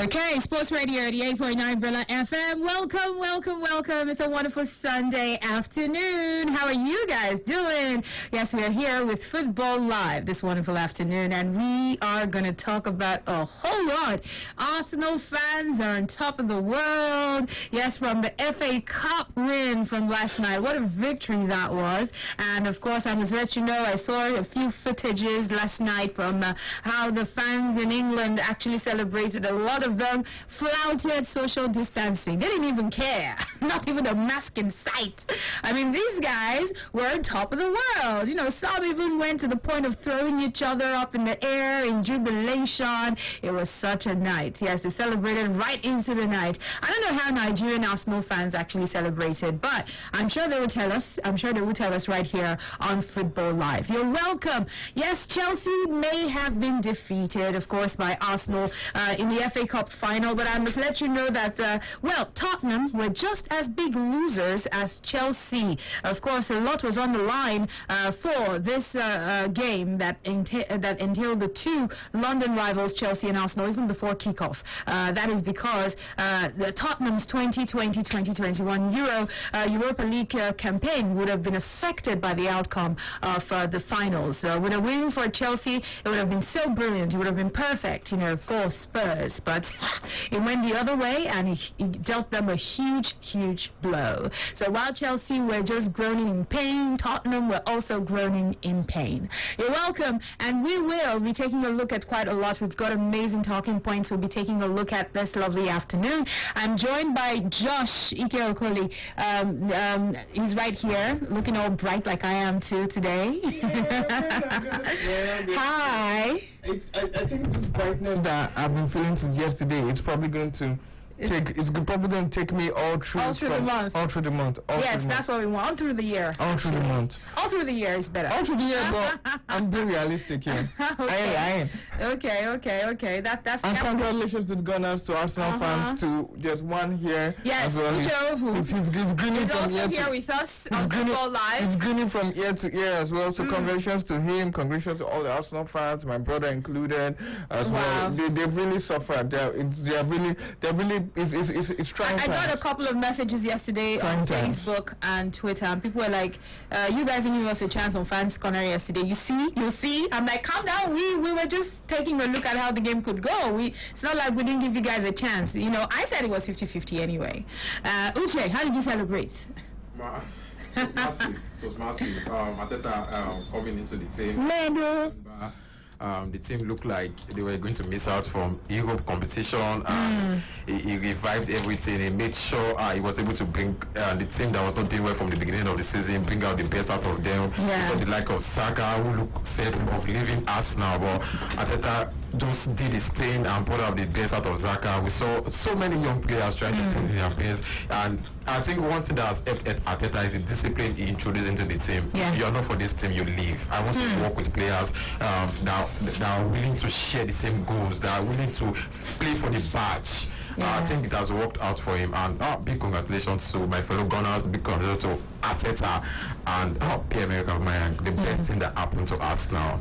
Okay, Sports Radio 88.9 Brilla FM. Welcome. It's a wonderful Sunday afternoon. How are you guys doing? Yes, we are here with Football Live this wonderful afternoon, and we are going to talk about a whole lot. Arsenal fans are on top of the world. Yes, from the FA Cup win from last night. What a victory that was. And of course, I must let you know, I saw a few footages last night from how the fans in England actually celebrated. A lot of them flouted social distancing. They didn't even care. Not even a mask in sight. I mean, these guys were on top of the world. You know, some even went to the point of throwing each other up in the air in jubilation. It was such a night. Yes, they celebrated right into the night. I don't know how Nigerian Arsenal fans actually celebrated, but I'm sure they will tell us. I'm sure they will tell us right here on Football Live. You're welcome. Yes, Chelsea may have been defeated, of course, by Arsenal in the FA Cup final, but I must let you know that, Tottenham were just as big losers as Chelsea. Of course, a lot was on the line for this game that entailed the two London rivals, Chelsea and Arsenal, even before kickoff. That is because the Tottenham's 2020-2021 Europa League campaign would have been affected by the outcome of the finals. With a win for Chelsea, it would have been so brilliant. It would have been perfect, you know, for Spurs. But it went the other way, and he dealt them a huge blow. So while Chelsea were just groaning in pain, Tottenham were also groaning in pain. You're welcome, and we will be taking a look at quite a lot. We've got amazing talking points we'll be taking a look at this lovely afternoon. I'm joined by Josh Ike Okoli. He's right here, looking all bright like I am too today. Hi. I think this brightness that I've been feeling since yesterday, it's probably going to take me all through the month. All through the month. Yes, that's what we want. All through the year. All through the month. All through the year is better. All through the year, but I'm being realistic here. Okay. I ain't. Okay. And congratulations to the Gunners, to Arsenal fans, to just one here. Yes, as well. He's grinning He's from also ear here to, with us on Football Live. He's grinning from ear to ear as well. So congratulations to him. Congratulations to all the Arsenal fans, my brother included as well. They've really suffered. It's trying I got a couple of messages yesterday on Facebook and Twitter, and people were like, you guys didn't give us a chance on Fans Corner yesterday. You see? I'm like, calm down. We were just taking a look at how the game could go. It's not like we didn't give you guys a chance. You know, I said it was 50-50 anyway. Uche, how did you celebrate? It was massive. Ateta coming into the team. The team looked like they were going to miss out from Europe competition, and he revived everything. He made sure he was able to bring the team that was not doing well from the beginning of the season, bring out the best out of them. So the like of Saka, who looked set of leaving Arsenal, but Ateta just did his thing and brought out the best out of Saka. We saw so many young players trying to put in their best, and I think one thing that has helped Ateta is the discipline he introduced into the team. If you are not for this team, you leave. I want to work with players that are willing to share the same goals, that are willing to play for the badge. I think it has worked out for him, and big congratulations to my fellow Gunners, big congratulations to Ateta and Pierre-Emerick Aubameyang, the best thing that happened to us now.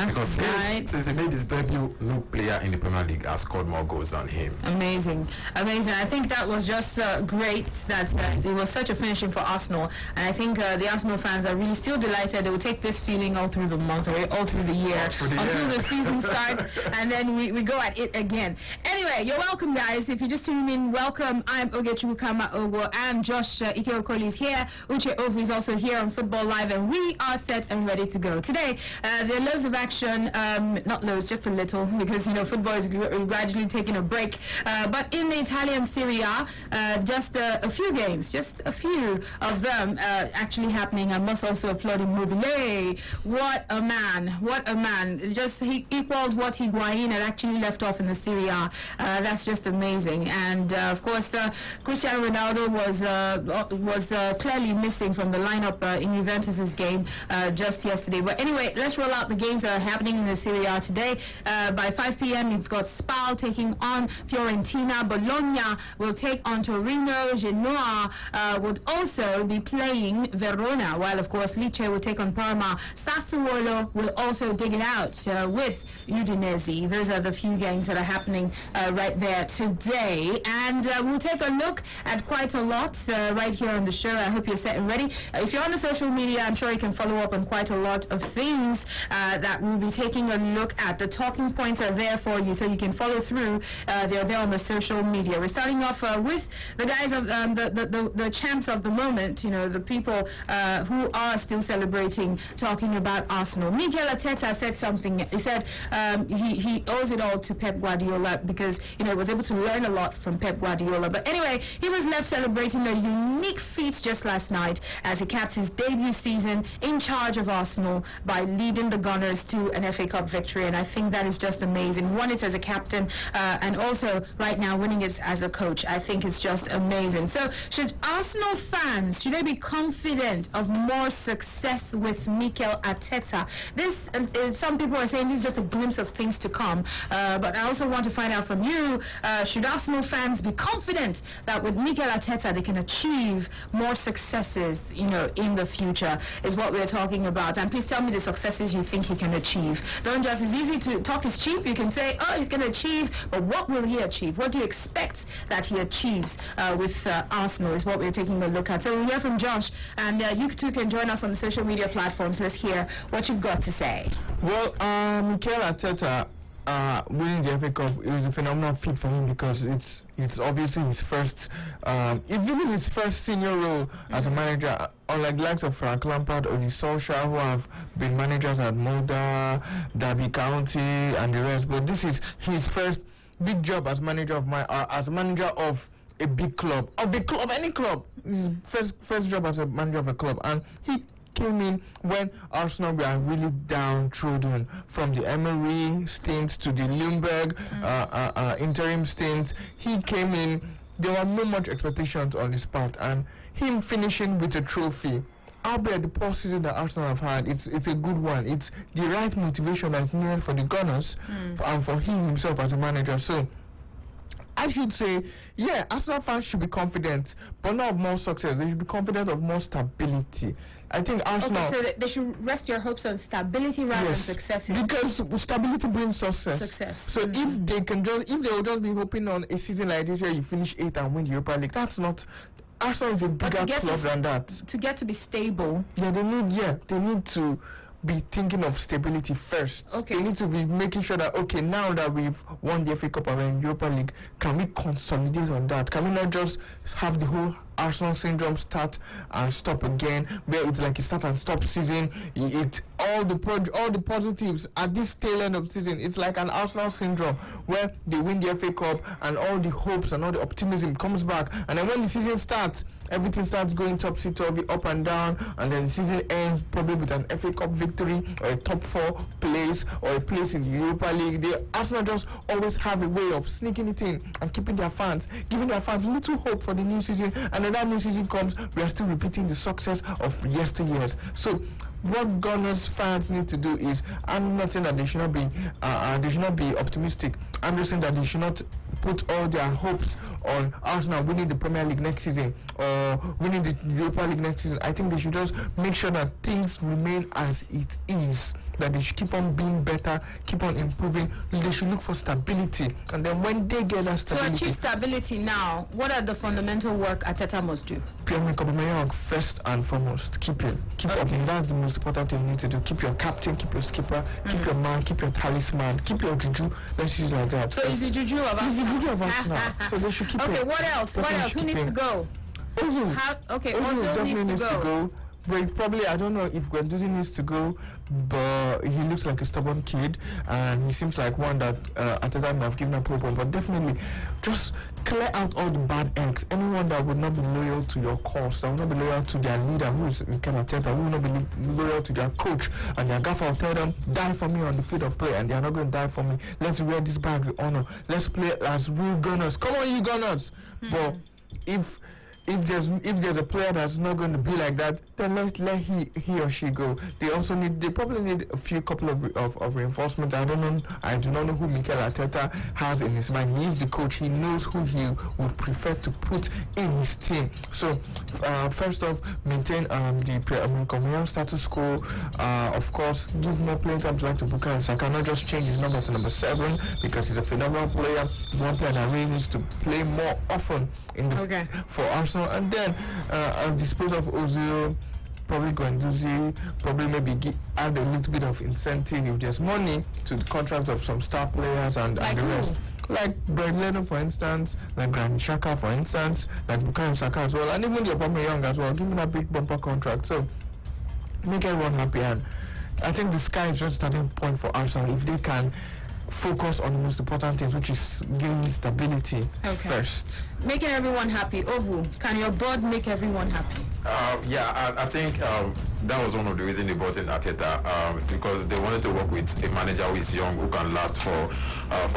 Because since he made his debut, no player in the Premier League has scored more goals than him. Amazing. I think that was just great that it was such a finishing for Arsenal, and I think the Arsenal fans are really still delighted. They will take this feeling all through the month, or all through the year, until the season starts, and then we go at it again. Anyway, you're welcome, guys. If you just tuned in, welcome. I'm Ogechi Kama Ogo, and Josh Ike Okoli is here. Uche Ovu is also here on Football Live, and we are set and ready to go. Today, there are loads of action, not loads, just a little, because, you know, football is gradually taking a break. But in the Italian Serie A, just a few games, just a few of them actually happening. I must also applaud Immobile. What a man. Just he equaled what Higuain had actually left off in the Serie A. That's just amazing. amazing. And of course, Cristiano Ronaldo was clearly missing from the lineup in Juventus's game just yesterday. But anyway, let's roll out the games that are happening in the Serie A today. By 5 p.m., you've got Spal taking on Fiorentina. Bologna will take on Torino. Genoa would also be playing Verona, while of course Lecce will take on Parma. Sassuolo will also dig it out with Udinese. Those are the few games that are happening right there today, and we'll take a look at quite a lot right here on the show. I hope you're set and ready. If you're on the social media, I'm sure you can follow up on quite a lot of things that we'll be taking a look at. The talking points are there for you, so you can follow through. They're there on the social media. We're starting off with the guys of the champs of the moment, you know, the people who are still celebrating, talking about Arsenal. Mikel Arteta said something. He said he owes it all to Pep Guardiola because, you know, he was able to learn a lot from Pep Guardiola. But anyway, he was left celebrating a unique feat just last night as he capped his debut season in charge of Arsenal by leading the Gunners to an FA Cup victory. And I think that is just amazing. Won it as a captain and also right now winning it as a coach. I think it's just amazing. So should Arsenal fans, should they be confident of more success with Mikel Arteta? This is, some people are saying this is just a glimpse of things to come. But I also want to find out from you, should Arsenal fans be confident that with Mikel Arteta they can achieve more successes, you know, in the future, is what we're talking about. And please tell me the successes you think he can achieve. Don't just, it's easy to talk is cheap. You can say, oh, he's going to achieve, but what will he achieve? What do you expect that he achieves with Arsenal is what we're taking a look at. So we'll hear from Josh, and you too can join us on the social media platforms. Let's hear what you've got to say. Well, Mikel Arteta winning the FA Cup is a phenomenal feat for him because it's obviously his first, it's even his first senior role as a manager. Unlike the likes of Frank Lampard or Solskjaer, who have been managers at Molde, Derby County, and the rest, but this is his first big job as manager of a big club, any club. His first job as a manager of a club, and he came in when Arsenal were really downtrodden, from the Emery stint to the Ljungberg interim stint. He came in, there were no much expectations on his part, and him finishing with a trophy, albeit the poor season that Arsenal have had, it's a good one. It's the right motivation that's needed for the Gunners and for him himself as a manager. So I should say, yeah, Arsenal fans should be confident, but not of more success. They should be confident of more stability. I think Arsenal... Okay, so they should rest your hopes on stability rather than success. Because stability brings success. So if they will just be hoping on a season like this where you finish 8th and win the Europa League, that's not... Arsenal is a bigger club than that. To get to be stable... they need to be thinking of stability first. Okay. They need to be making sure that, okay, now that we've won the FA Cup and Europa League, can we consolidate on that? Can we not just have the whole Arsenal syndrome start and stop again, where it's like a start and stop season? All the positives at this tail end of the season, it's like an Arsenal syndrome where they win the FA Cup and all the hopes and all the optimism comes back, and then when the season starts, everything starts going topsy-turvy, up and down, and then the season ends probably with an FA Cup victory or a top 4 place or a place in the Europa League. Arsenal just always have a way of sneaking it in and keeping their fans, giving their fans little hope for the new season, and then that new season comes, we are still repeating the success of yesteryears. So what Gunners fans need to do is, I'm not saying that they should not be optimistic. I'm just saying that they should not put all their hopes on Arsenal winning the Premier League next season or winning the Europa League next season. I think they should just make sure that things remain as it is, that they should keep on being better, keep on improving. They should look for stability, and then when they get that stability... To achieve stability now, what are the fundamental work Arteta must do? Pierre-Emerick Aubameyang first and foremost. Keep up. That's the most important thing you need to do. Keep your captain, keep your skipper, keep your man, keep your talisman, keep your juju. Let's use it like that. So it's the juju of Arsenal. It's the juju of Arsenal. So they should keep it. Okay, what else? Who needs to go? Ozil. Ozil definitely needs to go. but probably, I don't know if Guendouzi needs to go, but he looks like a stubborn kid, and he seems like one that Arteta may have given up hope on. But definitely, just clear out all the bad eggs. Anyone that would not be loyal to your cause, that will not be loyal to their leader, who is Mikel Arteta, who will not be loyal to their coach, and their gaffer will tell them, die for me on the field of play, and they are not going to die for me. Let's wear this badge with honor. Let's play as real Gunners. Come on, you Gunners! But if there's a player that's not going to be like that, then let he or she go. They probably need a few couple of reinforcements. I do not know who Mikel Arteta has in his mind. He is the coach. He knows who he would prefer to put in his team. So first off, maintain the Premier status quo. Of course, give more playing time to Bukayo Saka. Not just change his number to number 7 because he's a phenomenal player. He's one player that really needs to play more often for Arsenal. And then dispose of Ozil, probably Guendouzi, probably maybe add a little bit of incentive if there's money to the contracts of some star players and the rest. Like Brad Leno, for instance, like Granit Xhaka, for instance, like Bukayo Saka as well, and even the Aubameyang as well. Give him that big bumper contract. So make everyone happy, and I think the sky is just a starting point for Arsenal if they can focus on the most important things, which is giving stability first. Making everyone happy. Ovu, can your board make everyone happy? I think that was one of the reasons they brought in Arteta, because they wanted to work with a manager who is young, who can last for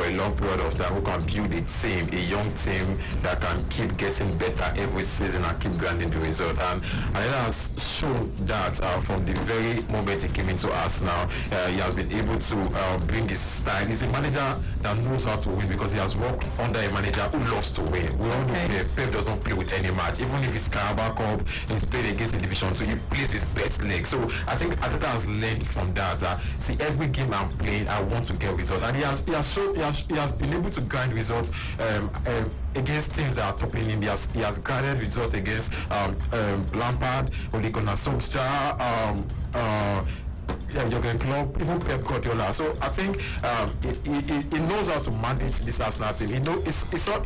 a long period of time, who can build a young team that can keep getting better every season and keep grinding the result. And Arteta has shown that from the very moment he came into Arsenal, he has been able to bring his style. He's a manager that knows how to win because he has worked under a manager who loves to win. We all know Pep does not play with any match. Even if it's Carabao Cup, he's played against the Division 2, he plays his best leg. So I think Arteta has learned from that. See, every game I'm playing, I want to get results, and he has been able to grind results against teams that are topping him. He has grinded results against Lampard, Ole Gunnar Solskjaer, Jurgen Klopp, even Pep Guardiola. So I think he knows how to manage this Arsenal team. He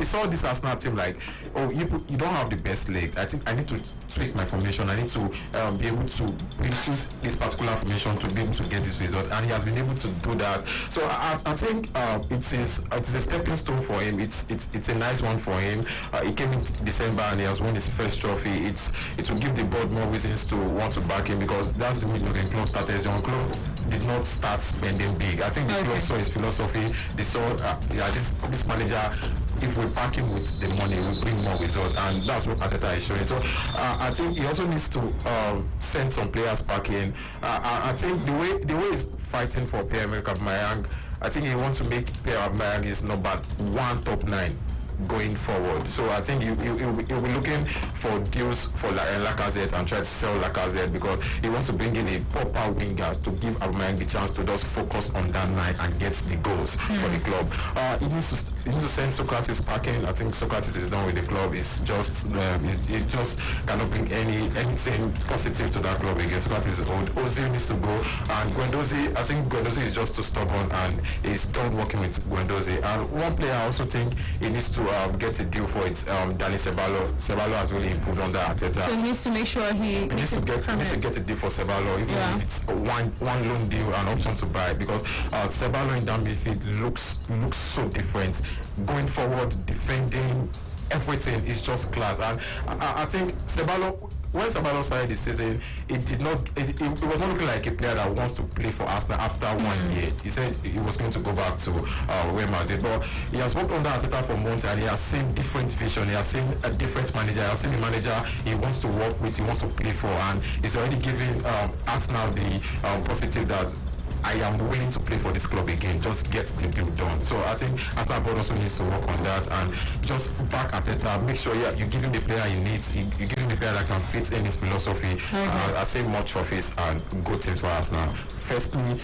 saw this Arsenal team like, oh, you don't have the best legs. I think I need to tweak my formation. I need to be able to bring this particular formation to be able to get this result, and he has been able to do that. So I think it is a stepping stone for him. It's a nice one for him. He came in December and he has won his first trophy. It will give the board more reasons to want to back him, because that's the way Jurgen Klopp started. Jurgen Klopp did not start spending big. I think the club saw his philosophy. They saw this manager, if we back him with the money, we bring more results, and that's what Arteta is showing. So I think he also needs to send some players back in. I think the way he's fighting for Pierre-Emerick Aubameyang, I think he wants to make Pierre-Emerick Aubameyang his number 1 top 9 going forward. So I think he'll be looking for deals for Lacazette and try to sell Lacazette, because he wants to bring in a proper winger to give Aubameyang the chance to just focus on that line and get the goals for the club. He needs to send Socrates back in. I think Socrates is done with the club. It's just it just cannot bring anything positive to that club again. Socrates is old. Ozil needs to go, and Guendouzi, I think Guendouzi is just too stubborn and he's done working with Guendouzi. And one player I also think he needs to get a deal for it. Dani Ceballos. Ceballos has really improved under Arteta. So he needs to make sure he needs to get a deal for Ceballos, even if it's one loan deal, an option to buy, because Ceballos in that midfield looks so different. Going forward, defending, everything is just class. And I think Ceballos, when Ceballos started the season, it was not looking like a player that wants to play for Arsenal after 1 year. He said he was going to go back to Real Madrid, but he has worked under Arteta for months, and he has seen different vision. He has seen a different manager. He has seen a manager he wants to work with, he wants to play for, and he's already giving Arsenal the positive that I am willing to play for this club again. Just get the deal done. So I think Arsenal board also needs to work on that and just back Arteta. Make sure you give him the player he needs. You give him the player that can fit in his philosophy. I say more trophies and good things for Arsenal. Firstly,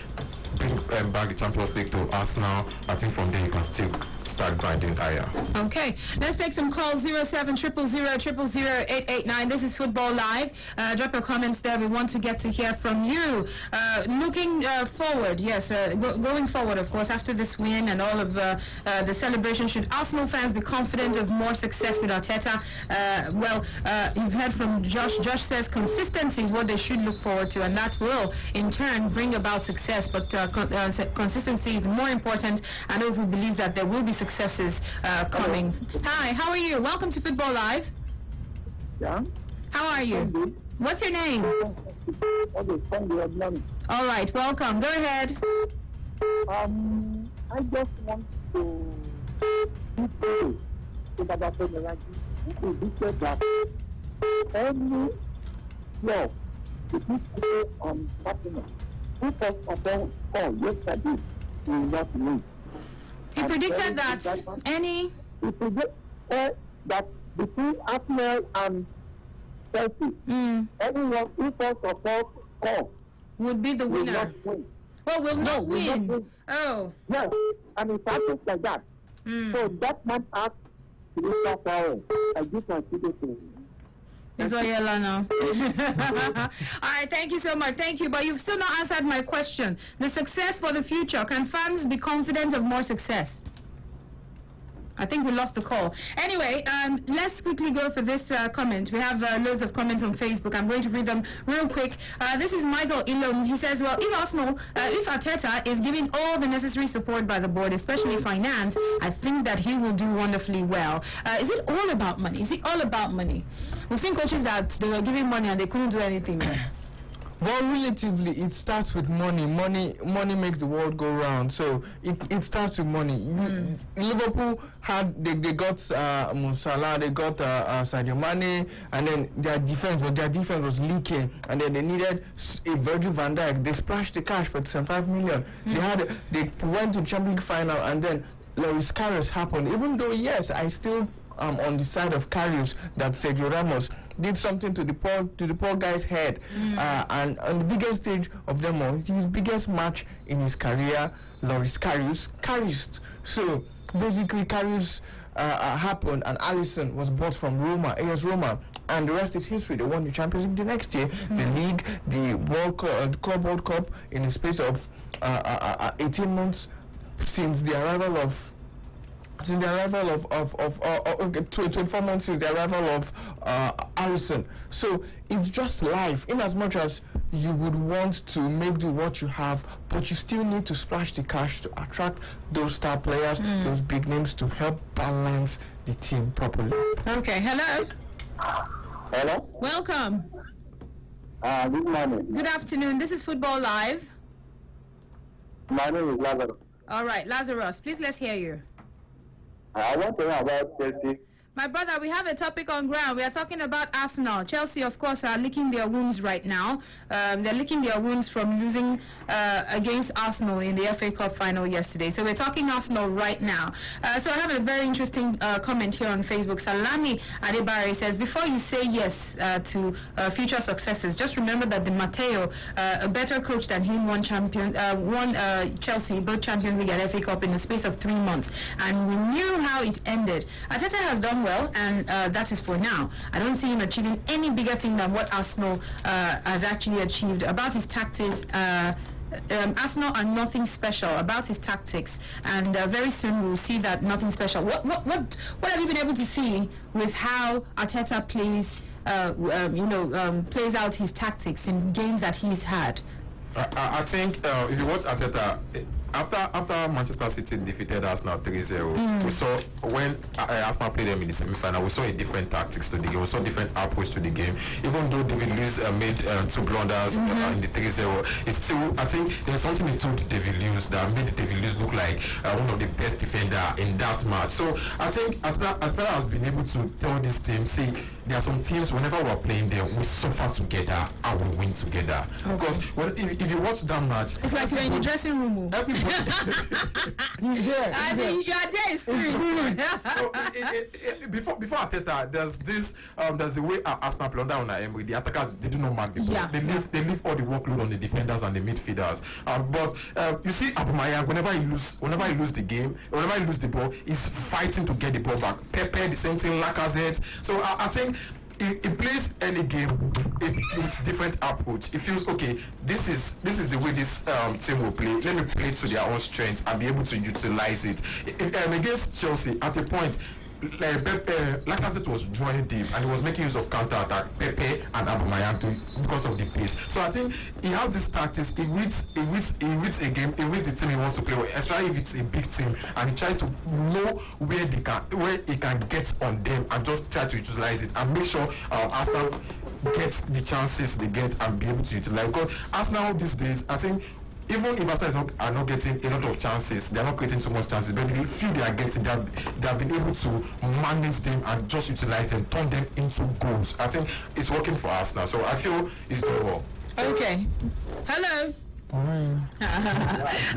bring back the Champions League to Arsenal. I think from there you can still start grinding higher. Okay, let's take some calls. 0700000889. This is Football Live. Drop your comments there. We want to get to hear from you. Looking forward, yes, going forward, of course, after this win and all of the celebration, should Arsenal fans be confident of more success with Arteta? You've heard from Josh. Josh says consistency is what they should look forward to, and that will, in turn, bring about success. But consistency is more important, and Ovu believes that there will be successes coming. Hi, how are you? Welcome to Football Live. Yeah. How are you? What's your name? All right, welcome. Go ahead. I just want to people to Baba Feneragi who predicted that any law to put on Tottenham, who first of all yesterday will not win. He predicted that any... He predicted that between Arsenal and Chelsea, anyone who first of all score would be the will winner. not win. Well, will not Will not win. win. Oh. Yes, and it happens like that. So that man has to be power. I just consider to. It's Oyela now. All right, thank you so much. Thank you. But you've still not answered my question. The success for the future. Can fans be confident of more success? I think we lost the call. Anyway, let's quickly go for this comment. We have loads of comments on Facebook. I'm going to read them real quick. This is Michael Ilom. He says, well, if Arteta is giving all the necessary support by the board, especially finance, I think that he will do wonderfully well. Is it all about money? Is it all about money? We've seen coaches that they were giving money and they couldn't do anything. Well, relatively, it starts with money. Money makes the world go round. So it starts with money. Liverpool they got Mo Salah, they got Sadio Mane, and then their defense was leaking, and then they needed a Virgil van Dijk. They splashed the cash for 75 million. They went to Champions League final, and then Loris Karius happened. Even though, yes, I still on the side of Karius that Sergio Ramos did something to the poor guy's head, and on the biggest stage of them all, his biggest match in his career, Loris Karius. So basically, Karius happened, and Alisson was bought from Roma, AS Roma, and the rest is history. They won the Champions League the next year, the league, the Club World Cup in the space of 18 months since the arrival of. 24 months since the arrival of Alisson. So it's just life. In as much as you would want to make do what you have, but you still need to splash the cash to attract those star players, those big names, to help balance the team properly. Okay, hello. Hello? Welcome. Good morning. Good afternoon. This is Football Live. My name is Lazarus. All right, Lazarus, please let's hear you. I want to know about Chelsea. My brother, we have a topic on ground. We are talking about Arsenal. Chelsea, of course, are licking their wounds right now. They're licking their wounds from losing against Arsenal in the FA Cup final yesterday. So we're talking Arsenal right now. So I have a very interesting comment here on Facebook. Salami Adebari says, before you say yes to future successes, just remember that Di Matteo, a better coach than him, won Chelsea, both Champions League and FA Cup in the space of 3 months. And we knew how it ended. Arteta has done well, and that is for now. I don't see him achieving any bigger thing than what Arsenal has actually achieved. About his tactics, Arsenal are nothing special. About his tactics, and very soon we'll see that nothing special. What have you been able to see with how Arteta plays? Plays out his tactics in games that he's had. I think if you watch Arteta, after Manchester City defeated Arsenal 3-0, we saw when Arsenal played them in the semi-final, we saw a different tactics to the game. We saw different approach to the game. Even though David Luiz made 2 blunders in the 3-0, it's still, I think there's something he told David Luiz that made David Luiz look like one of the best defender in that match. So I think Arteta has been able to tell this team, see, there are some teams, whenever we're playing them, we suffer together and we win together. Okay. Because if you watch that match, It's like you're in the dressing room. everybody. I think your day is free. So, before Arteta, there's the way Arsenal play under Emery. The attackers, they do not mark the ball. Yeah. They leave all the workload on the defenders and the midfielders. But you see, Aubameyang, whenever he lose the game, whenever he lose the ball, he's fighting to get the ball back. Pepe, the same thing. Lacazette. So I think. He plays any game with different approach. He feels okay. This is the way this team will play. Let me play to their own strengths and be able to utilize it. Against Chelsea, at a point, Lacazette was drawing deep and he was making use of counter attack. Pepe and Aubameyang because of the pace. So I think he has this tactics. He reads a game. He reads the team he wants to play with, especially if it's a big team, and he tries to know where he can get on them and just try to utilize it and make sure Arsenal gets the chances they get and be able to utilize. Because Arsenal these days, I think. Even if Arsenal are not getting a lot of chances, they are not creating too much chances, but the few they are getting, they have been able to manage them and just utilize them, turn them into goals. I think it's working for us now, so I feel it's doing well. Okay. Hello.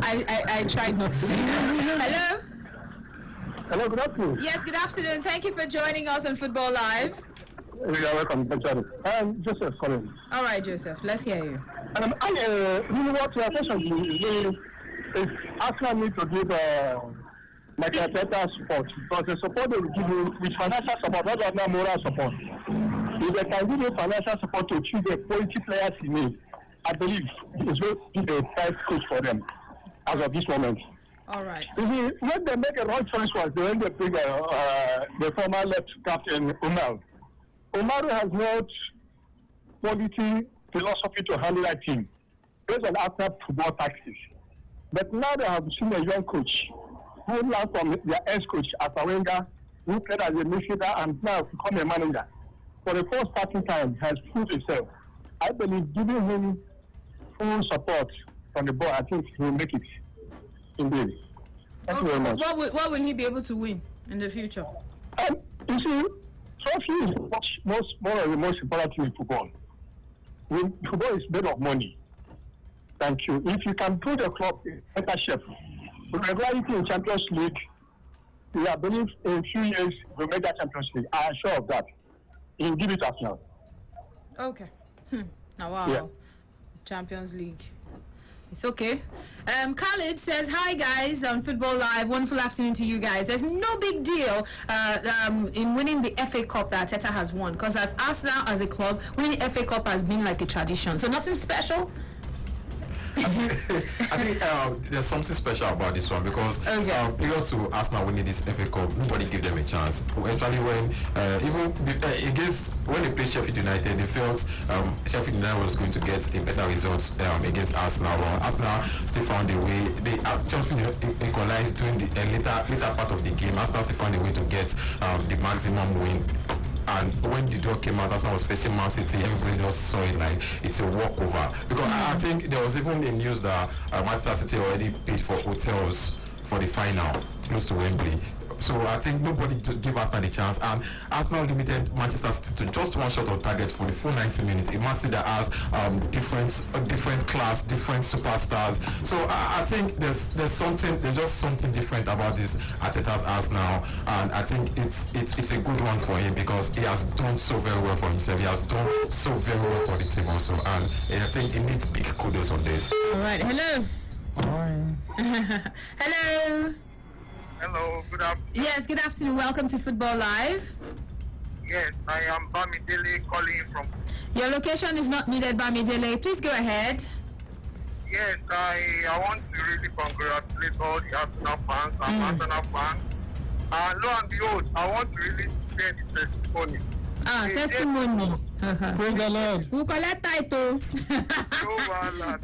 I tried not to say that. Hello. Hello, good afternoon. Yes, good afternoon. Thank you for joining us on Football Live. You are welcome. I'm Joseph Collins. All right, Joseph. Let's hear you. Really what your attention is Arsenal need to give Michael Arteta support, because the support they will give you with financial support, not just moral support. If they can give you financial support to choose the quality players he needs, I believe it's going to be the best coach for them as of this moment. All right. You see, when they make a wrong choice was when they bring the former left captain Umar. Umar has not quality philosophy to handle that team based on Arsenal football tactics. But now they have seen a young coach who learned from their ex-coach Arsene Wenger, who played as a midfielder and now become a manager. For the first starting time, has proved himself. I believe giving him full support from the board, I think he will make it. Indeed. Thank you very much. What will he be able to win in the future? You see, trophy is more of the most important thing in football. Football is made of money. Thank you. If you can put the club in better shape, with regularity in Champions League, I believe in a few years we'll make that Champions League. I am sure of that. You give it us now. Okay. Now, wow. Yeah. Champions League. It's okay. Khalid says, hi guys on Football Live. Wonderful afternoon to you guys. There's no big deal in winning the FA Cup that Arteta has won, because as Arsenal as a club, winning the FA Cup has been like a tradition. So nothing special. I think there's something special about this one, because prior to Arsenal winning this FA Cup, nobody gave them a chance. Especially when against when they played Sheffield United, they felt Sheffield United was going to get a better result against Arsenal. But Arsenal still found a way. They Chelsea equalized during the later part of the game. Arsenal still found a way to get the maximum win. And when the draw came out, Arsenal was facing Man City. Everybody just saw it like it's a walkover. Because I think there was even a news that Manchester City already paid for hotels for the final close to Wembley. So I think nobody just gave Arsenal the chance, and Arsenal limited Manchester City to just one shot on target for the full 90 minutes. A Man City that has different class, different superstars. So I think there's just something different about this Arteta's Arsenal, and I think it's a good one for him, because he has done so very well for himself. He has done so very well for the team also, and I think he needs big kudos on this. All right. Hello. Hello. Hello, good afternoon. Yes, good afternoon. Welcome to Football Live. Yes, I am Bamidele calling from. Your location is not needed, Bamidele. Please go ahead. Yes, I want to really congratulate all the Arsenal fans and Arsenal fans. And lo and behold, I want to really share the testimony. Testimony. Praise the Lord. We collect title. No wahala.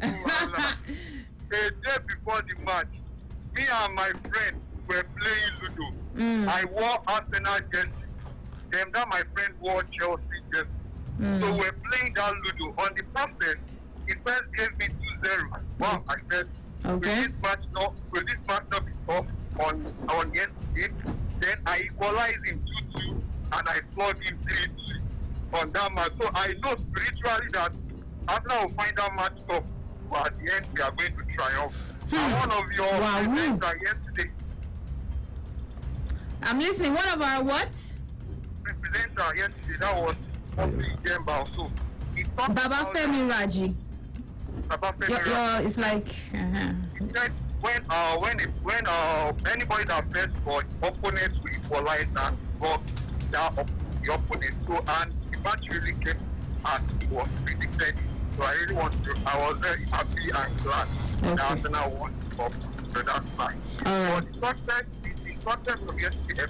A day before the match, me and my friend were playing Ludo. I wore Arsenal jersey. Then that my friend wore Chelsea jersey. So we're playing that Ludo. On the process, he first gave me 2-0. Wow, I said, will this match not be off on yesterday? Then I equalized him 2-2 and I floored him 3-3. on that match. So I know spiritually that Arsenal will find that match tough, but at the end we are going to triumph. And one of your presenters yesterday. I'm listening. One of our what? Presenter yesterday, that was Jemba also. He talked Baba about Femi Raji. Baba Femi Raji. It's like. He said when anybody that bets for opponents will equalize and for the opponent. So and the match really came as it was predicted. So I was very happy and glad that Arsenal won the cup. So that's fine. But the success of yesterday.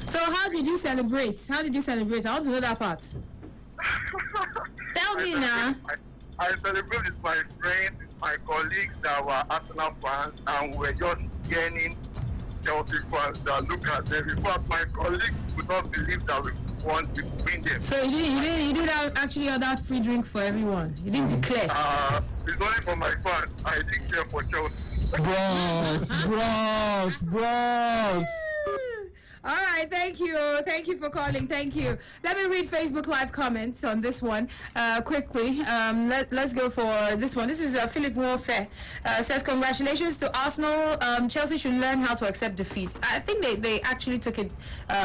So how did you celebrate? I want to know that part. Tell me now. I celebrate with my friends, my colleagues that were Arsenal fans, and we were just yearning Chelsea fans that look at them. In fact, my colleagues could not believe that we won to win them. So you didn't actually order free drink for everyone. You didn't declare. It's only for my fans. I didn't care for Chelsea. Bros. All right, thank you for calling. Thank you. Let me read Facebook Live comments on this one quickly. Let's go for this one. This is Philip Warfare. Says congratulations to Arsenal. Chelsea should learn how to accept defeat. I think they actually took it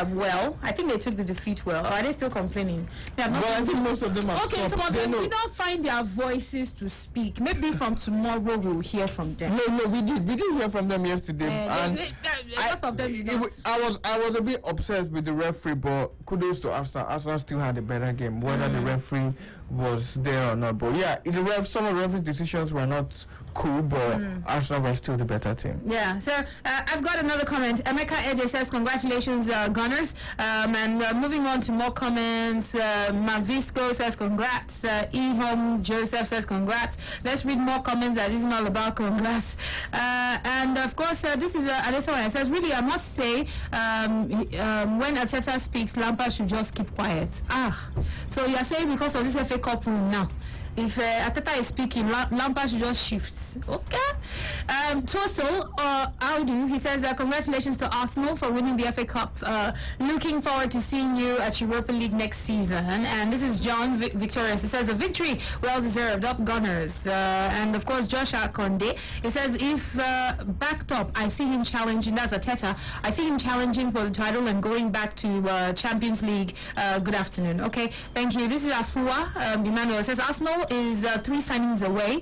well. I think they took the defeat well. Or are they still complaining? I think most of them are. Okay, some of them did not find their voices to speak. Maybe from tomorrow we'll hear from them. No, we did hear from them yesterday. And a lot of them did not. I was a bit upset with the referee, but kudos to Arsenal. Arsenal still had a better game, whether the referee was there or not. But yeah, some of the referee's decisions were not cool, but Arsenal were still the better team. Yeah, so I've got another comment. Emeka Eje says, congratulations, Gunners. And moving on to more comments, Mavisco says, congrats. Ehom Joseph says, congrats. Let's read more comments that isn't all about congrats. And of course, this is Adesoya. It says, really, I must say, when Arteta speaks, Lampard should just keep quiet. So you're saying because of this FA Cup rule now, if Arteta is speaking, Lampard should just shift. Okay. Toso Audu, he says, congratulations to Arsenal for winning the FA Cup. Looking forward to seeing you at Europa League next season. And this is John Victorious. He says, a victory well deserved. Up Gunners. And of course, Joshua Konde. He says, if backed up, I see him challenging. That's Arteta. I see him challenging for the title and going back to Champions League. Good afternoon. Okay. Thank you. This is Afua. Emmanuel says, Arsenal is 3 signings away.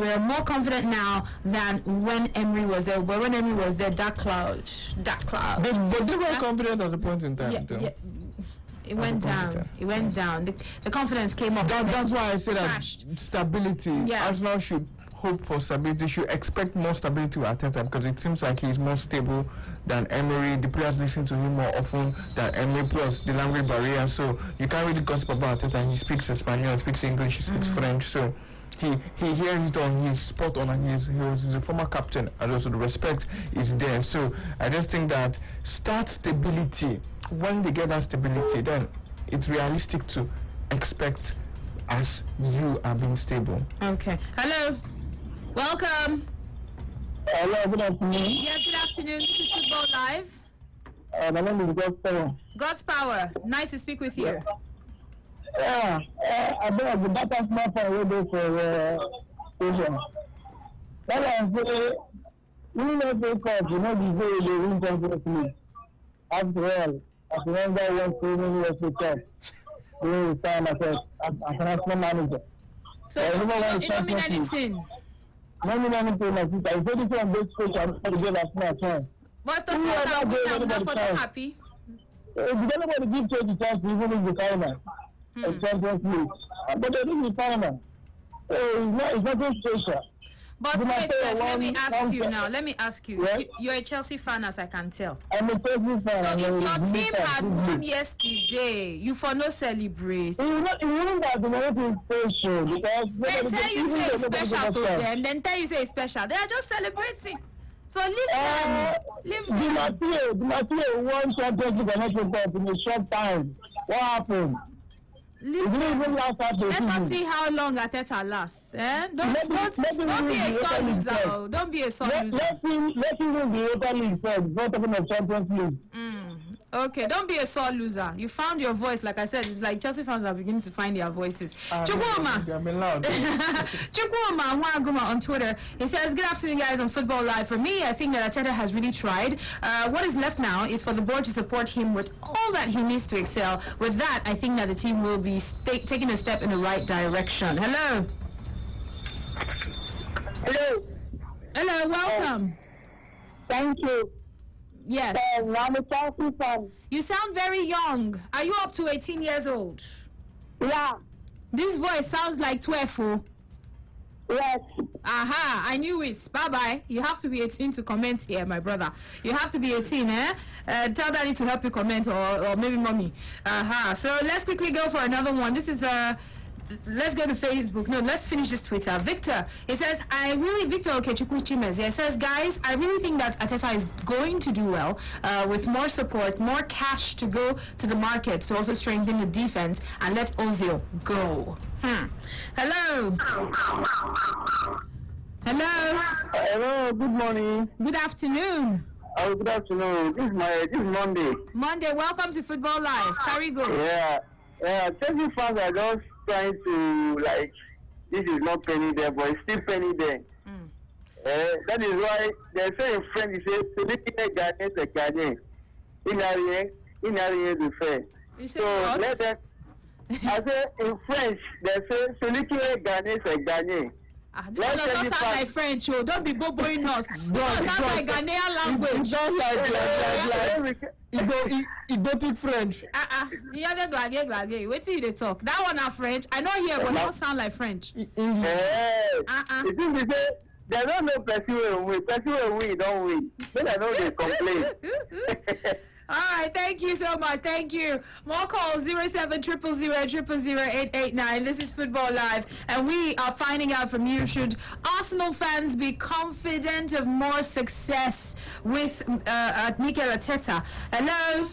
We are more confident now than when Emery was there. But when Emery was there, dark cloud. But they were confident at the point in time. Yeah. It went down. It went down. The confidence came up. That's why I say that crashed. stability. Yeah. Arsenal should hope for stability. Should expect more stability at Arteta because it seems like he's more stable than Emery. The players listen to him more often than Emery, plus the language barrier. So you can't really gossip about Arteta. He speaks Spanish, speaks English, he speaks French. So he hears it on, he's spot on, and he's a former captain, and also the respect is there. So I just think that start stability. When they get that stability, then it's realistic to expect as you are being stable. Okay. Hello. Welcome. Hello, good afternoon. Yes, good afternoon. This is Football Live. My name is God's Power. God's Power. Nice to speak with you. Yeah, I beg the better small for radio for station. That I say, we know the cup, you know, the way they win Champions League. After all, as long as I went to win the cup, during the time as a national manager. So you don't mean anything? No mean anything like this. I said this on this stage, I'm going to give us more chance. But to say that we are for them happy. If anybody give Chelsea the chance, even in the final. Champions League. But they didn't the final. It's nothing special. But wait, let me ask you now. Let me ask you. Yes? You're a Chelsea fan, as I can tell. I'm a Chelsea fan. So if your team had won yesterday, you for no celebrate. It wouldn't have been anything special because they tell you say it's special to them. Then tell you say it's special. They are just celebrating. So leave them. Leave them. Di Matteo won Champions League and FA Cup in a short time. What happened? Let us see how long Arteta lasts. Don't be a sore loser. Don't be a sore loser. Let him win the Europa League first. Not talking of Champions League. Okay, don't be a sore loser. You found your voice, like I said. It's like Chelsea fans are beginning to find their voices. Chukwuma. Chukwuma Nwaguma on Twitter. He says, "Good afternoon, guys, on Football Live. For me, I think that Arteta has really tried. What is left now is for the board to support him with all that he needs to excel. With that, I think that the team will be taking a step in the right direction." Hello. Hello. Hello, welcome. Thank you. Yes. I'm a Chelsea fan. You sound very young. Are you up to 18 years old? Yeah. This voice sounds like 12. Oh. Yes. Aha, I knew it. Bye-bye. You have to be 18 to comment here, my brother. You have to be 18, eh? Tell daddy to help you comment, or maybe mommy. Aha. So let's quickly go for another one. This is let's go to Facebook. No, let's finish this Twitter. Victor, he says, Victor Okechukwu Chimez, he says, guys, I really think that Arteta is going to do well with more support, more cash to go to the market to also strengthen the defense and let Ozil go. Hello. Hello. Hello, good morning. Good afternoon. Oh, good afternoon. This is Monday. Monday, welcome to Football Live. Carry go. Yeah. Chelsea fans are just trying to, like, this is not penny there, but it's still penny there. That is why they say in French, they say, c'est gagné. Il n'a rien de fait. You say So what? let them, I say in French, they say, celui qui est gagné, c'est gagné. This one does not sound like French, oh. Don't be boboing us. It does sound like Ghanaian language. It sounds like Igbotic French. Wait till they talk. That one are French. I know here, but it don't sound like French. It is to say, they don't know person will win. Person will win, don't win. But I know they complain. All right, thank you so much. Thank you. More calls 07000008889. This is Football Live, and we are finding out from you: should Arsenal fans be confident of more success with Mikel Arteta? Hello.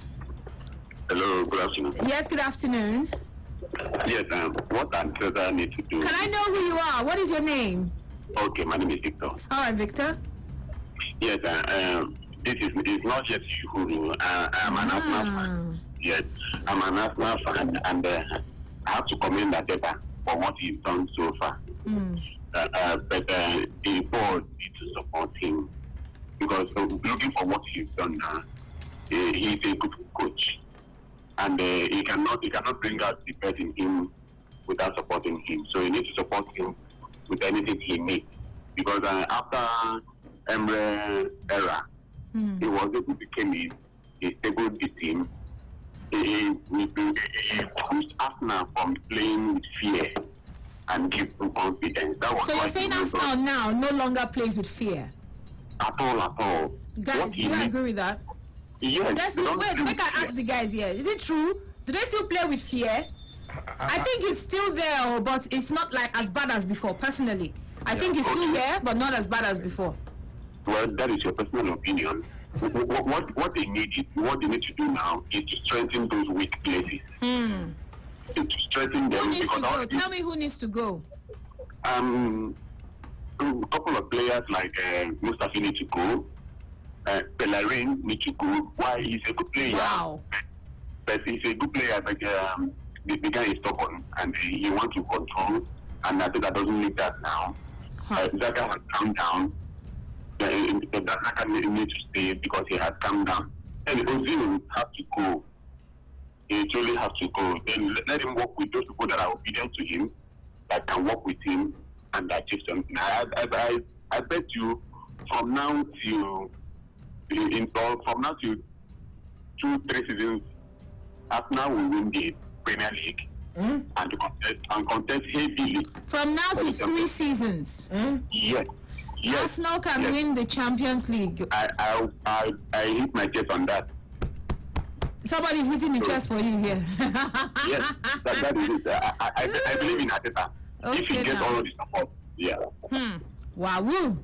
Hello, good afternoon. Yes, good afternoon. Yes, what Arteta need to do? Can I know who you are? What is your name? Okay, my name is Victor. All right, Victor. Yes, this is not just you who I'm an Arsenal fan. Yes, I'm an Arsenal fan, and I have to commend Arteta for what he's done so far. But the board needs to support him, because looking for what he's done now, he's a good coach, and he cannot bring out the best in him without supporting him. So you need to support him with anything he needs, because after Emre era, he was able to become a stable team. He pushed Arsenal from playing with fear and give them confidence. That was So you're saying Arsenal now no longer plays with fear? At all. Guys, do you agree with that? Yes. Wait, make I ask the guys here. Is it true? Do they still play with fear? I think it's still there, but it's not like as bad as before, personally. I think it's still there, but not as bad as before. Well, that is your personal opinion. What they need to do now is to strengthen those weak places. To strengthen them. Who needs to go? Tell me who needs to go. A couple of players like Mustafi need to go. Bellerin need to go. Why? He's a good player. Wow. But he's a good player, but the guy is stubborn and he wants to control, and I think that doesn't need that now. Xhaka has calmed down. Xhaka needs to stay because he has calmed down. And Ozil has to go. He truly has to go. Then let him work with those people that are obedient to him, that can work with him and achieve something. I bet you from now till 2-3 seasons, Arsenal will win the Premier League and contest heavily. From now to 3 seasons? Yes. Arsenal can win the Champions League. I hit my chest on that. Somebody's hitting the chest for you here. Yes, that is it. I believe in Arteta. If he gets all of the support, Wow, woo.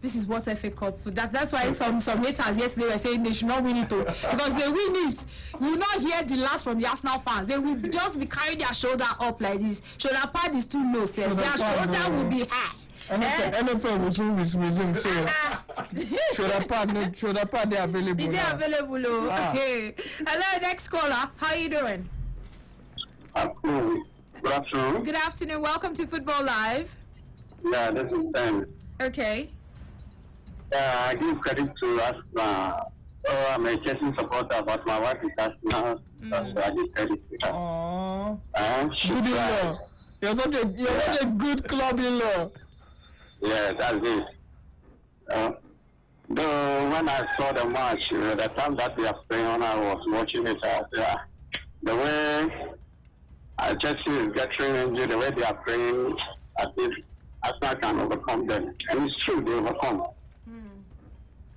This is what FA Cup. That's why some haters yesterday were saying they should not win it too. Because they win it. You will not hear the last from the Arsenal fans. They will just be carrying their shoulder up like this. Shoulder pad is too low, sir. Their shoulder will be high. NFL will soon resume, so shoulder pad, they're available. They're available. Okay. Hello, next caller. How you doing? Good afternoon. Good afternoon. Welcome to Football Live. Yeah, this is Ben. Okay. I give credit to Arsenal. I'm a Chelsea supporter, but my wife is Arsenal. So I give credit to her. Aww. She Good in tried. law. You're such a good club in law. Yeah, that's it. Though when I saw the match, the time that they are playing on, I was watching it. The way Chelsea is getting injured, the way they are playing, I think Arsenal can overcome them. And it's true, they overcome.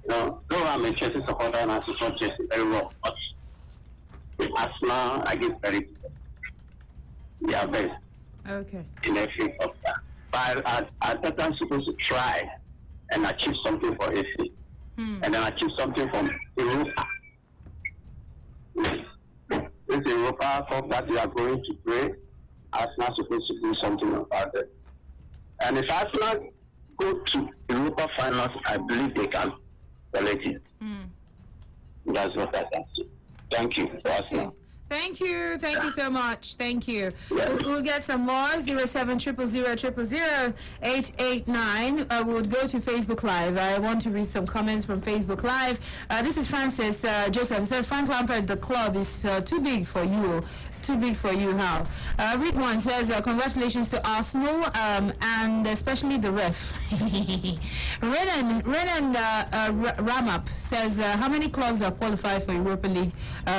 Though I'm a Chelsea supporter and I support Chelsea very well, but with Arsenal, I give credit to them. They are best Okay. in every of that. But I thought I'm supposed to try and achieve something for AC. And then achieve something from Europa. This Europa Cup that we are going to play, Arsenal supposed to do something about it. And if Arsenal go to Europa finals, I believe they can select it. That's what I can say. Thank you for Arsenal. Thank you so much. Thank you. Yeah. We'll get some more. 07000000889. We'll go to Facebook Live. I want to read some comments from Facebook Live. This is Francis Joseph. He says, Frank Lampard, the club is too big for you. Too big for you, how? Read one says, congratulations to Arsenal and especially the ref. Renan Ramap says, how many clubs are qualified for Europa League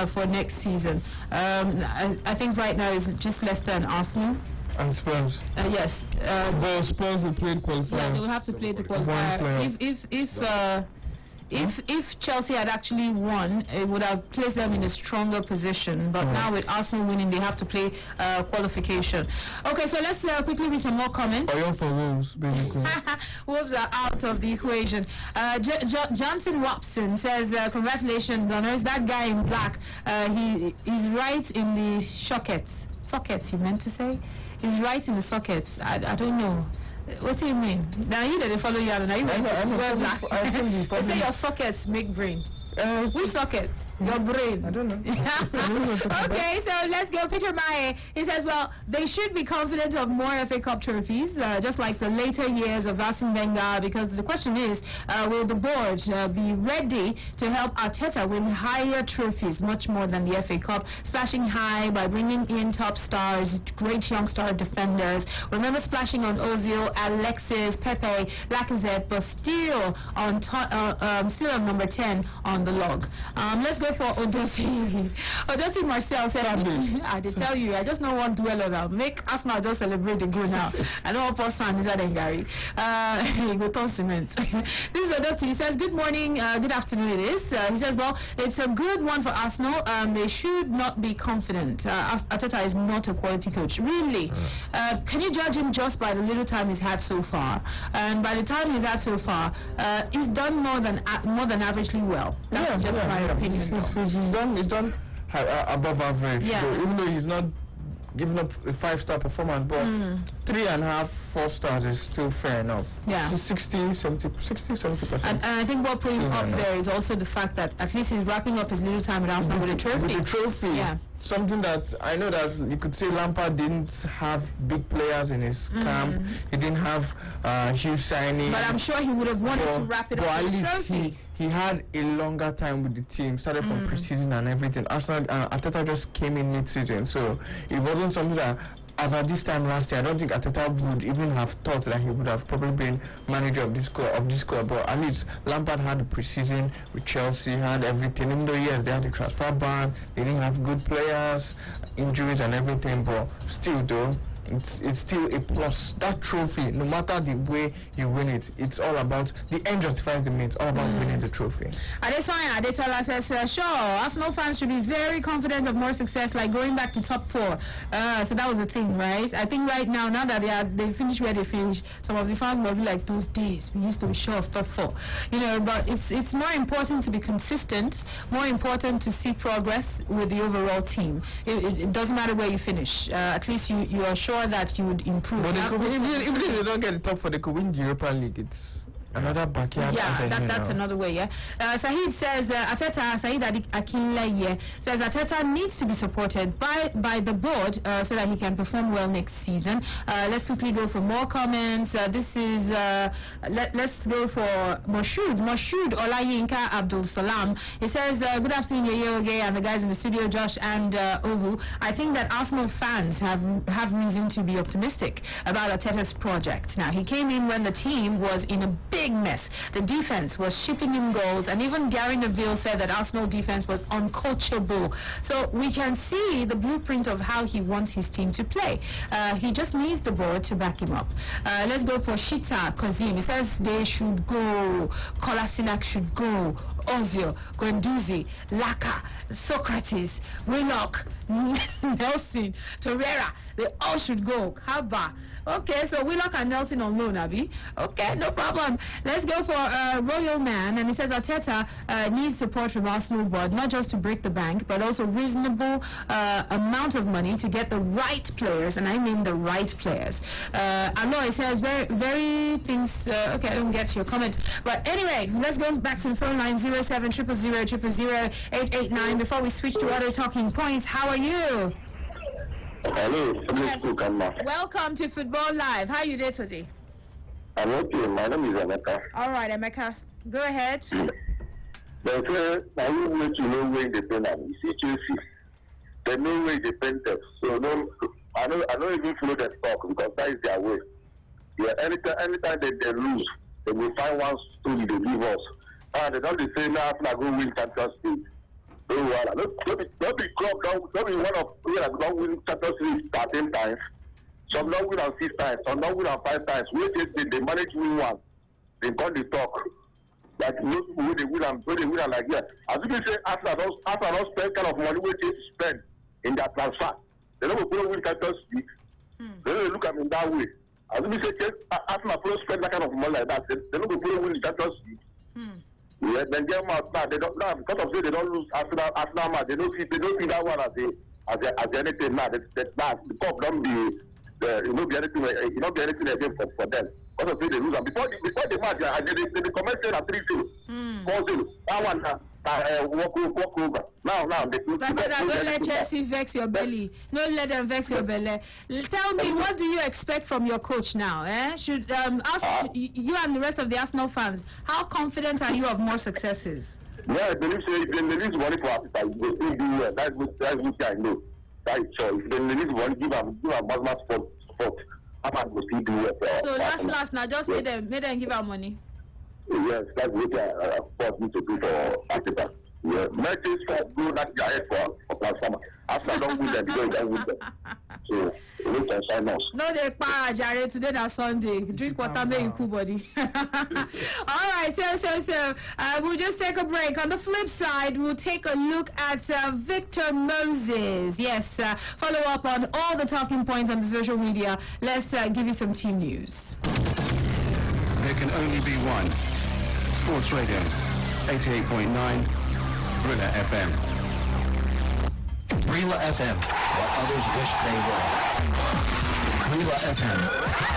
for next season? I think right now it's just Leicester and Arsenal. And Spurs. Yes. But Spurs will play qualifiers. Yeah, they will have to play the One qualifier. player. If Chelsea had actually won, it would have placed them in a stronger position. But now with Arsenal winning, they have to play qualification. Okay, so let's quickly read some more comments. Oyo for Wolves, basically. Wolves are out of the equation. Johnson Watson says, congratulations, Gunners. That guy in black, he's right in the sockets, you meant to say? He's right in the sockets. I don't know. What do you mean? Now you didn't follow you, and now you wear black. They say your sockets make brain. Which sockets? Your brain. I don't know. Okay, so let's go. Peter Maye, he says, well, they should be confident of more FA Cup trophies, just like the later years of Arsene Wenger, because the question is, will the board be ready to help Arteta win higher trophies, much more than the FA Cup, splashing high by bringing in top stars, great young star defenders. Remember splashing on Ozil, Alexis, Pepe, Lacazette, but still on number 10 on the log. Let's go for Odossi. Odossi Marcel said, I did tell you, I just don't want to dwell on that. Make Arsenal just celebrate the goal now. I don't want Son is that Gary. He go turn cement. This is Odossi. He says, good morning, good afternoon it is. He says, well, it's a good one for Arsenal. They should not be confident. Arteta is not a quality coach. Really? Can you judge him just by the little time he's had so far? And by the time he's had so far, he's done more than averagely well. That's just my opinion. He's done above average. Yeah. So even though he's not giving up a 5-star performance, but 3.5, 4 stars is still fair enough. Yeah. 60-70%. And I think what putting him up there is also the fact that at least he's wrapping up his little time with Arsenal with a trophy. With a trophy. Yeah. Something that I know that you could say Lampard didn't have big players in his camp. He didn't have huge signings. But I'm sure he would have wanted to wrap it up at with a least trophy. he had a longer time with the team, started from preseason and everything. Arsenal, Arteta just came in mid-season, so it wasn't something that, as at this time last year, I don't think Arteta would even have thought that he would have probably been manager of this club. But at least Lampard had the preseason with Chelsea, had everything. Even though yes, they had the transfer ban, they didn't have good players, injuries and everything. But still, though, it's still a plus. That trophy, no matter the way you win it, it's all about the end justifies the means. It's all about winning the trophy. Adetola says, sure, Arsenal fans should be very confident of more success, like going back to top 4. So that was the thing, right? I think right now that they finish where they finish, some of the fans will be like, those days we used to be sure of top 4, But it's more important to be consistent, more important to see progress with the overall team. It doesn't matter where you finish. At least you are sure that you would improve. But even if they don't get the top 4, they could win the Europa League. It's Another backyard avenue that's now. another way. Yeah. Saeed says Saeed Akinleye says Arteta needs to be supported by the board so that he can perform well next season. Let's quickly go for more comments. This is let's go for Moshood Olayinka Abdul Salam. He says good afternoon, Yoyoge, and the guys in the studio, Josh and Ovu. I think that Arsenal fans have reason to be optimistic about Arteta's project. Now, he came in when the team was in a big mess. The defense was shipping in goals, and even Gary Neville said that Arsenal defense was uncoachable. So we can see the blueprint of how he wants his team to play. He just needs the board to back him up. Let's go for Shita Kozim. He says they should go. Kolasinac should go. Ozil, Guendouzi, Laka, Socrates, Willock, Nelson, Torreira. They all should go. Haba. Okay, so Willock and Nelson on loan, Abby. Okay, no problem. Let's go for Royal Man. And he says Arteta needs support from Arsenal board, not just to break the bank, but also reasonable amount of money to get the right players, and I mean the right players. Aloy says very things. Okay, I don't get your comment. But anyway, let's go back to the phone line 0700000889 before we switch to other talking points. How are you? Hello, Yes. Welcome to Football Live. How are you doing today? I'm okay. My name is Emeka. All right, Emeka, go ahead. They say, now you need to know where they pay them. You see Chelsea, they know where they pay them. So no, I don't even follow the stock because that is their way. Yeah, anytime they lose, they will find one story they give us. And they don't say now after go win Champions League. Don't be club, don't be one of players that don't win Champions League 13 times. Some don't win on 6 times, some don't win on 5 times. We they manage to win one. They got the talk. Like most people they win and like that. As you say, after don't spend kind of money we just spend in their transfer. They don't go win Champions League. They don't look at me that way. As you say, after don't spend that kind of money like that, they don't go win the Champions League. Yeah, then them out now they don't now because of say they don't lose after match. They don't see that one as anything now. The cup don't be it not be anything again for them. Because of say they lose and before the match they commented at 3-0. 4-0. That one walk over. Now they But brother, don't let Chelsea vex your belly. Don't let them vex your belly. Tell me, what do you expect from your coach now? Should you and the rest of the Arsenal fans, how confident are you of more successes? Yeah, I believe so. If they release money for Africa, they will still do well. That's what I know. That is so. If they release money, give them maximum support. Africa will still do well. So last now, just make them give out money. Yes, that's what forced me to do for Africa. Yeah, matches go not ahead for transformer. After I don't win them, they don't win them. So we can sign us. No, they para Jare today na Sunday. Drink water, make you cool body. All right, so we'll just take a break. On the flip side, we'll take a look at Victor Moses. Yes, follow up on all the talking points on the social media. Let's give you some team news. There can only be one. Sports Radio, 88.9, Brilla FM. Brilla FM, what others wish they were. Brilla FM,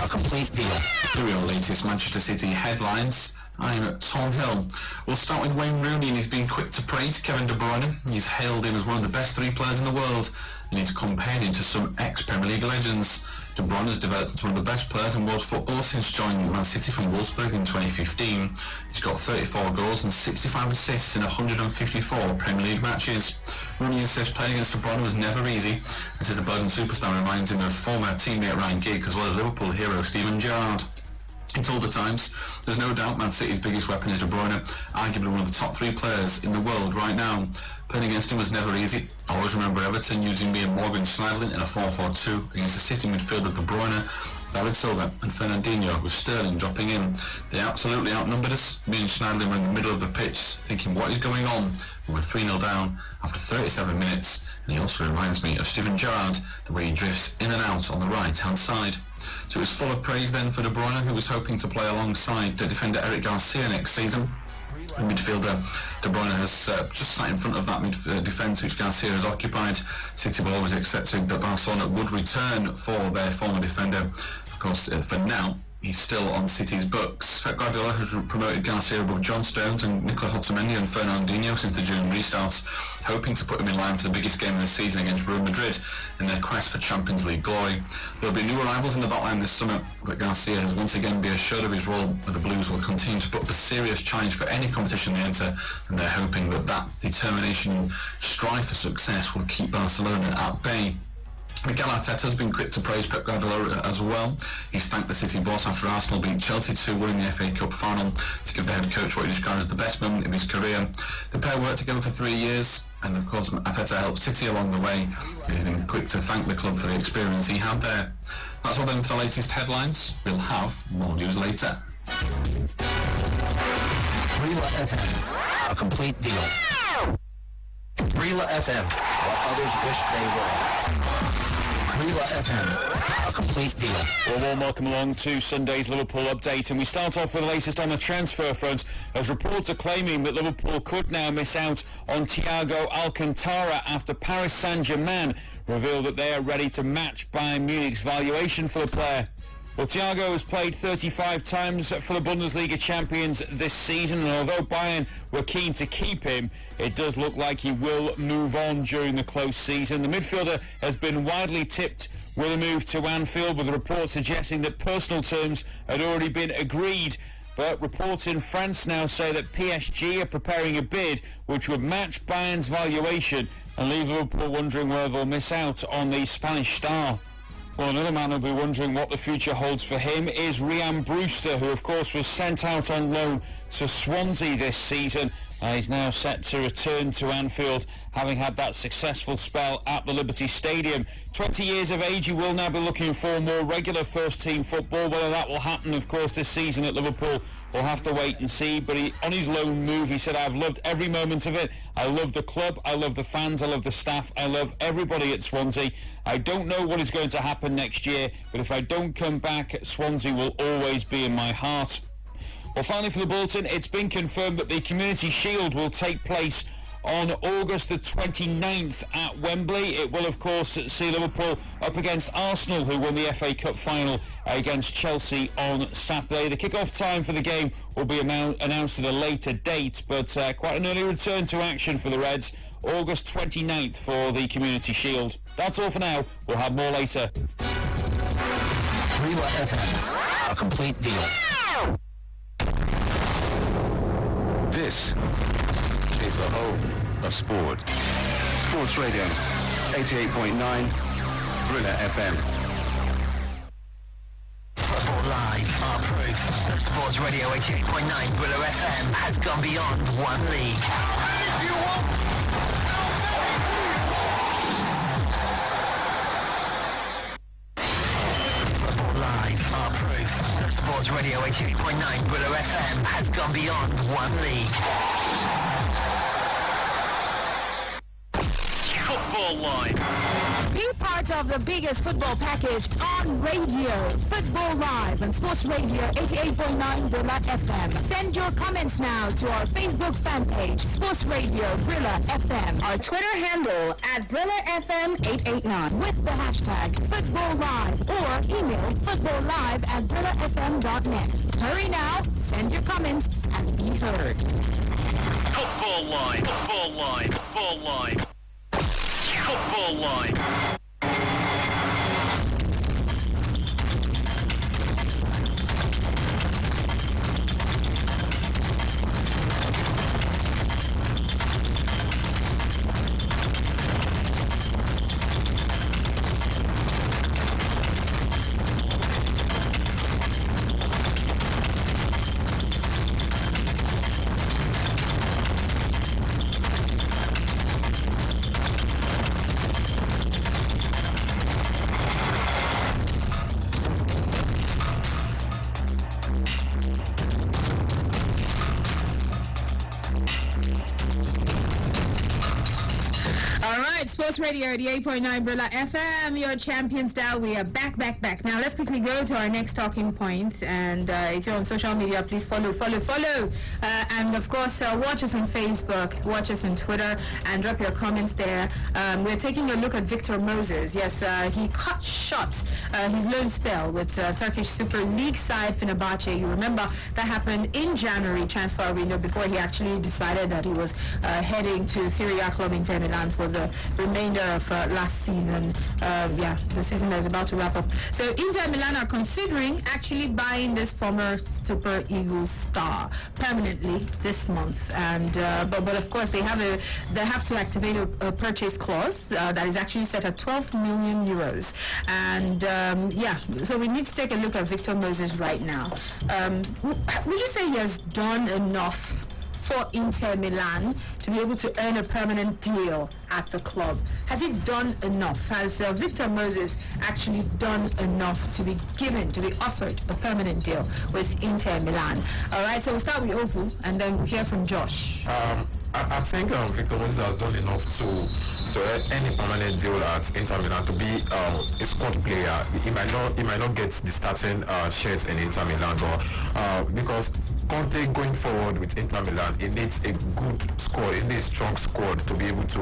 a complete deal. Here are your latest Manchester City headlines. I'm Tom Hill. We'll start with Wayne Rooney, and he's been quick to praise Kevin De Bruyne. He's hailed him as one of the best 3 players in the world, and he's compared him to some ex-Premier League legends. De Bruyne has developed into one of the best players in world football since joining Man City from Wolfsburg in 2015. He's got 34 goals and 65 assists in 154 Premier League matches. Rooney says playing against De Bruyne was never easy, and says the Belgian superstar reminds him of former teammate Ryan Giggs as well as Liverpool hero Steven Gerrard. He told The Times, there's no doubt Man City's biggest weapon is De Bruyne, arguably one of the top 3 players in the world right now. Playing against him was never easy. I always remember Everton using me and Morgan Schneiderlin in a 4-4-2 against a City midfield of De Bruyne, David Silva and Fernandinho, with Sterling dropping in. They absolutely outnumbered us. Me and Schneiderlin were in the middle of the pitch thinking, what is going on? We were 3-0 down after 37 minutes, and he also reminds me of Steven Gerrard, the way he drifts in and out on the right-hand side. So it was full of praise then for De Bruyne, who was hoping to play alongside the defender Eric Garcia next season. The midfielder De Bruyne has just sat in front of that defence which Garcia has occupied. City will always accepted that Barcelona would return for their former defender. Of course, for now, he's still on City's books. Pep Guardiola has promoted Garcia above John Stones and Nicolas Otamendi and Fernandinho since the June restarts, hoping to put him in line for the biggest game of the season against Real Madrid in their quest for Champions League glory. There'll be new arrivals in the backline this summer, but Garcia has once again been assured of his role, where the Blues will continue to put up a serious challenge for any competition they enter, and they're hoping that determination and strive for success will keep Barcelona at bay. Miguel Arteta has been quick to praise Pep Guardiola as well. He's thanked the City boss after Arsenal beat Chelsea 2-1 in the FA Cup final to give the head coach what he describes as the best moment of his career. The pair worked together for 3 years, and of course Arteta helped City along the way. He's been quick to thank the club for the experience he had there. That's all then for the latest headlines. We'll have more news later. Rila FM, a complete deal. Rila FM, what others wish they were. Rila FM, a complete deal. Well, warm welcome along to Sunday's Liverpool update, and we start off with the latest on the transfer front, as reports are claiming that Liverpool could now miss out on Thiago Alcantara after Paris Saint-Germain revealed that they are ready to match Bayern Munich's valuation for the player. Well, Thiago has played 35 times for the Bundesliga champions this season, and although Bayern were keen to keep him, it does look like he will move on during the close season. The midfielder has been widely tipped with a move to Anfield, with reports suggesting that personal terms had already been agreed. But reports in France now say that PSG are preparing a bid which would match Bayern's valuation and leave Liverpool wondering whether they'll miss out on the Spanish star. Well, another man who'll be wondering what the future holds for him is Ryan Brewster, who of course was sent out on loan to Swansea this season. He's now set to return to Anfield, having had that successful spell at the Liberty Stadium. 20 years of age, he will now be looking for more regular first-team football. Whether that will happen, of course, this season at Liverpool, we'll have to wait and see. But on his loan move, he said, "I've loved every moment of it. I love the club, I love the fans, I love the staff, I love everybody at Swansea. I don't know what is going to happen next year, but if I don't come back, Swansea will always be in my heart." Well, finally for the bulletin, it's been confirmed that the Community Shield will take place on August the 29th at Wembley. It will, of course, see Liverpool up against Arsenal, who won the FA Cup final against Chelsea on Saturday. The kick-off time for the game will be announced at a later date, but quite an early return to action for the Reds. August 29th for the Community Shield. That's all for now. We'll have more later. Rila FM, a complete deal. This is the home of sport. Sports Radio, 88.9, Brilla FM. Football Live, our proof that Sports Radio 88.9 Brilla FM has gone beyond one league. Football Live, our proof that Sports Radio 88.9 Brilla FM has gone beyond one league. Football Live. Be part of the biggest football package on radio. Football Live on Sports Radio 88.9 Brilla FM. Send your comments now to our Facebook fan page, Sports Radio Brilla FM. Our Twitter handle at Brilla FM 889 with the hashtag Football Live, or email footballlive@brillafm.net. Hurry now, send your comments and be heard. Football Live. Football Live. Football Live. Football Live. Sports Radio 88.9 Brilla FM, your champions dial. We are back. Now let's quickly go to our next talking point. And if you're on social media, please follow. And of course, watch us on Facebook, watch us on Twitter, and drop your comments there. We're taking a look at Victor Moses. Yes, he cut short his loan spell with Turkish Super League side Fenerbahce. You remember that happened in January transfer window before he actually decided that he was heading to Serie A club Inter Milan for the remainder of last season. The season is about to wrap up. So Inter Milan are considering actually buying this former Super Eagles star permanently this month, and but of course they have to activate a purchase clause that is actually set at 12 million euros. And so we need to take a look at Victor Moses right now. Would you say he has done enough for Inter Milan to be able to earn a permanent deal at the club? Has he done enough? Has Victor Moses actually done enough to be offered a permanent deal with Inter Milan? All right, so we'll start with Ovu and then we'll hear from Josh. I think Victor Moses has done enough to any permanent deal at Inter Milan to be a squad player. He might not get the starting shirts in Inter Milan, but because Conte going forward with Inter Milan, it needs a good squad, it needs a strong squad to be able to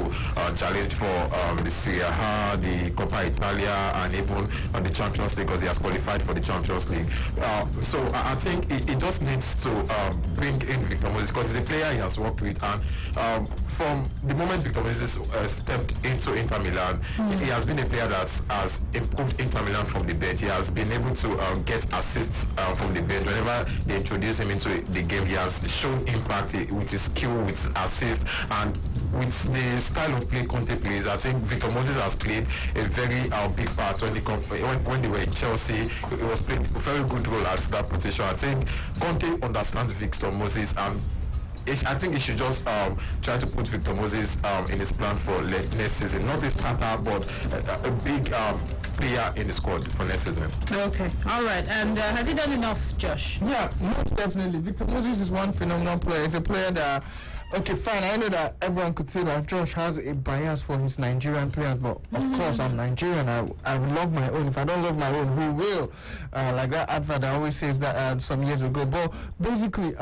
challenge for the Serie A, the Coppa Italia, and even the Champions League, because he has qualified for the Champions League. So I think he just needs to bring in Victor Moses, because he's a player he has worked with, and from the moment Victor Moses stepped into Inter Milan, he has been a player that has improved Inter Milan from the bench. He has been able to get assists from the bench. Whenever they introduce him into the game, he has shown impact with his skill, with assist, and with the style of play Conte plays. I think Victor Moses has played a very big part when they were in Chelsea. He was playing a very good role at that position. I think Conte understands Victor Moses, and I think he should just try to put Victor Moses in his plan for next season. Not a starter, but a big player in the squad for next season. Okay, all right. And has he done enough, Josh? Yeah, most definitely. Victor Moses is one phenomenal player. It's a player that, okay, fine, I know that everyone could say that Josh has a bias for his Nigerian players, but of course I'm Nigerian. I love my own. If I don't love my own, who will? Like that advert I always says that some years ago. But basically,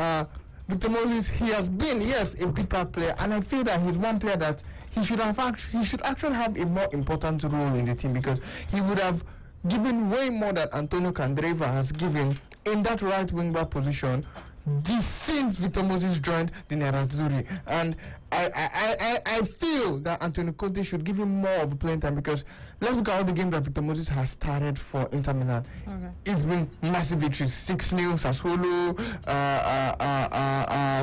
Victor Moses, he has been, yes, a big part player, and I feel that he's one player that he should actually have a more important role in the team, because he would have given way more than Antonio Candreva has given in that right wing back position since Victor Moses joined the Nerazzurri. And I feel that Antonio Conte should give him more of a playing time, because let's look at all the games that Victor Moses has started for Inter Milan. Okay. It's been massive victories. 6-0 Sassuolo.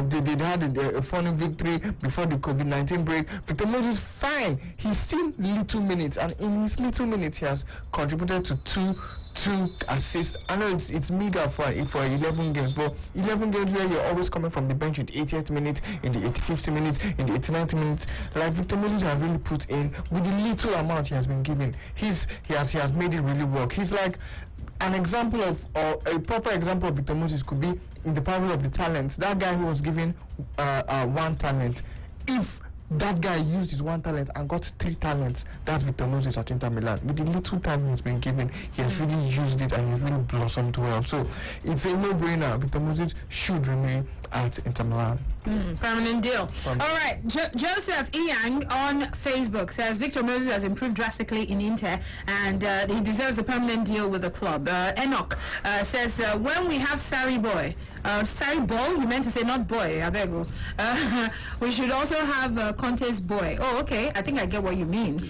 They had a 4-0 victory before the COVID-19 break. Victor Moses, fine. He's seen little minutes, and in his little minutes he has contributed to two assists. I know it's meager for 11 games, but 11 games where you're always coming from the bench in the 80th minute, in the 85th minute, in the 89th minute. Like Victor Moses has really put in with the little amount he has been given. He has made it really work. He's like an example of, or a proper example of Victor Moses could be in the parable of the talents. That guy who was given one talent, if that guy used his one talent and got 3 talents, that's Victor Moses at Inter Milan. With the little time he's been given, he has really used it and he's really blossomed well. So it's a no-brainer. Victor Moses should remain at Inter Milan. Permanent deal. All right. Joseph Iyang on Facebook says Victor Moses has improved drastically in Inter, and he deserves a permanent deal with the club. Enoch says when we have Sarri boy, Sarri ball, you meant to say not boy, I beg you. We should also have Conte's boy. Oh, okay. I think I get what you mean.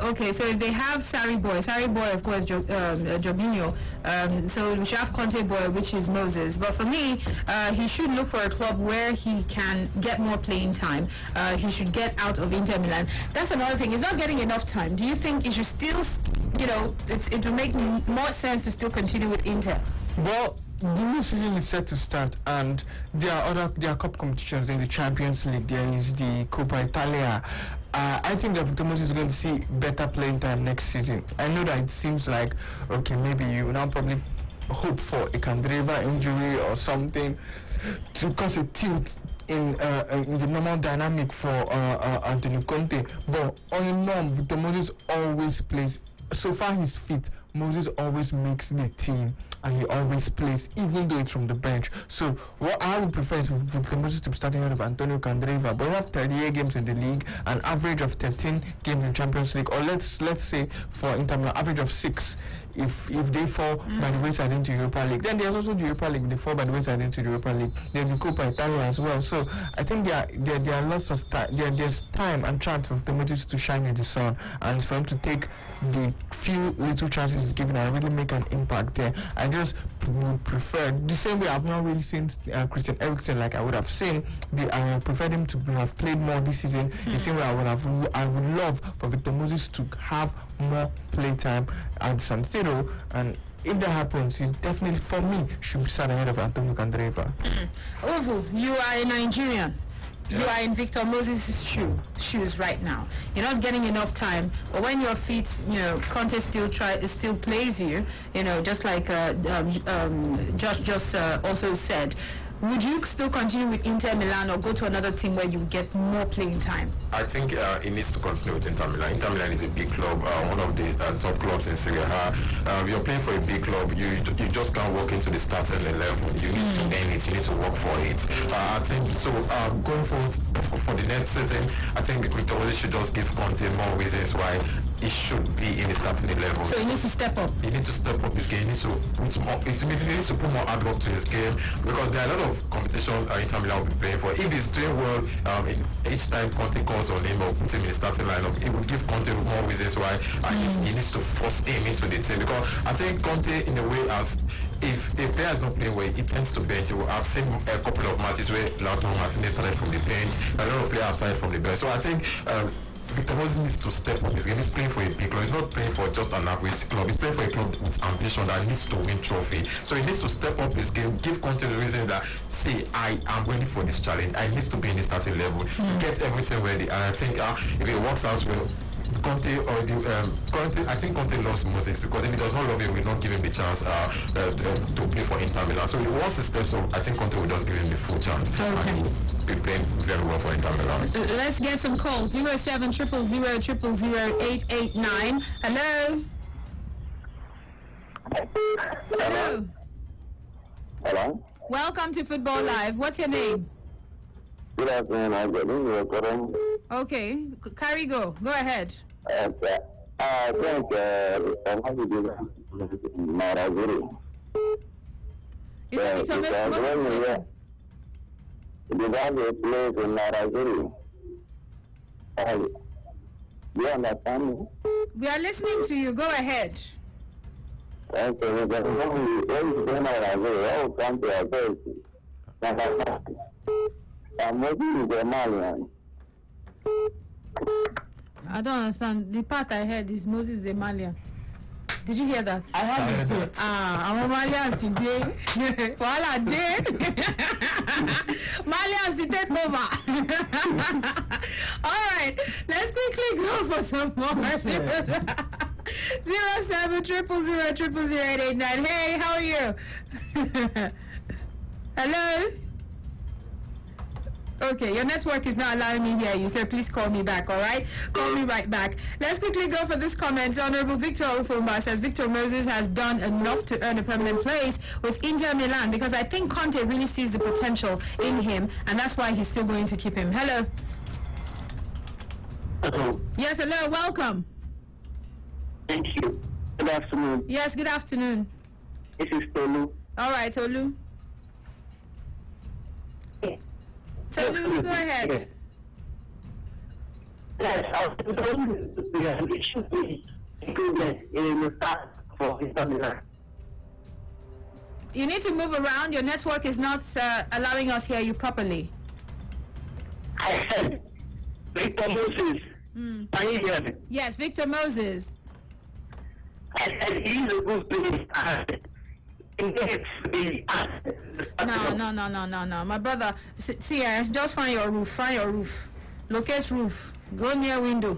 Okay, so if they have Sarri boy, of course, Jorginho. So we should have Conte boy, which is Moses. But for me, he should look for a club where he can get more playing time. He should get out of Inter Milan. That's another thing. He's not getting enough time. Do you think he should still, it will make more sense to still continue with Inter? Well, the new season is set to start, and there are cup competitions in the Champions League. There is the Coppa Italia. I think that Victor Moses is going to see better playing time next season. I know that it seems like, okay, maybe you now probably hope for a Candreva injury or something to cause a tilt in the normal dynamic for Antonio Conte. But on a norm, Victor Moses always plays. So far, he's fit. Moses always makes the team, and he always plays, even though it's from the bench. So what I would prefer is for Victor Moses to be starting out of Antonio Candreva. But we have 38 games in the league, an average of 13 games in Champions League, or let's say for Inter Milan, average of 6. If they fall by the wayside into Europa League, then there's also the Europa League. They fall by the wayside into the Europa League. There's the Coppa Italia as well. So I think there are lots of time. There's time and chance for the Moses to shine in the sun, and for him to take the few little chances he's given and really make an impact there. I just would prefer the same way I've not really seen Christian Eriksen like I would have seen. I preferred him to have played more this season. The same way I would love for Victor Moses to have more playtime at San Siro, and if that happens, he definitely, for me, should start ahead of Antonio Candreva. Ovu, you are a Nigerian. You are in Victor Moses' shoes right now. You're not getting enough time, but when your feet, Conte still plays you, just like Josh just also said. Would you still continue with Inter Milan or go to another team where you get more playing time? I think it needs to continue with Inter Milan. Inter Milan is a big club, one of the top clubs in Serie A. You're playing for a big club. You just can't walk into the starting 11. You need to earn it. You need to work for it. I think so. Going forward for the next season, I think Victor Moses should just give Conte more reasons why he should be in the starting 11. So he needs to step up. He needs to step up his game. He needs to put more hard work to his game, because there are a lot of competition Inter Milan will be playing for. If he's doing well, in each time Conte calls on him or put him in the starting lineup, it will give Conte more reasons why he needs to force him into the team. Because I think Conte, in a way, as if a player is not playing well, he tends to bench. I've seen a couple of matches where Lautaro Martinez started from the bench. A lot of players have started from the bench. So I think Victor Moses needs to step up his game. He's playing for a big club. He's not playing for just an average club. He's playing for a club with ambition that needs to win trophy. So he needs to step up his game, give Conte the reason that, see, I am ready for this challenge. I need to be in the starting level, get everything ready. And I think if it works out well, Conte I think Conte loves Moses, because if he does not love him, we will not give him the chance to play for Inter Milan. So once he steps up, I think Conte will just give him the full chance. Okay. And he'll be playing very well for Inter Milan. Let's get some calls. 07 000 889. Hello. Hello. Hello. Welcome to Football Live. What's your name? Good afternoon. I'm getting Okay, carry go. Go ahead. I think Marazuri. Is that Victor Moses? The guy who plays in Marazuri. Do you understand me? We are listening to you. Go ahead. Okay, when you play Marazuri, I will come to a place. I'm moving to Malian. I don't understand. The part I heard is Moses the Malian. Did you hear that? I heard it. I'm a Malians today. Voila, day. Malians to take over. All right, let's quickly go for some more. 07 000 889. Hey, how are you? Hello? Okay, your network is not allowing me to hear you, so please call me back, all right? Call me right back. Let's quickly go for this comment. Honorable Victor Ofumba says Victor Moses has done enough to earn a permanent place with Inter Milan, because I think Conte really sees the potential in him, and that's why he's still going to keep him. Hello. Hello. Yes, hello, welcome. Thank you. Good afternoon. Yes, good afternoon. This is Tolu. All right, Tolu. Tolu, go ahead. Yes, I was going to it should be improvement in the start for Inter Milan. You need to move around. Your network is not allowing us hear you properly. I said, Victor Moses. Can you hear me? Yes, Victor Moses. I said he's a good player. No. My brother, see, just find your roof. Locate roof. Go near window.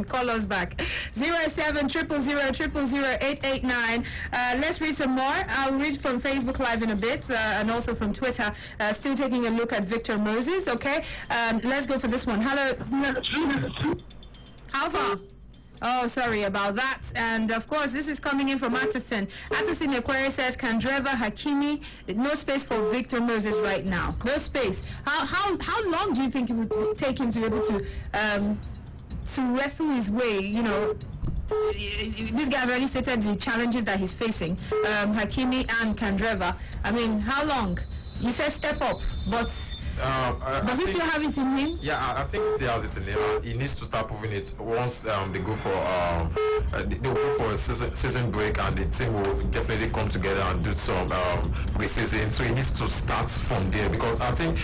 Call us back. 0700000889. Let's read some more. I'll read from Facebook Live in a bit and also from Twitter. Still taking a look at Victor Moses. Okay. Let's go for this one. Hello. How far? Oh, sorry about that. And of course, this is coming in from Atterson. Atterson Aquarius says, Kandreva, Hakimi, no space for Victor Moses right now. No space. How long do you think it would take him to be able to wrestle his way? You know, this guy's already stated the challenges that he's facing. Hakimi and Kandreva. I mean, how long? You said step up, but does he still have it in him? Yeah, I think he still has it in him. He needs to start proving it once they go for they'll go for a season break, and the team will definitely come together and do some pre-season. So he needs to start from there, because I think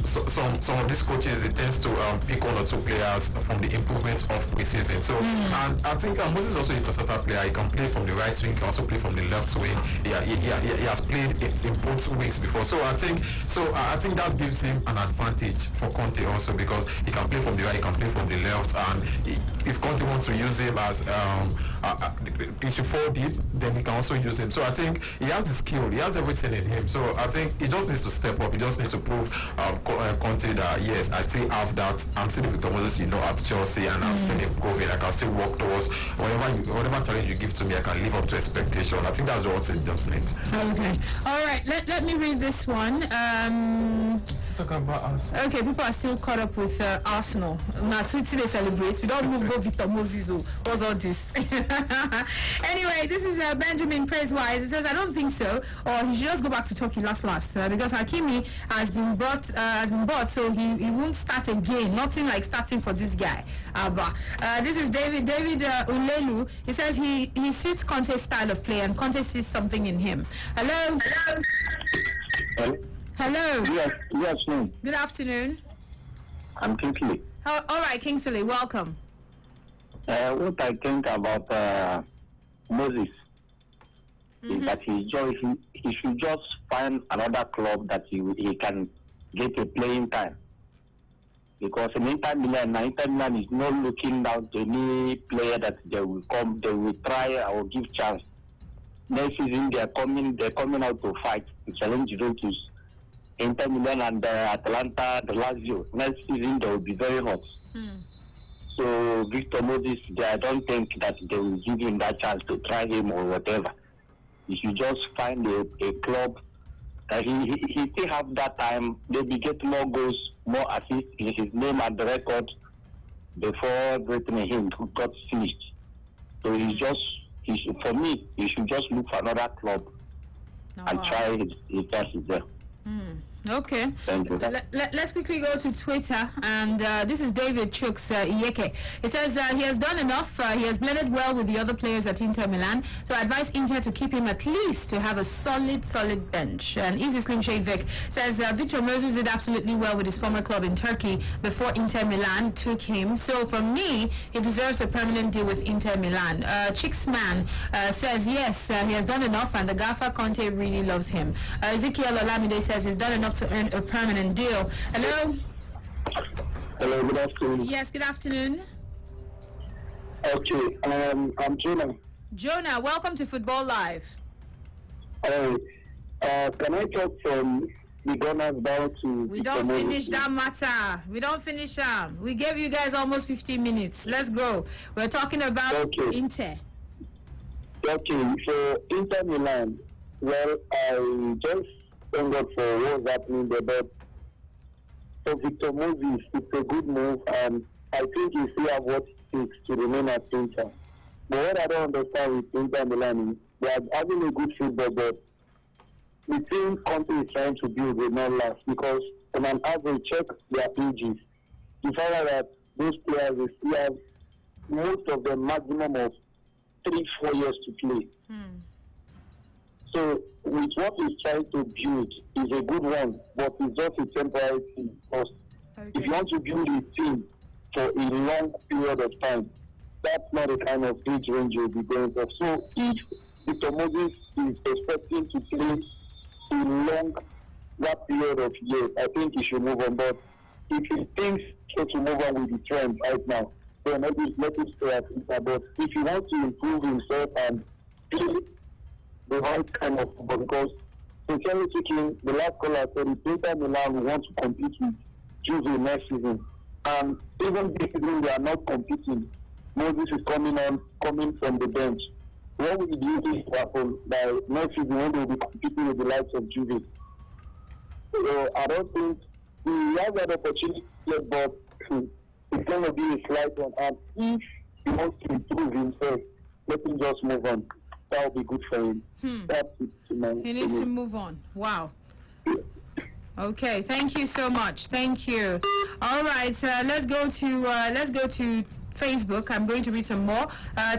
some of these coaches, it tends to pick one or two players from the improvement of pre-season. So and I think Moses is also a versatile player. He can play from the right wing, he can also play from the left wing. He has played in both wings before. So I think that gives him an advantage for Conte also, because he can play from the right, he can play from the left, and if Conte wants to use him as he should fall deep, then he can also use him. So I think he has the skill, he has everything in him. So I think he just needs to step up. He just needs to prove Conte that yes, I still have that. I'm still Victor Moses, at Chelsea, and I'm still improving. I can still work towards whatever challenge you give to me. I can live up to expectation. I think that's what it just needs. Okay. All right. Let me read this one. Okay, people are still caught up with Arsenal. Now, they celebrate. We don't move go Victor Moses. What's all this? Anyway, this is Benjamin Praisewise. He says, I don't think so. Or he should just go back to Turkey last. Because Hakimi has been bought, so he won't start again. Nothing like starting for this guy. This is David Ulelu. He says he suits Conte's style of play, and Conte sees something in him. Hello? Hello. Yes, ma'am. Good afternoon. I'm Kingsley. All right, Kingsley, welcome. What I think about Moses is that he should just find another club that he can get a playing time. Because in Inter Milan is not looking down to any player that they will try or give chance. Next season they're coming out to fight to challenge Juventus. Inter Milan and Atalanta, the Lazio. Next season they will be very hot. So Victor Moses, I don't think that they will give him that chance to try him or whatever. He should just find a club that he still have that time. Maybe get more goals, more assists in his name and the record before Britain him got finished. So he should just look for another club and try his chances there. Okay. Thank you. Let's quickly go to Twitter, and this is David Chooks Iyeke. It says he has done enough. He has blended well with the other players at Inter Milan, so I advise Inter to keep him at least to have a solid bench. And Easy Slim Shade Vic says Victor Moses did absolutely well with his former club in Turkey before Inter Milan took him. So for me, he deserves a permanent deal with Inter Milan. Chicksman says yes, he has done enough, and the Gaffer Conte really loves him. Ezekiel Olamide says he's done enough to earn a permanent deal. Hello? Hello, good afternoon. Yes, good afternoon. Okay, I'm Jonah. Jonah, welcome to Football Live. Can I talk from the Gunners down to... We don't finish that matter. We don't finish that. We gave you guys almost 15 minutes. Let's go. We're talking about Inter. Okay, so Inter Milan, well, I just thank God for what's happening there, but for Victor Moses, it's a good move, and I think he still have what it takes to remain at Inter. But what I don't understand with Inter Milan is they are having a good football, but the team Conte is trying to build will not last, because on an average, check their ages. You find out that those players, they still have most of them maximum of 3-4 years to play. So with what he's trying to build is a good one, but it's just a temporary thing. Because if you want to build a team for a long period of time, that's not the kind of age range you'll be going for. So if Victor Moses is expecting to play a long that period of years, I think he should move on. But if he thinks to move on with the trend right now, then let it stay at Inter. But if he wants to improve himself and play the right kind of football, because sincerely speaking, the last caller said if Inter Milan will want to compete with Juve next season, and even this season they are not competing. Moses is coming from the bench. What will you think will happen by next season when they will be competing with the likes of Juve? So I don't think he has that opportunity yet, but it's going to be a slight one. And if he wants to improve himself, let him just move on. That will be good for him. That's it. He needs to move on. Wow. Okay, thank you so much. Thank you. All right, let's go to Facebook. I'm going to read some more.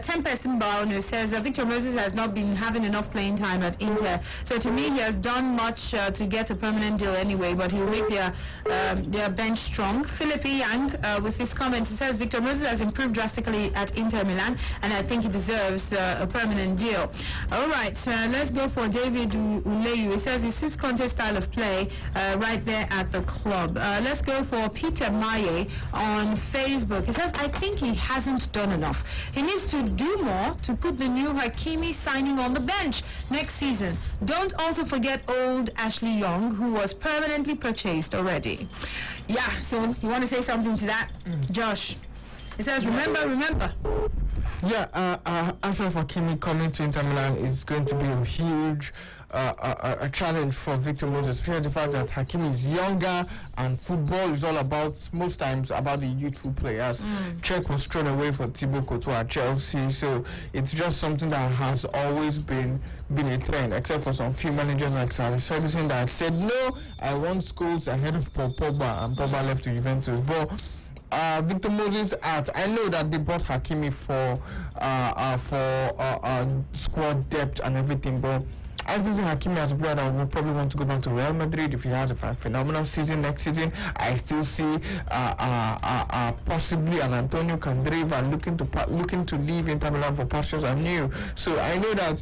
Tempest Mbauno says Victor Moses has not been having enough playing time at Inter. So to me, he has done much to get a permanent deal anyway, but he will make their bench strong. Philip Yang, with his comments, he says Victor Moses has improved drastically at Inter Milan, and I think he deserves a permanent deal. All right, let's go for David Uleyu. He says he suits Conte's style of play right there at the club. Let's go for Peter Maye on Facebook. He says, I think he hasn't done enough. He needs to do more to put the new Hakimi signing on the bench next season. Don't also forget old Ashley Young, who was permanently purchased already. Yeah, so you want to say something to that, Josh? It says, remember. Yeah, Ashraf Hakimi coming to Inter Milan is going to be a huge a challenge for Victor Moses, especially the fact that Hakimi is younger and football is all about, most times, about the youthful players. Czech was thrown away for Thibaut Courtois at Chelsea, so it's just something that has always been a trend, except for some few managers like Sir Alex Ferguson that said, no, I want Scholes ahead of Paul Pogba, and Pogba left to Juventus. But Victor Moses I know that they bought Hakimi for squad depth and everything, but I still think Hakimi as a player that will probably want to go back to Real Madrid if he has a phenomenal season next season. I still see possibly an Antonio Candreva looking to leave Inter Milan for pastures anew. So I know that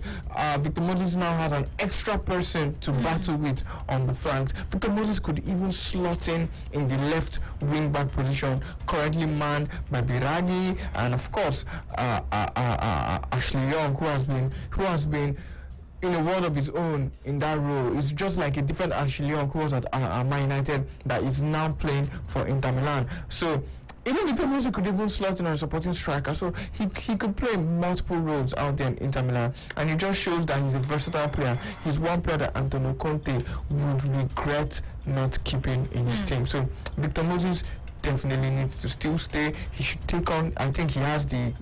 Victor Moses now has an extra person to battle with on the flanks. Victor Moses could even slot in the left wing back position, currently manned by Biragi and of course Ashley Young, who has been in a world of his own in that role. It's just like a different Ashley Young who was at Man United that is now playing for Inter Milan. So even Victor Moses could even slot in as a supporting striker, so he could play multiple roles out there in Inter Milan, and it just shows that he's a versatile player. He's one player that Antonio Conte would regret not keeping in his team. So Victor Moses definitely needs to still stay. He should take on, I think he has the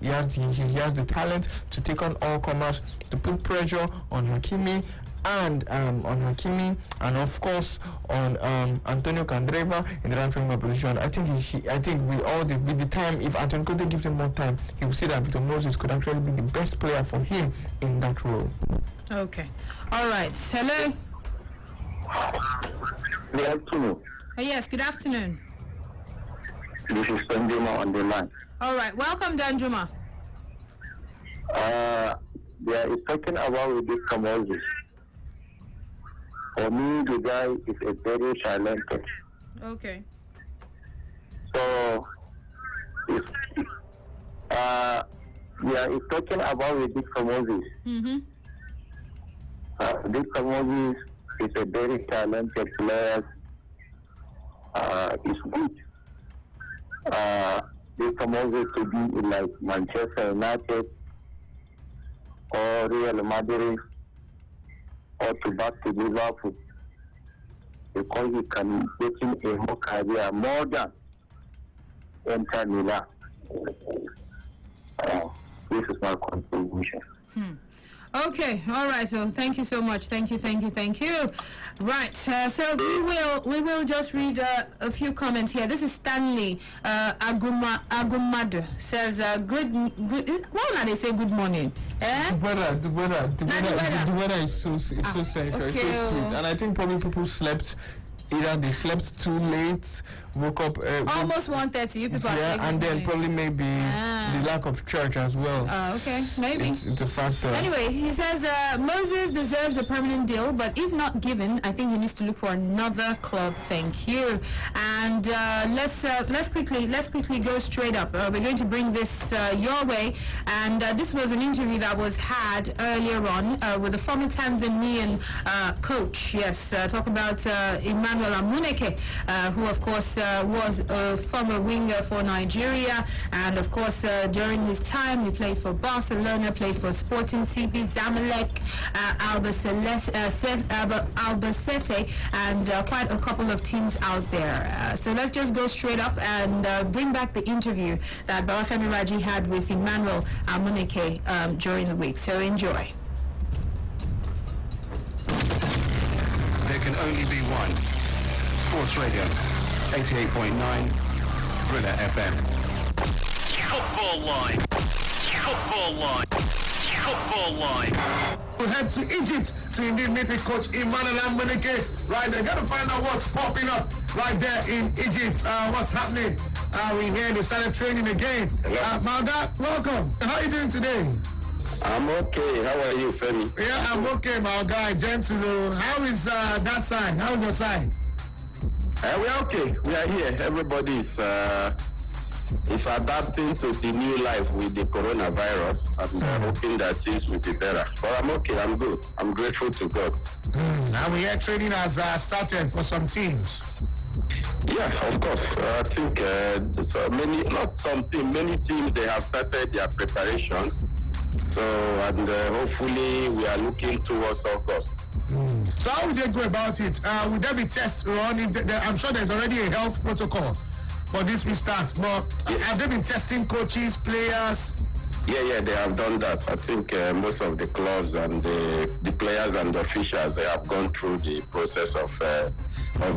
talent to take on all comers, to put pressure on Hakimi and of course on Antonio Candreva in the right wing position. I think with the time, if Antonio Conte gives him more time, he will see that Victor Moses could actually be the best player for him in that role. Okay. All right. Hello. Good afternoon. Yes, good afternoon. This is Danjuma on the line. All right. Welcome, Danjuma. They are talking about Victor Moses. For me, the guy is a very talented. Okay. So, we are talking about Victor Moses. Victor Moses is a very talented player. It's good. Victor Moses to be like Manchester United or Real Madrid or to back to Liverpool, because he can get in a more career more than Inter Milan. This is my contribution. Okay, all right. So thank you so much. Thank you. Right. So we will just read a few comments here. This is Stanley Agumadu says good. Why not they say good morning? The weather is so safe, it's so sweet, and I think probably people slept either they slept too late, woke up almost 1:30. You people are saying and then morning. probably maybe the lack of church as well. Okay, maybe. It's a factor. Anyway, he says Moses deserves a permanent deal, but if not given, I think he needs to look for another club. Thank you. And let's quickly go straight up. We're going to bring this your way. And this was an interview that was had earlier on with the former Tanzanian coach. Yes, talk about Emmanuel Amuneke, who of course was a former winger for Nigeria, and of course during his time he played for Barcelona, played for Sporting CP, Zamalek, Albacete, and quite a couple of teams out there. So let's just go straight up and bring back the interview that Babafemi Raji had with Emmanuel Amuneke during the week. So enjoy. There can only be one. Sports Radio, 88.9, Thriller FM. Football Line. Football Line. Football Line. We head to Egypt to indeed meet with Coach Emmanuel Amuneke. Right there, got to find out what's popping up right there in Egypt. What's happening? We hear they started training again. Malda, welcome. How are you doing today? I'm okay. How are you, Femi? Yeah, I'm okay, my guy. Gentle. How is that side? How is your side? We're okay. We are here. Everybody is adapting to the new life with the coronavirus. I'm hoping that things will be better. But I'm okay. I'm good. I'm grateful to God. Now we hear training has started for some teams. Yeah, of course. I think many teams, they have started their preparation. So, and hopefully we are looking towards August. So how would they go about it? Would there be tests run? I'm sure there's already a health protocol for this restart, but have they been testing coaches, players? Yeah, they have done that. I think most of the clubs and the players and the officials, they have gone through the process of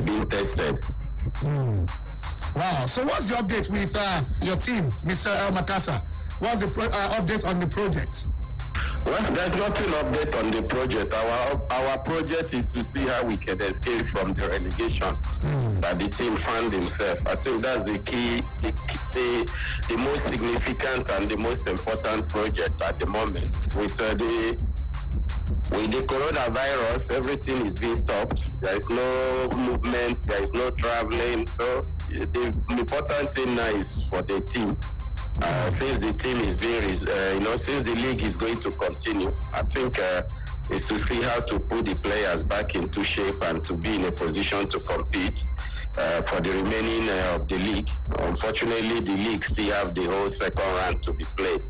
being tested. Wow. So what's the update with your team, Mr. El Makasa? What's the update on the project? Well, there's nothing update on the project. Our project is to see how we can escape from the relegation that the team found himself. I think that's the key, the most significant and the most important project at the moment. With the coronavirus, everything is being stopped. There is no movement, there is no traveling. So the important thing now is for the team. Since the team is being, since the league is going to continue, I think it's to see how to put the players back into shape and to be in a position to compete for the remaining of the league. Unfortunately, the league still have the whole second round to be played.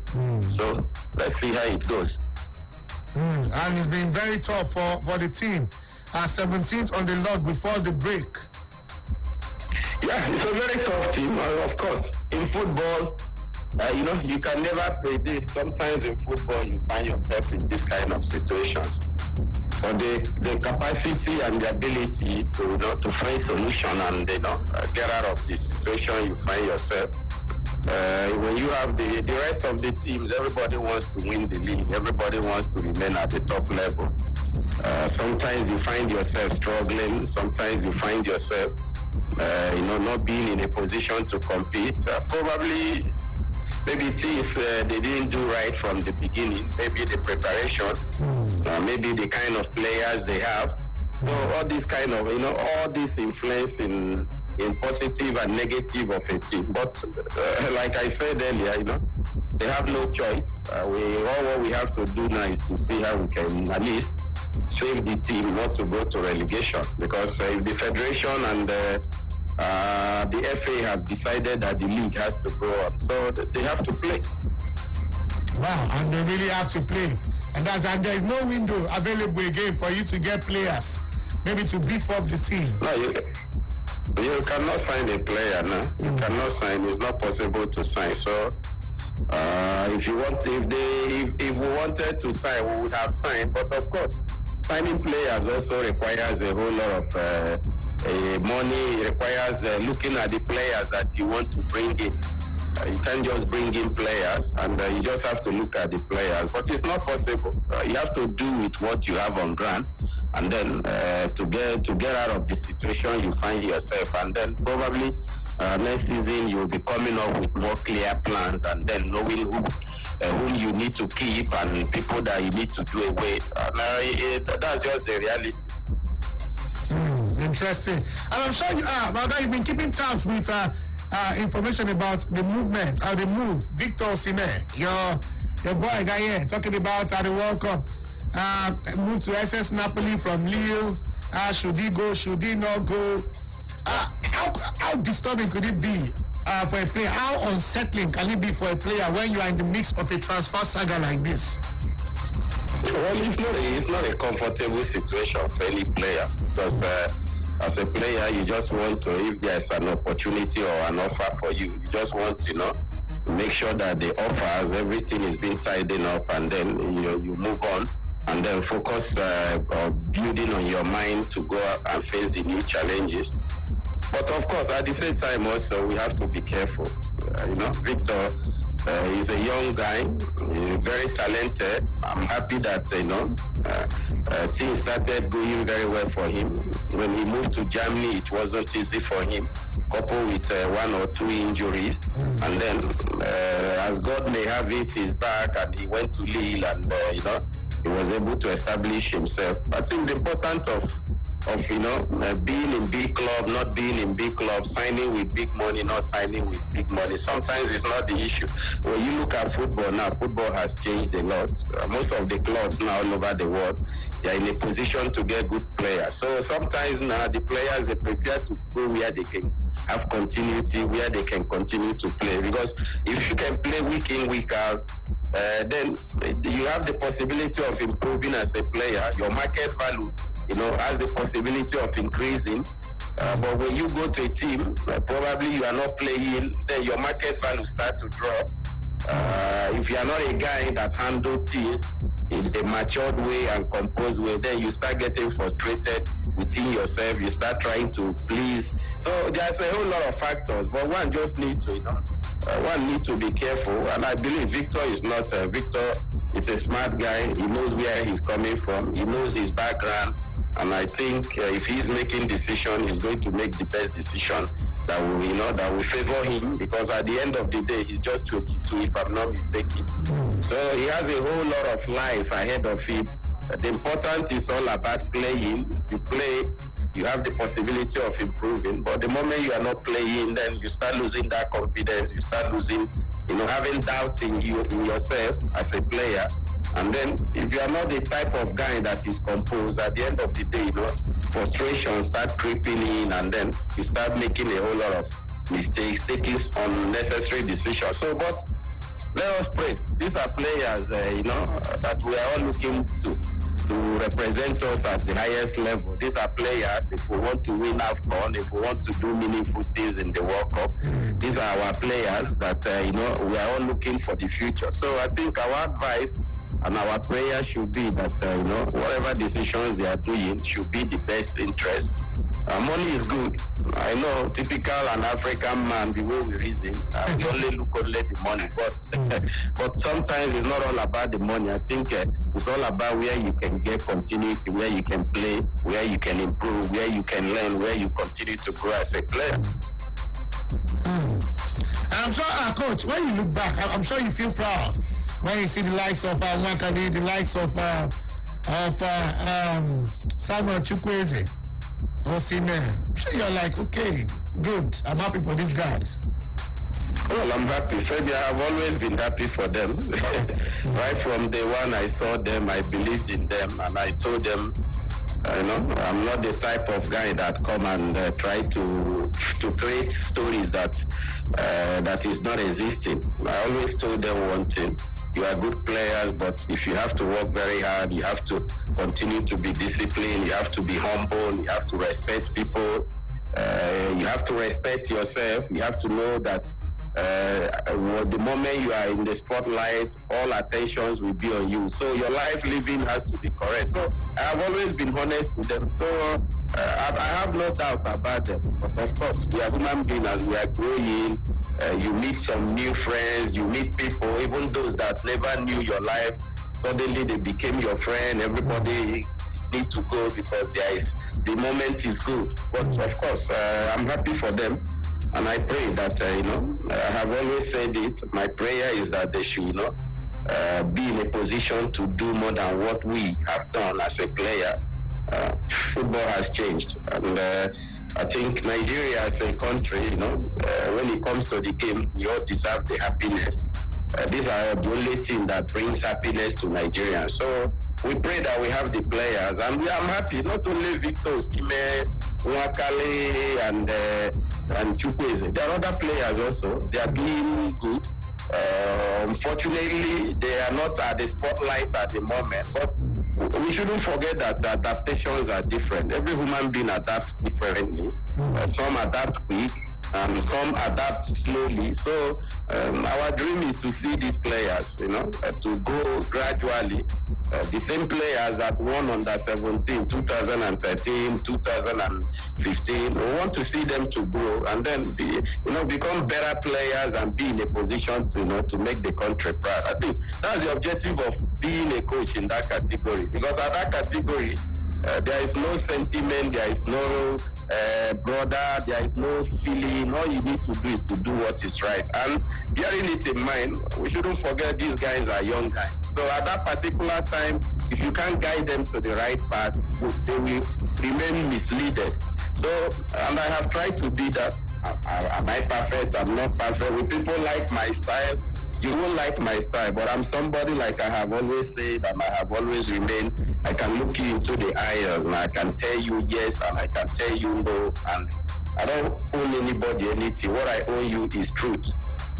So let's see how it goes. And it's been very tough for the team. 17th on the log before the break. Yeah, it's a very tough team, of course. In football, you can never predict. Sometimes in football, you find yourself in this kind of situations. But the capacity and the ability to find solution and get out of the situation you find yourself. When you have the rest of the teams, everybody wants to win the league. Everybody wants to remain at the top level. Sometimes you find yourself struggling. Sometimes you find yourself, not being in a position to compete. Probably. Maybe things they didn't do right from the beginning. Maybe the preparation, maybe the kind of players they have. So all this kind of, all this influence in positive and negative of a team. But like I said earlier, they have no choice. What we have to do now is to see how we can at least save the team not to go to relegation. Because if the federation and the FA have decided that the league has to go up, so they have to play. Wow, and they really have to play. And there is no window available again for you to get players, maybe to beef up the team. No, you cannot sign a player now. You cannot sign. It's not possible to sign. So if we wanted to sign, we would have signed. But of course, signing players also requires a whole lot of money. It requires looking at the players that you want to bring in. You can't just bring in players, and you just have to look at the players. But it's not possible. You have to do with what you have on ground. and then to get out of the situation you find yourself, and then probably next season you'll be coming up with more clear plans, and then knowing whom you need to keep and people that you need to do away. That's just the reality. Interesting. And I'm sure you've been keeping tabs with information about the movement, how they move. Victor Osimhen, your boy guy here, talking about the World Cup. Moved to SS Napoli from Lille. Should he go? Should he not go? How disturbing could it be for a player? How unsettling can it be for a player when you are in the mix of a transfer saga like this? Well, it's not a comfortable situation for any player, because as a player, you just want to, if there's an opportunity or an offer for you, you just want to make sure that the offers, everything is being tidied up, and then you move on, and then focus on building on your mind to go out and face the new challenges. But of course, at the same time also, we have to be careful. Victor is a young guy, very talented. I'm happy that, things started going very well for him. When he moved to Germany, it wasn't easy for him, coupled with 1 or 2 injuries. And then, as God may have it, he's back, and he went to Lille, and, he was able to establish himself. I think the importance of being in big club, not being in big club, signing with big money, not signing with big money. Sometimes it's not the issue. When you look at football now, football has changed a lot. Most of the clubs now all over the world, they are in a position to get good players. So sometimes now the players are prepared to go where they can have continuity, where they can continue to play. Because if you can play week in, week out, then you have the possibility of improving as a player. Your market value has the possibility of increasing. But when you go to a team, probably you are not playing, then your market value starts to drop. If you are not a guy that handles things in a matured way and composed way, then you start getting frustrated within yourself. You start trying to please. So there's a whole lot of factors, but one just needs to, one needs to be careful. And I believe Victor is not. Victor is a smart guy. He knows where he's coming from. He knows his background. And I think if he's making decision, he's going to make the best decision that will favor him, because at the end of the day, he's just 22, if I'm not mistaken. So he has a whole lot of life ahead of him. The important is all about playing. You play, you have the possibility of improving. But the moment you are not playing, then you start losing that confidence. You start losing, having doubts in yourself as a player. And then, if you are not the type of guy that is composed, at the end of the day, frustration start creeping in, and then you start making a whole lot of mistakes, taking unnecessary decisions. So, but let us pray. These are players, that we are all looking to represent us at the highest level. These are players, if we want to win AFCON, if we want to do meaningful things in the World Cup, these are our players that, we are all looking for the future. So I think our advice and our prayer should be that, whatever decisions they are doing should be the best interest. Money is good. I know, typical an African man, the way we reason, we only look at the money. But sometimes it's not all about the money. I think it's all about where you can get continuity, where you can play, where you can improve, where you can learn, where you continue to grow as a player. And I'm sure, Coach, when you look back, I'm sure you feel proud when you see the likes of Wakali, the likes of Samuel Chukwueze, Osimhen. I'm sure you're like, okay, good. I'm happy for these guys. Well, I'm happy. Fabian, I've always been happy for them. Right from day one, I saw them, I believed in them, and I told them, I'm not the type of guy that come and try to create stories that is not existing. I always told them one thing. You are good players, but if you have to work very hard, you have to continue to be disciplined, you have to be humble, you have to respect people, you have to respect yourself, you have to know that the moment you are in the spotlight, all attentions will be on you. So your life living has to be correct. So I've always been honest with them. So I have no doubt about them. But of course, we are human beings as we are growing. You meet some new friends, you meet people, even those that never knew your life, suddenly they became your friend. Everybody need to go because the moment is good. But of course, I'm happy for them. And I pray that, I have always said it, my prayer is that they should, be in a position to do more than what we have done as a player. Football has changed. And I think Nigeria as a country, when it comes to the game, we all deserve the happiness. These are the only thing that brings happiness to Nigerians. So we pray that we have the players. And I'm happy, not only Victor Osimhen, Nwakali, and Chukwueze. There are other players also. They are doing good. Unfortunately, they are not at the spotlight at the moment. But we shouldn't forget that adaptations are different. Every human being adapts differently. Some adapt quick, and some adapt slowly. So our dream is to see these players, to go gradually. The same players that won under 17, 2013, 2015. We want to see them to grow and then become better players and be in a position to make the country proud. I think that's the objective of being a coach in that category. Because at that category, there is no sentiment, there is no brother, there is no feeling. All you need to do is to do what is right. And bearing it in mind, we shouldn't forget these guys are young guys. So at that particular time, if you can't guide them to the right path, they will remain misleaded. So, and I have tried to be that. Am I perfect? I'm not perfect. Will people like my style? You won't like my style, but I'm somebody like I have always said and I have always remained. I can look you into the eyes and I can tell you yes and I can tell you no. And I don't owe anybody anything. What I owe you is truth.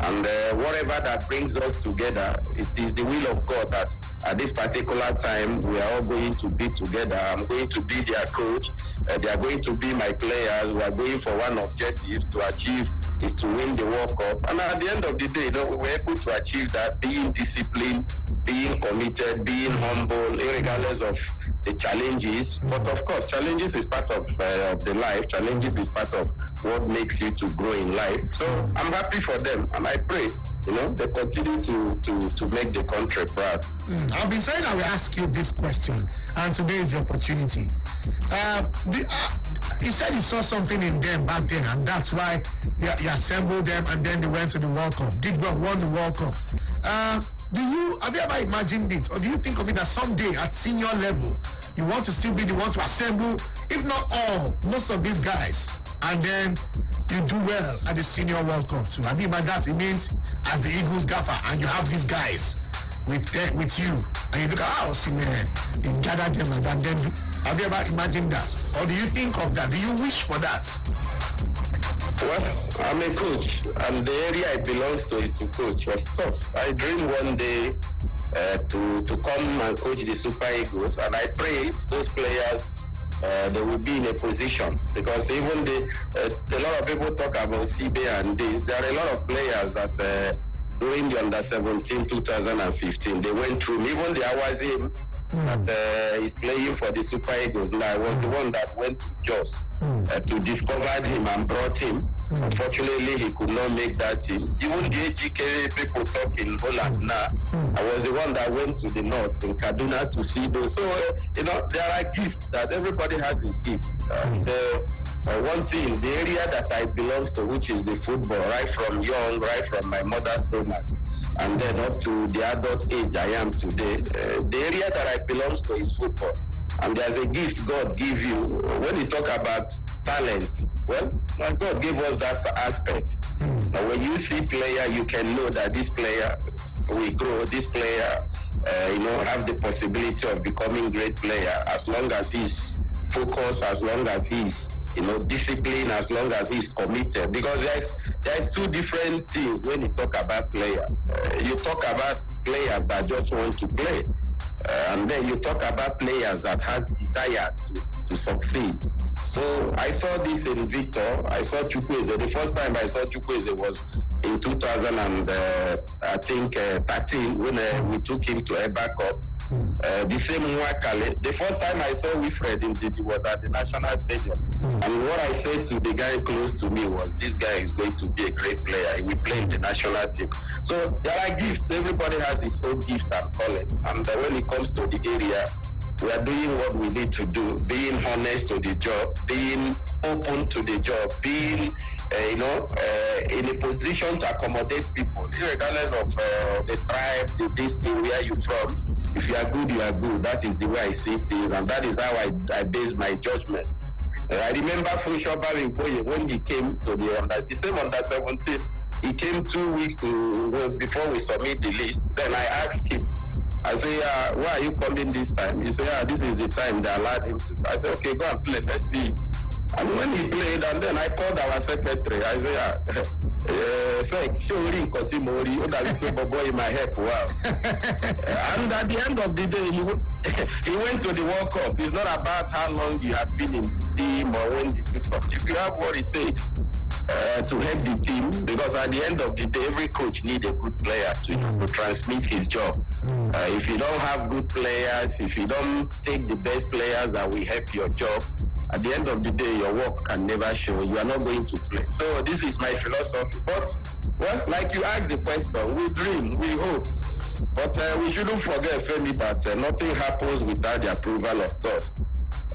And whatever that brings us together, it is the will of God that at this particular time we are all going to be together. I'm going to be their coach. They are going to be my players. We are going for one objective to achieve is to win the World Cup. And at the end of the day, we were able to achieve that, being disciplined, being committed, being humble, regardless of the challenges. But of course, challenges is part of the life. Challenges is part of what makes you to grow in life. So I'm happy for them, and I pray, they continue to make the country proud. I've been saying I will ask you this question, and today is the opportunity. He said he saw something in them back then, and that's why he assembled them, and then they went to the World Cup. Did well, won the World Cup. Have you ever imagined it, or do you think of it that someday at senior level you want to still be the one to assemble, if not all, most of these guys, and then you do well at the senior World Cup too? I mean by that it means as the Eagles gaffer, and you have these guys with you, and you look at Osimhen, you gather them and then have you ever imagined that, or do you think of that? Do you wish for that? Well, I'm a coach, and the area I belong to is to coach. Of course, I dream one day to come and coach the Super Eagles, and I pray those players they will be in a position, because even a lot of people talk about CB and this. There are a lot of players that during the under 17 2015 they went through. Even the Awazim that is playing for the Super Eagles now, I was the one that went to Jos to discover him and brought him. Unfortunately, he could not make that team. Even the AGK people talk in Holland now, I was the one that went to the north in Kaduna to see those. So, there are gifts that everybody has a gift. One thing, the area that I belong to, which is the football, right from young, right from my mother's stomach, and then up to the adult age I am today, the area that I belong to is football. And there's a gift God gives you. When you talk about talent, well, God gave us that aspect. Now, when you see player, you can know that this player will grow, this player, have the possibility of becoming great player as long as he's focused, as long as he's discipline, as long as he's committed. Because there's two different things when you talk about players. You talk about players that just want to play, and then you talk about players that have desire to succeed. So I saw this in Victor. I saw Chukwueze. The first time I saw Chukwueze was in 2013 when we took him to Eba Cup. The same Nwakali. The first time I saw Wilfred Ndidi was at the National Stadium. And what I said to the guy close to me was, this guy is going to be a great player. He will play in the national team. So there are gifts. Everybody has his own gift and calling. And when it comes to the area, We are doing what we need to do, being honest to the job, being open to the job, being, in a position to accommodate people, regardless of the tribe, the district, where you're from. If you are good, you are good. That is the way I see things, and that is how I base my judgment. I remember Fushoba Rinpoche when he came to the same under 17. He came 2 weeks before we submit the list. Then I asked him, I say, why are you coming this time? He said, this is the time they allowed him to. I said, okay, go and play, let's see. And when he played, and then I called our secretary, I said, surely, Kosimori, you that people boy in my head, wow. And at the end of the day, he went to the World Cup. It's not about how long you have been in the team or when the stuff. If you have what it takes to help the team, because at the end of the day, every coach needs a good player to transmit his job. If you don't have good players, if you don't take the best players that will help your job, at the end of the day, your work can never show. You are not going to play. So this is my philosophy. But, well, like you asked the question, we dream, we hope. But we shouldn't forget, Femi, that nothing happens without the approval of God.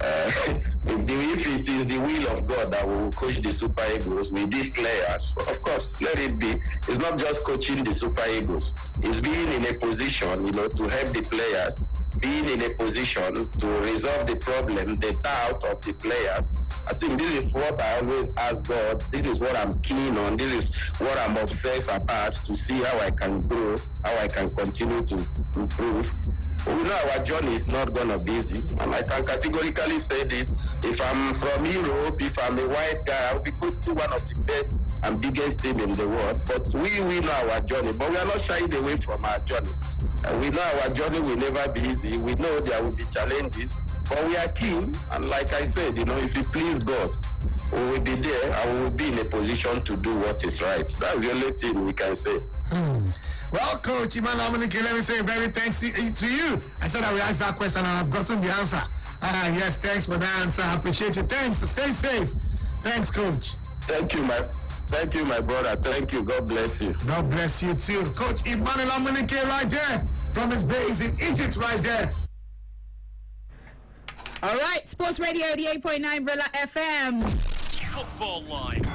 If it is the will of God that we will coach the Super Eagles with these players, of course, let it be. It's not just coaching the Super Eagles. It's being in a position, to help the players, being in a position to resolve the problem, the doubt of the players. I think this is what I always ask God. This is what I'm keen on. This is what I'm obsessed about, to see how I can grow, how I can continue to improve. We know our journey is not going to be easy, and I can categorically say this. If I'm from Europe, if I'm a white guy, I'll be put to one of the best and biggest team in the world. But we know our journey, but we are not shying away from our journey. And we know our journey will never be easy. We know there will be challenges, but we are keen. And like I said, if you please God, we will be there and we will be in a position to do what is right. That's the only thing we can say. Well, Coach Emmanuel Amuneke, let me say very thanks to you. I said I will ask that question and I've gotten the answer. Yes, thanks for that answer. I appreciate you. Thanks. Stay safe. Thanks, Coach. Thank you, my brother. Thank you. God bless you. God bless you too. Coach Emmanuel Amuneke right there from his base in Egypt right there. All right, Sports Radio 88.9 Brilla FM. Football Live.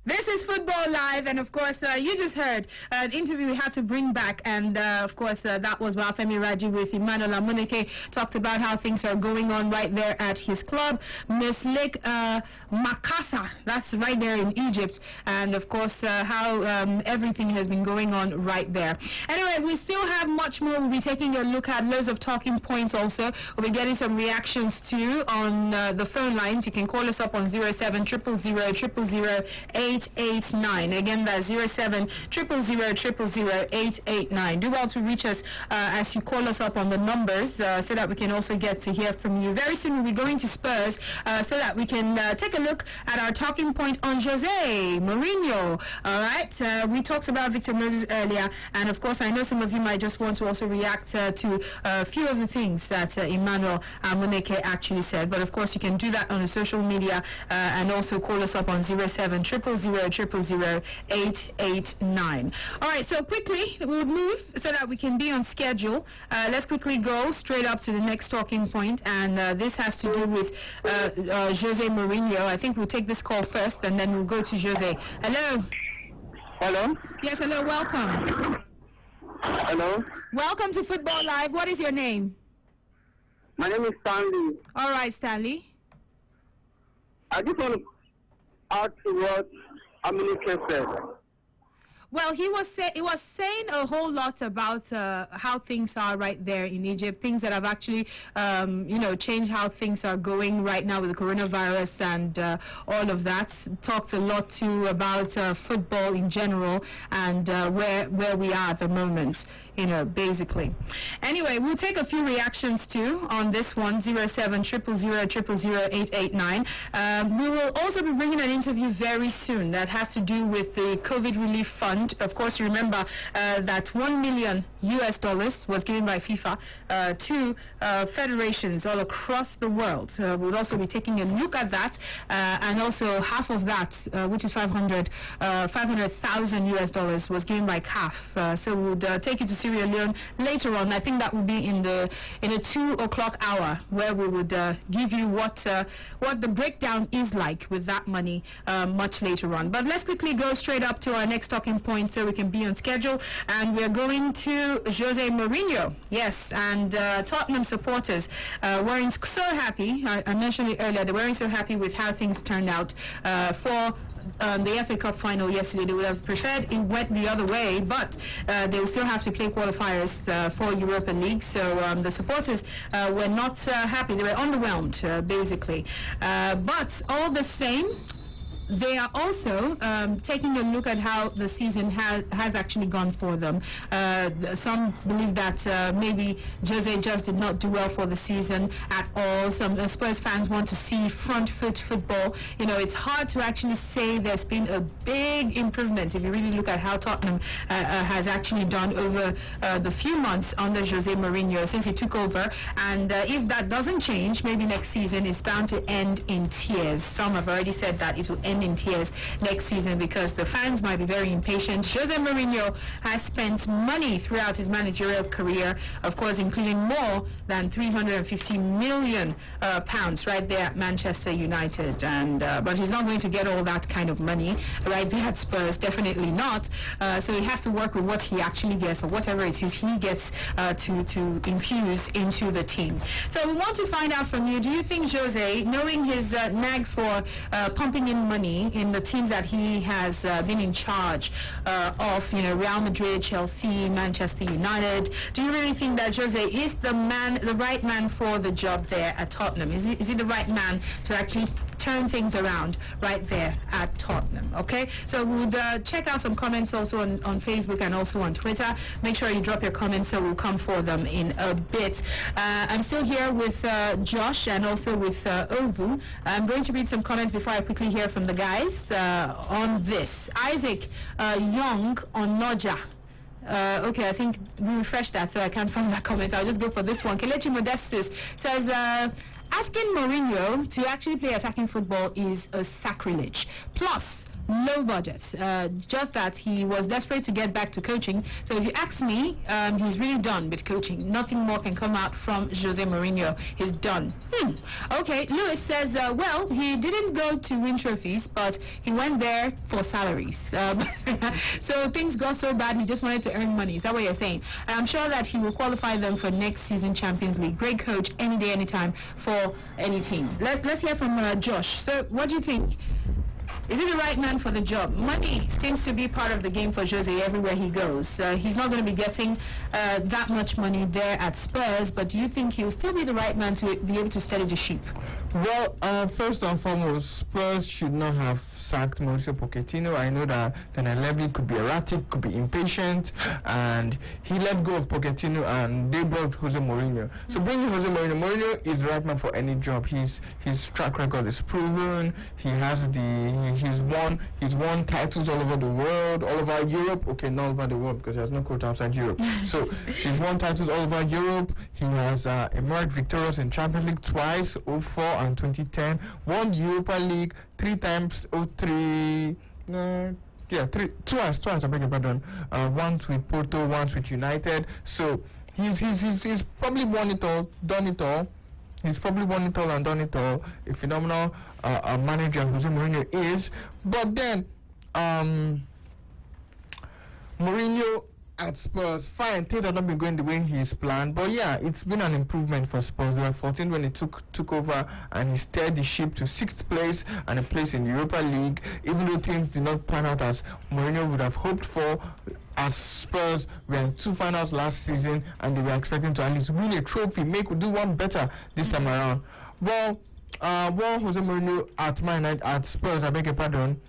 This is Football Live, and of course, you just heard an interview we had to bring back, and of course, that was Femi Raji with Emmanuel Amuneke. Talked about how things are going on right there at his club, Miss Lake Makassa. That's right there in Egypt, and of course, how everything has been going on right there. Anyway, we still have much more. We'll be taking a look at loads of talking points also. We'll be getting some reactions too on the phone lines. You can call us up on 07 000 000 889. Again, that's 07 000 889. Do well to reach us as you call us up on the numbers so that we can also get to hear from you. Very soon we'll be going to Spurs so that we can take a look at our talking point on Jose Mourinho. All right, we talked about Victor Moses earlier, and of course I know some of you might just want to also react to a few of the things that Emmanuel Amuneke actually said, but of course you can do that on the social media and also call us up on 07 000 889. All right, so quickly we'll move so that we can be on schedule. Let's quickly go straight up to the next talking point, and this has to do with Jose Mourinho. I think we'll take this call first, and then we'll go to Jose. Hello. Hello. Yes, hello. Welcome. Hello. Welcome to Football Live. What is your name? My name is Stanley. All right, Stanley. I just want to add to what Amuneke said. Well, he was saying a whole lot about how things are right there in Egypt, things that have actually, changed how things are going right now with the coronavirus and all of that. Talked a lot too about football in general and where we are at the moment, basically. Anyway, we'll take a few reactions too on this one, 07 000 889. We will also be bringing an interview very soon that has to do with the COVID relief fund And of course, you remember that $1 million was given by FIFA to federations all across the world. We'll also be taking a look at that, and also half of that, which is $500,000 was given by CAF. So we'll take you to Sierra Leone later on. I think that will be in a 2 o'clock hour, where we would give you what the breakdown is like with that money much later on. But let's quickly go straight up to our next talking point so we can be on schedule. And we're going to Jose Mourinho. Yes, and Tottenham supporters weren't so happy. I mentioned it earlier. They weren't so happy with how things turned out for the FA Cup final yesterday. They would have preferred it went the other way, but they will still have to play qualifiers for Europa League. So the supporters were not happy. They were underwhelmed, basically. But all the same, they are also taking a look at how the season has actually gone for them. Some believe that maybe Jose just did not do well for the season at all. Some Spurs fans want to see front foot football. You know, it's hard to actually say there's been a big improvement if you really look at how Tottenham has actually done over the few months under Jose Mourinho since he took over. And if that doesn't change, maybe next season is bound to end in tears. Some have already said that it will end in tears next season because the fans might be very impatient. Jose Mourinho has spent money throughout his managerial career, of course, including more than £350 million right there at Manchester United, and but he's not going to get all that kind of money right there at Spurs, definitely not. So he has to work with what he actually gets, or whatever it is he gets to infuse into the team. So we want to find out from you, do you think Jose, knowing his knack for pumping in money in the teams that he has been in charge of, you know, Real Madrid, Chelsea, Manchester United, do you really think that Jose is the right man for the job there at Tottenham? Is he the right man to actually turn things around right there at Tottenham? Okay, so we'll check out some comments also on Facebook and also on Twitter. Make sure you drop your comments so we'll come for them in a bit. I'm still here with Josh and also with Ovu. I'm going to read some comments before I quickly hear from the guys on this. Isaac Young on Noja. Okay, I think we refreshed that, so I can't find that comment. I'll just go for this one. Kelechi Modestus says, asking Mourinho to actually play attacking football is a sacrilege. Plus, low budget. Just that he was desperate to get back to coaching. So if you ask me, he's really done with coaching. Nothing more can come out from Jose Mourinho. He's done. Okay, Lewis says, well, he didn't go to win trophies, but he went there for salaries. So things got so bad, he just wanted to earn money. Is that what you're saying? And I'm sure that he will qualify them for next season Champions League. Great coach, any day, anytime, for any team. Let's hear from Josh. So what do you think? Is he the right man for the job? Money seems to be part of the game for Jose everywhere he goes. He's not going to be getting that much money there at Spurs, but do you think he'll still be the right man to be able to steady the sheep? Well, first and foremost, Spurs should not have sacked Mauricio Pochettino. I know that Daniel Levy could be erratic, could be impatient, and he let go of Pochettino and they brought Jose Mourinho. So bringing Jose Mourinho is the right man for any job. His track record is proven. He's won titles all over the world, all over Europe. Okay, not all over the world because he has no coach outside Europe. So he's won titles all over Europe. He has emerged victorious in Champions League twice, 2004 and 2010. Won the Europa League 3 times, twice, I beg your pardon. Once with Porto, once with United. So he's probably won it all, done it all. He's probably won it all and done it all. A phenomenal manager Jose Mourinho is. But then Mourinho at Spurs, fine, things have not been going the way he's planned, but yeah, it's been an improvement for Spurs. They were 14 when he took over, and he steered the ship to 6th place and a place in the Europa League, even though things did not pan out as Mourinho would have hoped for. As Spurs were in 2 finals last season, and they were expecting to at least win a trophy, do one better this time around. Well, Jose Mourinho at Spurs, I beg your pardon,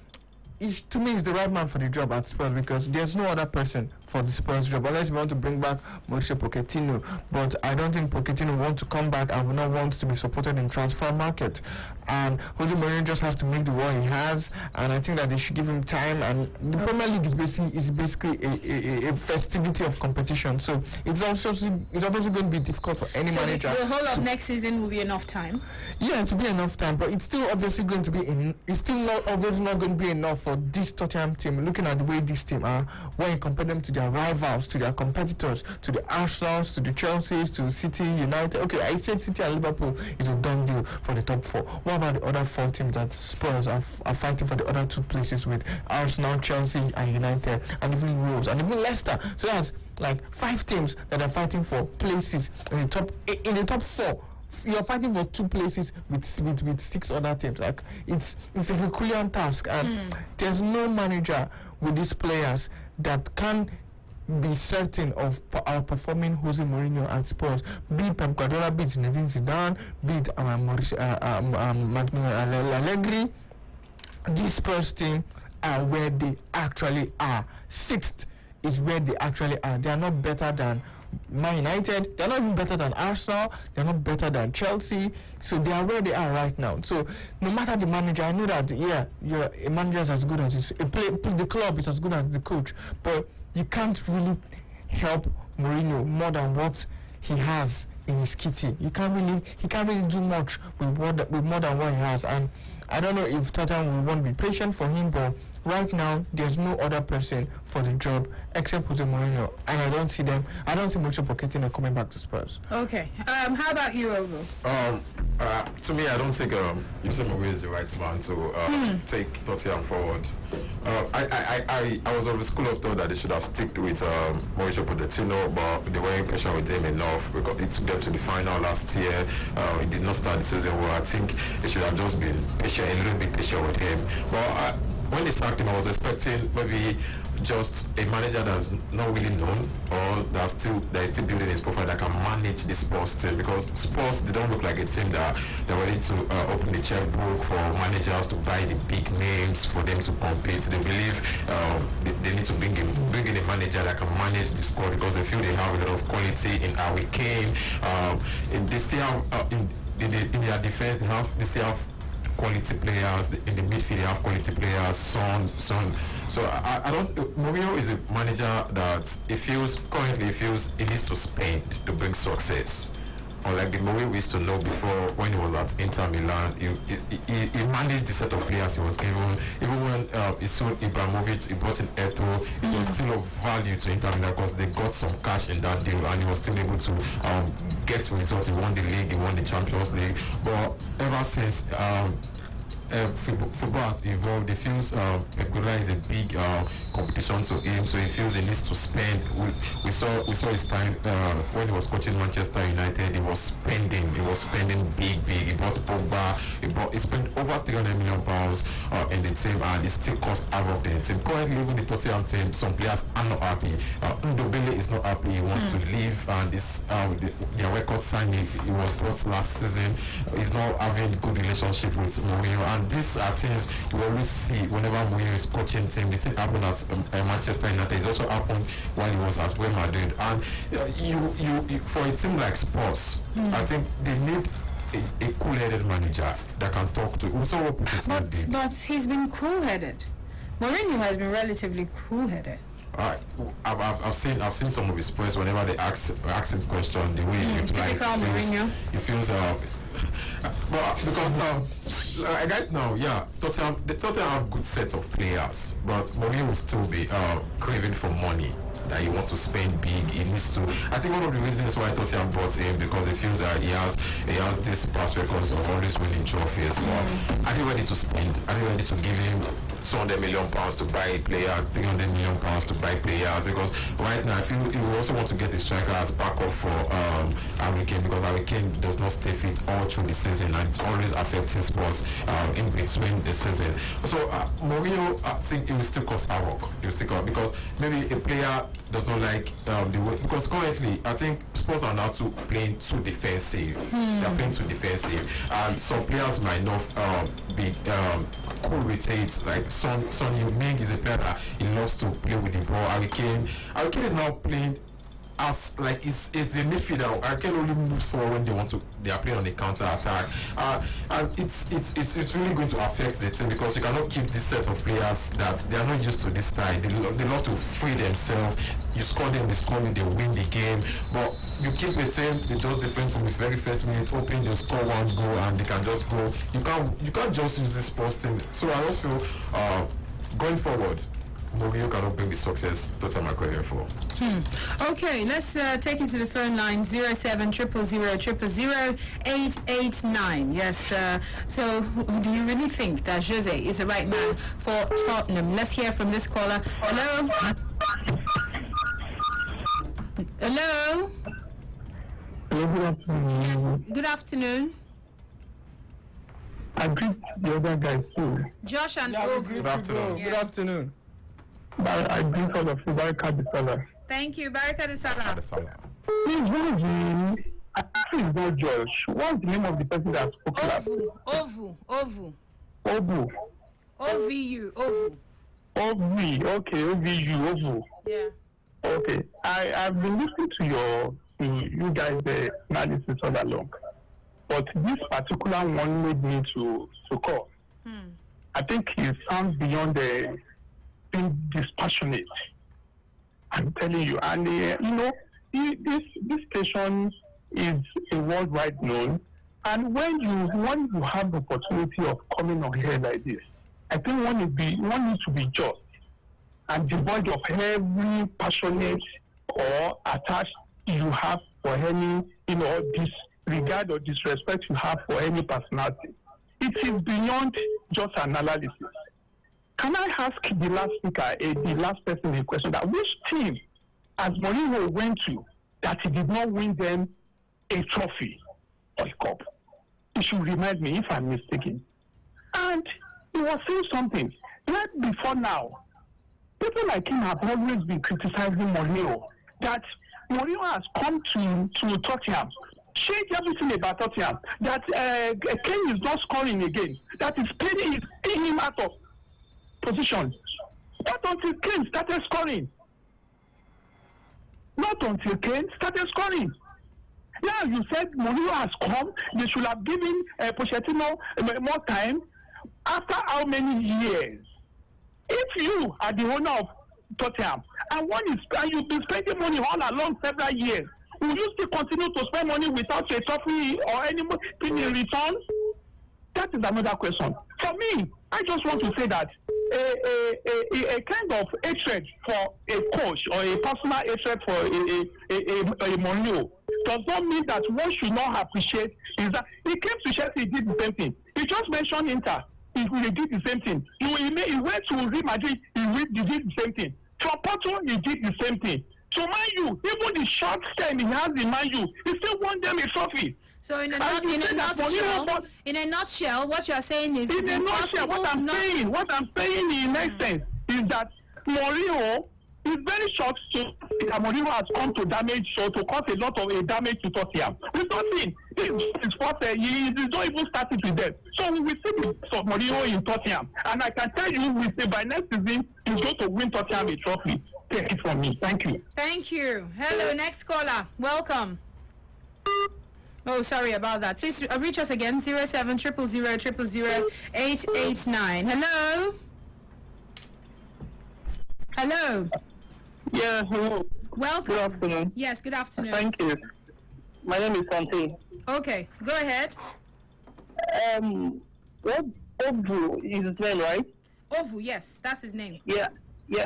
to me, is the right man for the job at Spurs because there's no other person for the Spurs job, unless you want to bring back Mauricio Pochettino. But I don't think Pochettino wants to come back and will not want to be supported in transfer market. And Jose Mourinho just has to make the what he has, and I think that they should give him time. And the Premier League is basically a festivity of competition. So it's obviously going to be difficult for any manager. The whole of next season will be enough time. Yeah, it will be enough time, but it's still obviously going to be it's still not obviously not going to be enough for this Tottenham team. Looking at the way this team are, when you compare them to their rivals, to their competitors, to the Arsenals, to the Chelseas, to City, United. Okay, I said City and Liverpool is a done deal for the top 4. What about the other 4 teams that Spurs are fighting for the other 2 places with? Arsenal, Chelsea, and United, and even Wolves, and even Leicester. So that's like 5 teams that are fighting for places in the top 4. You're fighting for 2 places with 6 other teams. Like it's a Herculean task, and there's no manager with these players that can be certain of outperforming Jose Mourinho at Spurs. Be it Pep Guardiola, be it Zinedine Zidane, be it Allegri. This Spurs team are where they actually are. 6th is where they actually are. They are not better than Man United, they're not even better than Arsenal, they're not better than Chelsea, so they are where they are right now. So no matter the manager, I know that a manager is as good as the club is as good as the coach, but you can't really help Mourinho more than what he has in his kitty. He can't really do much with more than what he has, and I don't know if Tottenham will want to be patient for him, but right now, there's no other person for the job except Jose Mourinho, and I don't see Mauricio Pochettino coming back to Spurs. Okay. How about you, Ovo? To me, I don't think Jose Mourinho is the right man to take Tottenham forward. I was of the school of thought that they should have stuck with Mauricio Pochettino, but they weren't patient with him enough because it took them to the final last year. It did not start the season well. I think they should have just been patient, a little bit patient with him. But when they sacked him, I was expecting maybe just a manager that's not really known, or that is still building his profile, that can manage the Spurs team, because Spurs, they don't look like a team that they're ready to open the checkbook for managers to buy the big names for them to compete. They believe they need to bring in a manager that can manage the squad, because they feel they have a lot of quality in Harry Kane. They still have in their defense, they still have quality players. In the midfield, they have quality players. Son. So I don't. Mourinho is a manager that he feels he needs to spend to bring success. Unlike the Mourinho we used to know before, when he was at Inter Milan, he managed the set of players he was given. Even when he sold Ibrahimovic, he brought in Eto'o, it was still of value to Inter Milan because they got some cash in that deal, and he was still able to get results. He won the league, he won the Champions League. But ever since football has evolved, he feels Pep Guardiola is a big competition to him, so he feels he needs to spend. We saw his time when he was coaching Manchester United. He was spending big. He bought Pogba. He spent over £300 million in the team, and it still cost havoc in the team. Currently, even the Tottenham team, some players are not happy. Ndobele is not happy. He wants to leave, and their record signing he was brought last season. He's not having good relationship with Mourinho, and these are things we always see whenever Mourinho is coaching team. The thing happened at Manchester United. It also happened while he was at Real Madrid. And you for a team like Spurs, I think they need a cool-headed manager that can talk to. But he's been cool-headed. Mourinho has been relatively cool-headed. I've seen some of his players whenever they ask him question, the way he replies, he feels but because right now, Tottenham have good sets of players, but Mourinho will still be craving for money that he wants to spend big. He needs to. I think one of the reasons why Tottenham brought him, because they feel that he has this past records of always winning trophies. But are they ready to spend? Are they ready to give him £200 million to buy a player, £300 million to buy players? Because right now, I feel you also want to get the striker as backup for Harry Kane, because Harry Kane does not stay fit all through the season, and it's always affecting Spurs in between the season. So Mourinho, I think it will still cause havoc. It will still cause, because maybe a player does not like the way, because currently I think Spurs are now playing too defensive. They are playing too defensive, and some players might not be cool with it. Like Son Heung-min is a player that he loves to play with the ball. Harry Kane is now playing as like it's a midfielder. Harry Kane only moves forward when they are playing on a counter attack, and it's really going to affect the team because you cannot keep this set of players that they are not used to this style. They love to free themselves. You score them, they score you, they win the game. But you keep a team that does different from the very first minute, hoping they'll score one goal and they can just go. You can't just use this sports team. So I just feel going forward, Mourinho cannot bring the success that's I'm calling for. Okay, let's take you to the phone line 0700000889. Yes. So, do you really think that Jose is the right man for Tottenham? Let's hear from this caller. Hello. Hello. Hello, good afternoon. Yes. Good afternoon. I greet the other guys too. Josh and Good afternoon. Yeah. Good afternoon. But I greet all of you. Baraka Bisala. Thank you, Baraka de Salah. Please, what is the... I think it's not Josh. What's the name of the person that spoke last? Ovu. Ovu. OVU. Ovu. OV. Okay, OVU. Ovu. Yeah. Okay. I've been listening to you guys' analysis all along. But this particular one made me to call. I think it sounds beyond the being dispassionate. I'm telling you. And, this station is a worldwide known. And when you have the opportunity of coming on here like this, I think one needs to be just and devoid of every passionate or attached you have for any, disregard or disrespect you have for any personality. It is beyond just analysis. Can I ask the last speaker, the last person a question, that which team, as Mourinho went to, that he did not win them a trophy or a cup? He should remind me if I'm mistaken. And he was saying something. Right before now, people like him have always been criticizing Mourinho, that Mourinho has come to Tottenham, change everything about Tottenham, that Kane is not scoring again, that is paying him out of position. Not until Kane started scoring. Now you said Mourinho has come, they should have given Pochettino more time. After how many years? If you are the owner of Tottenham and you've been spending money all along several years, will you still continue to spend money without a trophy or anything in return? That is another question. For me, I just want to say that a kind of hatred for a coach or a personal hatred for a Mourinho does not mean that one should not appreciate is that he came to Chelsea, he did the same thing. He just mentioned Inter, he did the same thing. He went to Real Madrid, he did the same thing. From Porto, he did the same thing. So Man U, even the short term he has in Man U, he still won them a trophy. So in a nutshell, what you are saying is in a nutshell, what I'm saying in essence is that Mourinho is very shocked that Mourinho has come to cause a lot of damage to Tottenham. We've not seen his first he is not even started with them. So we will see the best of Mourinho in Tottenham. And I can tell you, we say by next season, he's going to win Tottenham a trophy. Take it from me. Thank you. Thank you. Hello, next caller. Welcome. Oh, sorry about that. Please reach us again, 0700000889. Hello? Hello? Yeah, hello. Welcome. Good afternoon. Yes, good afternoon. Thank you. My name is Santi. Okay, go ahead. What Ovu is his name, right? Ovu, yes, that's his name. Yeah, he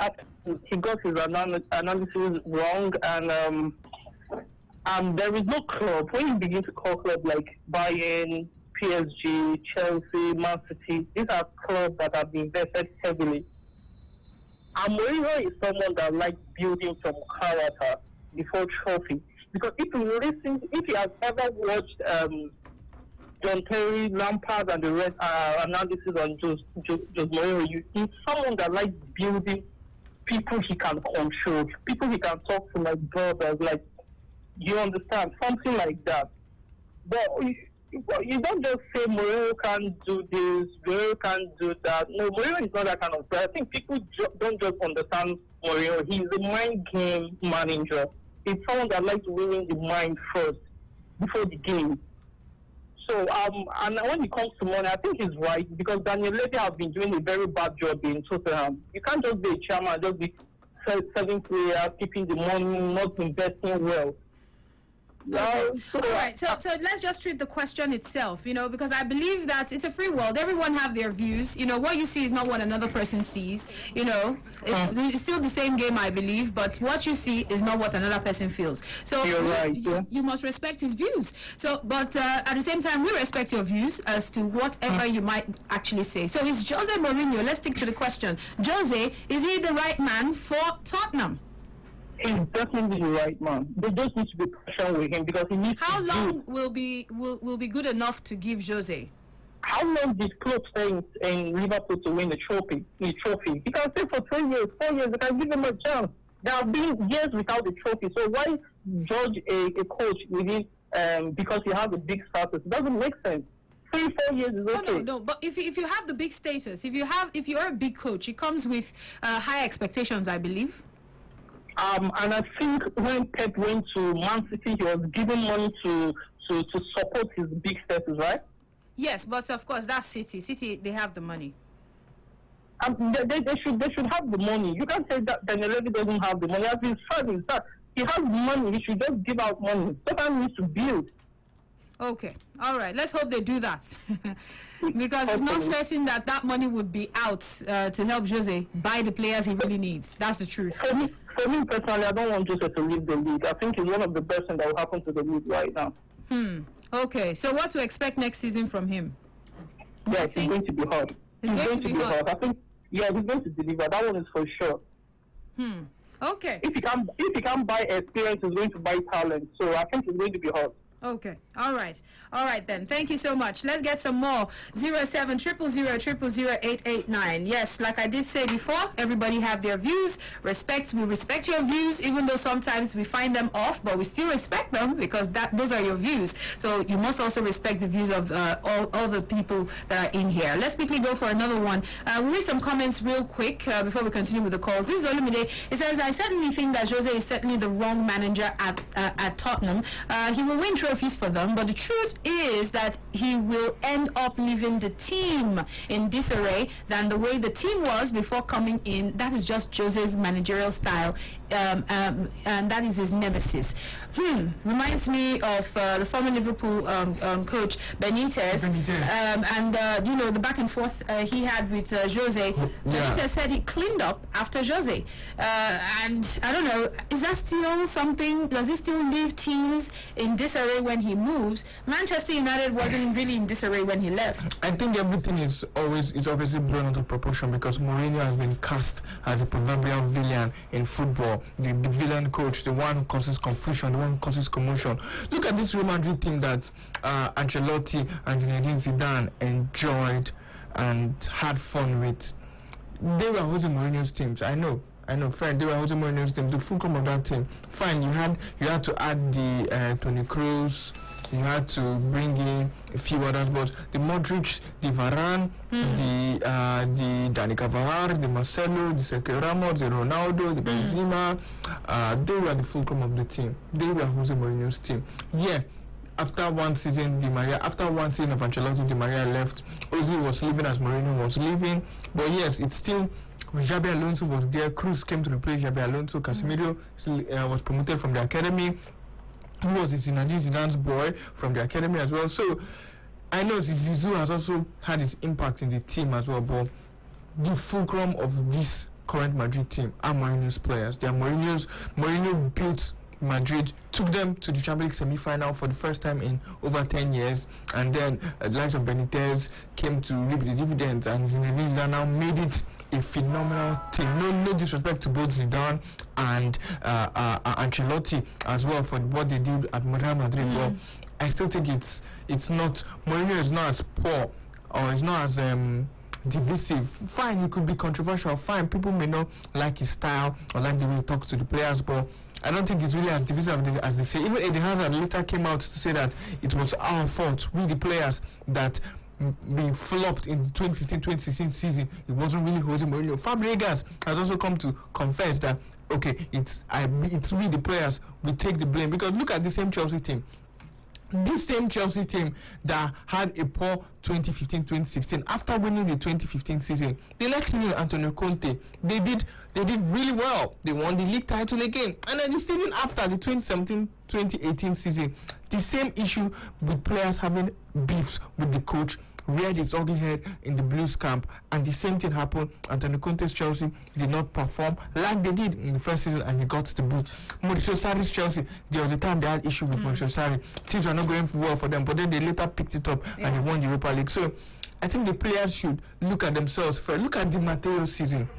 got his analysis wrong, and there is no club. When you begin to call clubs like Bayern, PSG, Chelsea, Man City, these are clubs that have been invested heavily. And Mourinho is someone that likes building from character before trophy. Because if he has ever watched John Terry, Lampard, and the rest analysis on Jose Mourinho, he's someone that likes building people he can control, people he can talk to like brothers, like, you understand, something like that. But You don't just say Mourinho can't do this, Mourinho can't do that. No, Mourinho is not that kind of player. I think people don't just understand Mourinho. He's a mind game manager. He's someone that likes winning the mind first before the game. So, and when it comes to money, I think he's right because Daniel Levy has been doing a very bad job in Tottenham. You can't just be a chairman and just be selling players, keeping the money, not investing well. All right, so let's just treat the question itself, because I believe that it's a free world. Everyone have their views. What you see is not what another person sees. It's still the same game, I believe, but what you see is not what another person feels. So you're right. You must respect his views. So, but at the same time, we respect your views as to whatever you might actually say. So is Jose Mourinho, let's stick to the question. Jose, is he the right man for Tottenham? He's definitely the right man. They just need to be patient with him because he needs. How long will be good enough to give Jose? How long did Klopp stay in Liverpool to win the trophy? He can stay for 3 years, 4 years. They can give him a chance. There have been years without the trophy. So why judge a coach within because he has a big status? It doesn't make sense. 3-4 years is okay. No. But if you have the big status, if you're a big coach, it comes with high expectations, I believe. And I think when Pep went to Man City, he was given money to support his big status, right? Yes, but of course that's City. City, they have the money. They should have the money. You can't say that Daniel Levy doesn't have the money. As he's trying, he has money. He should just give out money. Tottenham needs to build. Okay, all right. Let's hope they do that. Because it's not certain that money would be out to help Jose buy the players he really needs. That's the truth. For me personally, I don't want Jose to leave the league. I think he's one of the best things that will happen to the league right now. Okay, so what to expect next season from him? Yeah, he's going to be hot. He's going to be hot. I think, he's going to deliver. That one is for sure. Okay. If he can buy experience, he's going to buy talent. So I think he's going to be hot. Okay. All right then. Thank you so much. Let's get some more. 07000000889. Yes, like I did say before, everybody have their views. We respect your views, even though sometimes we find them off, but we still respect them because those are your views. So you must also respect the views of all the people that are in here. Let's quickly go for another one. We'll read some comments real quick before we continue with the calls. This is Olumide. It says, I certainly think that Jose is certainly the wrong manager at Tottenham. He will win trophies for them, but the truth is that he will end up leaving the team in disarray than the way the team was before coming in. That is just Jose's managerial style, and that is his nemesis. Reminds me of the former Liverpool coach Benitez. And the back and forth he had with Jose. Benitez said he cleaned up after Jose, and I don't know, is that still something? Does he still leave teams in disarray when he moves? Manchester United wasn't really in disarray when he left. I think everything is obviously blown out of proportion because Mourinho has been cast as a proverbial villain in football, the villain coach, the one who causes confusion, the one who causes commotion. Look at this Real Madrid team that Ancelotti and Zinedine Zidane enjoyed and had fun with. They were Jose Mourinho's teams. I know, fine, they were Jose Mourinho's team, the fulcrum of that team. Fine, you had to add the Toni Kroos, you had to bring in a few others, but the Modric, the Varane, the Dani Carvajal, the Marcelo, the Sergio Ramos, the Ronaldo, the Benzema, they were the fulcrum of the team. They were Jose Mourinho's team. Yeah. After one season of Ancelotti, Di Maria left. Ozil was leaving as Mourinho was leaving. But yes, it's still Xabi Alonso was there. Cruz came to replace Xabi Alonso. Casemiro was promoted from the academy. He was Zinedine Zidane's boy from the academy as well. So I know Zizou has also had his impact in the team as well. But the fulcrum of this current Madrid team are Mourinho's players. They are Mourinho built Madrid, took them to the Champions League semi-final for the first time in over 10 years, and then the likes of Benitez came to reap the dividends, and Zinedine Zidane now made it a phenomenal team. No disrespect to both Zidane and Ancelotti as well for what they did at Real Madrid, but I still think it's not, Mourinho is not as poor or is not as divisive. Fine, he could be controversial. Fine, people may not like his style or like the way he talks to the players, but I don't think it's really as divisive as they say. Even Eddie Hazard later came out to say that it was our fault, we the players, that being flopped in the 2015-2016 season. It wasn't really Jose Mourinho. Fabregas has also come to confess that okay, it's we the players, we take the blame, because look at the same Chelsea team. This same Chelsea team that had a poor 2015-2016 after winning the 2015 season, the next season Antonio Conte, they did really well. They won the league title again, and then the season after, the 2017-2018 season, the same issue with players having beefs with the coach reared its ugly head in the Blues camp, and the same thing happened. Antonio Conte's Chelsea did not perform like they did in the first season, and he got the boot. Mauricio Sarri's Chelsea, there was a time they had issue with Mauricio Sarri. Things were not going well for them, but then they later picked it up and they won the Europa League. So I think the players should look at themselves first. Look at Di Matteo's season.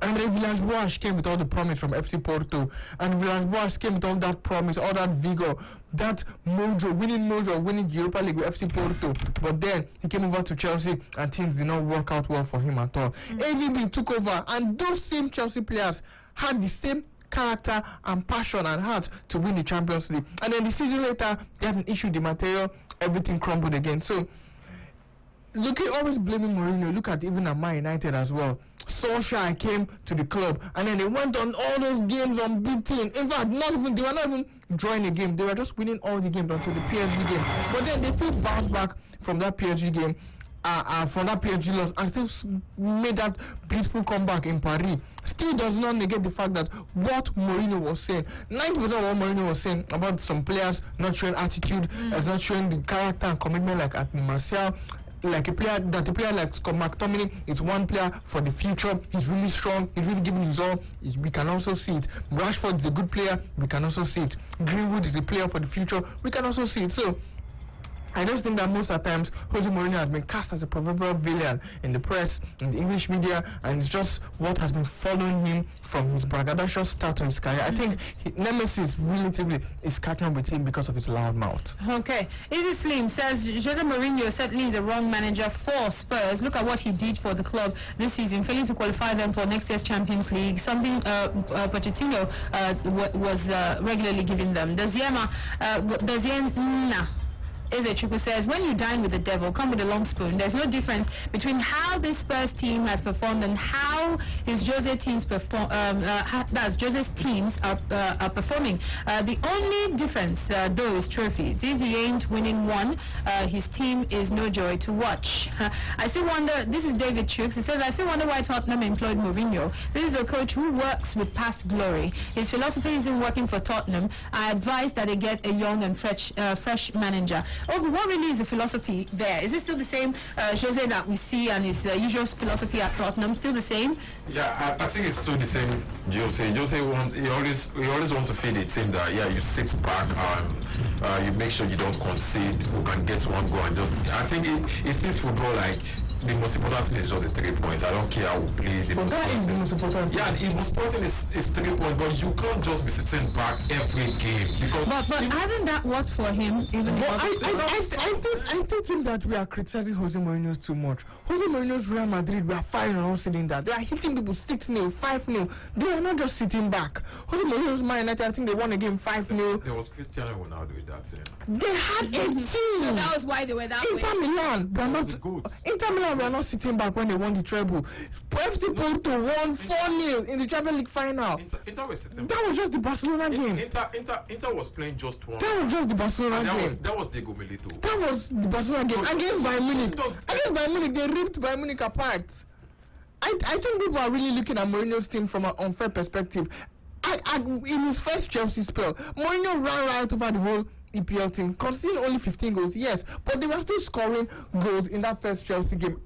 And Villas-Boas came with all the promise from FC Porto, and Villas-Boas came with all that promise, all that vigor, that mojo, winning Europa League with FC Porto. But then he came over to Chelsea and things did not work out well for him at all. AVB took over, and those same Chelsea players had the same character and passion and heart to win the Champions League. And then the season later, they had an issue, Di Matteo, everything crumbled again. So always blaming Mourinho. Look at even at Man United as well. Solskjaer came to the club, and then they went on all those games unbeaten. In fact, they were not even drawing a game. They were just winning all the games until the PSG game. But then they still bounced back from that PSG game, from that PSG loss, and still made that beautiful comeback in Paris. Still does not negate the fact that what Mourinho was saying, 90% of what Mourinho was saying about some players not showing attitude, not showing the character and commitment like Anthony Martial, like a player like Scott McTominay is one player for the future. He's really strong. He's really giving his all. We can also see it. Rashford is a good player. We can also see it. Greenwood is a player for the future. We can also see it. So I just think that most of the times Jose Mourinho has been cast as a proverbial villain in the press, in the English media, and it's just what has been following him from his braggadocious start to his career. I think Nemesis relatively is catching up with him because of his loud mouth. Okay. Easy Slim says Jose Mourinho certainly is a wrong manager for Spurs. Look at what he did for the club this season, failing to qualify them for next year's Champions League, something Pochettino was regularly giving them. Daziena Ezechuku says, when you dine with the devil, come with a long spoon. There's no difference between how this Spurs team has performed and how his Jose teams perform. Jose's teams are performing. The only difference, though, is trophies. If he ain't winning one, his team is no joy to watch. I still wonder. This is David Chooks. He says, I still wonder why Tottenham employed Mourinho. This is a coach who works with past glory. His philosophy isn't working for Tottenham. I advise that they get a young and fresh manager. Also, what really is the philosophy there? Is it still the same Jose that we see and his usual philosophy at Tottenham? Still the same? Yeah, I think it's still the same. Jose always wants to feed it, saying that you sit back, you make sure you don't concede, you can get one goal, and just I think it sees football like the most important thing is just the 3 points. I don't care how we play. The most important. Yeah, the most important is 3 points, but you can't just be sitting back every game because. But hasn't that worked for him? Even I still think that we are criticizing Jose Mourinho too much. Jose Mourinho's Real Madrid, we are firing on all cylinders. They are hitting people 6-0, 5-0. They are not just sitting back. Jose Mourinho's Man United, I think they won a game 5-0. There was Cristiano Ronaldo with that team. They had a team. So that was why they were that way. Inter Milan were not sitting back when they won the treble. FC Porto won 4-0 in the Champions League final. Inter was sitting back. That was just the Barcelona game. Inter was playing just one. That was just the Barcelona game. That was Diego Milito. That was the Barcelona game against Bayern Munich. Against Bayern Munich, they ripped Bayern Munich apart. I think people are really looking at Mourinho's team from an unfair perspective. In his first Chelsea spell, Mourinho ran right over the whole EPL team, conceding only 15 goals, yes, but they were still scoring goals in that first Chelsea game.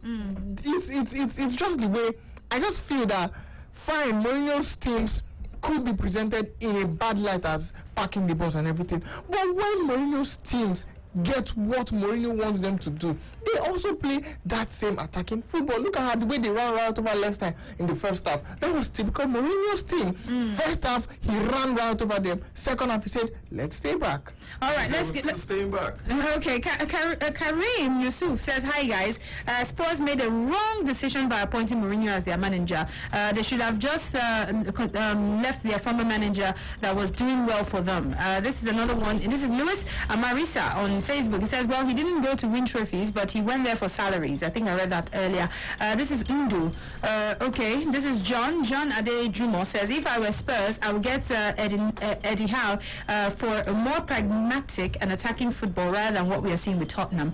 It's just the way. I just feel that fine, Mourinho's teams could be presented in a bad light as packing the bus and everything, but when Mourinho's teams get what Mourinho wants them to do. They also play that same attacking football. Look at how the way they ran right over Leicester in the first half. That was typical Mourinho's team. First half, he ran right over them. Second half, he said, let's stay back. All right, let's stay back. Okay, Karim Yusuf says, hi guys. Spurs made a wrong decision by appointing Mourinho as their manager. They should have just left their former manager that was doing well for them. This is another one. This is Louis Amarisa on Facebook. He says, well, he didn't go to win trophies, but he went there for salaries. I think I read that earlier. This is Ndu. Okay, this is John. John Ade Jumo says, if I were Spurs, I would get Eddie Howe for a more pragmatic and attacking football rather than what we are seeing with Tottenham.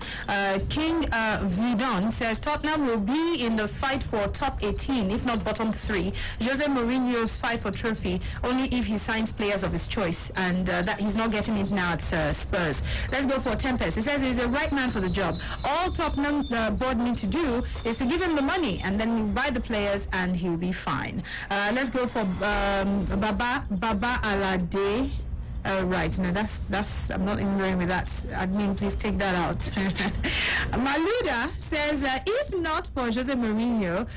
King Vidon says, Tottenham will be in the fight for top 18, if not bottom 3. Jose Mourinho's fight for trophy only if he signs players of his choice, and that he's not getting it now at Spurs. Let's go for Tempest. He says he's the right man for the job. All Tottenham board need to do is to give him the money, and then he'll buy the players and he'll be fine. Let's go for Baba Alade. Right, no, that's I'm not even going with that. Admin, please take that out. Maluda says, if not for Jose Mourinho,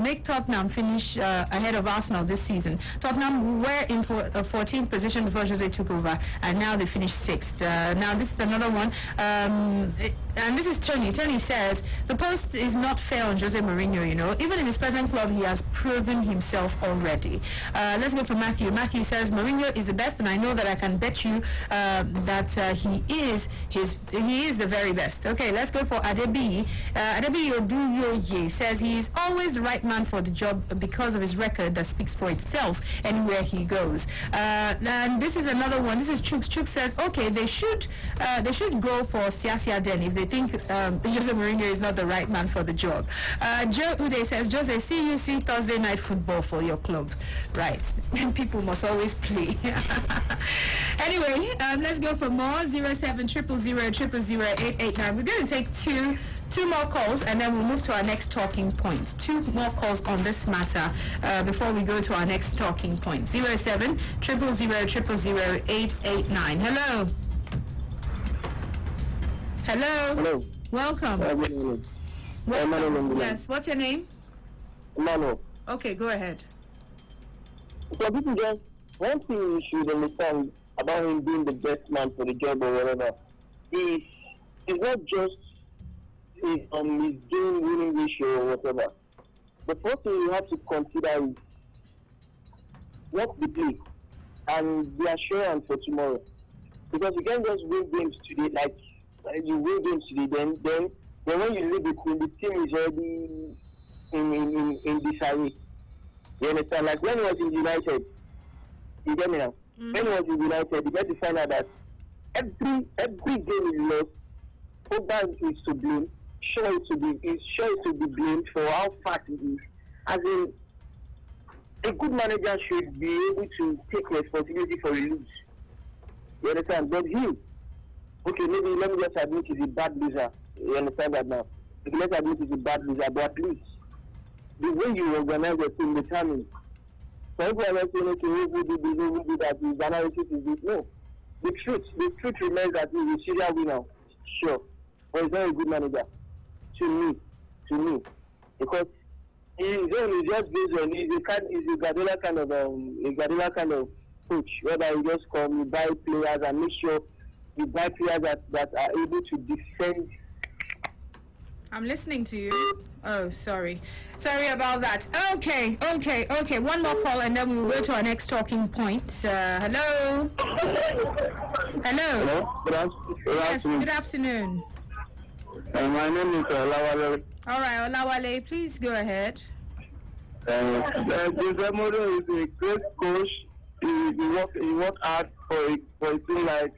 make Tottenham finish ahead of Arsenal this season. Tottenham were in for a 14th position before Jose took over, and now they finished 6th. Now this is another one, and this is Tony. Tony says the post is not fair on Jose Mourinho. You know, even in his present club, he has proven himself already. Let's go for Matthew. Matthew says Mourinho is the best, and I know that I can bet you that he is the very best. Okay, let's go for Adebi. Adebi Oduyoye says he is always the right man for the job because of his record that speaks for itself anywhere he goes. And this is another one. This is Chooks. Chooks says, okay, they should go for Siasia Den if they think Jose Mourinho is not the right man for the job. Joe Ude says, Jose, see you see Thursday night football for your club. Right. People must always play. Anyway, let's go for more. 07000000889. We're going to take two more calls, and then we'll move to our next talking point. 2 more calls on this matter before we go to our next talking point. 07000000889. Hello. Hello. Welcome. Yes. What's your name? Mano. Okay, go ahead. So people just, one thing you should understand about him being the best man for the job or whatever is not just his game winning ratio or whatever. The first thing you have to consider is what the play and the assurance for tomorrow. Because you can't just win games today, like you win games today, then when you leave the team is already in disarray. You understand? Like when he was in United, you get me now? When he was in United, you get to find out that every game he lost, Pogba is to blame, sure is to be blamed for how fast he is. As in, a good manager should be able to take responsibility for a lose. You understand? But him, okay, maybe let me just admit he's a bad loser. You understand that now? Let's admit he's a bad loser, but at least the way you organize the team determines. Some people are saying, okay, who do this, who do that, his analysis is this. No. The truth remains that he's a serial winner, sure. But he's not a good manager. To me. Because his own is just based on, he's a Guardiola kind of coach, whereby you just come, you buy players and make sure you buy players that are able to defend. I'm listening to you. Oh, sorry about that. Okay. One more call, and then we'll go to our next talking point. Hello. Yes, good afternoon. My name is Olawale. All right, Olawale, please go ahead. Jose Mourinho is a great coach. He worked hard for a team like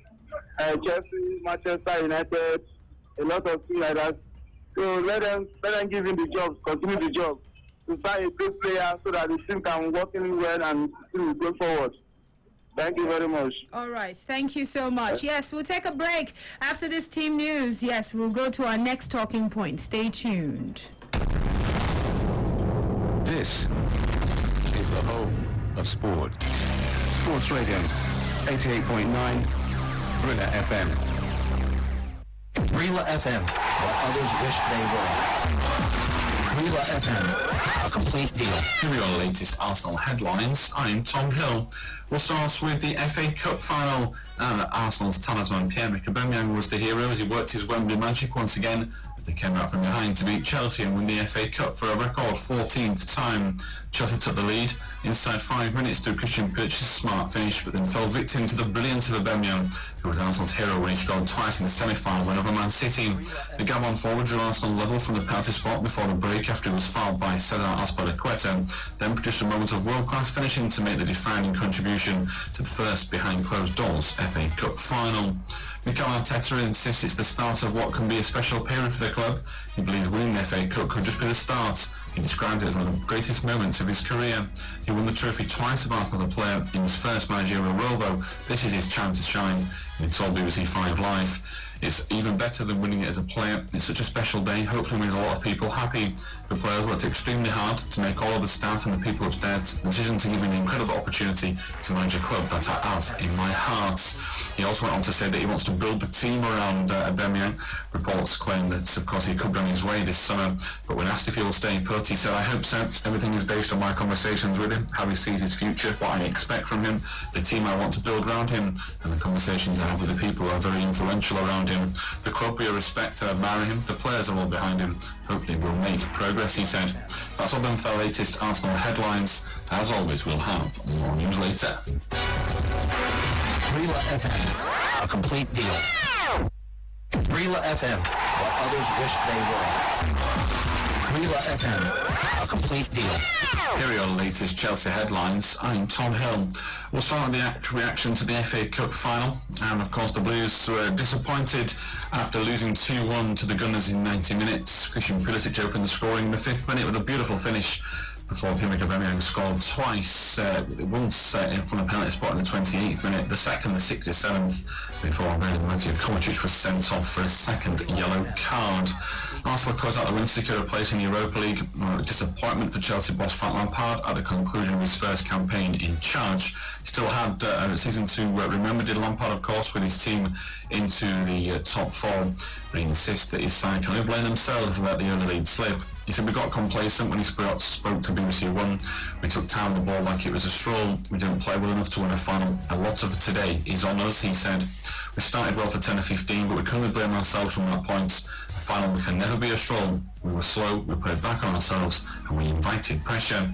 Chelsea, Manchester United, a lot of things like that. So let them give him the job, continue the job, to sign a good player so that the team can work in well and the team will go forward. Thank you very much. All right. Thank you so much. Yes, we'll take a break after this team news. Yes, we'll go to our next talking point. Stay tuned. This is the home of sport. Sports Radio, 88.9 Thriller FM. Thriller FM, what others wish they were. Thriller FM, a complete deal. Here are the latest Arsenal headlines. I'm Tom Hill. We'll start with the FA Cup final. And Arsenal's talisman Pierre-Emerick Aubameyang was the hero as he worked his Wembley magic once again. They came out from behind to beat Chelsea and win the FA Cup for a record 14th time. Chelsea took the lead inside 5 minutes through Christian Pulitz's smart finish, but then fell victim to the brilliance of Aubameyang, who was Arsenal's hero when he scored twice in the semi-final win over Man City. The Gabon forward drew Arsenal level from the penalty spot before the break after he was fouled by Cesar Azpilicueta, then produced a moment of world-class finishing to make the defining contribution to the first behind-closed doors FA Cup final. Mikel Arteta insists it's the start of what can be a special period for the club. He believes winning the FA Cup could just be the start. He described it as one of the greatest moments of his career. He won the trophy twice of Arsenal as a player in his first managerial role, though this is his time to shine, and he told BBC 5 Live. It's even better than winning it as a player. It's such a special day, hopefully makes a lot of people happy. The players worked extremely hard to make all of the staff and the people upstairs the decision to give me the incredible opportunity to manage a club that I have in my heart. He also went on to say that he wants to build the team around Aubameyang. Reports claim that, of course, he could be on his way this summer, but when asked if he will stay put, he said, "I hope so. Everything is based on my conversations with him, how he sees his future, what I expect from him, the team I want to build around him, and the conversations I have with the people who are very influential around him. The club we respect and admire him, the players are all behind him. Hopefully we'll make progress," he said. That's all done for the latest Arsenal headlines. As always, we'll have more news later. Thriller FM, a complete deal. Thriller FM, what others wish they were. Thriller FM, a complete deal. Here are your latest Chelsea headlines. I'm Tom Hill. We'll start with the reaction to the FA Cup final. And of course the Blues were disappointed after losing 2-1 to the Gunners in 90 minutes. Christian Pulisic opened the scoring in the 5th minute with a beautiful finish before Pierre-Emerick Aubameyang scored twice, once from a penalty spot in the 28th minute, the second, the 67th, before Mateo Kovacic was sent off for a second yellow card. Arsenal closed out the win to secure a place in the Europa League. Disappointment for Chelsea boss Frank Lampard at the conclusion of his first campaign in charge. Still had a season to remember, did Lampard, of course, with his team into the top 4, but he insists that his side can only blame themselves for letting the early lead slip. He said, "We got complacent when he spoke to BBC One. We took time on the ball like it was a stroll. We didn't play well enough to win a final. A lot of today is on us," he said. "We started well for 10 or 15, but we couldn't blame ourselves from that point. A final can never be a stroll. We were slow, we played back on ourselves, and we invited pressure."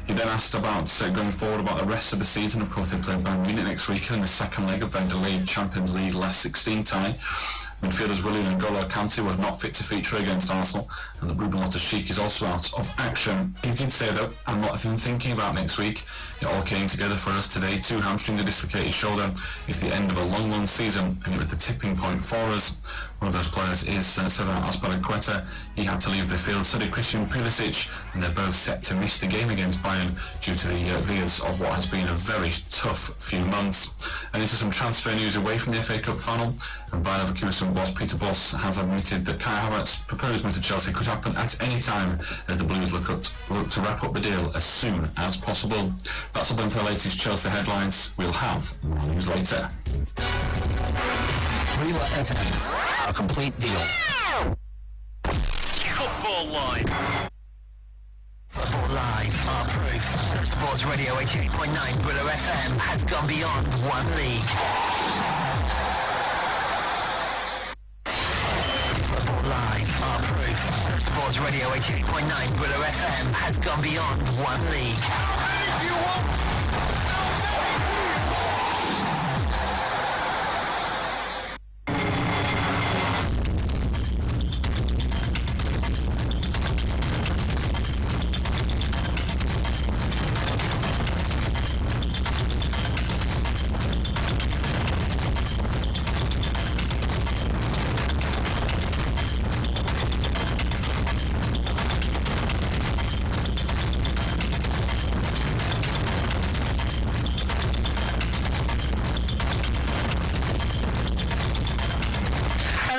He then asked about going forward about the rest of the season. Of course, they play Bayern Munich next week in the second leg of their delayed Champions League last 16 tie. Midfielders Willian and N'Golo Kante were not fit to feature against Arsenal, and that Ruben Loftus-Cheek is also out of action. He did say, though, "I'm not even thinking about next week. It all came together for us today. 2 hamstrings, a dislocated shoulder. It's the end of a long, long season, and it was the tipping point for us." One of those players is Cesar Azpilicueta. He had to leave the field, so did Christian Pulisic, and they're both set to miss the game against Bayern due to the veers of what has been a very tough few months. And into some transfer news away from the FA Cup final, and Bayer Leverkusen boss Peter Bosz has admitted that Kai Havertz's proposed move to Chelsea could happen at any time as the Blues look to wrap up the deal as soon as possible. That's all done for the latest Chelsea headlines. We'll have more news later. Thriller FM, a complete deal. Football Line. Football Live, our proof that Sports Radio 88.9 Thriller FM has gone beyond one league. Football Live, our proof that Sports Radio 88.9 Thriller FM has gone beyond one league.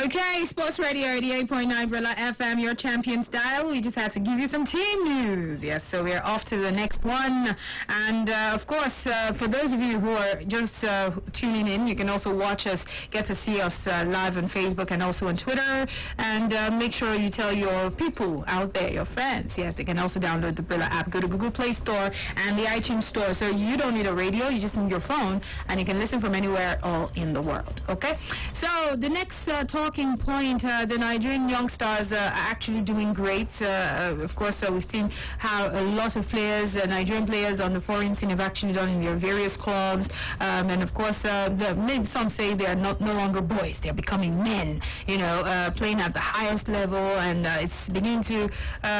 Okay, Sports Radio 88.9 Brilla FM, your champion style. We just had to give you some team news. Yes, so we're off to the next one. And of course, for those of you who are just tuning in, you can also watch us, get to see us live on Facebook and also on Twitter. And make sure you tell your people out there, your friends. Yes, they can also download the Brilla app. Go to Google Play Store and the iTunes Store. So you don't need a radio, you just need your phone, and you can listen from anywhere all in the world. Okay? So the next talking point, the Nigerian youngsters are actually doing great. Of course, we've seen how a lot of players, Nigerian players on the foreign scene have actually done in their various clubs. And of course, maybe some say they are no longer boys. They're becoming men, playing at the highest level. And it's beginning to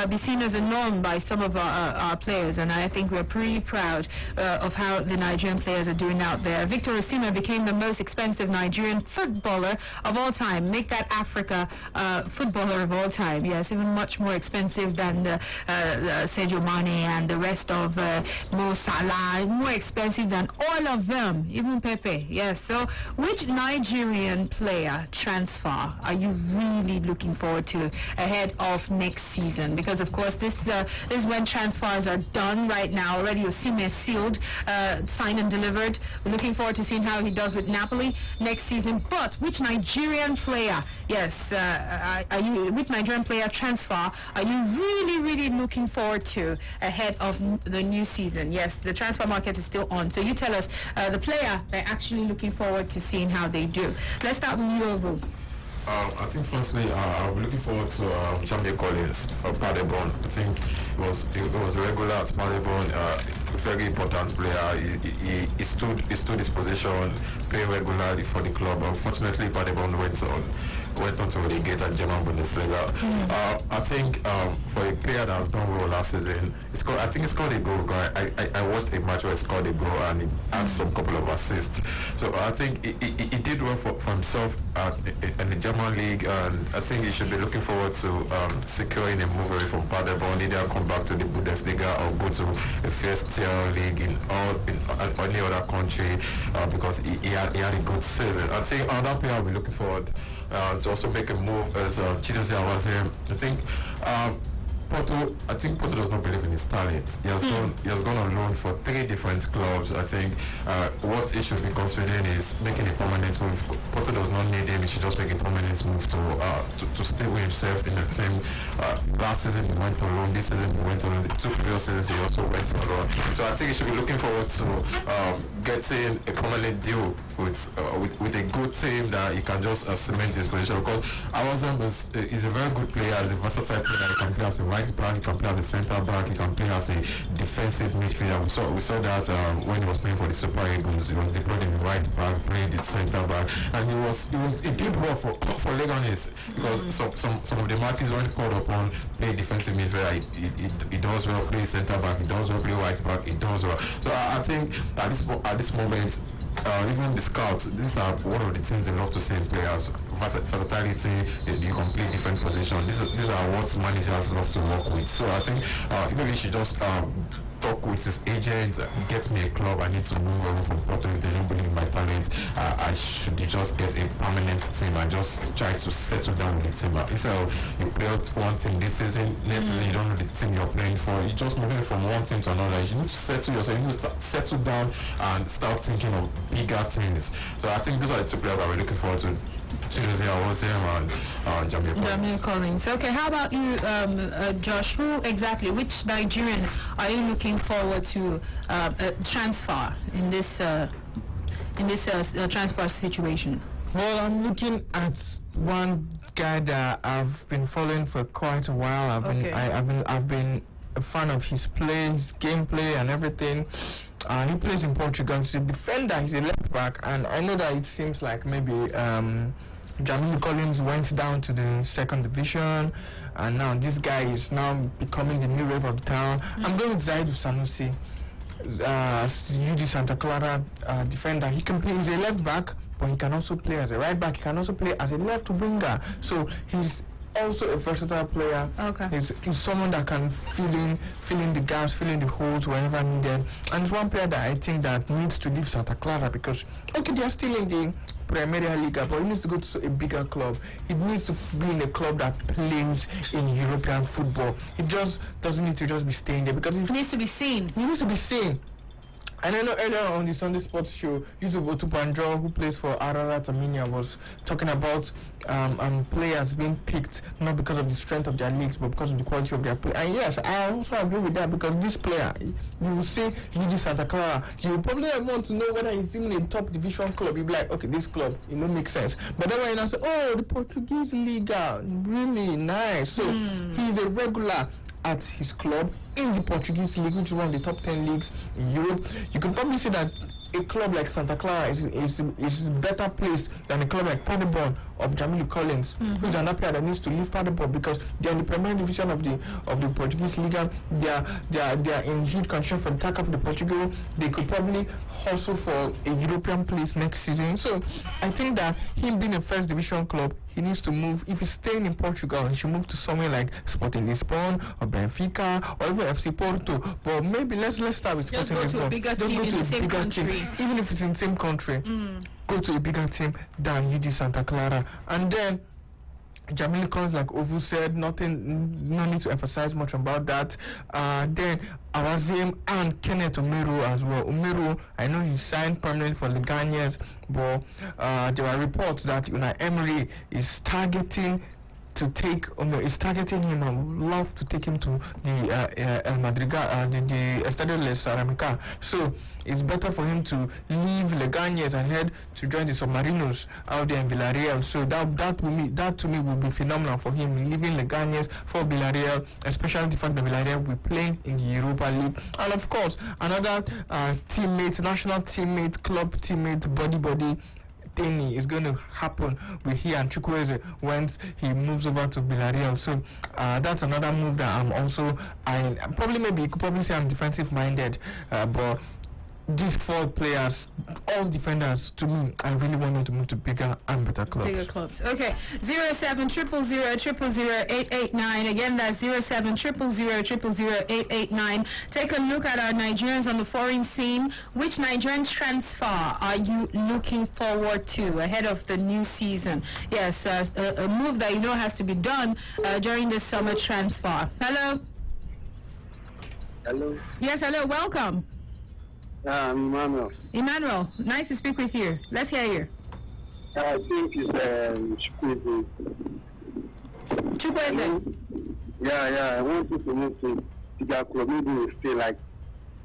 be seen as a norm by some of our players. And I think we're pretty proud of how the Nigerian players are doing out there. Victor Osimhen became the most expensive Nigerian footballer of all time. Make that Africa footballer of all time. Yes, even much more expensive than Sadio Mane and the rest of Mo Salah. More expensive than all of them, even Pepe. Yes. So, which Nigerian player transfer are you really looking forward to ahead of next season? Because of course, this is when transfers are done right now. Already, Osimhen sealed, signed and delivered. We're looking forward to seeing how he does with Napoli next season. But which Nigerian player, yes, which Nigerian player transfer are you really looking forward to ahead of the new season? Yes, the transfer market is still on. So you tell us the player they're actually looking forward to seeing how they do. Let's start with you, Ovu. I think firstly, I'll be looking forward to Champion Collins of Paderborn. I think it was regular at Paderborn, very important player. He stood his position, played regularly for the club. Unfortunately, Paderborn went on to relegate at German Bundesliga. I think for a player that has done well last season, he scored a goal. I watched a match where he scored a goal and he had some couple of assists. So I think he did well for himself in the German league, and I think he should be looking forward to securing a move away from Paderborn, either come back to the Bundesliga or go to a first-tier league in any other country, because he had a good season. I think another player I'll be looking forward to also make a move as Chidozie Awase. I think Porto does not believe in his talent. He has gone on loan for 3 different clubs. I think what he should be considering is making a permanent move. Porto does not need him. He should just make a permanent move to stay with himself in the team. Last season he went on loan. This season he went on loan. The 2 previous seasons he also went on loan. So I think he should be looking forward to getting a permanent deal with a good team that he can just cement his position. Because Awase is a very good player. He's a versatile player. He can play as a right back, he can play as a centre back, he can play as a defensive midfielder. We saw that when he was playing for the Super Eagles. He was deployed in the right back, played the centre back, and he did well for Leganes, because some of the matches when called upon play defensive midfielder, he does well play centre back, he does well play right back, he does well. So I think at this moment, even the scouts, these are one of the things they love to see in players. Versatility, you can play different positions. These are what managers love to work with. So I think maybe he should just talk with his agent, get me a club. I need to move away from Porto. If they don't believe in my talent, I should just get a permanent team and just try to settle down with the team. So you play out one team this season, next season you don't know the team you're playing for. You're just moving from one team to another. You need to settle yourself. You need to settle down and start thinking of bigger things. So I think those are the 2 players that we're looking forward to. Chidozie Awase and Jamie Collins. Okay, how about you, Josh? Which Nigerian are you looking forward to transfer in this transfer situation? Well, I'm looking at one guy that I've been following for quite a while. I've been a fan of his play, his gameplay, and everything. He plays in Portugal. He's a defender. He's a left back, and I know that it seems like maybe Jamie Collins went down to the 2nd division, and now this guy is now becoming the new wave of the town. I'm going with Zaidu Sanusi, UD Santa Clara defender. He can play. He's a left back, but he can also play as a right back. He can also play as a left winger. So he's also a versatile player. Okay. He's someone that can fill in the gaps, fill in the holes wherever needed. And it's one player that I think that needs to leave Santa Clara because okay, they are still in the Premier League, but he needs to go to a bigger club. He needs to be in a club that plays in European football. He just doesn't need to just be staying there because He needs to be seen. He needs to be seen. And I know earlier on the Sunday Sports Show, Yusuf Otubanjo, who plays for Ararat Armenia, was talking about players being picked not because of the strength of their leagues, but because of the quality of their play. And yes, I also agree with that because this player, you will say UD Santa Clara, you will probably want to know whether he's even in a top division club. You'll be like, okay, this club, it don't make sense. But then when you say, oh, the Portuguese Liga, really nice. So he's a regular at his club in the Portuguese league, which is one of the top 10 leagues in Europe. You can probably say that a club like Santa Clara is better placed than a club like Paderborn of Jamilu Collins, who's another player that needs to leave Paderborn because they're in the Premier Division of the Portuguese Liga. They are in huge contention for the attack of the Portugal. They could probably hustle for a European place next season. So I think that him being a first division club, he needs to move. If he's staying in Portugal, he should move to somewhere like Sporting Lisbon or Benfica or even FC Porto. But maybe let's start with Just Sporting go to Lisbon. a bigger team in the same country. Even if it's in the same country, go to a bigger team than UD Santa Clara. And then Jamilu Collins, like Ovu said, no need to emphasize much about that. Then Awazim and Kenneth Omeru as well. Omeru, I know he signed permanently for the Ghanaians, but there were reports that Unai Emery is targeting him. I would love to take him to the El Madrigal, the Estadio La Ceramica. So it's better for him to leave Leganés and head to join the Submarinos out there in Villarreal. So that to me will be phenomenal for him, leaving Leganés for Villarreal, especially the fact that Villarreal will play in the Europa League. And of course, another national teammate, club teammate, buddy thing is going to happen with he and Chukwueze once he moves over to Villarreal. So that's another move that you could probably say I'm defensive minded, but these four players, all defenders, to me, I really want them to move to bigger and better clubs. Bigger clubs. Okay. 07000000889. Again, that's 07000000889. Take a look at our Nigerians on the foreign scene. Which Nigerian transfer are you looking forward to ahead of the new season? Yes, a move that you know has to be done during the summer transfer. Hello. Hello. Yes, hello. Welcome. Emmanuel. Emmanuel, nice to speak with you. Let's hear you. I think it's Chukwueze. Chukwueze? Yeah. I want you to move to bigger club. Maybe we stay like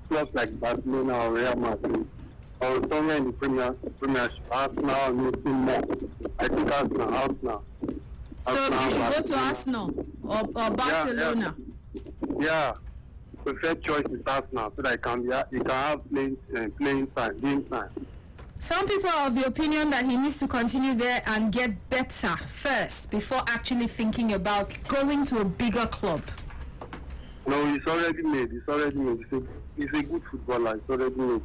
clubs like Barcelona or Real Madrid or somewhere in the Premiership. Arsenal, maybe more. I think Arsenal. So you should go to Arsenal or Barcelona. Yeah. Preferred choice is Arsenal so that you can have playing time, game time. Some people are of the opinion that he needs to continue there and get better first before actually thinking about going to a bigger club. No, he's already made. He's a good footballer. He's already made.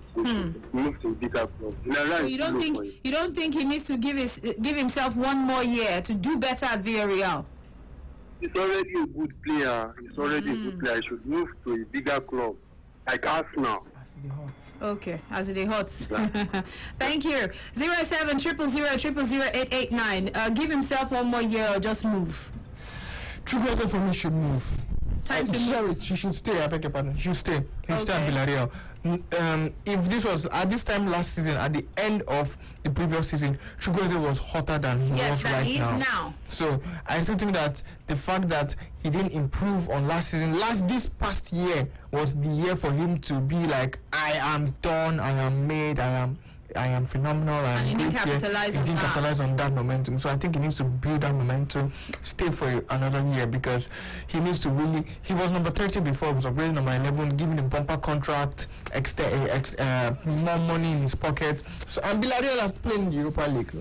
Move to a bigger club. So you don't think he needs to give himself one more year to do better at Villarreal? He's already a good player. He should move to a bigger club, like Arsenal. Okay, as it hot. Thank you. 07000000889. Give himself one more year or just move. Chukwueze for me should move. She should stay. I beg your pardon. She should stay. He'll stay at Villarreal. If this was at this time last season, at the end of the previous season, Chukwueze was hotter than he was right now. So I still think that the fact that he didn't improve on last season, this past year was the year for him to be like, I am done, I am made, I am phenomenal, and he didn't capitalize on that momentum. So I think he needs to build that momentum, stay for another year, because he needs to really. He was number 30 before, he was upgraded number 11, giving him bumper contract, more money in his pocket. So and Villarreal has played in the Europa League.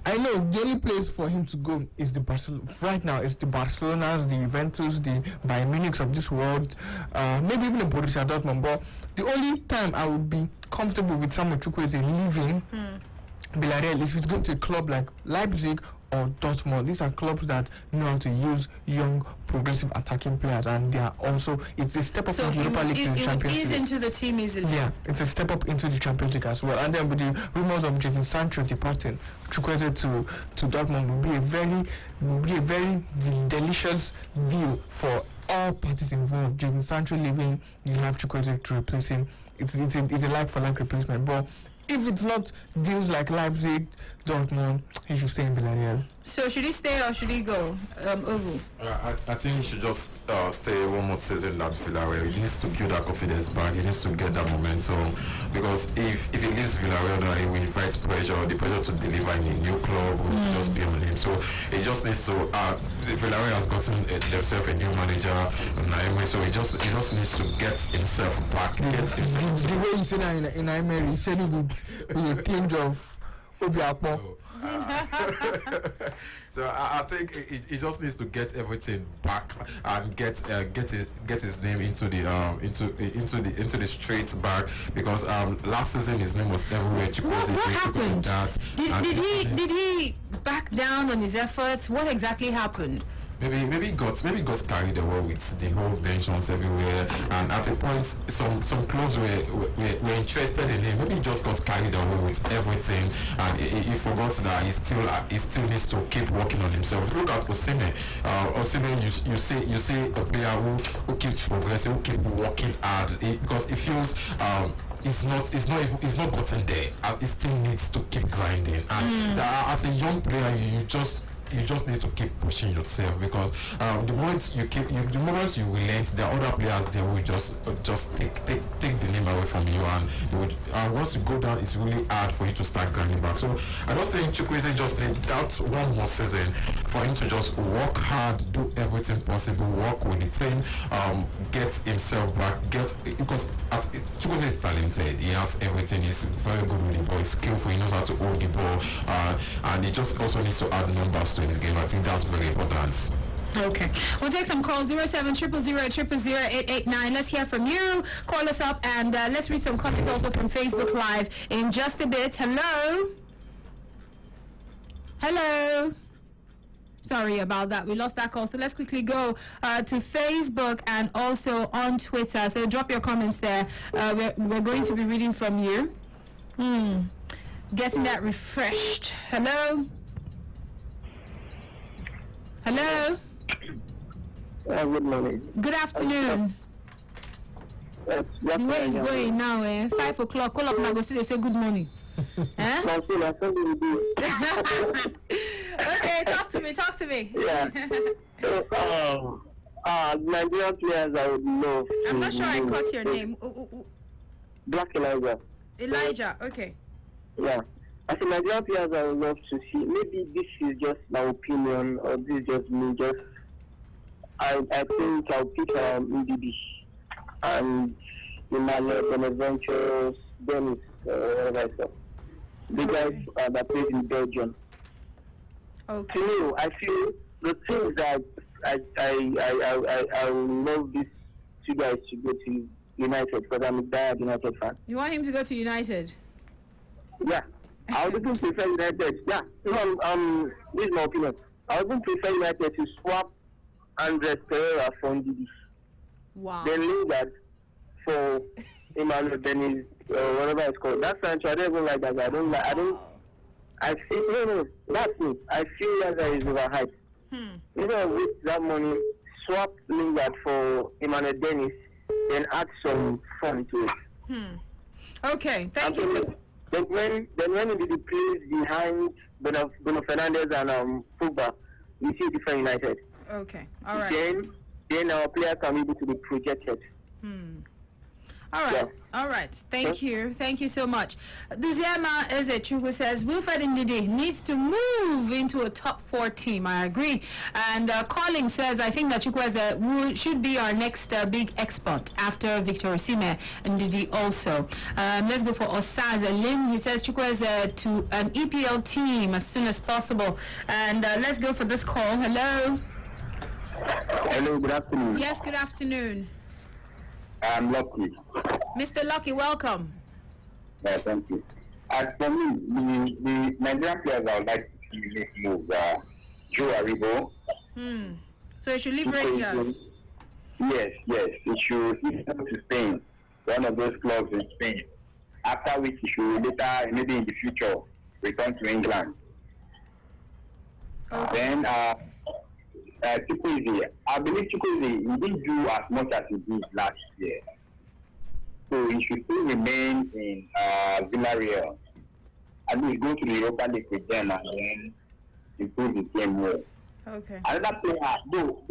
I know the only place for him to go is the Barcelona. Right now, it's the Barcelonas, the Juventus, the Bayern Munich of this world, maybe even the Borussia Dortmund. But the only time I would be comfortable with Samuel Chukwueze leaving Villarreal, if it's going to a club like Leipzig or Dortmund, these are clubs that know how to use young, progressive attacking players, and they are also, it's a step up So from Europa League to the Champions ease League. into the team easily. Yeah, it's a step up into the Champions League as well. And then with the rumors of Jadon Sancho departing, Chukwueze to Dortmund will be a very delicious deal for all parties involved. Jadon Sancho leaving, you have Chukwueze to replace him. It's a like-for-like replacement. But if it's not deals like Leipzig, Dortmund, he should stay in Villarreal. So should he stay or should he go? Ovu. I think he should just stay one more season at Villarreal. He needs to build that confidence back. He needs to get that momentum, because if he leaves Villarreal now, he will invite pressure. The pressure to deliver in a new club will just be on him. So he just needs to. Villarreal has gotten themselves a new manager, Naime. So he just needs to get himself back. The way he said that in Naime, he said it with a tinge of Obiapo. So I think he just needs to get everything back and get his name into the streets back, because last season his name was everywhere. What happened? Did he back down on his efforts? What exactly happened? Maybe he got carried away with the whole mentions everywhere, and at a point some clubs were interested in him. Maybe he just got carried away with everything, and he forgot that he still needs to keep working on himself. Look at Osimhen. Osimhen, you see a player who keeps progressing, who keeps working hard, because he feels it's not gotten there. He still needs to keep grinding, and as a young player, you just need to keep pushing yourself, because the moments you relent, there are other players there who will just take the name away from you, and once you go down, it's really hard for you to start grinding back. So I just think Chukwueze just need that one more season for him to just work hard, do everything possible, work with the team, get himself back, because Chukwueze is talented. He has everything. He's very good with the ball. He's skillful. He knows how to hold the ball, and he just also needs to add numbers to his game. I think that's very important. Okay, we'll take some calls. 07000000889. Let's hear from you. Call us up, and let's read some comments also from Facebook Live in just a bit. Hello. Sorry about that. We lost that call. So let's quickly go to Facebook and also on Twitter. So drop your comments there. We're going to be reading from you. Getting that refreshed. Hello. Good morning. Good afternoon. The way it's going now, 5 o'clock, all of them go still say good morning. Okay, talk to me. Yeah. So, Nigerian players I would love. I'm not sure I caught your name. Black Elijah. Elijah, okay. Yeah. As a Nigerian players I would love to see. Maybe this is just my opinion, or this is just me. I think I'll pick Ndidi and Emmanuel Bonaventure, Dennis, whatever I said. The guys that played in Belgium. Okay. To me, I feel the things that I would love these two guys to go to United, because I'm a bad United fan. You want him to go to United? Yeah. I would even prefer United. Yeah. This is my opinion. I would even prefer United to swap Andres Pereira for Ndidi. Wow. Then Lingard for Emmanuel Dennis, whatever it's called. That's Sancho. I don't even like that guy. I feel, that's me. I feel that guy is overhyped. Even with that money, swap Lingard for Emmanuel Dennis, then add some fun to it. Okay, thank you. Then when Ndidi plays behind Bruno Fernandes and Pogba, we see different United. Okay, all right. Then our player can be able to be projected. All right, all right. Thank you so much. Duziema Ezechugu says Wilfred Ndidi needs to move into a top 4 team. I agree. And Colin says I think that Chukwueze should be our next big export after Victor Osimhen and Ndidi also. Let's go for Osaz Lim. He says Chukwueze to an EPL team as soon as possible. And let's go for this call. Hello. Hello. Good afternoon. Yes. Good afternoon. I'm Lucky. Mr. Lucky, welcome. Yeah, thank you. As for me, the Nigerian players I would like to see make move Joe Aribo. So you should leave Rangers. Yes. He should go to Spain, one of those clubs in Spain. After which he should later, maybe in the future, return to England. Then Chukwueze, I believe Chukwueze, he didn't do as much as he did last year. So he should still remain in Villarreal. At least go to the Europa League with them and then improve the game more. Okay. Another player, though,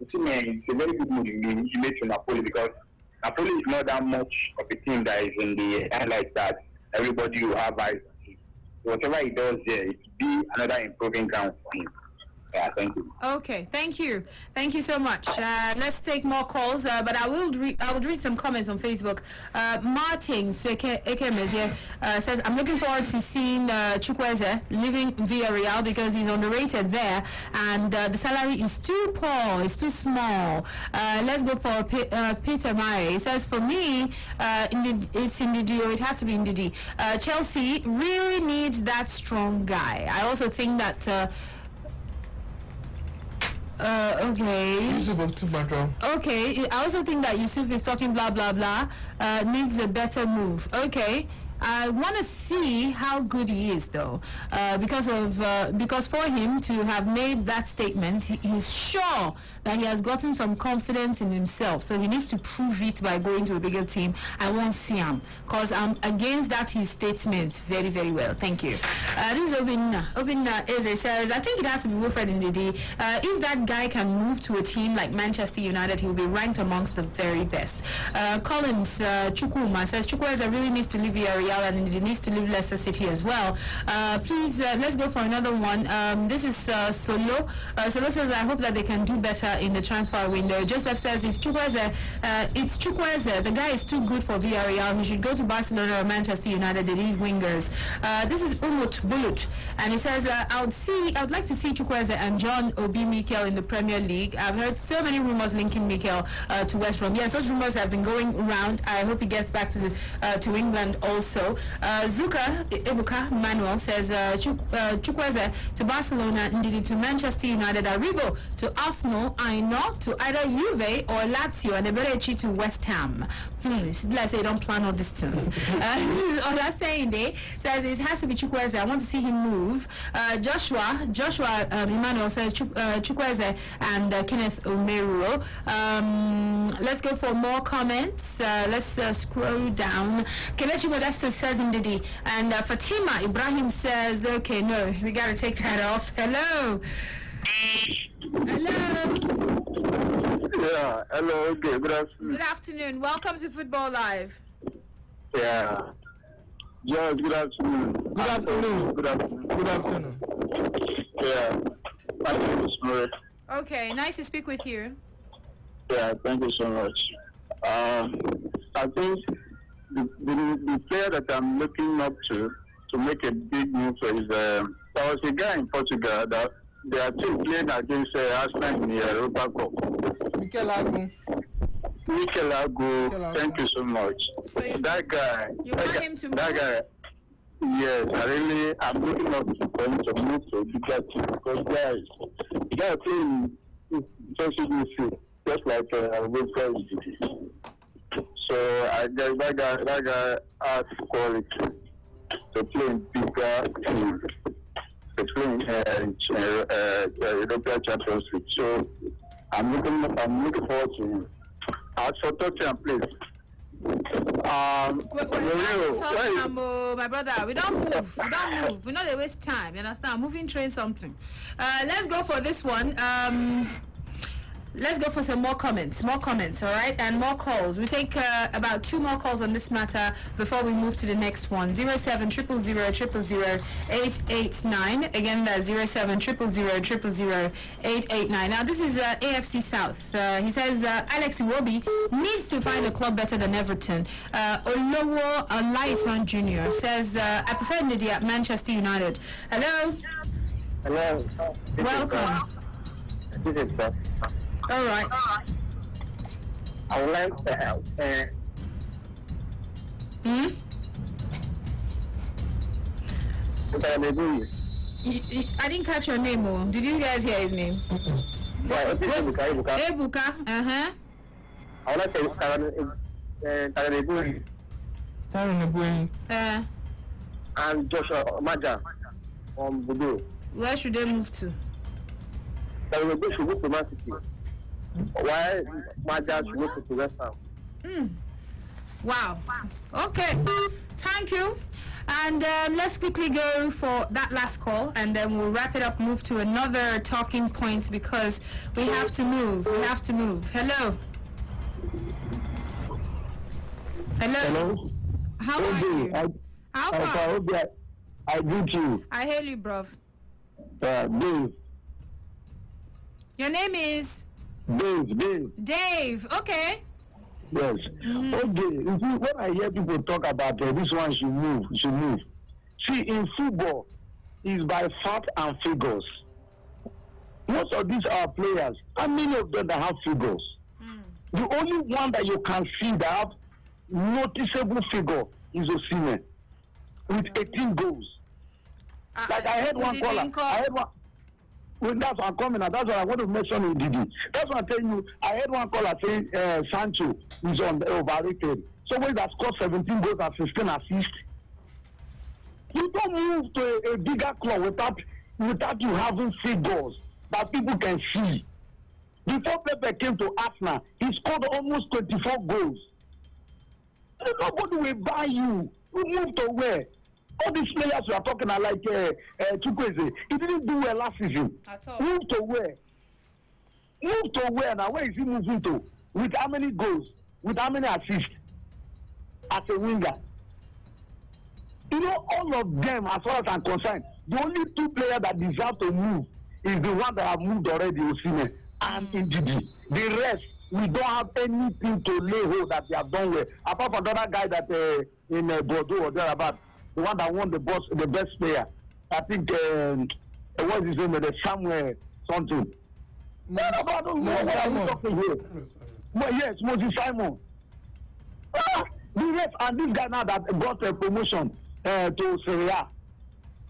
Osimhen is a very good move he made to Napoli because Napoli is not that much of a team that is in the air like that. Everybody will have eyes on him. So whatever he does there, it will be another improving ground for him. Yeah, thank you. Okay, thank you so much. Let's take more calls, but I would read some comments on Facebook. Martin Ekemeze says, I'm looking forward to seeing Chukwueze leaving Villarreal because he's underrated there, and the salary is too poor, it's too small. Let's go for Peter Mare. He says, for me, it's Ndidi, or it has to be Ndidi. Chelsea really needs that strong guy. I also think that okay. Okay, I also think that Yusuf is talking blah blah blah. Needs a better move. Okay. I want to see how good he is, though, because for him to have made that statement, he's sure that he has gotten some confidence in himself. So he needs to prove it by going to a bigger team. I won't see him because I'm against that his statement very, very well. Thank you. This is Obin Eze says, I think it has to be Wilfred Ndidi. If that guy can move to a team like Manchester United, he will be ranked amongst the very best. Collins Chukwuma says, Chukwueze really needs to leave Villarreal and he needs to leave Leicester City as well. Please, let's go for another one. This is Solo. Solo says, I hope that they can do better in the transfer window. Joseph says, if Chukwueze, it's Chukwueze. The guy is too good for Villarreal. He should go to Barcelona or Manchester United. They need wingers. This is Umut Bulut, and he says, I would like to see Chukwueze and John Obi Mikel in the Premier League. I've heard so many rumors linking Mikel to West Brom. Yes, those rumors have been going around. I hope he gets back to England also. Zuka Ebuka Manuel says Chukwueze to Barcelona, Ndidi to Manchester United, Aribo to Arsenal, Aino to either Juve or Lazio, and Eberechi to West Ham. Let's say don't plan all distance. This is Ola Sayende says it has to be Chukwueze. I want to see him move. Joshua Emmanuel says Chukwueze and Kenneth Omeruo. Let's go for more comments. Let's scroll down. Kelechi Modesto says Ndidi, and Fatima Ibrahim says, okay, no, we gotta take that off. Hello. Yeah, hello, okay, good afternoon. Good afternoon. Welcome to Football Live. Yeah. Yes, good afternoon. Good afternoon. Good afternoon. Good afternoon. Yeah. My name is Murray. Okay, nice to speak with you. Yeah, thank you so much. I think the player that I'm looking up to make a big move is there was a guy in Portugal that they are still playing against Arsenal in the Europa Cup. Mikel Agu. Thank you so much. So that guy. You want him to move? That guy. Yes, I'm looking up for him to move to a bigger team because guys playing defensive midfield just like Wilfred did. So I guess that guy has quality to play in bigger teams, to play in European Champions League. So I'm looking forward to him. As for Tottenham, please. My brother, we don't move. We're not a waste time. You understand? Moving train something. Let's go for this one. Let's go for some more comments, all right, and more calls. We take about 2 more calls on this matter before we move to the next one. 07000000889. Again, that's 07000000889. Now, this is AFC South. He says Alex Iwobi needs to find a club better than Everton. Olowo Olaitan Jr. says, I prefer Ndidi at Manchester United. Hello? Hello. Welcome. This is All right. I would like to help. I didn't catch your name, oh. Did you guys hear his name? Ebuka. Uh-huh. I want to say Taranebui. And Joshua Maja from Budo. Where should they move to? Taranebui should go to Man City. Why Maja should go to West Ham? Wow. Okay. Thank you. And let's quickly go for that last call, and then we'll wrap it up, move to another talking point because we have to move. We have to move. Hello. Hello. How are you? How far? I greet you. I hail you, bruv. Dave. Your name is? Dave. Dave. Okay. Yes. Okay. You see, when I hear people talk about this one should move. See, in football, it's by fact and figures. Most of these are players. How many of them that have figures? The only one that you can see that have noticeable figure is Osimhen with 18 goals. Like I heard one caller. I heard one. Well, that's what I'm coming at. That's what I want to mention in Didi. That's what I'm telling you. I heard one caller saying Sancho is overrated. So when that scored 17 goals and 16 assists, you don't move to a bigger club without you having figures that people can see. Before Pepe came to Arsenal, he scored almost 24 goals. Nobody will buy you. You move to where? All these players we are talking are like Chukwueze. He didn't do well last season. Move to where? Move to where now? Where is he moving to? With how many goals? With how many assists? As a winger. You know, all of them, as far as I'm concerned, the only two players that deserve to move is the one that have moved already, Osimhen and Ndidi. The rest, we don't have anything to lay hold that they have done well. Apart from the other guy that in Bordeaux or thereabout, the one that won the best player. I think what is his name? The Samuel something. What are we talking here? Yes, Moses Simon. The rest, and this guy now that got a promotion to Serie A.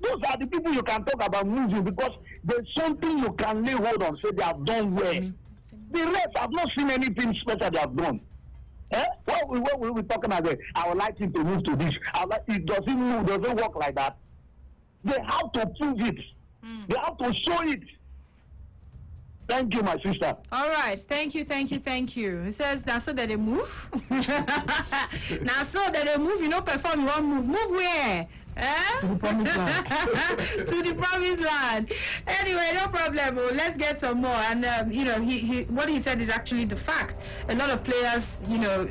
Those are the people you can talk about moving because there's something you can lay hold on, say they have done well. The rest, I've not seen anything special they have done. What we were talking about, I would like him to move to this. It doesn't move, doesn't work like that. They have to prove it. They have to show it. Thank you, my sister. All right. Thank you. He says, now so that they move. Now so that they move, you know, perform one move. Move where? To the promised land. To the promised land. Anyway, no problem. Well, let's get some more. And you know, he what he said is actually the fact. A lot of players, you know,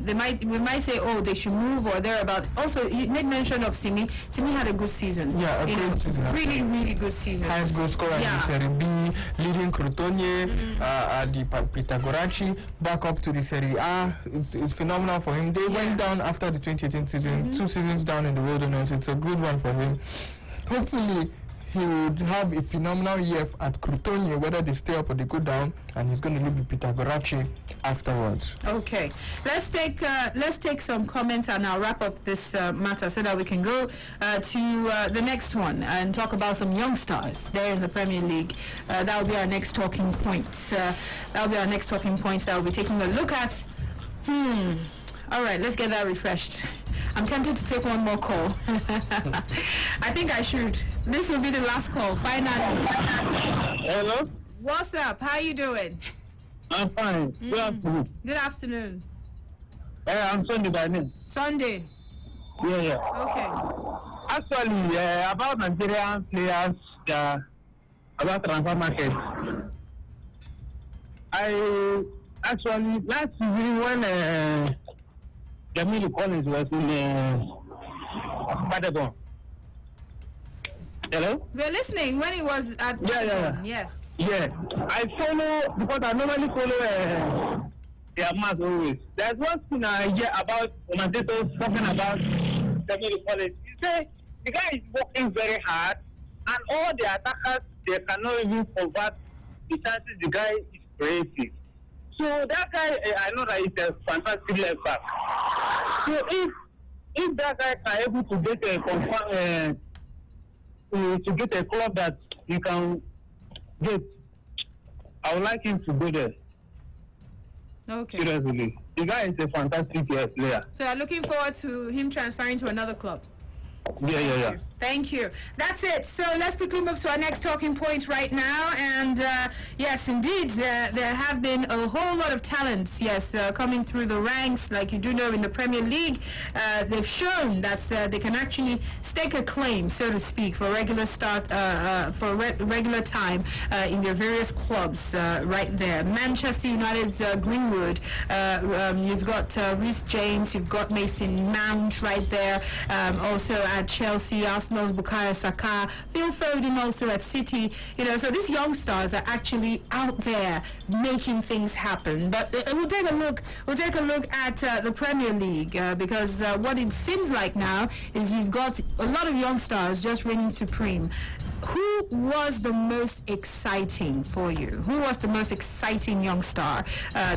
we might say, oh, they should move or thereabout. Also, he made mention of Simi. Simi had a good season. Yeah, a great season. Really good season. Highest goal scorer in the Serie B, leading Crotone, the Pitagoracci, back up to the Serie A. It's phenomenal for him. They went down after the 2018 season, 2 seasons down in the wilderness. It's a good one for him. Hopefully, he would have a phenomenal year at Crotone, whether they stay up or they go down, and he's going to leave the Pitagoracci afterwards. Okay, let's take some comments, and I'll wrap up this matter so that we can go to the next one and talk about some young stars there in the Premier League. That will be our next talking point. That will be our next talking point that we'll be taking a look at. All right, let's get that refreshed. I'm tempted to take one more call. I think I should. This will be the last call, finally. Hello? What's up? How you doing? I'm fine. Good afternoon. Good afternoon. I'm Sunday by name. Sunday? Yeah. Okay. Actually, about Nigerian players, about transfer market. I actually, last season when Jamil Collins was in Paderborn. Hello? We're listening when he was at Paderborn. Yes. Yeah. I follow, because I normally follow their match always. There's one thing I hear about commentators talking about Jamil Collins. He say the guy is working very hard, and all the attackers, they cannot even convert the chances the guy is creating. So that guy, I know that he's a fantastic left back. So if that guy can able to get a to get a club that you can get, I would like him to go there. Okay. Seriously. The guy is a fantastic player. So you're looking forward to him transferring to another club? Yeah. Thank you. That's it. So let's quickly move to our next talking point right now. And yes, indeed, there have been a whole lot of talents, coming through the ranks. Like you do know, in the Premier League, they've shown that they can actually stake a claim, so to speak, for regular regular time in their various clubs right there. Manchester United's Greenwood, you've got Reece James, you've got Mason Mount right there. Also at Chelsea, Arsenal's Bukayo Saka, Phil Foden also at City. So these young stars are actually out there making things happen. But we'll take a look. We'll take a look at the Premier League because what it seems like now is you've got a lot of young stars just reigning supreme. Who was the most exciting for you? Who was the most exciting young star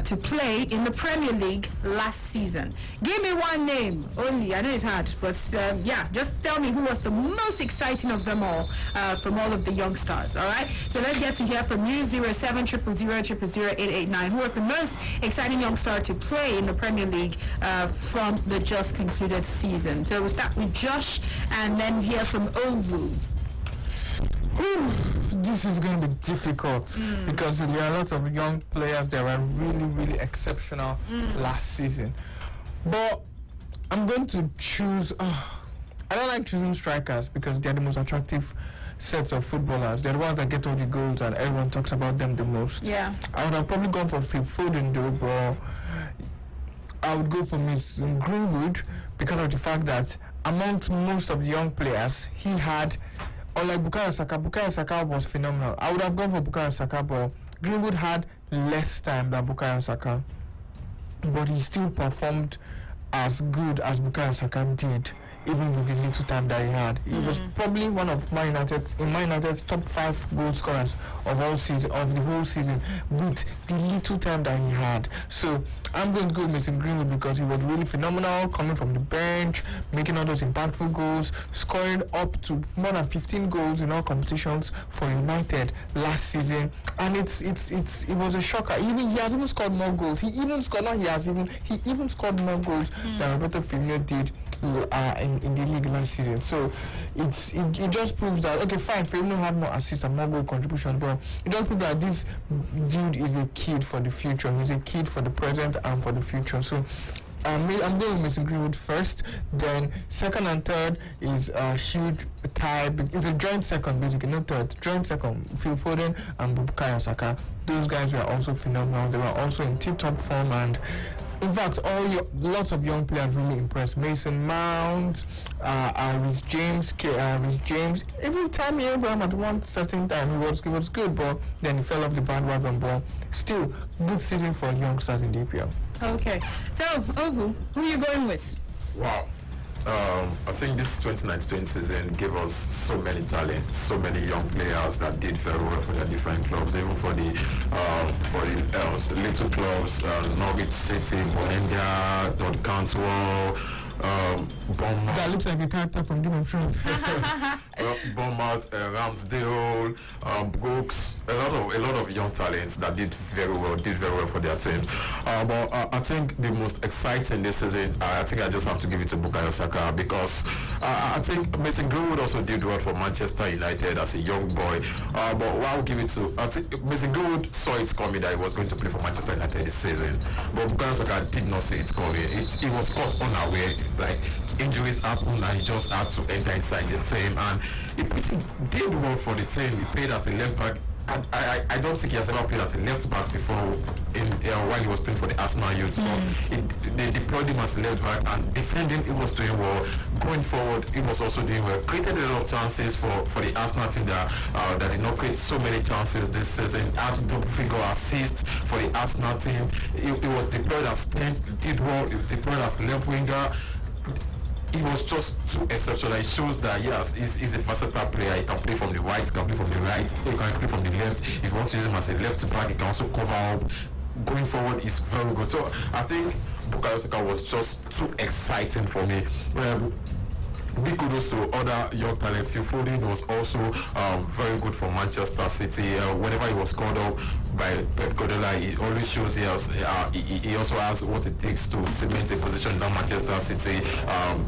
to play in the Premier League last season? Give me one name only. I know it's hard, but just tell me who was the most exciting of them all from all of the young stars. All right. So let's get to hear from you. 07000000889. Who was the most exciting young star to play in the Premier League from the just concluded season? So we'll start with Josh and then hear from Ovu. This is going to be difficult because there are lots of young players that were really, really exceptional last season. But I'm going to choose... I don't like choosing strikers because they're the most attractive sets of footballers. They're the ones that get all the goals and everyone talks about them the most. Yeah. I would have probably gone for Phil Foden though, but I would go for Miss Greenwood because of the fact that amongst most of the young players, he had... Unlike Bukayo Saka was phenomenal. I would have gone for Bukayo Saka, but Greenwood had less time than Bukayo Saka. But he still performed as good as Bukayo Saka did, even with the little time that he had. He was probably one of Man United's top 5 goal scorers of the whole season, with the little time that he had. So I'm going to go with Mason Greenwood because he was really phenomenal, coming from the bench, making all those impactful goals, scoring up to more than 15 goals in all competitions for United last season. And it was a shocker. He has even scored more goals. He even scored more goals than Roberto Firmino did in the league last season. So it just proves that, okay, fine, Firmino had more assists and more goal contributions, but it just proves that this dude is a kid for the future. He's a kid for the present and for the future. So I'm going with Mason Greenwood first, then second and third is a huge tie. It's a joint second, basically, not third. Joint second, Phil Foden and Bukayo Saka. Those guys were also phenomenal. They were also in tip-top form, and in fact, lots of young players really impressed. Mason Mount, Reece James. Every time Abraham at one certain time, he was good, but then he fell off the bandwagon. But still, good season for youngsters in the EPL. Okay, so Ovu, who are you going with? Wow. I think this 2019-20 season gave us so many talents, so many young players that did very well for their different clubs, even for the little clubs, Norwich City, Bohemia, Todd Cantwell, Bournemouth. That looks like a character from Game of Thrones. Bournemouth, Ramsdale, Brooks, a lot of young talents that did very well for their teams. But I think the most exciting this season, I think I just have to give it to Bukayo Saka because I think Mason Greenwood also did well for Manchester United as a young boy. But I'll give it to, I think Mason Greenwood saw it coming that he was going to play for Manchester United this season. But Bukayo Saka did not see it coming. It was caught unaware. Like, injuries happened and he just had to enter inside the team, and he did well for the team. He played as a left back. I don't think he has ever played as a left back before while he was playing for the Arsenal youth. But they deployed him as a left back, and defending, he was doing well. Going forward, he was also doing well. Created a lot of chances for the Arsenal team that did not create so many chances this season. Had double-figure assists for the Arsenal team. He was deployed as 10, did well. He deployed as left winger. He was just too exceptional. It shows that yes, he's a versatile player. He can play from the right, he can play from the right, he can play from the left. If you want to use him as a left back, he can also cover up. Going forward is very good. So I think Bukayo Saka was just too exciting for me. big kudos to other young talent. Phil Foden was also very good for Manchester City. Whenever he was called up by Pep Guardiola, it always shows he also has what it takes to cement a position in that Manchester City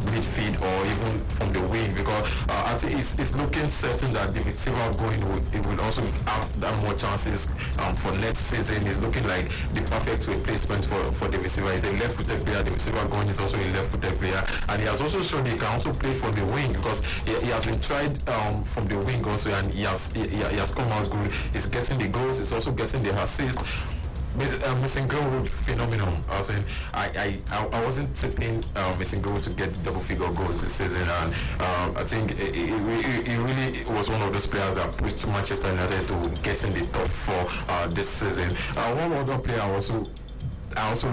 midfield or even from the wing, because I think it's looking certain that David Silva going it will also have that more chances for next season. It's looking like the perfect replacement for David Silva. He's a left-footed player. David Silva going is also a left-footed player, and he has also shown he can also play from the wing, because he has been tried from the wing also, and he has come out good. He's getting the goals. He's also getting the assists. Missing Greenwood phenomenal. I wasn't tipping Missing Greenwood to get double-figure goals this season, and I think he really was one of those players that pushed Manchester United to get in the top four this season. One other player I also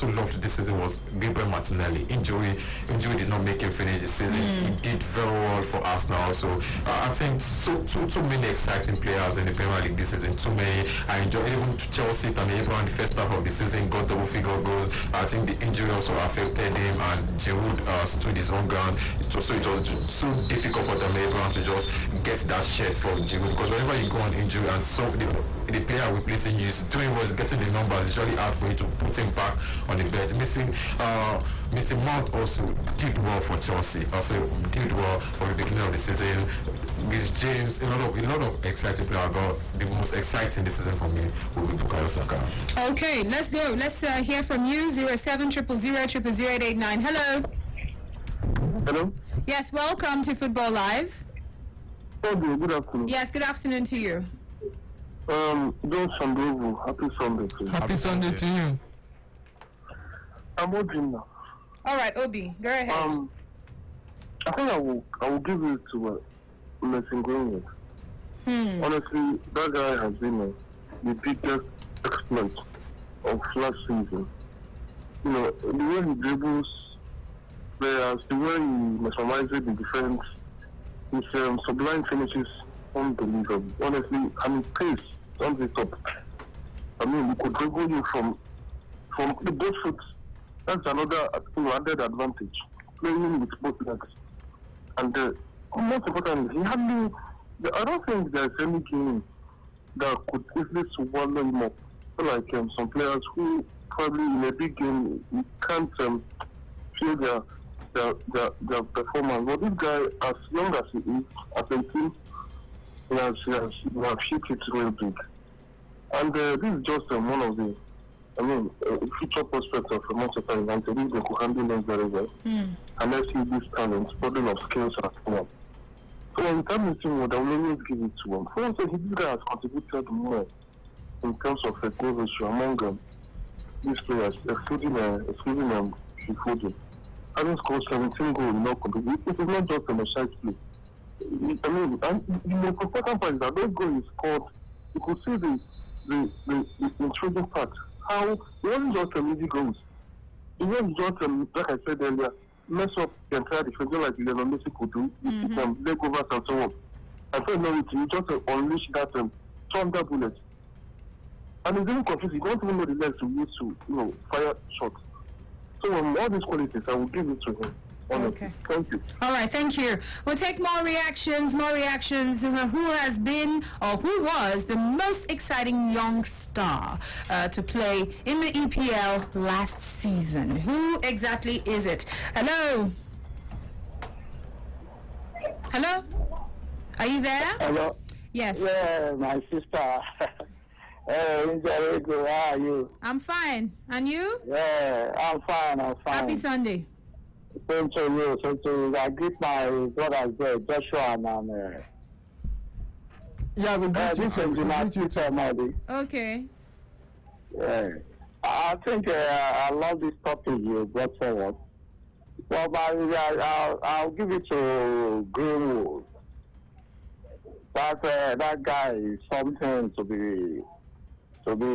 loved this season was Gabriel Martinelli. Injury did not make him finish the season. He did very well for Arsenal. So I think too many exciting players in the Premier League this season. Too many. I enjoyed even Chelsea and Abraham the first half of the season got double-figure goals. I think the injury also affected him, and Giroud stood his own ground. It was so difficult for them Abraham to just get that shirt from Giroud, because whenever you go on injury and so the player replacing you is doing well, is getting the numbers, it's really hard for you to put him back on the bench. Missing Mount also did well for Chelsea. Also did well from the beginning of the season. With James, a lot of exciting players, but the most exciting this season for me will be Bukayo Saka. Okay, let's go. Let's hear from you. 07000000889. Hello. Hello. Yes, welcome to Football Live. Okay, good afternoon. Yes, good afternoon to you. John Sandrovu, happy Sunday to you. Happy Sunday to you. I'm Obi now. All right, Obi, go ahead. I think I will give it to Missing Greenwood. Honestly, that guy has been the biggest exploit of last season. You know, the way he dribbles players, the way he mesmerizes the defense, his sublime finishes, unbelievable. Honestly, pace on the top. I mean, we could dribble you from the both foot. That's another added advantage. Playing with both legs. And most importantly, I don't think there's any game that could easily swallow him up. Like some players who probably in a big game you can't feel their performance. But this guy, as young as he is, as a team, he has shaped it real big. And this is just one of the future prospects of Manchester United. If they could handle them very well. And let's see this talent, burden of skills as well. So in terms of team, I will always give it to him. For instance, this guy has contributed more in terms of a goal ratio among these players, excluding Foden. Having scored 17 goals, not contribute. It is not just a nice play. And the most important part is that those goals he scored, you could see the intriguing part. How it wasn't just easy goals. It wasn't just, like I said earlier, mess up the entire defense like Lionel Messi could do, leg overs and so on. I felt no, you just unleash that thunder bullet. And it's even confusing. You don't even know the legs to use to fire shots. So all these qualities, I will give it to him. Okay. Thank you. All right, thank you. We'll take more reactions. Who has been or who was the most exciting young star to play in the EPL last season? Who exactly is it? Hello? Hello? Are you there? Hello? Yes. Yeah, my sister. Hey, how are you? I'm fine. And you? Yeah, I'm fine. Happy Sunday. Same to you. I greet my brothers there, Joshua and yeah, we greet you too. Okay. Yeah. I think I love this topic you brought forward. Well, I'll give it to Greenwood. That guy is something to be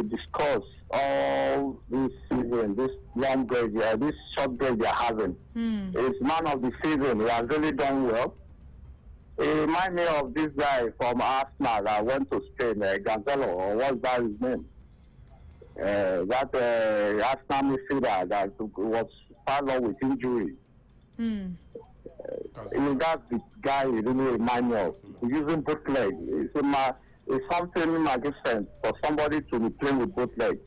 discussed all this season, this long break, this short break they're having. It's man of the season. He has really done well. He reminds me of this guy from Arsenal that went to Spain, Gonzalo, or what's that his name? That Arsenal midfielder that was found with injury. That's the guy you really remind me of. He's using both legs. It's something magnificent for somebody to be playing with both legs.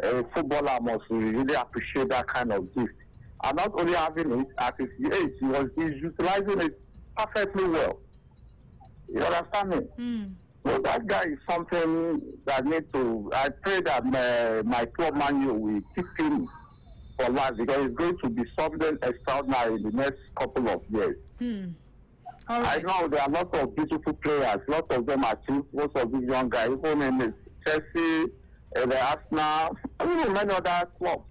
A footballer must really appreciate that kind of gift. And not only having it at his age, he's utilizing it perfectly well. You understand me? So that guy is something that needs to. I pray that my club Man U will keep him for life, because it's going to be something extraordinary in the next couple of years. I know there are lots of beautiful players. Lots of them are cheap. Most of these young guys, even in the Chelsea, the Arsenal, even many other clubs.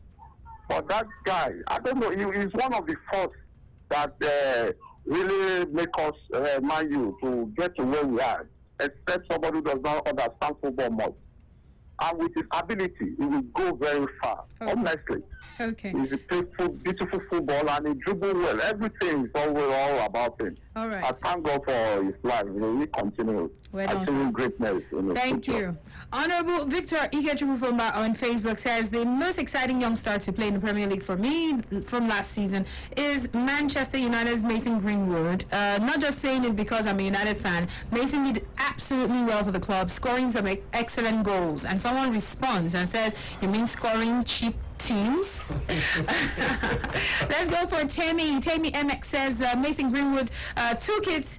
But that guy, I don't know, he's one of the first that really make us Man U to get to where we are. Except somebody who does not understand football much. And with his ability, he will go very far. Honestly. Okay. He's a beautiful football, and he dribbles well. Everything is all about him. All right. I thank God for his life. He will continue achieving greatness. Thank you. Honorable Victor Ikechukwu on Facebook says the most exciting young star to play in the Premier League for me from last season is Manchester United's Mason Greenwood. Not just saying it because I'm a United fan. Mason did absolutely well for the club, scoring some excellent goals. And someone responds and says, "You mean scoring cheap teams?" Let's go for Tammy. Tammy MX says Mason Greenwood took it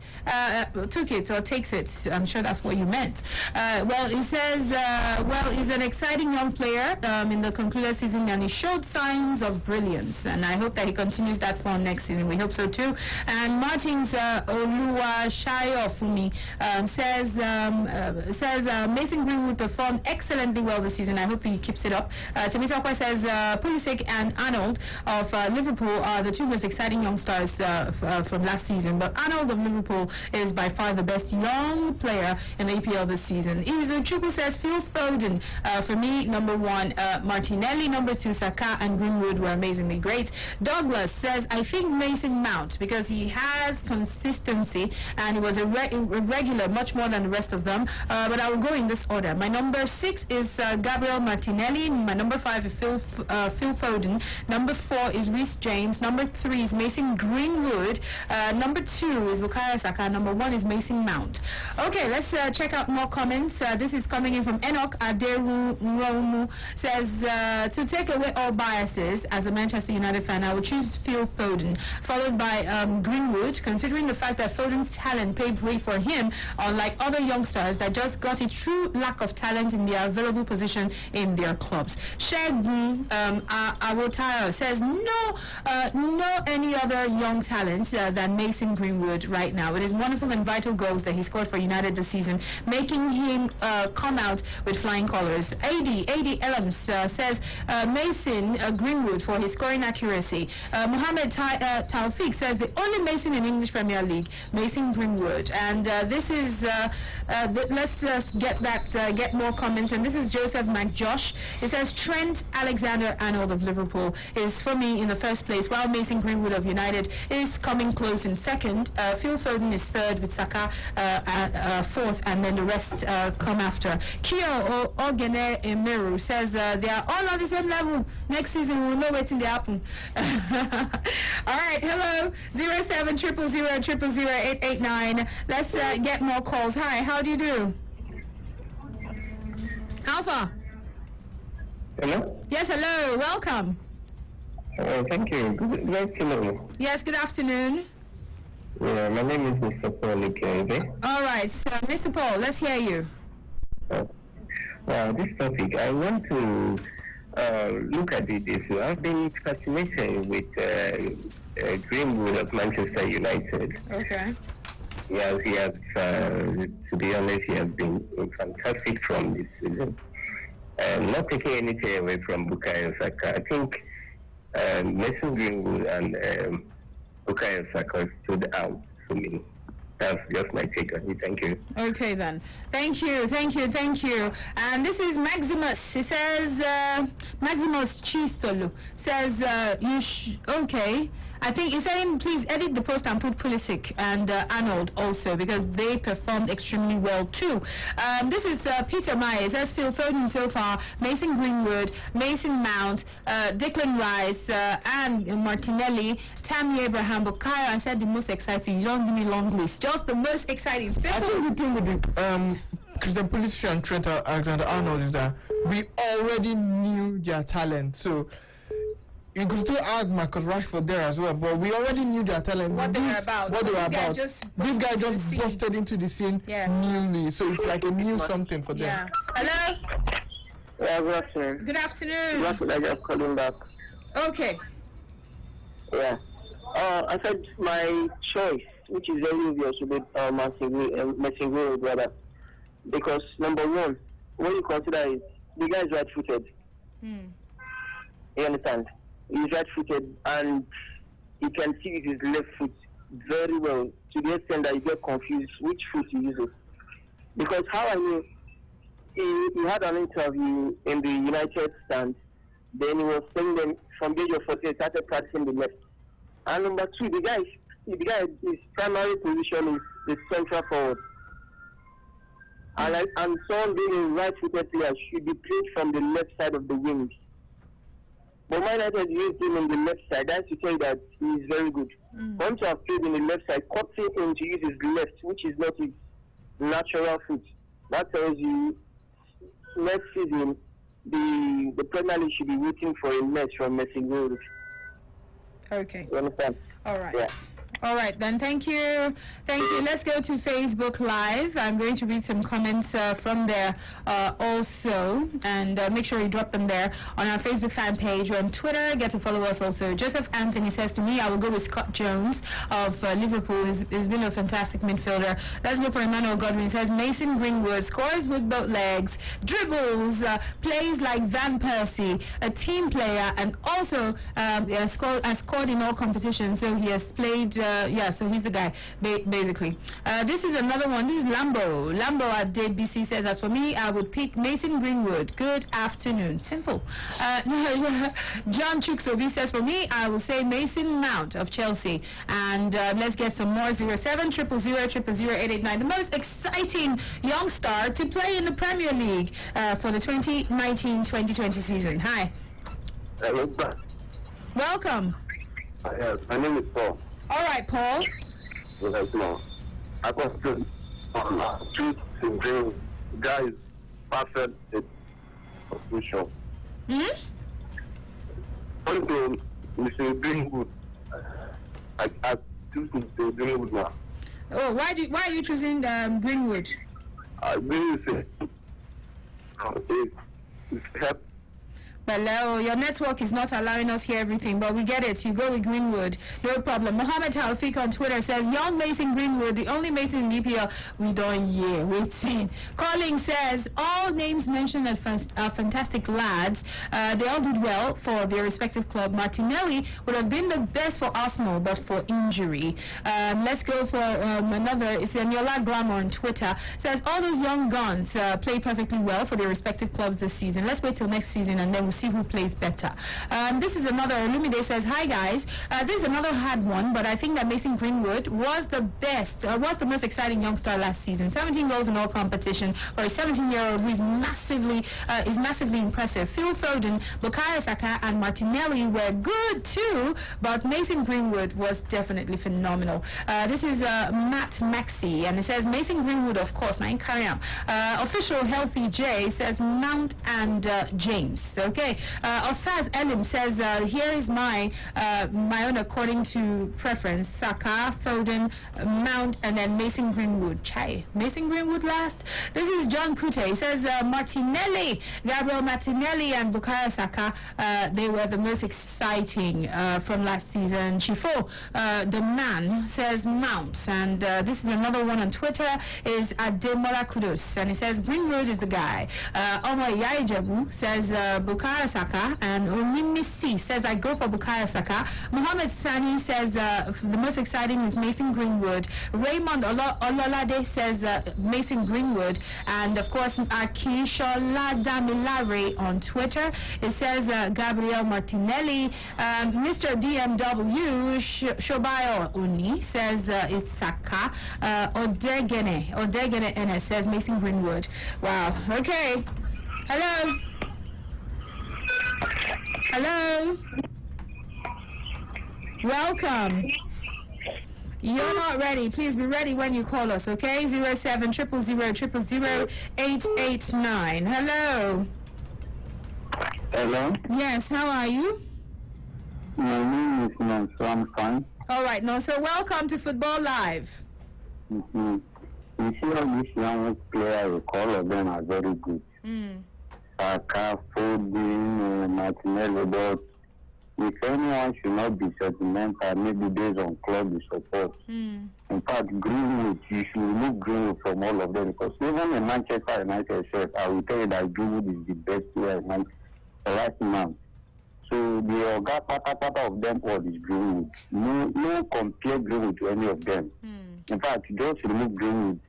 or takes it. I'm sure that's what you meant. Well, he says, he's an exciting young player in the concluded season, and he showed signs of brilliance. And I hope that he continues that form next season. We hope so too. And Martins Oluwa Shayofumi says Mason Greenwood performed excellently well this season. I hope he keeps it up. Temitokwa says Pulisic and Arnold of Liverpool are the two most exciting young stars from last season. But Arnold of Liverpool is by far the best young player in the EPL this season. Izuchukwu says Phil Foden, for me, number one. Martinelli, number two. Saka and Greenwood were amazingly great. Douglas says, I think Mason Mount, because he has consistency and he was a regular, much more than the rest of them. But I will go in this order. My number 6 is Gabriel Martinelli. My number 5 is Phil Foden. Number 4 is Reece James. Number 3 is Mason Greenwood. Number 2 is Bukayo Saka. Number 1 is Mason Mount. Okay, let's check out more comments. This is coming in from Enoch Aderumu. Says, to take away all biases, as a Manchester United fan, I would choose Phil Foden, followed by Greenwood, considering the fact that Foden's talent paved way for him, unlike other youngsters that just got a true lack of talent in their available position in their clubs. Shegun Awotaro says, no any other young talent than Mason Greenwood right now. It is wonderful and vital goals that he scored for United this season, making him come out with flying colors. AD Elams says Mason Greenwood for his scoring accuracy. Mohamed Taufik says the only Mason in English Premier League, Mason Greenwood. And this is let's get more comments. And this is Joseph McJosh. It says Trent Alexander-Arnold of Liverpool is for me in the first place, while Mason Greenwood of United is coming close in second. Phil Foden is third, with Saka fourth, and then the rest come after. Kyo Ogene Emeru says they are all on the same level. Next season we'll know what's in the happen. All right, hello, 07000000889. Let's get more calls. Hi, how do you do? Alpha. Hello? Yes, hello, welcome. Thank you. Good afternoon. Yes, good afternoon. Yeah, my name is Mr. Paul Ikenge. All right, so Mr. Paul, let's hear you. This topic, I want to look at it issue. I've been fascinated with Greenwood of Manchester United. Okay. Yes, he has, to be honest, he has been fantastic from this season. Not taking anything away from Bukayo Saka. I think Mason Greenwood and Bukayo Saka stood out for me. That's just my take on it. Thank you. Okay then. Thank you. And this is Maximus. He says, Maximus Chistolu says, okay. I think he's saying please edit the post and put Pulisic and Arnold also because they performed extremely well too. This is Peter Myers. As Phil Foden so far, Mason Greenwood, Mason Mount, Declan Rice, and Martinelli, Tammy Abraham, Bukayo. I said the most exciting. You don't give me long list. Just the most exciting. I think the thing with the Christian Pulisic and Trent Alexander-Arnold is that we already knew their talent. So you could still add Marcus Rashford there as well, but we already knew their talent. What they were about. This guy just busted into the scene newly, so it's like a new something for them. Yeah. Hello? Yeah, good afternoon. Good afternoon. Good afternoon. I just calling back. Okay. Yeah. I said my choice, which is very obvious with Mason Greenwood, brother. Because number one, when you consider it, the guy is right-footed. You understand? He's right-footed and he can see with his left foot very well to the extent that you get confused which foot he uses. Because how I knew, he had an interview in the United stand, then he was saying them from the age of 40, he started practicing the left. And number two, the guy, his primary position is the central forward. And someone being a right-footed player should be played from the left side of the wing. But Man United used him in the left side. That's to tell you that he is very good. For him to have played in the left side, cutting him to use his left, which is not his natural foot. That tells you next season the Premier League should be waiting for a mess from Mason Greenwood. Okay. You understand? All right. Yeah. All right, then. Thank you. Let's go to Facebook Live. I'm going to read some comments from there also, and make sure you drop them there on our Facebook fan page or on Twitter. Get to follow us also. Joseph Anthony says to me, I will go with Scott Jones of Liverpool. He's been a fantastic midfielder. Let's go for Emmanuel Godwin. He says Mason Greenwood scores with both legs, dribbles, plays like Van Persie, a team player, and also has scored in all competitions. So he has played. So he's the guy, basically. This is another one. This is Lambo. Lambo at DBC says, as for me, I would pick Mason Greenwood. Good afternoon. Simple. John Chuksobi says, for me, I will say Mason Mount of Chelsea. And let's get some more. 0700000889. The most exciting young star to play in the Premier League for the 2019-2020 season. Hi. Welcome. Yes, my name is Paul. All right, Paul. Yes, no. I got to choose to bring guys perfect position. Going to Mr. Greenwood. I choose Mr. Greenwood now. Oh, why are you choosing Greenwood? Greenwood is help. Hello, your network is not allowing us hear everything, but we get it. You go with Greenwood, no problem. Mohammed Taufik on Twitter says, young Mason Greenwood, the only Mason in EPL we don't hear. Waiting. Calling says, all names mentioned are fantastic lads. They all did well for their respective club. Martinelli would have been the best for Arsenal, but for injury. Let's go for another. It's Eniola Glamour on Twitter. Says, all those young guns play perfectly well for their respective clubs this season. Let's wait till next season and then we'll see who plays better. This is another. Lumide says, hi guys. This is another hard one, but I think that Mason Greenwood was the best, was the most exciting young star last season. 17 goals in all competition for a 17-year-old who is massively impressive. Phil Foden, Bukayo Saka, and Martinelli were good too, but Mason Greenwood was definitely phenomenal. This is Matt Maxey, and it says Mason Greenwood, of course. Nine Kariam. Official Healthy J says Mount and James. Okay. Osaz Elim says, here is my own according to preference. Saka, Foden, Mount, and then Mason Greenwood. Chai. Mason Greenwood last. This is John Kute. He says, Martinelli, Gabriel Martinelli and Bukayo Saka, they were the most exciting from last season. Chifo, the man, says Mount. And this is another one on Twitter, is Ademola Kudos. And he says, Greenwood is the guy. Omar Yaijabu says, Bukayo Bukayo Saka, and Onimisi says, I go for Bukayo Saka. Mohammed Sani says, the most exciting is Mason Greenwood. Raymond Ololade says, Mason Greenwood. And of course, Akishola Damilare on Twitter, it says, Gabriel Martinelli. Mr. DMW Shobayo Uni says, it's Saka. Odegene NS says, Mason Greenwood. Wow. Okay. Hello. Hello. Welcome. You're not ready. Please be ready when you call us, okay? 07 000 889. Hello. Hello. Yes, how are you? My name is Nonso. I'm fine. All right, Nonso. Welcome to Football Live. Mm-hmm. You see all these young players, all of them are very good. Saka, Foden, Martinelli, but if anyone should not be sentimental, maybe based on club support. In fact, Greenwood, you should remove Greenwood from all of them, because even in Manchester United shirt, I will tell you that Greenwood is the best player right now. So the Oga of them all is Greenwood. No compare Greenwood to any of them. In fact, just remove Greenwood.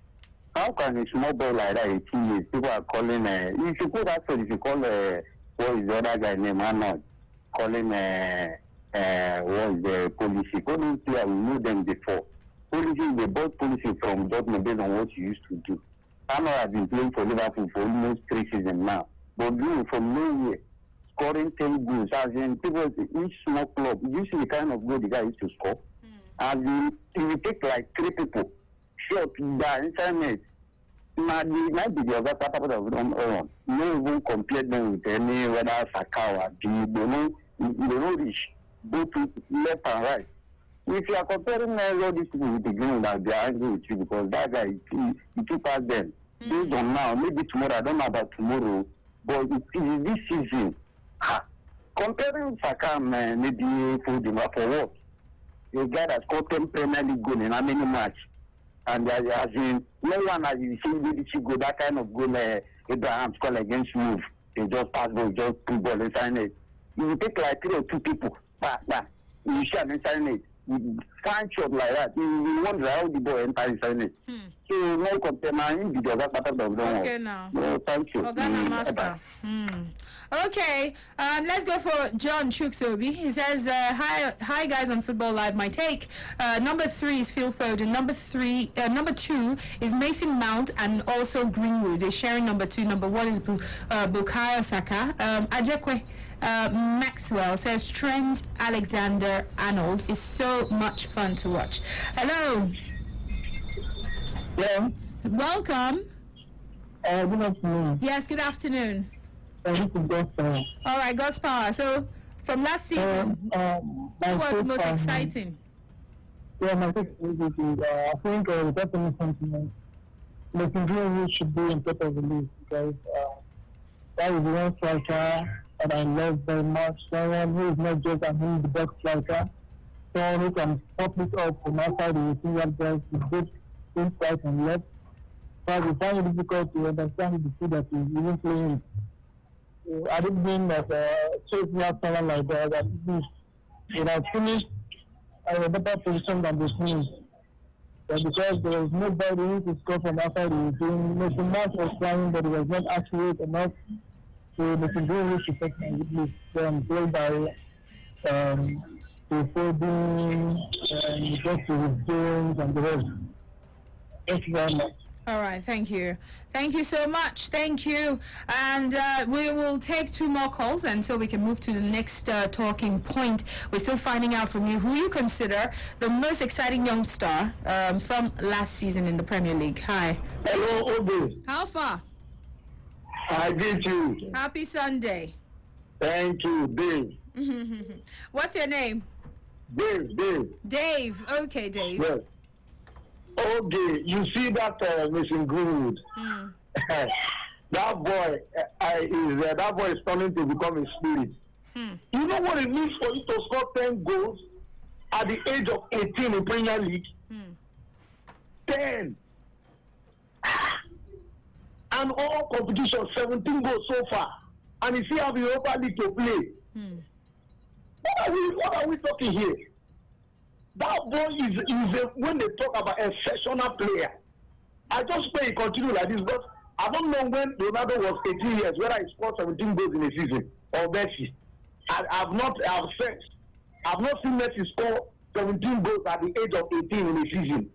How can a small boy like that, 18 years, people are calling, you should put that, if you call, what is the other guy name, Arnold, calling, what is the policy? Policy player, we knew them before. Policy, they bought policy from Dortmund based on what you used to do. Arnold has been playing for Liverpool for almost 3 seasons now. But Greenwood from nowhere, scoring 10 goals, as in people, each small club, you see the kind of goal the guy used to score. As in, if you take like 3 people, shot, the internet, might be the other part of them on. No even compare them with any whether Saka or they don't reach both left and right. If you are comparing all these people with the Greenwood, that they are angry with you because that guy he took past them. Based on now, maybe tomorrow, I don't know about tomorrow, but it is this season. Comparing Saka, maybe for what? A guy that scored 10 Premier League goals in how many matches? And as in, no one has seen BBC go that kind of goal Abraham scored against Wolves. They just pass ball, just put ball inside it. You take like 3 or 2 people, you shot inside it. Fine shot like that. You wonder how the ball enter inside it. So no compare the other part of them. Okay now. No, thank you. Master. Okay, let's go for John Chuksobi. He says, hi guys on Football Live. My take, number 3 is Phil Foden. Number 2 is Mason Mount and also Greenwood. They're sharing number 2. Number 1 is Bukayo Saka. Ajekwe Maxwell says Trent Alexander-Arnold is so much fun to watch. Hello. Yeah. Welcome. Good afternoon. Yes, good afternoon. This is God's power. All right, God's power. So, from last season, what was the most exciting? Yeah, my take is I think definitely something Mason Greenwood should be in top of the league because that is one striker that I love very much. Someone who is not just the best striker, someone who can pop it up from outside the single guys with both right and left. But we find it difficult to understand the food that he's even playing it. I didn't mean that chasing out someone like that he has finished in a better position than the team. But because there was nobody who could score from outside the team, Mason Mount was trying, but he was not accurate enough. So Mason Greenwood should take my place. Then played by Foden, Jesse Jones, and the rest. Thank you very much. All right, thank you. Thank you so much. Thank you. And we will take 2 more calls, and so we can move to the next talking point. We're still finding out from you who you consider the most exciting young star from last season in the Premier League. Hi. Hello, Obi. How far? I did you. Happy Sunday. Thank you, Dave. What's your name? Dave. Dave. Okay, Dave. Yes. Okay, you see that Mason Greenwood? That boy is turning to become a spirit. You know what it means for you to score 10 goals at the age of 18 in Premier League? 10. And all competitions, 17 goals so far. and he still have the Europa League to play. What are we talking here? That boy is when they talk about a exceptional player. I just pray he continue like this, but I don't know when Ronaldo was 18 years, whether he scored 17 goals in a season or Messi. I've not seen Messi score 17 goals at the age of 18 in a season.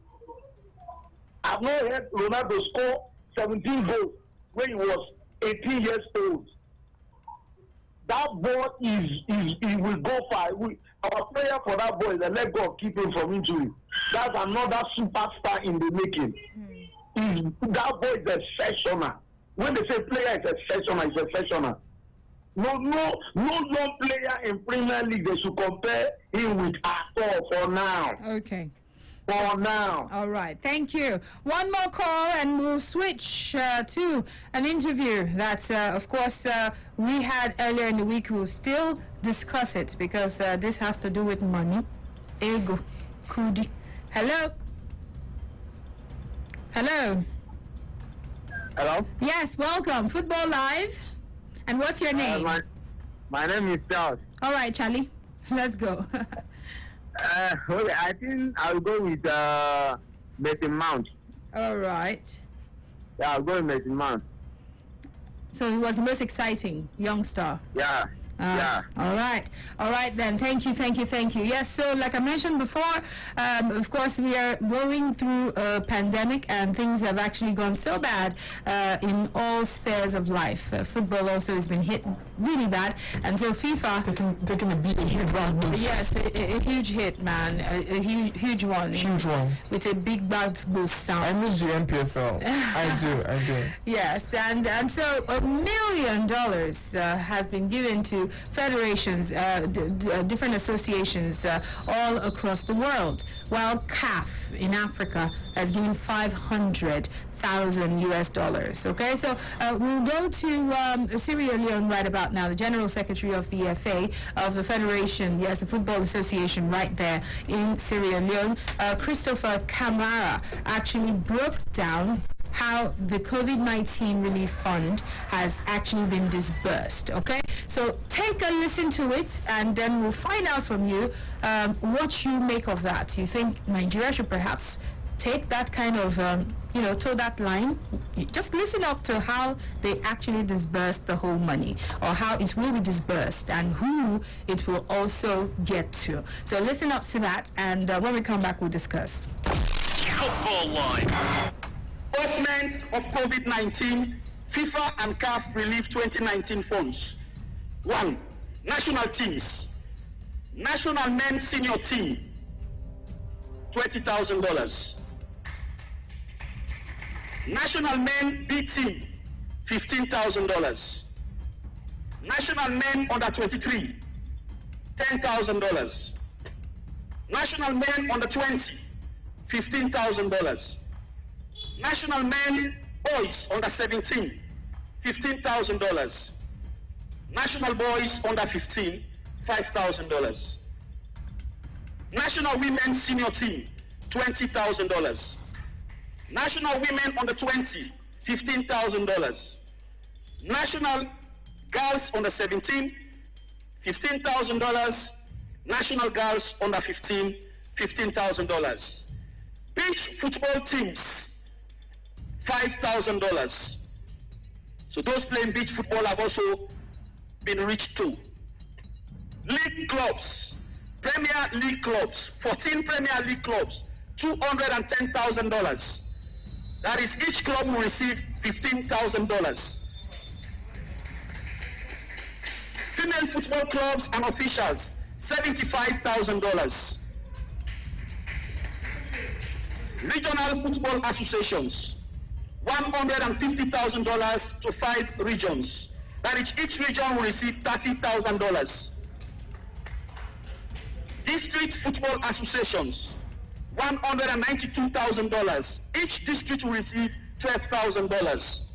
I've not heard Ronaldo score 17 goals when he was 18 years old. That boy he will go far. Our prayer for that boy is that let God keep him from injury. That's another superstar in the making. That boy is exceptional. When they say player is exceptional, it's exceptional. No young player in Premier League they should compare him with at all for now. Okay. For now. All right. Thank you. One more call and we'll switch to an interview that, of course, we had earlier in the week. We'll still discuss it because this has to do with money. Ego. Kudi. Hello? Hello? Hello? Yes, welcome. Football Live. And what's your name? My name is Charles. All right, Charlie. Let's go. Okay, I think I'll go with Mason Mount. All right. Yeah, I'll go with Mason Mount. So he was the most exciting young star. Yeah. Yeah. All right then. Thank you. Yes, so like I mentioned before, of course we are going through a pandemic and things have actually gone so bad in all spheres of life. Football also has been hit really bad, and so FIFA taking a big hit. Yes, a huge hit, man, a huge one. Huge one. With a big bad boost sound. I miss the MPFL. I do. Yes, and so $1 million has been given to federations, different associations all across the world, while CAF in Africa has given $500,000 US. Okay, so we'll go to Sierra Leone right about now. The General Secretary of the FA, of the Federation, yes, the Football Association right there in Sierra Leone, Christopher Kamara, actually broke down how the COVID-19 relief fund has actually been disbursed. Okay, so take a listen to it and then we'll find out from you what you make of that. You think Nigeria should perhaps take that kind of toe that line? Just listen up to how they actually disburse the whole money, or how it will be disbursed and who it will also get to. So listen up to that, and when we come back we'll discuss. Football Line. Disbursement of COVID-19, FIFA and CAF Relief 2019 funds. 1. National teams. National men's senior team, $20,000. National men B team, $15,000. National men under 23, $10,000. National men under 20, $15,000. National men boys under 17, $15,000. National boys under 15, $5,000. National women senior team, $20,000. National women under 20, $15,000. National girls under 17, $15,000. National girls under 15, $15,000. Beach football teams, $5,000. So those playing beach football have also been reached too. League clubs, Premier League clubs, 14 Premier League clubs, $210,000. That is, each club will receive $15,000. Female football clubs and officials, $75,000. Regional football associations, $150,000 to 5 regions. That is, each region will receive $30,000. District football associations, $192,000. Each district will receive $12,000.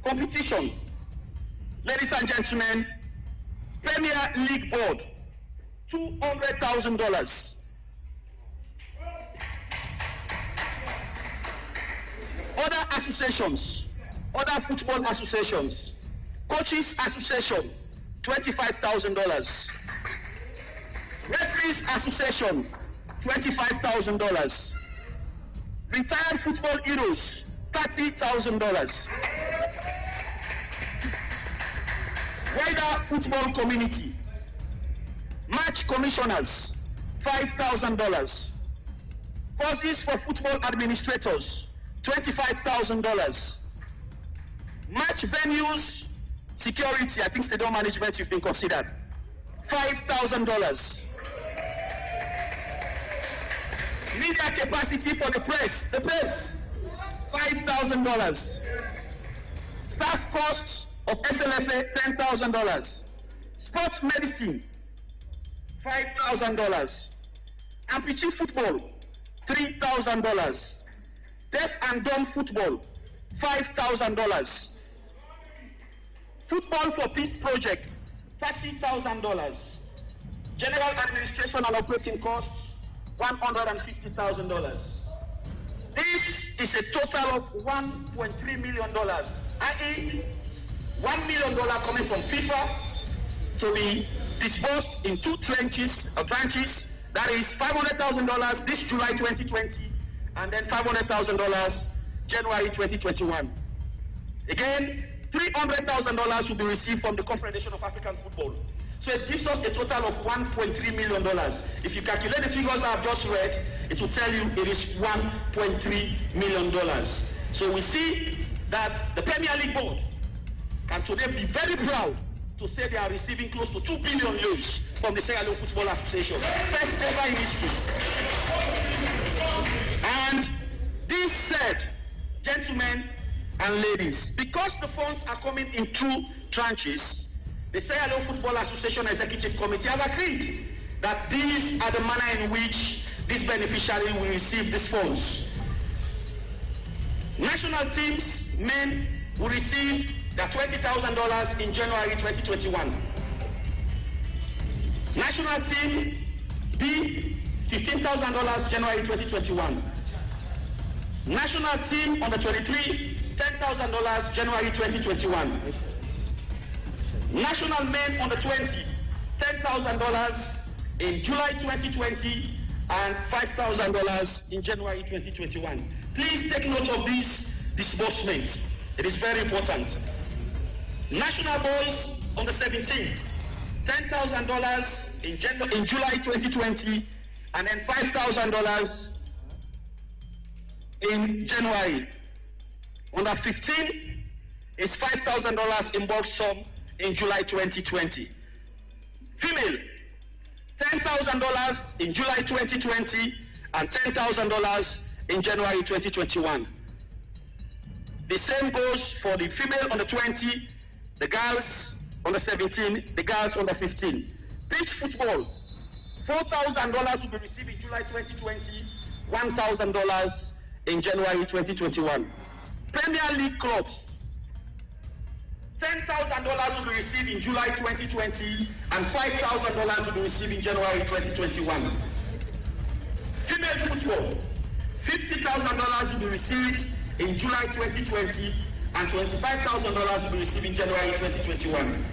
Competition. Ladies and gentlemen, Premier League Board, $200,000. Other associations, other football associations, Coaches Association, $25,000. Referees Association, $25,000. Retired football heroes, $30,000. Wider football community, match commissioners, $5,000. Courses for football administrators, $25,000. Match venues, security, I think stadium management you've been considered, $5,000. Media capacity for the press, $5,000. Staff costs of SLFA, $10,000. Sports medicine, $5,000. Amputee football, $3,000. Deaf and dumb football, $5,000. Football for Peace Project, $30,000. General administration and operating costs, $150,000. This is a total of $1.3 million, i.e., $1 million coming from FIFA to be disbursed in two tranches. That is $500,000 this July 2020, and then $500,000 January 2021. Again, $300,000 will be received from the Confederation of African Football. So it gives us a total of $1.3 million. If you calculate the figures I've just read, it will tell you it is $1.3 million. So we see that the Premier League Board can today be very proud to say they are receiving close to 2 billion euros from the Sierra Leone Football Association. First ever in history. And this said, gentlemen and ladies, because the funds are coming in two tranches, the Sierra Leone Football Association Executive Committee have agreed that these are the manner in which this beneficiary will receive these funds. National teams, men, will receive their $20,000 in January 2021. National team B, $15,000 January 2021. National team under 23, $10,000 January 2021. National men under 20, $10,000 in July 2020 and $5,000 in January 2021. Please take note of this disbursement. It is very important. National boys under 17, $10,000 in July 2020 and then $5,000 in January. Under 15 is $5,000 in bulk sum in July 2020. Female, $10,000 in July 2020 and $10,000 in January 2021. The same goes for the female under 20, the girls under 17, the girls under 15. Beach football, $4,000 will be received in July 2020, $1,000 in January 2021. Premier League clubs, $10,000 will be received in July 2020 and $5,000 will be received in January 2021. Female football, $50,000 will be received in July 2020 and $25,000 will be received in January 2021.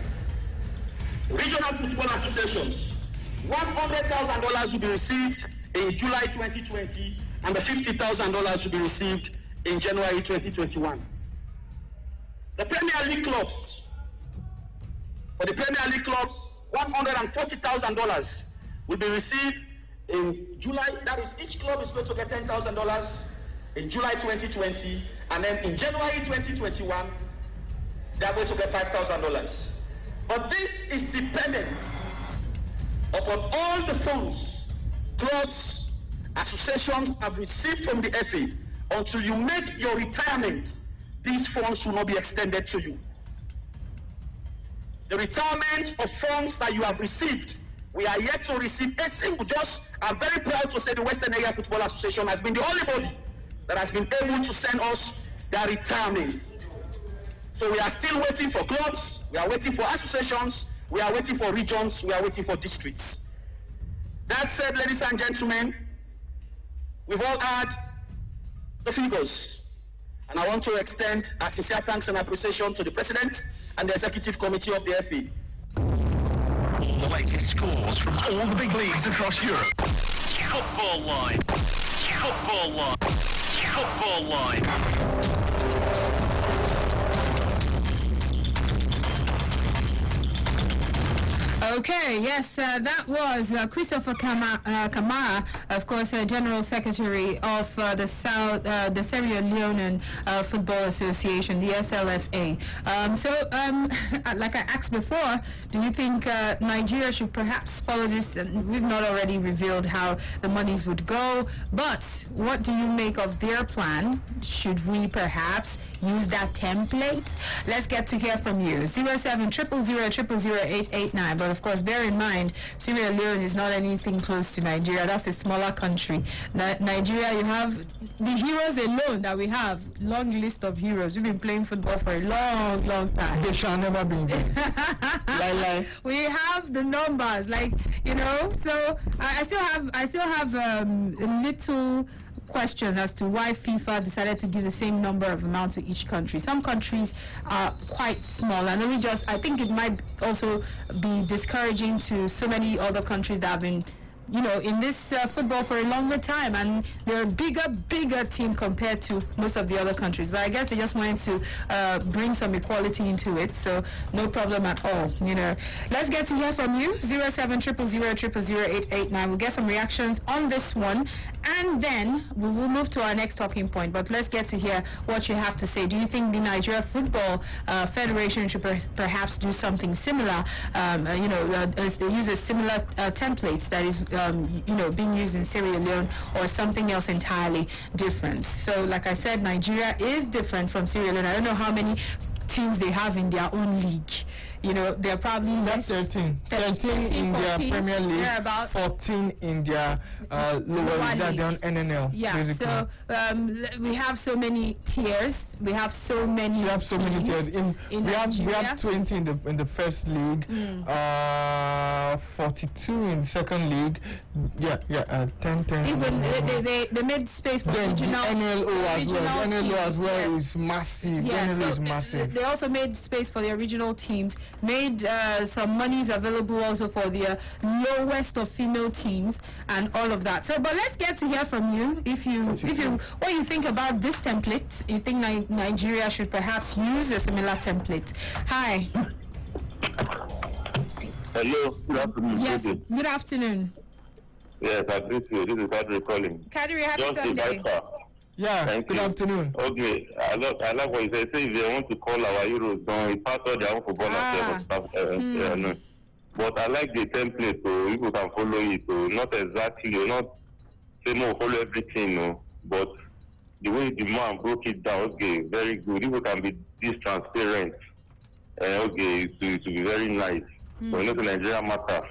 Regional football associations, $100,000 will be received in July 2020 and the $50,000 will be received in January 2021. The Premier League clubs, for the Premier League clubs, $140,000 will be received in July. That is, each club is going to get $10,000 in July 2020, and then in January 2021, they are going to get $5,000. But this is dependent upon all the funds clubs, associations have received from the FA. Until you make your retirement, these funds will not be extended to you. The retirement of funds that you have received, we are yet to receive a single. I'm very proud to say the Western Area Football Association has been the only body that has been able to send us their retirement. So we are still waiting for clubs, we are waiting for associations, we are waiting for regions, we are waiting for districts. That said, ladies and gentlemen, we've all had the figures. And I want to extend a sincere thanks and appreciation to the President and the executive committee of the FA. All the latest scores from all the big leagues across Europe. Football Line. Football Line. Football Line. Okay, yes, that was Christopher Kamara, of course, General Secretary of the Sierra Leonean Football Association, the SLFA. Like I asked before, do you think Nigeria should perhaps follow this? And we've not already revealed how the monies would go, but what do you make of their plan? Should we perhaps use that template? Let's get to hear from you. 07000000889. But of course, bear in mind, Sierra Leone is not anything close to Nigeria. That's a smaller country. Nigeria, you have the heroes alone that we have. Long list of heroes. We've been playing football for a long, long time. They shall never be. We have the numbers, So I still have a little question as to why FIFA decided to give the same number of amount to each country. Some countries are quite small, and I think it might also be discouraging to so many other countries that have been in this football for a longer time, and they're a bigger team compared to most of the other countries. But I guess they just wanted to bring some equality into it, so no problem at all. Let's get to hear from you. 07000000889. We'll get some reactions on this one, and then we will move to our next talking point. But let's get to hear what you have to say. Do you think the Nigeria Football Federation should perhaps do something similar? Use a similar templates that is being used in Sierra Leone, or something else entirely different. So, like I said, Nigeria is different from Sierra Leone. I don't know how many teams they have in their own league. They're probably less. 13 in their Premier League, 14 in their lower league, that's their own NNL. Yeah, basically. So we have so many tiers. We have so many. We have so many tiers. We have 20 in the first league, 42 in the second league. 10. Even they made space for regional. The NLO as well. The NLO as well yes. is massive. Yeah, the NLO is massive. They also made space for the original teams. Made some monies available also for the lowest of female teams and all of that. So, but let's get to hear from you. What you think about this template? You think Nigeria should perhaps use a similar template? Hi. Hello. Good afternoon. Yes. Good afternoon. Yes, I greet you. This is Kadri calling. Kadri, happy Sunday. Yeah, good afternoon. Okay, I like what you say. Say if they want to call our heroes, it's part of their own football no. But I like the template, so people can follow it. So not exactly, not say no, follow everything, no. But the way the man broke it down, okay, very good. People can be this transparent, okay, it will be very nice. But not the Nigeria matter,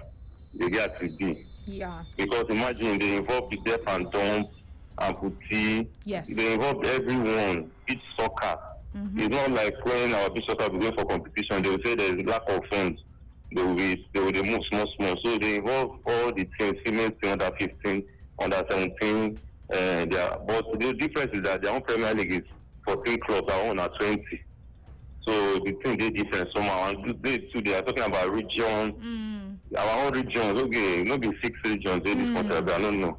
they get to be. Yeah. Because imagine they involve the deaf and dumb. Amputee, yes. They involve everyone, each soccer. It's not like when our beach soccer will go for competition, they will say there is lack of funds. They will move small. So they involve all the teams, female team, under 15, under 17. But the difference is that their own Premier League is 14 clubs, our own are 20. So the team they different somehow. And they are talking about region. Our own regions, okay, not be 6 regions, they different, I don't know.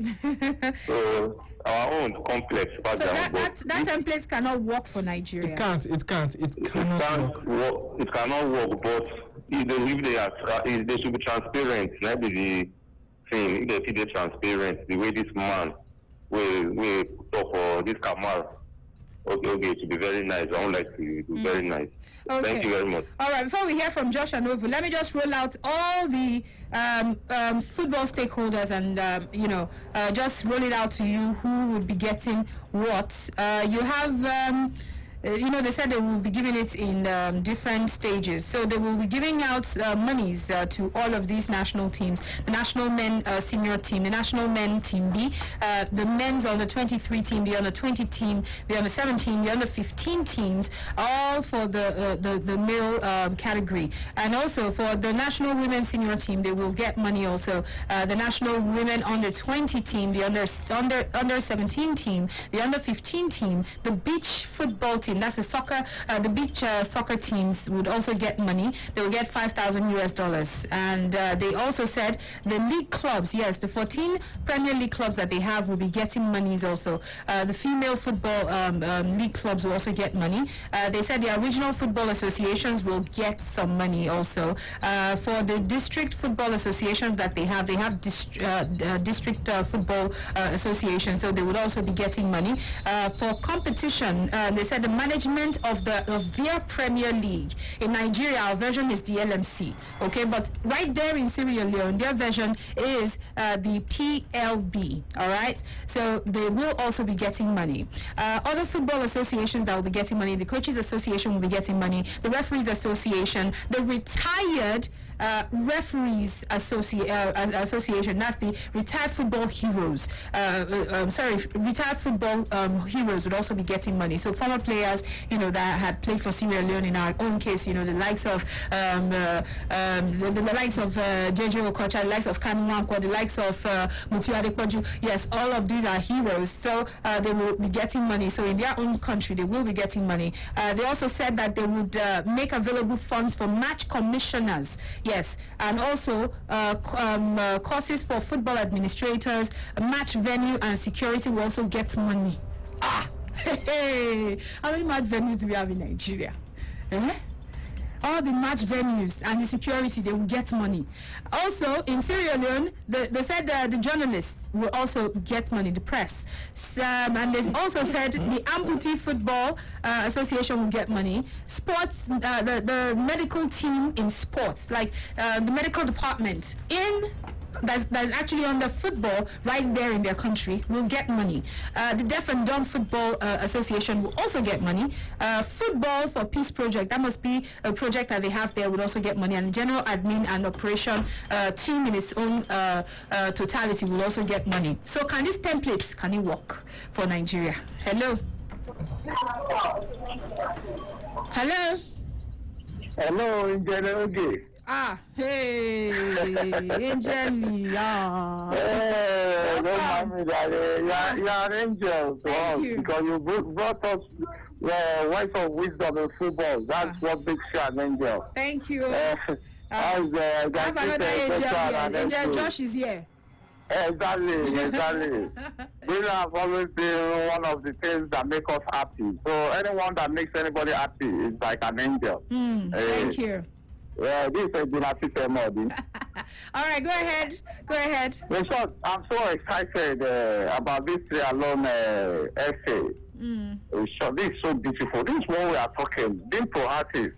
So our own complex. So that template cannot work for Nigeria. It cannot work. It cannot work, but if they should be transparent. That be the thing. If they see they're transparent, the way this man will talk for this Kamara. Okay, it should be very nice. I would like to do very nice. Okay. Thank you very much. All right, before we hear from Josh Anovu, let me just roll out all the football stakeholders and, just roll it out to you who would be getting what. You have... they said they will be giving it in different stages. So they will be giving out monies to all of these national teams. The national men senior team, the national men team B, the men's under 23 team, the under 20 team, the under 17, the under 15 teams, all for the male category. And also for the national women senior team, they will get money also. The national women under 20 team, the under 17 team, the under 15 team, the beach football team. team. That's the soccer, the beach soccer teams would also get money. They will get $5,000. And they also said the league clubs, yes, the 14 Premier League clubs that they have will be getting monies also. The female football league clubs will also get money. They said the regional football associations will get some money also. For the district football associations that they have district football association, so they would also be getting money. For competition, they said the management of their Premier League in Nigeria, our version is the LMC, okay, but right there in Sierra Leone, their version is the PLB. All right, so they will also be getting money. Other football associations that will be getting money: the Coaches Association will be getting money, the Referees Association, the Retired Referees Association, that's the Retired Football Heroes. Retired Football Heroes would also be getting money. So former players, that had played for Sierra Leone. In our own case, the likes of the likes of JJ Okocha, the likes of Kanu Nwankwo, the likes of Mutiu Adepoju. Yes, all of these are heroes. So they will be getting money. So in their own country, they will be getting money. They also said that they would make available funds for match commissioners. Yes, and also courses for football administrators, match venue and security will also get money. Hey, how many match venues do we have in Nigeria? All the match venues and the security, they will get money. Also, in Sierra Leone, they said the journalists will also get money, the press. And they also said the Amputee Football Association will get money. Sports, the medical team in sports, like the medical department that's actually under football right there in their country will get money. The Deaf and Dumb Football Association will also get money. Football for Peace Project, that must be a project that they have there, would also get money. And the General Admin and Operation team in its own totality will also get money. So can these templates, can it work for Nigeria? Hello? Hello? Hello, Angel. Hey, Angel. Hey, don't mind me, darling. You are an angel to us because you brought us words of wisdom in football. That's what makes you an angel. Thank you. I have another angel here. Angel Josh is here. Exactly. These have always been one of the things that make us happy. So anyone that makes anybody happy is like an angel. Thank you. Yeah, this is Dinafite Modi. All right, go ahead. In short, I'm so excited about this alone essay. This is so beautiful. This is what we are talking. Being proactive.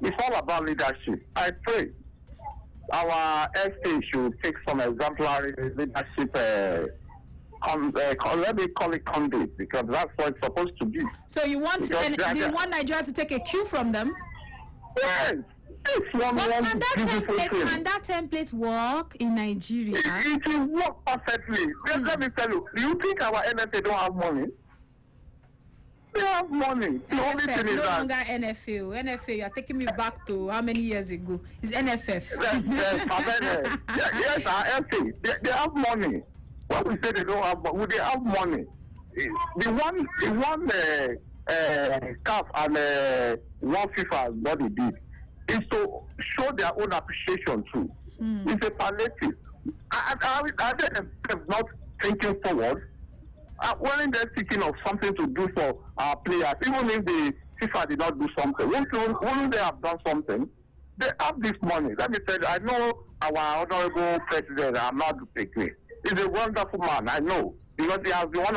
It's all about leadership. I pray our essay should take some exemplary leadership. Let me call it conduit, because that's what it's supposed to be. So you want Nigeria to take a cue from them? Yes. Can that template work in Nigeria? It will work perfectly. Let me tell you. Do you think our NFA don't have money? They have money. The only thing is no longer NFA. You are taking me back to how many years ago? It's NFF. Yes, our FA. They have money. When we say they don't have money, they have money. The one CAF and one FIFA what they did is to show their own appreciation too. It's a palliative. Are they themselves not thinking forward? When they're thinking of something to do for our players, even if the FIFA did not do something, wouldn't they have done something? They have this money. Let me tell you, I know our honorable president, Ahmad Bekwe. He's a wonderful man, I know. Because he has been one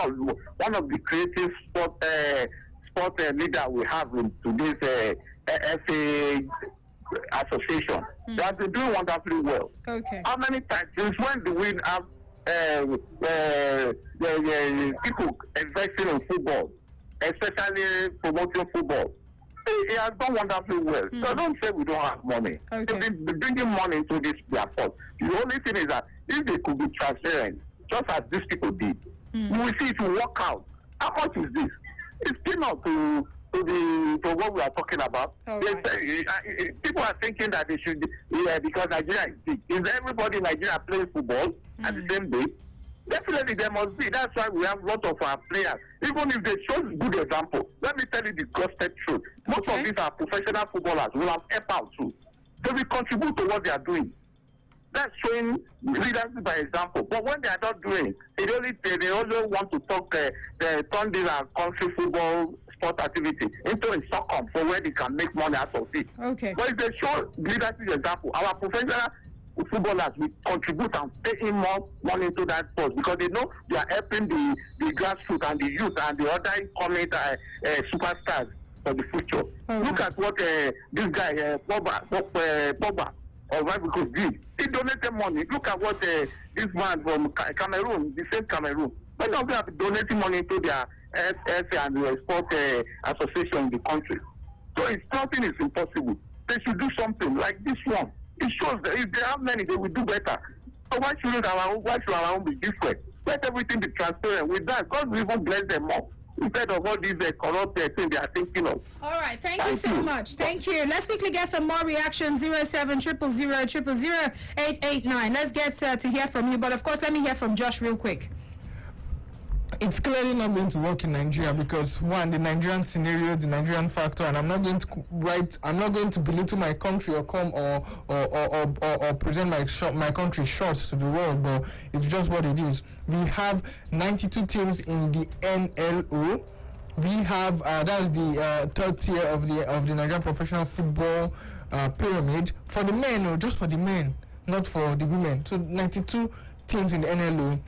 of the creative sport leader we have in today's FA association. They have been doing wonderfully well. Okay. How many times since when do we have people investing in football, especially promoting football? He has done wonderfully well. So don't say we don't have money. Okay. They've been bringing money into this platform. The only thing is that if they could be transparent, just as these people did, you will see it will work out. How much is this? It's peanut to what we are talking about. People are thinking that they should, because Nigeria is big. Is everybody in Nigeria playing football at the same day? Definitely there must be. That's why we have a lot of our players. Even if they show good example, let me tell you the gospel truth. Most of these are professional footballers who have helped out too. They will contribute to what they are doing. That's showing leadership by example. But when they are not doing, they only want to talk turn this country football sport activity into a soccer for where they can make money out of it. Okay. But if they show leadership example, our professional footballers will contribute and pay in more money into that sport because they know they are helping the grassroots and the youth and the other incoming superstars for the future. Look at what this guy Pogba or Ivory did. He donated money. Look at what this man from Cameroon, the same Cameroon. Many of them have donated money to their SA and the sport association in the country. So if something is impossible, they should do something like this one. It shows that if they have money, they will do better. So why should our own be different? Let everything be transparent. With that, God will even bless them more instead of all these corrupt things they are thinking of. All right, thank you so much. Thank you. Let's quickly get some more reactions. 07000000889. Let's get to hear from you. But of course, let me hear from Josh real quick. It's clearly not going to work in Nigeria because one, the Nigerian scenario, the Nigerian factor, and I'm not going to belittle my country or come or present my country short to the world, but it's just what it is. We have 92 teams in the NLO. We have that's the third tier of the Nigerian professional football pyramid for the men, or just for the men, not for the women. So 92 teams in the NLO.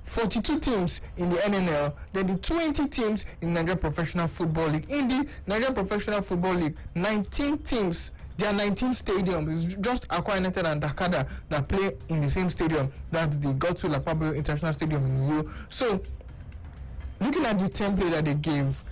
42 teams in the NNL, then the 20 teams in the Nigerian Professional Football League. In the Nigerian Professional Football League, 19 teams, there are 19 stadiums. It's just Akwa United and Dakada that play in the same stadium. That's the Godswill Akpabio International Stadium in Uyo. So, looking at the template that they gave,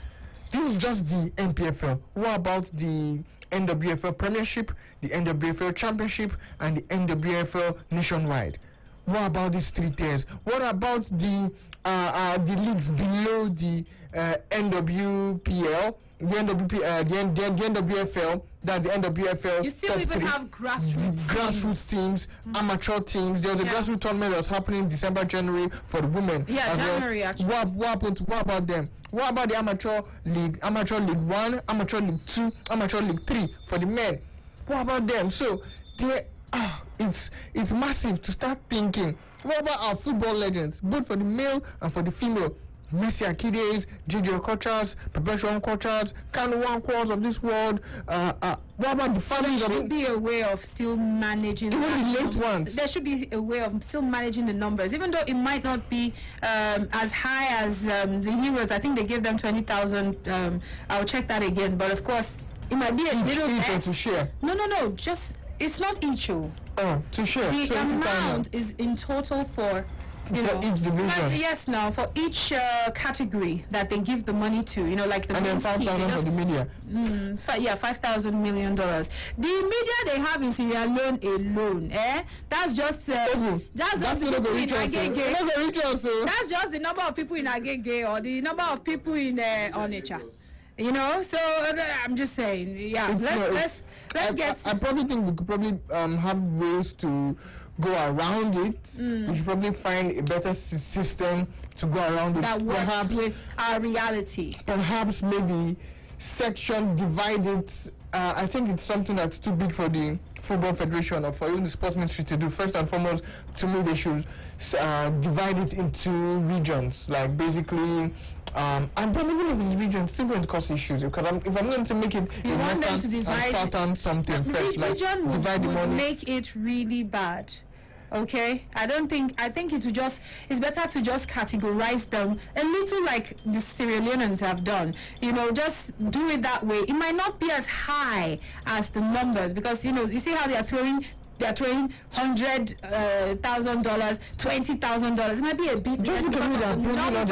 this is just the NPFL. What about the NWFL Premiership, the NWFL Championship, and the NWFL Nationwide? What about these three tiers? What about the leagues below the NWPL, the NWFL, that's the NWFL? You still even have grassroots teams, amateur teams. There was a grassroots tournament that was happening December, January for the women. Yeah, January actually. What about them? What about the amateur league 1, amateur league 2, amateur league 3 for the men? What about them? So it's massive to start thinking. What about our football legends, both for the male and for the female? Messi Akides, JJ Okochas, Perpetual Okochas, Kanu Nwankwo of this world. What about the families? There should be a way of still managing. Even the late ones. There should be a way of still managing the numbers, even though it might not be as high as the Heroes. I think they gave them 20,000. I'll check that again. But of course, it might be a little each less. to share. No. Just it's not each. Oh, to share. The amount is in total for each division. Yes, now for each category that they give the money to, like the and then 5,000 for the media. $5,000 million. The media they have in Sierra Leone alone, that's just the people in Agege. That's just the number of people in Agege or the number of people in Onitsha. So I'm just saying, let's get. I probably think we could probably have ways to go around it. We should probably find a better system to go around it. That works with our reality. Perhaps maybe section divide it. I think it's something that's too big for the Football Federation or for even the sports ministry to do. First and foremost, to me, they should divide it into regions, like basically. And then even if it's regions, still going to cause issues because if I'm going to make it you want them to divide southern something first, like divide the money. Make it really bad. Okay, I think it's better to just categorize them a little like the Sierra Leoneans have done. Just do it that way. It might not be as high as the numbers because you see how they're throwing $100,000, $20,000. It might be a bit just because of the numbers.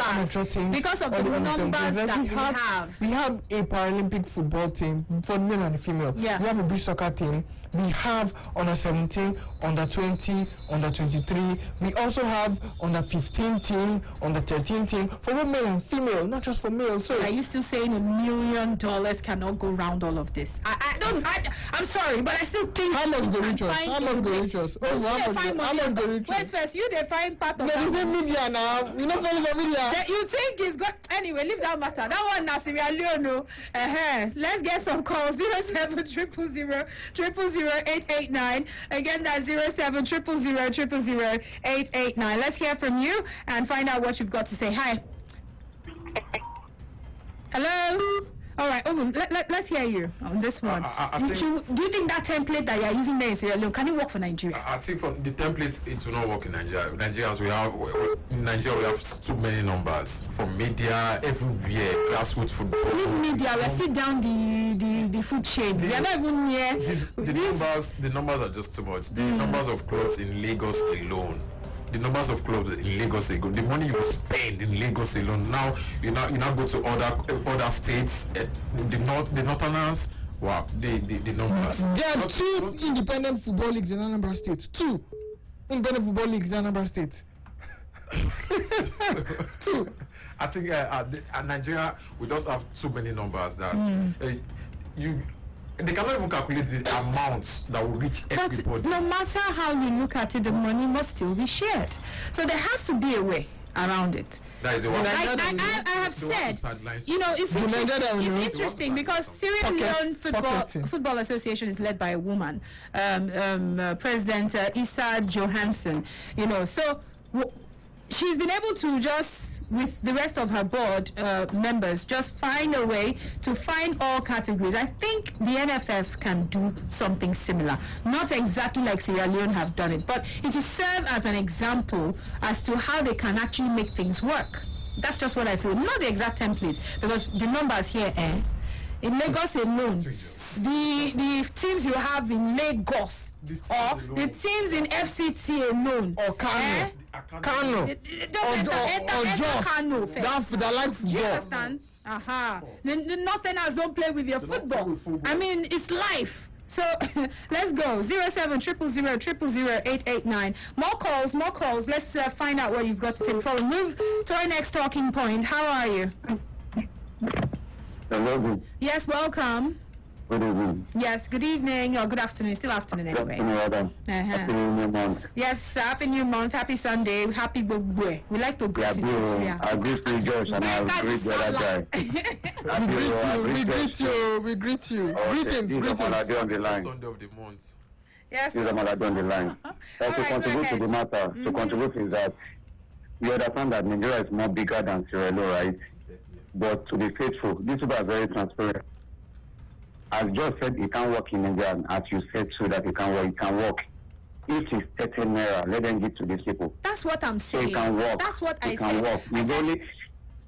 Because of the numbers that we have. We have a Paralympic football team for the male and the female. Yeah. We have a beach soccer team. We have under 17, under 20, under 23. We also have under 15 team, under 13 team for both male and female, not just for male. So are you still saying $1 million cannot go round all of this? I'm sorry, but I still think how much the regions? much go reach us? How much go reach us? Wait first, you define part of no, that. No, media now. You know, follow the media. You think it's good? Anyway, leave that matter. That one, na Sierra Leone. Let's get some calls. 07000000889. Again, that's 07000000889. Let's hear from you and find out what you've got to say. Hi. Hello. All right, let's hear you on this one. Do you think that template that you're using there in Sierra Leone, can it work for Nigeria? I think from the templates, it will not work in Nigeria. In Nigeria, we have too many numbers from media everywhere, grassroots football. Leave media, we're still down the food chain. We are not even near. The numbers are just too much. The numbers of clubs in Lagos alone. The numbers of clubs in Lagos alone, the money you spend in Lagos alone. Now you now go to other states, the northerners. Wow, the numbers. There are two independent football leagues in Anambra State. Two independent football leagues in Anambra State. Two. I think Nigeria, we just have too many numbers that they cannot even calculate the amounts that will reach everybody. But no matter how you look at it, the money must still be shared. So there has to be a way around it. That is the one. I have said, it's interesting because Sierra Leone Football Association is led by a woman, President Issa Johansson. So she's been able to just, with the rest of her board members, just find a way to find all categories. I think the NFF can do something similar. Not exactly like Sierra Leone have done it, but it will serve as an example as to how they can actually make things work. That's just what I feel. Not the exact templates, because the numbers here, in Lagos alone, the teams you have in Lagos, or the teams in FCT alone, or Kano, or Jos, that like football. Do you understand? The Northerners don't play with your football. I mean, it's life. So let's go. 07000000889. More calls. Let's find out what you've got to say before we move to our next talking point. How are you? Hello. Yes, welcome. Good evening. Yes, good evening or good afternoon. Still afternoon anyway. Happy New Month. Yes, happy New Month, happy Sunday, happy Bogwe. We like to greet in Nigeria. I greet you, Josh, and I greet the other guy. We greet you. Greetings. Sunday on the line. Sunday of the month. Yes. This is Amalade on the line. To contribute to the matter, to contribute is that you understand that Nigeria is more bigger than Sierra Leone, right? But to be faithful, these people are very transparent. As George said, it can work in India, and as you said so that it can work. If it's 30 naira, let them give to these people. That's what I'm saying. So it can work. That's what I said. It can work.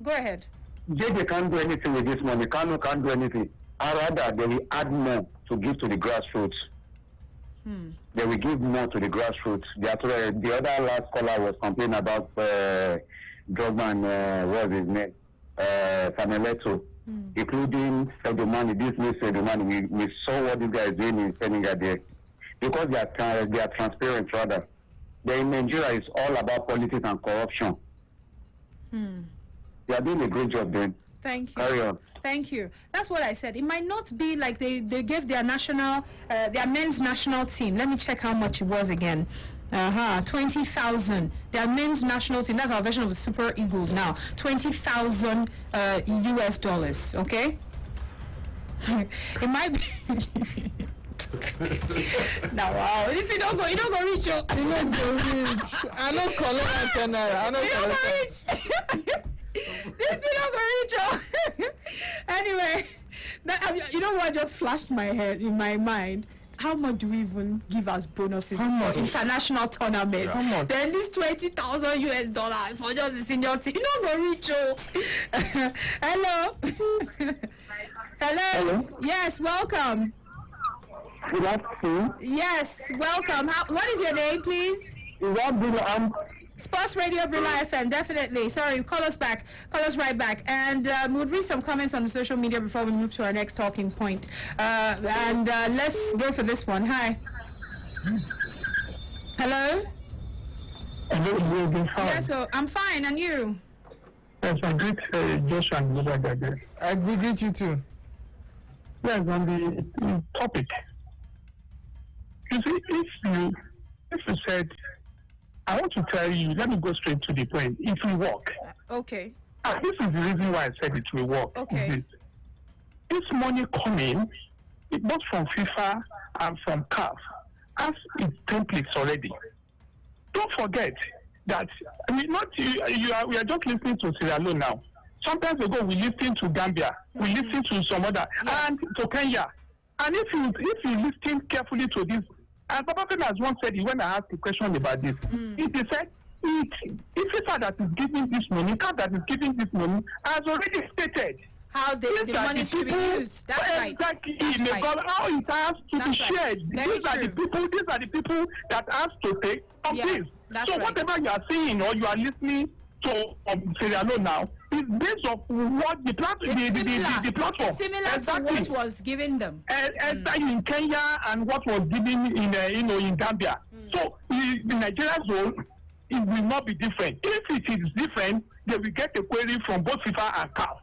Go ahead. They can't do anything with this money. Kano can't do anything. Or rather, they will add more to give to the grassroots. They will give more to the grassroots. The other last caller was complaining about Drogba and what was his name? Samuel, including Sedomani, this new Sedomani. We saw what this guy is doing in Senegal there. Because they are transparent, rather. In Nigeria, it's all about politics and corruption. They are doing a great job then. Thank you. Carry on. Thank you. That's what I said. It might not be like they gave their their men's national team. Let me check how much it was again. 20,000. Their men's national team. That's our version of the Super Eagles now. $20,000 US. Okay. It might be. Now, wow. You don't go reach. You don't go reach. I don't collect that naira. You don't go reach. This thing don't go reach. Anyway, you know what just flashed in my mind? How much do we even give as bonuses for international tournaments? Yeah. Then this $20,000 US for just the senior team. You don't go reach. Hello. Hello. Yes, welcome. Good afternoon. Yes, welcome. What is your name, please? Is that Brilla? Sports Radio Brilla FM, definitely. Sorry, call us right back. And we'll read some comments on the social media before we move to our next talking point. Let's go for this one. Hi. Hello? Yes, so I'm fine, and you? Yes, I greet Joshua and Mother. We greet you too. Yes, on the topic. You see, if you said, I want to tell you, let me go straight to the point. It will work. Okay. This is the reason why I said it will work. Okay. This money coming, both from FIFA and from CAF, has its templates already. Don't forget that we are just listening to Sierra Leone now. Sometimes ago we listened to Gambia, we listened to some other, and to Kenya. And if you listen carefully to this, and Papa Femi has once said it when I asked a question about this, he said, if FIFA that is giving this money, CAF that is giving this money, has already stated how the money should be used. That's right. Exactly. That's right. How it has to be shared. These are the people that have to take of this. So whatever you are seeing or you are listening to Sierra Leone now is based on what the platform. It's similar to what was given them. In Kenya and what was given in Gambia. So the Nigerian zone, it will not be different. If it is different, they will get a query from both FIFA and CAF.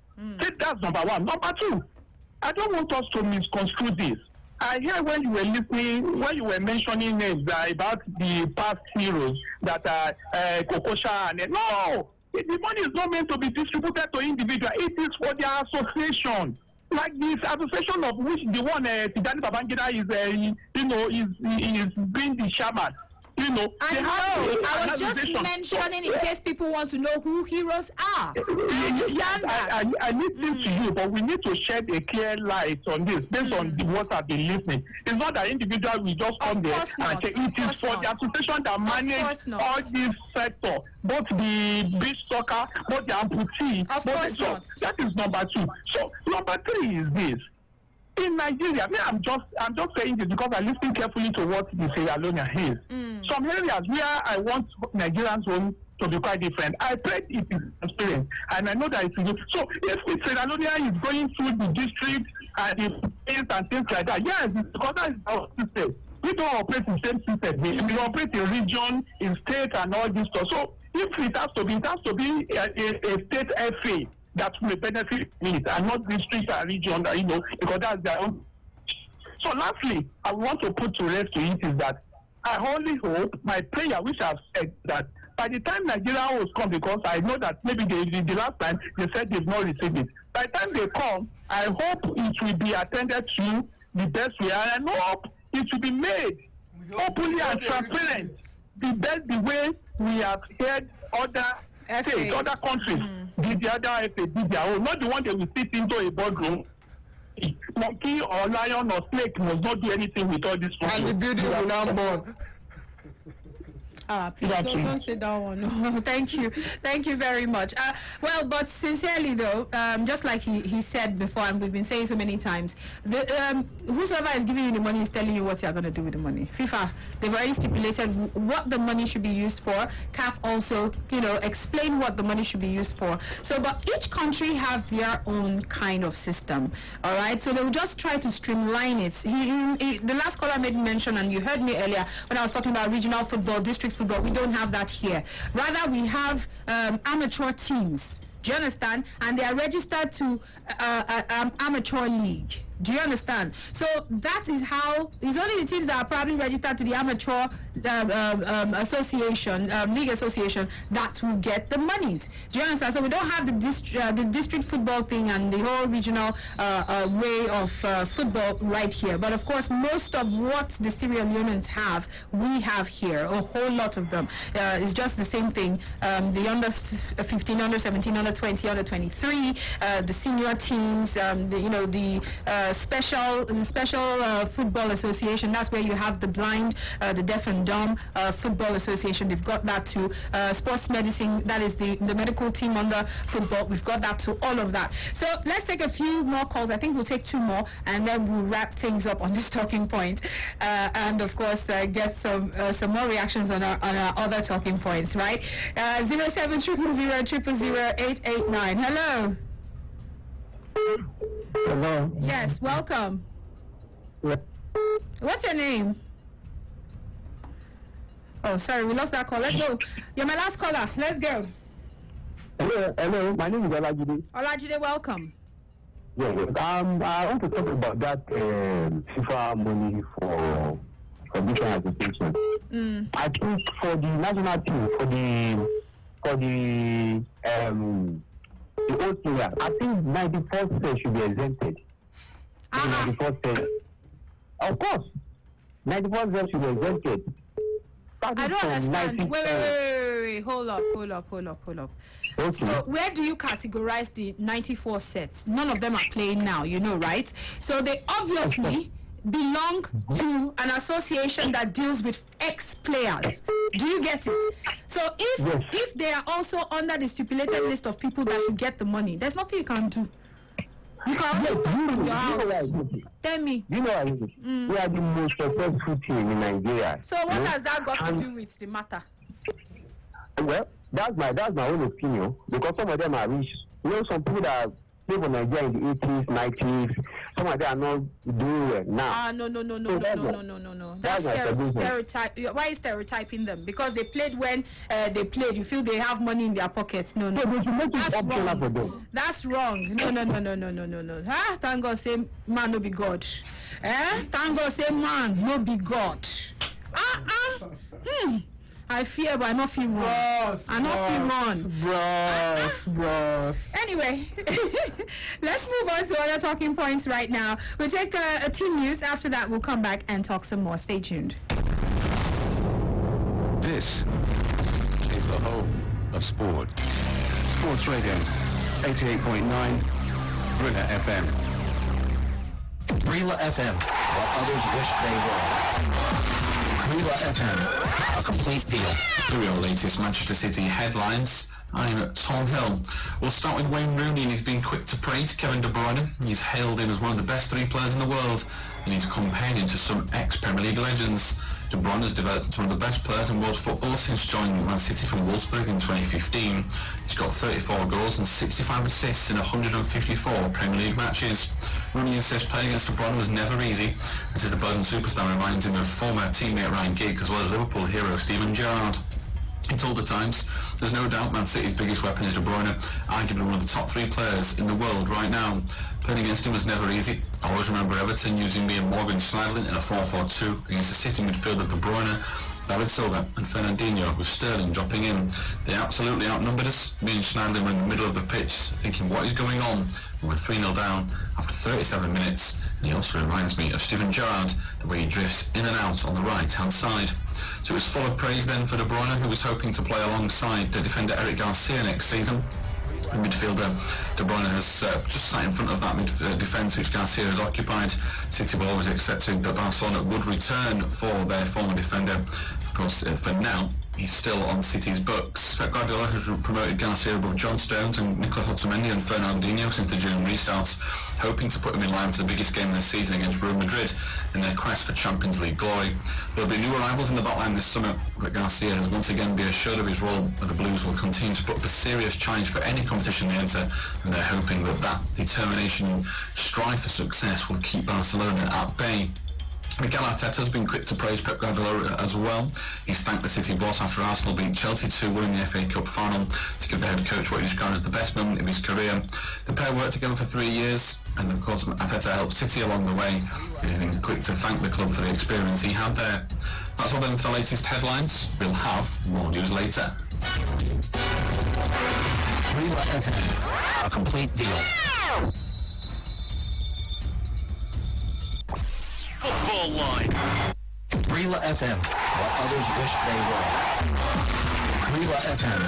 That's number one. Number two, I don't want us to misconstrue this. I hear when you were listening, when you were mentioning names about the past heroes that are Kokosha and no, the money is not meant to be distributed to individuals. It is for their association. Like this association of which the one Tijani Babangida is being the chairman. I was just mentioning in case people want to know who heroes are. I understand that. I listen to you, but we need to shed a clear light on this based on what I've been listening. It's not that individual will just come there and say it is for the association that manage all this sector, both the beach soccer, both the amputee. Of course not. That is number two. So number three is this. In Nigeria, I'm just saying this because I listen carefully to what the Sierra Leone is. Some areas where I want Nigerians home to be quite different. I pray it is experience, and I know that it will. So if Sierra Leone is going through the district and the things and things like that, yes, it's because that is our system. We don't operate the same system. We operate in region, in state, and all this stuff. So if it has to be a state FA that will benefit it and not district and region, because that's their own. So lastly, I want to put to rest to it is that I only hope, my prayer, which I've said, that by the time Nigeria will come, because I know that maybe the last time they said they've not received it. By the time they come, I hope it will be attended to the best way, and I hope it will be made openly and transparent, the way we have heard other states, other countries, the other FA did their own, not the one they will sit into a boardroom. Monkey or lion or snake must not do anything with all this. And the building will now burn. Please don't say that one. No, thank you very much. Well, but sincerely though, just like he said before, and we've been saying so many times, whosoever is giving you the money is telling you what you're going to do with the money. FIFA, they've already stipulated what the money should be used for. CAF also, explain what the money should be used for. So, but each country have their own kind of system. All right, so they'll just try to streamline it. The last caller made mention, and you heard me earlier when I was talking about regional football, district football. We don't have that here. Rather, we have amateur teams. Do you understand? And they are registered to amateur league. Do you understand? So that is how, it's only the teams that are probably registered to the amateur association, league association, that will get the monies. Do you understand? So we don't have the district football thing and the whole regional way of football right here. But of course, most of what the Sierra Leoneans have, we have here. A whole lot of them. It's just the same thing. The under 15, under 17, under 20, under 23, the senior teams, the special football association. That's where you have the blind, the deaf and dumb football association. They've got that too. Sports medicine, that is the medical team under football. We've got that too. All of that. So let's take a few more calls. I think we'll take 2 more, and then we'll wrap things up on this talking point, and of course get some more reactions on our other talking points. Right? 0700 000 889. Hello. Hello. Yes, welcome. What's your name? Oh, sorry, we lost that call. Let's go. You're my last caller. Let's go. Hello. My name is Olajide. Olajide, welcome. Yes. I want to talk about that FIFA money for for different associations. I think for the national team, for the old player, I think 94 cents should be exempted. 94 cents. Of course. 94 cents should be exempted. I don't understand. Wait. Hold up. Okay. So where do you categorize the 94 sets? None of them are playing now, you know, right? So they obviously belong to an association that deals with ex-players. Do you get it? So if they are also under the stipulated list of people that should get the money, there's nothing you can do. You can only talk from your house. Tell me. You know what I mean? We are the most successful team in Nigeria. So what has that got to do with the matter? Well, that's my own opinion, because some of them are rich. You know, some people that play for Nigeria in the 80s, 90s, some of them are not doing well now. No. That's stereotype. Why are you stereotyping them? Because they played when they played. You feel they have money in their pockets. No. That's wrong. That's wrong. No. Thank God say man no be God. Thank God say man no be God. I fear, but I not feel wrong. Bros. Anyway, let's move on to other talking points right now. We'll take a team news. After that, we'll come back and talk some more. Stay tuned. This is the home of sport. Sports Radio, 88.9, Brilla FM. Brilla FM, while others wish they were. Brilla FM, a complete deal. Here are your latest Manchester City headlines. I'm Tom Hill. We'll start with Wayne Rooney, and he's been quick to praise Kevin De Bruyne. He's hailed him as one of the best three players in the world, and he's companion to some ex-Premier League legends. De Bruyne has developed into one of the best players in world football since joining Man City from Wolfsburg in 2015. He's got 34 goals and 65 assists in 154 Premier League matches. Rooney insists playing against De Bruyne was never easy, and says the Belgian superstar reminds him of former teammate Ryan Giggs as well as Liverpool hero Steven Gerrard. He told The Times, there's no doubt Man City's biggest weapon is De Bruyne, arguably one of the top three players in the world right now. Playing against him was never easy. I always remember Everton using me and Morgan Schneiderlin in a 4-4-2 against a City midfield of De Bruyne, David Silva and Fernandinho, with Sterling dropping in. They absolutely outnumbered us. Me and Schneiderlin were in the middle of the pitch thinking, what is going on? We were 3-0 down after 37 minutes. And he also reminds me of Steven Gerrard, the way he drifts in and out on the right-hand side. So it was full of praise then for De Bruyne, who was hoping to play alongside the defender Eric Garcia next season. The midfielder De Bruyne has just sat in front of that defence which Garcia has occupied. City were always expecting that Barcelona would return for their former defender. Of course, for now, he's still on City's books. Pep Guardiola has promoted Garcia above John Stones and Nicolas Otamendi and Fernandinho since the June restarts, hoping to put him in line for the biggest game of the season against Real Madrid in their quest for Champions League glory. There'll be new arrivals in the backline this summer, but Garcia has once again been assured of his role, where the Blues will continue to put up a serious challenge for any competition they enter, and they're hoping that determination and strive for success will keep Barcelona at bay. Mikel Arteta has been quick to praise Pep Guardiola as well. He's thanked the City boss after Arsenal beat Chelsea 2-1 in the FA Cup final to give the head coach what he described as the best moment of his career. The pair worked together for 3 years, and of course Arteta helped City along the way. He's been quick to thank the club for the experience he had there. That's all then for the latest headlines. We'll have more news later. Brilla FM, a complete deal. Football Line. Brilla FM, what others wish they were. Brilla FM,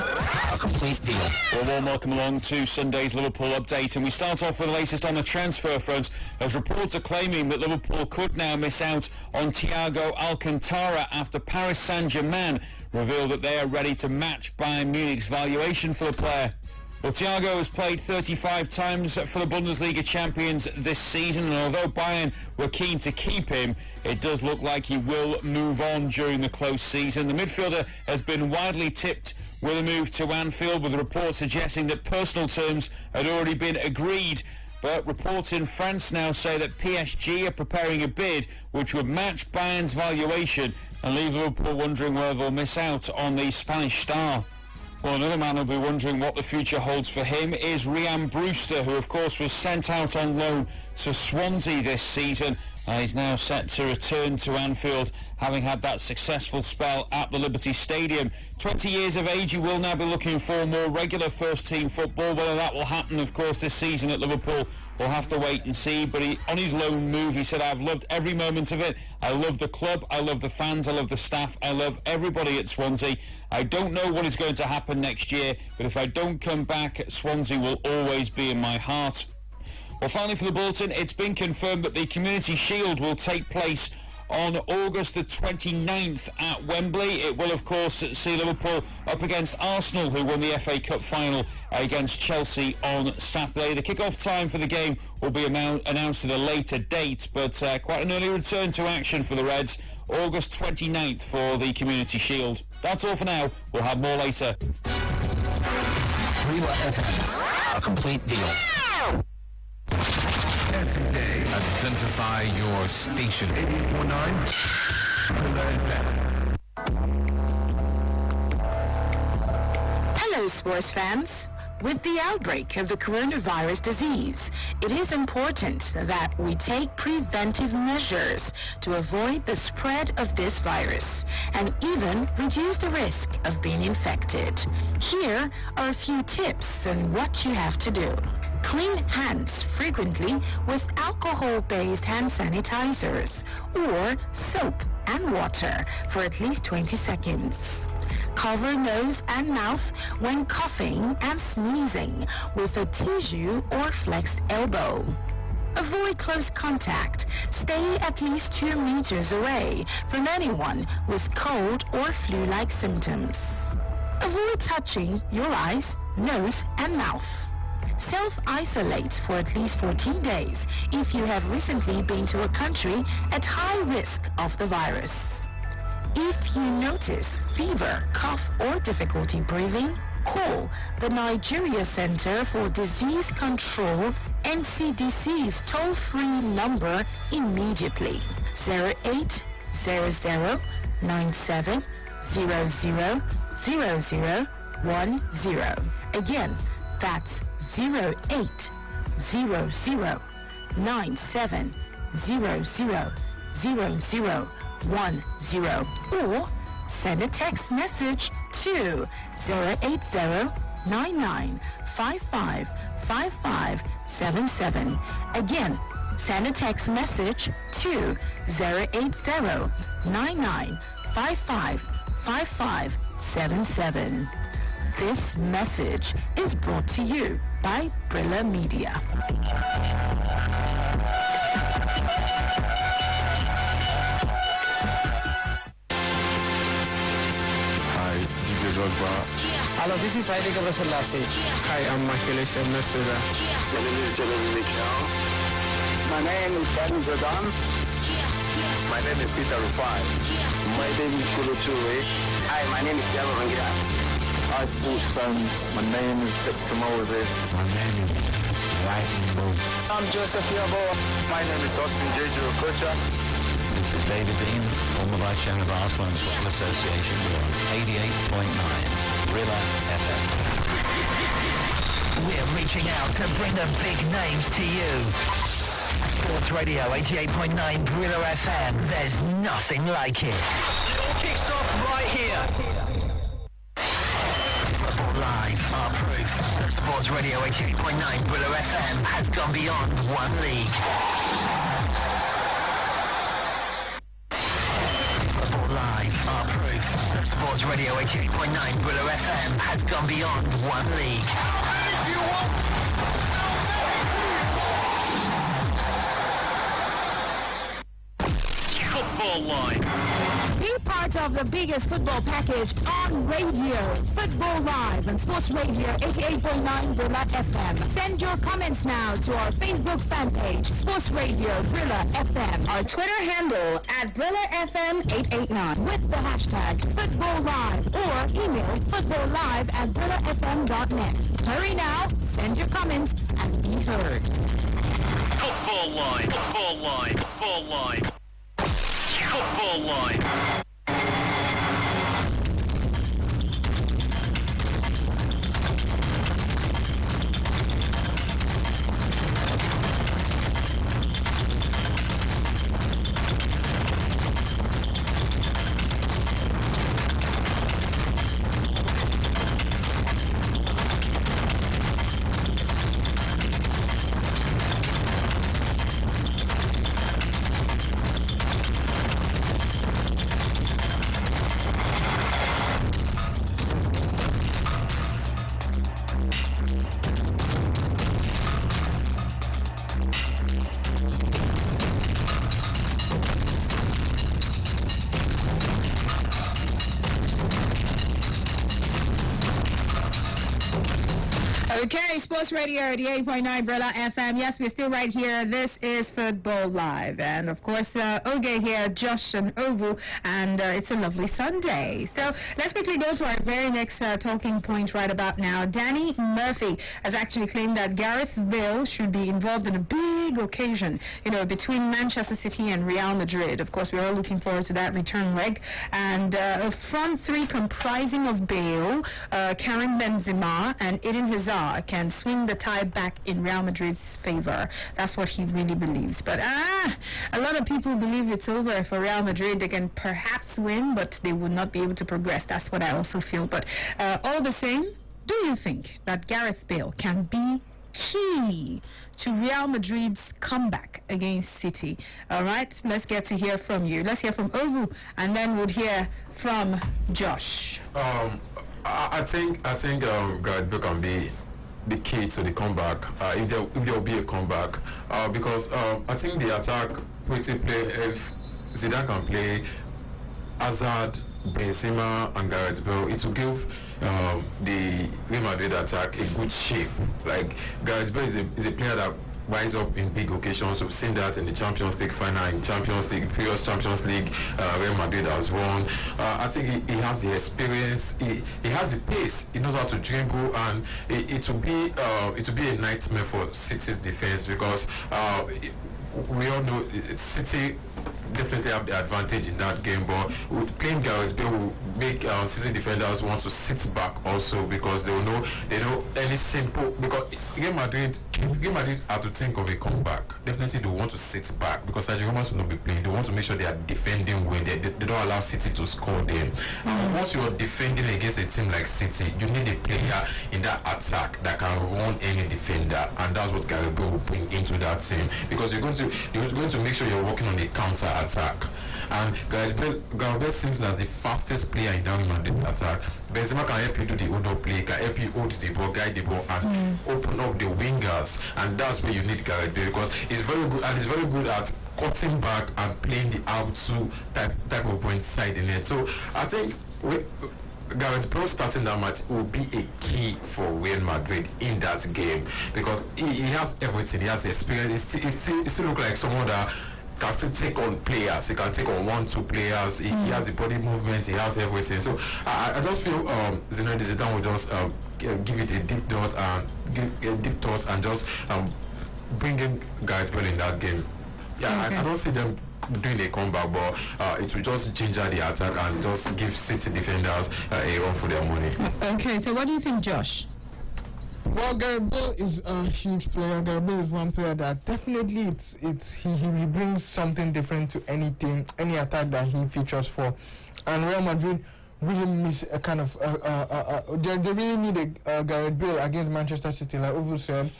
a complete deal. Well, warm welcome along to Sunday's Liverpool update, and we start off with the latest on the transfer front, as reports are claiming that Liverpool could now miss out on Thiago Alcantara after Paris Saint-Germain revealed that they are ready to match Bayern Munich's valuation for the player. Well, Thiago has played 35 times for the Bundesliga champions this season, and although Bayern were keen to keep him, it does look like he will move on during the close season. The midfielder has been widely tipped with a move to Anfield, with reports suggesting that personal terms had already been agreed. But reports in France now say that PSG are preparing a bid which would match Bayern's valuation and leave Liverpool wondering whether they'll miss out on the Spanish star. Well, another man who'll be wondering what the future holds for him is Ryan Brewster, who of course was sent out on loan to Swansea this season He's now set to return to Anfield, having had that successful spell at the Liberty Stadium. 20 years of age, he will now be looking for more regular first-team football. Whether that will happen, of course, this season at Liverpool, we'll have to wait and see. But on his loan move, he said, I've loved every moment of it. I love the club, I love the fans, I love the staff, I love everybody at Swansea. I don't know what is going to happen next year, but if I don't come back, Swansea will always be in my heart. Well, finally for the bulletin, it's been confirmed that the Community Shield will take place on August the 29th at Wembley. It will, of course, see Liverpool up against Arsenal, who won the FA Cup final against Chelsea on Saturday. The kick-off time for the game will be announced at a later date, but quite an early return to action for the Reds. August 29th for the Community Shield. That's all for now. We'll have more later. Brila FM, a complete deal. Every day, identify your station. 88.9 Brila FM. Hello, sports fans. With the outbreak of the coronavirus disease, it is important that we take preventive measures to avoid the spread of this virus and even reduce the risk of being infected. Here are a few tips on what you have to do. Clean hands frequently with alcohol-based hand sanitizers or soap and water for at least 20 seconds. Cover nose and mouth when coughing and sneezing with a tissue or flexed elbow. Avoid close contact. Stay at least 2 meters away from anyone with cold or flu-like symptoms. Avoid touching your eyes, nose, and mouth. Self-isolate for at least 14 days if you have recently been to a country at high risk of the virus. If you notice fever, cough, or difficulty breathing, call the Nigeria Center for Disease Control, NCDC's toll-free number immediately. 0800 97 00 0010. Again, that's 0800 97 00 0010, or send a text message to 080 99 55 5577. Again, send a text message to 080 99 55 5577. This message is brought to you by Brila Media. Hi, DJ Drogba. Hello, this is Haile Gebrselassie. Hi, I'm Michael Essien, midfielder. My name is Jeremy Mikel. My name is Danny Jordan. My name is Peter Rufai. My name is Kolo Toure. Hi, my name is Diego Rangira. Hi, sports fans. My name is Victor Moses. My name is Lightning Bolt. I'm Joseph Yabo. My name is Austin J.J. Okocha. This is David Dean, former Vice Chairman of Arsenal and Football Association. We're on 88.9 Brila FM. We're reaching out to bring the big names to you. Sports Radio 88.9 Brila FM. There's nothing like it. It all kicks off right here. Live, our proof that Sports Radio 88.9 Brila FM has gone beyond one league. Live, our proof that Sports Radio 88.9 Brila FM has gone beyond one league. Football Line. Be part of the biggest football package on radio. Football Live on Sports Radio 88.9 Brila FM. Send your comments now to our Facebook fan page, Sports Radio Brila FM. Our Twitter handle at Brila FM 889 with the hashtag Football Live or email footballlive@brilafm.net. Hurry now, send your comments and be heard. Football Line. Football Line. Football Line. Football Line. Okay, Sports Radio 88.9 Brilla FM. Yes, we're still right here. This is Football Live. And of course, Oge here, Josh and Ovu, and it's a lovely Sunday. So let's quickly go to our very next talking point right about now. Danny Murphy has actually claimed that Gareth Bale should be involved in a big occasion, between Manchester City and Real Madrid. Of course, we're all looking forward to that return leg. And a front three comprising of Bale, Karim Benzema, and Eden Hazard can swing the tide back in Real Madrid's favor. That's what he really believes. But a lot of people believe it's over for Real Madrid. They can perhaps win, but they would not be able to progress. That's what I also feel. But all the same, do you think that Gareth Bale can be key to Real Madrid's comeback against City? All right, let's get to hear from you. Let's hear from Ovu, and then we'll hear from Josh. I think Gareth Bale can be the key to the comeback, if there will be a comeback, because I think the attack pretty play, if Zidane can play Hazard, Benzema and Gareth Bale, it will give the Real Madrid attack a good shape. Like Gareth Bale is a player that rise up in big occasions. We've seen that in the Champions League final, in Champions League, previous Champions League, Real Madrid has won. I think he has the experience, he has the pace, he knows how to dribble, and it will be a nightmare for City's defense, because we all know City definitely have the advantage in that game, but with playing Gareth Bale will make City defenders want to sit back also, because they know any simple, because Real Madrid have to think of a comeback. Definitely they want to sit back, because Sergio Ramos will not be playing. They want to make sure they are defending well. They don't allow City to score them. Once you are defending against a team like City, you need a player in that attack that can run any defender, and that's what Gareth Bale will bring into that team, because you're going to make sure you're working on the counter attack. And Gareth Bale seems like the fastest player in that Real Madrid attack. Benzema can help you do the hold-up play, can help you hold the ball, guide the ball, and open up the wingers. And that's where you need Gareth Bale, because he's very good, and he's very good at cutting back and playing the out-to type of point side in it. So I think Gareth Bale starting that match will be a key for Real Madrid in that game, because he has everything. He has the experience. He still look like someone that can still take on players. He can take on 1-2 players. He has the body movement. He has everything. So I just feel Zinedine Zidane will just give it a deep thought and just bring in Gareth Bale in that game. Yeah, okay. I don't see them doing a comeback, but it will just ginger the attack and just give City defenders a run for their money. Okay, so what do you think, Josh? Well, Gareth Bale is a huge player. Gareth Bale is one player that definitely he brings something different to any attack that he features for. And Real Madrid really miss a kind of they really need a Gareth Bale against Manchester City. Like Ovu said,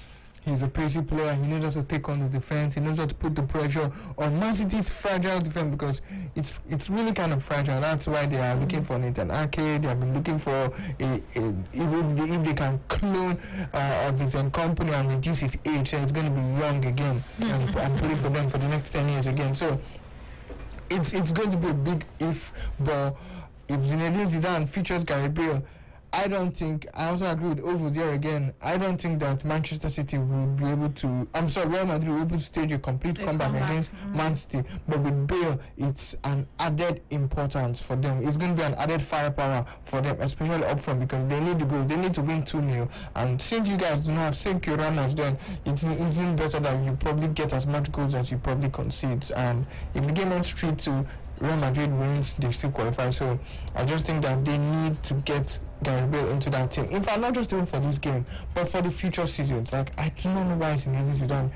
he's a crazy player. He knows how to take on the defense. He knows how to put the pressure on Man City's fragile defense, because it's really kind of fragile. That's why they are looking for Nathan Ake. They have been looking for if they can clone Vincent Kompany and reduce his age, so it's going to be young again and play for them for the next 10 years again. So it's going to be a big if, but if Zinedine Zidane features Gareth Bale, I also agree with Ovu there again. I don't think that Manchester City will be able to, Real Madrid will be able to stage a complete comeback against Man City. But with Bale, it's an added importance for them. It's going to be an added firepower for them, especially up front, because they need to go. They need to win 2-0. And since you guys do not have Sergio Ramos, then it's better that you probably get as much goals as you probably concede. And if the game ends 3-2, Real Madrid wins, they still qualify. So I just think that they need to get Gareth Bale into that team. In fact, not just even for this game, but for the future seasons. Like, I do not know why Zinedine Zidane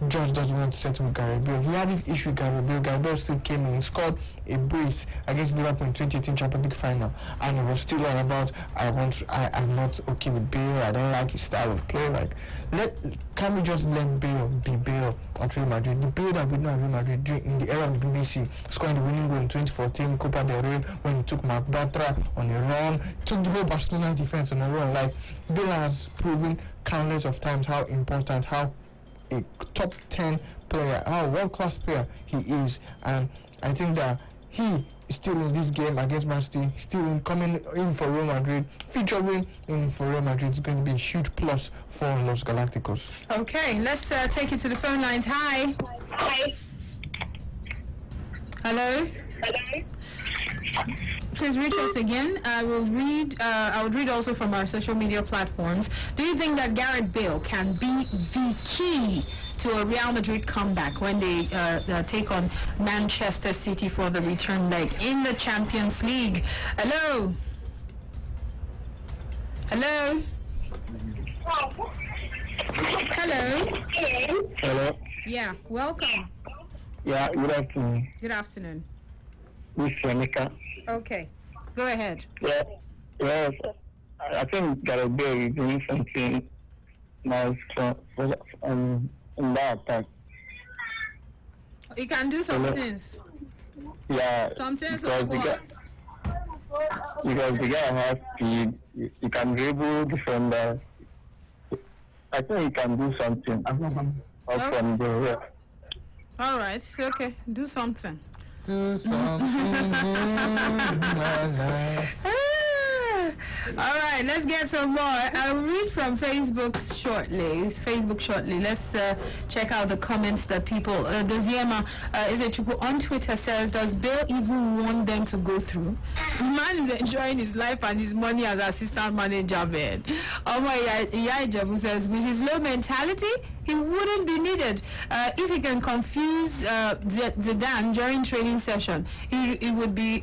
just doesn't want to settle with Gareth Bale. He had this issue with Gareth Bale. Gareth Bale still came in, scored a brace against Liverpool in 2018 Champions League final, and it was still all about I'm not okay with Bale. I don't like his style of play. Like, can we just let Bale be Bale at Real Madrid? The Bale that we know at Real Madrid in the era of the BBC, scoring the winning goal in 2014 Copa del Rey when he took Marc Bartra on a run, took the whole Barcelona defense on a run. Like, Bale has proven countless of times how important, how a top 10 player, how world-class player he is, and I think that he is still in this game against Man City, still coming in for Real Madrid, featuring in for Real Madrid is going to be a huge plus for Los Galacticos. Okay, let's take it to the phone lines. Hi. Hi. Hello. Hello. Please reach us again. I will read also from our social media platforms. Do you think that Gareth Bale can be the key to a Real Madrid comeback when they take on Manchester City for the return leg in the Champions League? Hello. Hello. Hello. Hello. Yeah. Welcome. Yeah. Good afternoon. Good afternoon. This is Monica. Okay. Go ahead. Yeah. Yes. I think Gareth Bale is doing something nice in that attack. You can do some things. Yeah. Some things like what? Because the guy has speed, he can dribble defender. I think he can do something. From there. All right. Okay. Do something. Do something. All right, let's get some more. I'll read from Facebook shortly. Let's check out the comments that people. Doziema on Twitter says, does Bale even want them to go through? The man is enjoying his life and his money as assistant manager, man. Ijabu says, with his low mentality, he wouldn't be needed. If he can confuse Zidane during training session, he would be.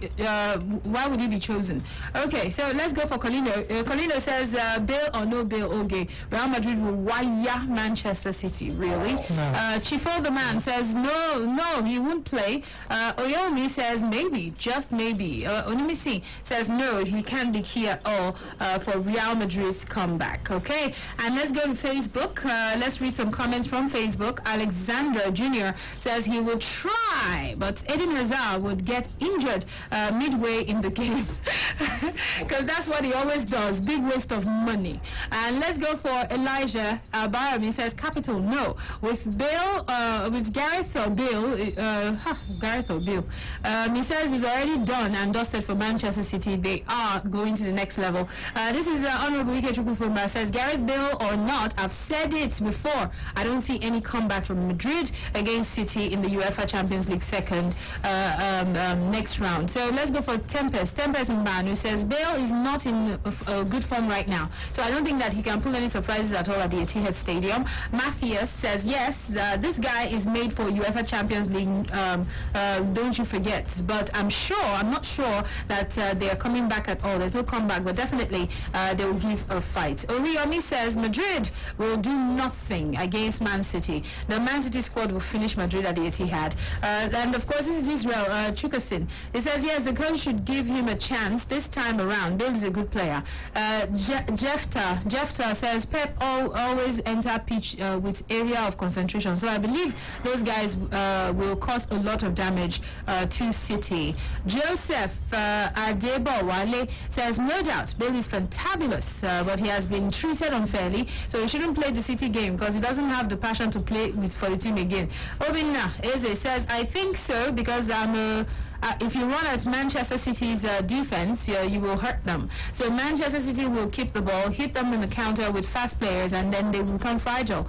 Why would he be chosen? Okay, so let's go for Colino. Colino says, Bale or no Bale, okay. Real Madrid will wire Manchester City. Really? No. Chifo the man says, no, he won't play. Oyomi says, maybe, just maybe. Onimisi says, no, he can't be key at all for Real Madrid's comeback. Okay, and let's go to Facebook. Let's read some comments from Facebook. Alexander Jr. says he will try, but Eden Hazard would get injured midway in the game because that's what he always does. Big waste of money. And let's go for Elijah Barham. He says capital no. With Bale, with Gareth or Bale, he says it's already done and dusted for Manchester City. They are going to the next level. This is Honorable Ike Chukwufumba says, Gareth Bale or not, I've said it before. I don't see any comeback from Madrid against City in the UEFA Champions League second next round. So let's go for Tempest Man, who says Bale is not in good form right now, so I don't think that he can pull any surprises at all at the Etihad Stadium. Matthias says yes, this guy is made for UEFA Champions League, don't you forget, but I'm not sure that they are coming back at all. There's no comeback, but definitely they will give a fight. Oriomi says Madrid will do nothing against Man City. The Man City squad will finish Madrid at the Etihad. And of course, this is Israel Chukasin. He says yes, the coach should give him a chance this time around. Bale is a good player. Jefta says Pep always enter pitch with area of concentration. So I believe those guys will cause a lot of damage to City. Joseph Adebowale says no doubt Bale is fantabulous, but he has been treated unfairly, so he shouldn't play the City game because he doesn't have the passion to play for the team again. Obinna Eze says I think so because if you run at Manchester City's defense, you will hurt them. So Manchester City will keep the ball, hit them in the counter with fast players, and then they will become fragile.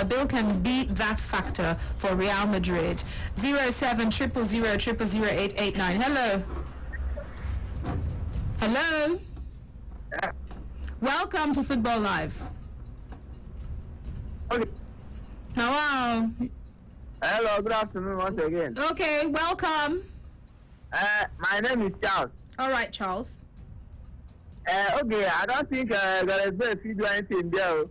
Bale can be that factor for Real Madrid. 07000000889. Hello. Hello. Welcome to Football Live. Hello. Hello, good afternoon once again. Okay, welcome. My name is Charles. All right, Charles. Okay, I don't think Gareth Bale will do anything there.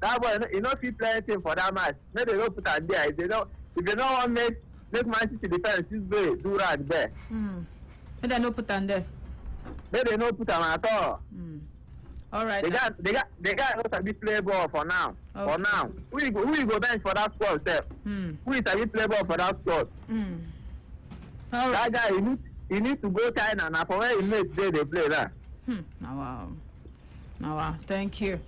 that boy, you know, if he play anything for that match, maybe they don't put am there. If they don't want make Man City defense this way, do right there. Maybe they no put am there. Maybe they no put am at all. All right. They got no sabi play ball for now. Okay. For now, who you go bench for that squad, sef? Who is sabi play ball for that squad? That guy, he need to go China. Now for where he makes they play that. Wow. Thank you.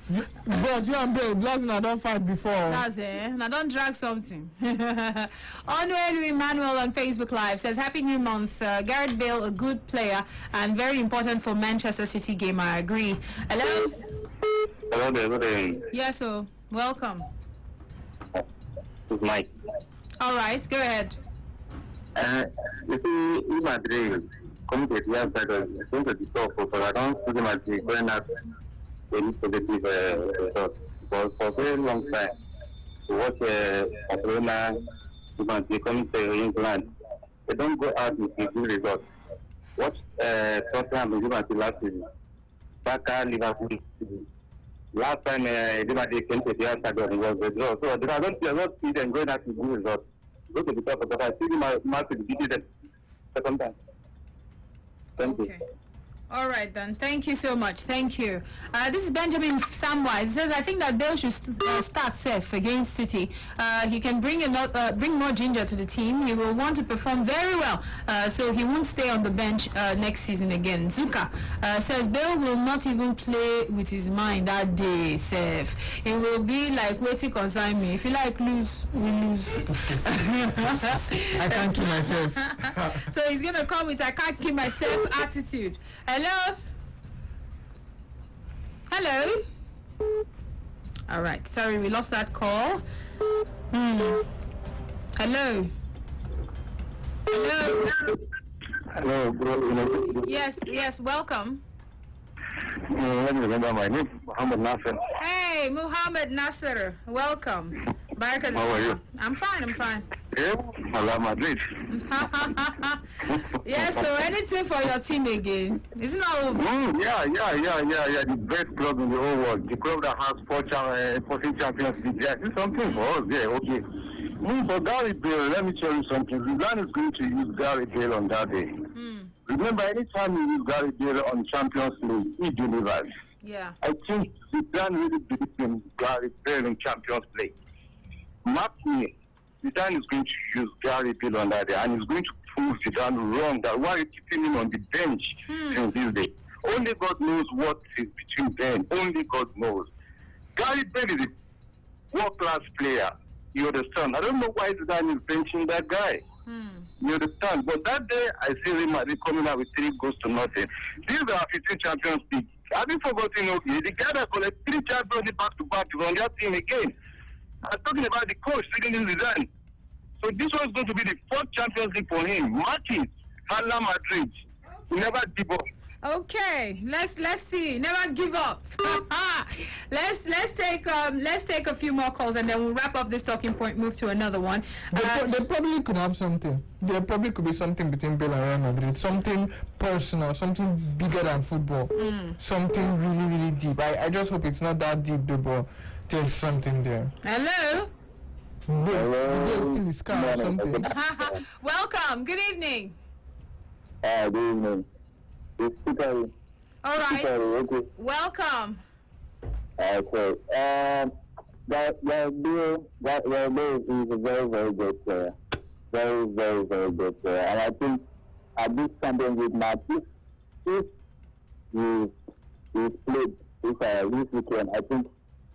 Boss, you and Bill, Blessing, I don't fight before. That's it. I don't drag something. Onwelu Emmanuel on Facebook Live says, Happy New Month. Gareth Bale, a good player and very important for Manchester City game. I agree. Hello? Hello there, good evening. Yes, so welcome. It's Mike. All right, go ahead. You see, Madrid come to the outside, it's going to be tough, but I don't see them as going out any positive result. Because for a very long time, to watch Barcelona, they come to England, they don't go out with a good result. Watch Tottenham and Liverpool last season. Barca, Liverpool. Last time Liverpool came to the outside, it was a draw. So I don't see them going out with good results. Go to the top, but I see them massive beat them second time. Thank you. All right then. Thank you so much. Thank you. This is Benjamin Samwise. He says, I think that Bale should start safe against City. He can bring more ginger to the team. He will want to perform very well, so he won't stay on the bench next season again. Zuka says Bale will not even play with his mind that day. Safe. It will be like waiting concern me. If you like lose, we lose. I can't kill myself. So he's gonna come with I can't kill myself attitude. Hello? Hello? All right. Sorry, we lost that call. Hello? Hello? Hello, bro. Yes, welcome. Let me remember my name, Muhammad Nasser. Hey, Muhammad Nasser. Welcome. Barakat. How are you? I'm fine. Yeah, Hala Madrid. Yes, so anything for your team again? Isn't that over? Yeah. The best club in the whole world. The club that has 14 Champions League. Yeah, do something for us. Yeah, okay. For Gary Bale, let me tell you something. Zidane is going to use Gary Bale on that day. Remember, anytime you use Gary Bale on Champions League, he delivers. Yeah. I think Zidane really believes in Gary Bale in Champions League. Mark me. Zidane is going to use Gary Bale on that day, and he's going to prove Zidane wrong. That why are you keeping him on the bench since this day? Only God knows what is between them. Only God knows. Gary Bale is a world-class player. You understand? I don't know why Zidane is benching that guy. You understand? But that day, I see Real Madrid coming out with 3 goals to nothing. These are 15 Champions League. Have you forgotten, okay? The guy that collected 3 Champions League back-to-back is on that team again. I'm talking about the coach, Zinedine Zidane. So this was going to be the 4th Champions League for him. Martins, Hala Madrid. Never give up. Okay, let's see. Never give up. let's take a few more calls and then we'll wrap up this talking point. Move to another one. They probably could have something. There probably could be something between Bale and Real Madrid. Something personal, something bigger than football. Something really, really deep. I just hope it's not that deep, though, but there's something there. Hello. There's still is car or something. Welcome. Good evening. Good evening. All right. Okay. Welcome. Okay. That Bill is a very, very good player. Very, very, very good player. And I think at this Champions League match, if we played this weekend, I think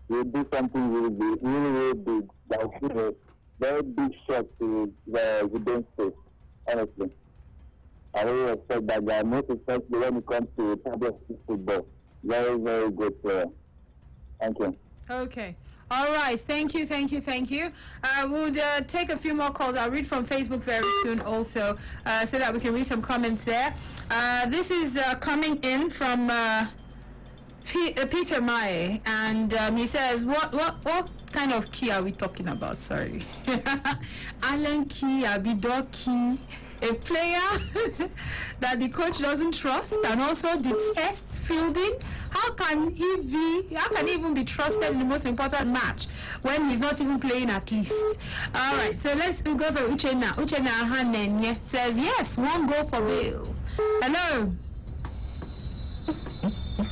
we'll do something really, really, really big. That will give a very big shot to the Zidane state, honestly. I really respect that guy, most especially when it comes to Champions League football. Very, very good player. Thank you. Okay. All right. Thank you. We'll take a few more calls. I'll read from Facebook very soon also, so that we can read some comments there. This is coming in from Peter Mae, and he says, what kind of key are we talking about? Sorry. Allen key, Abidor key. A player that the coach doesn't trust and also detests fielding. How can he even be trusted in the most important match when he's not even playing at least? All right, so let's go for Uchenna. Uchenna Hanenye says yes, 1 goal for Lille. Hello.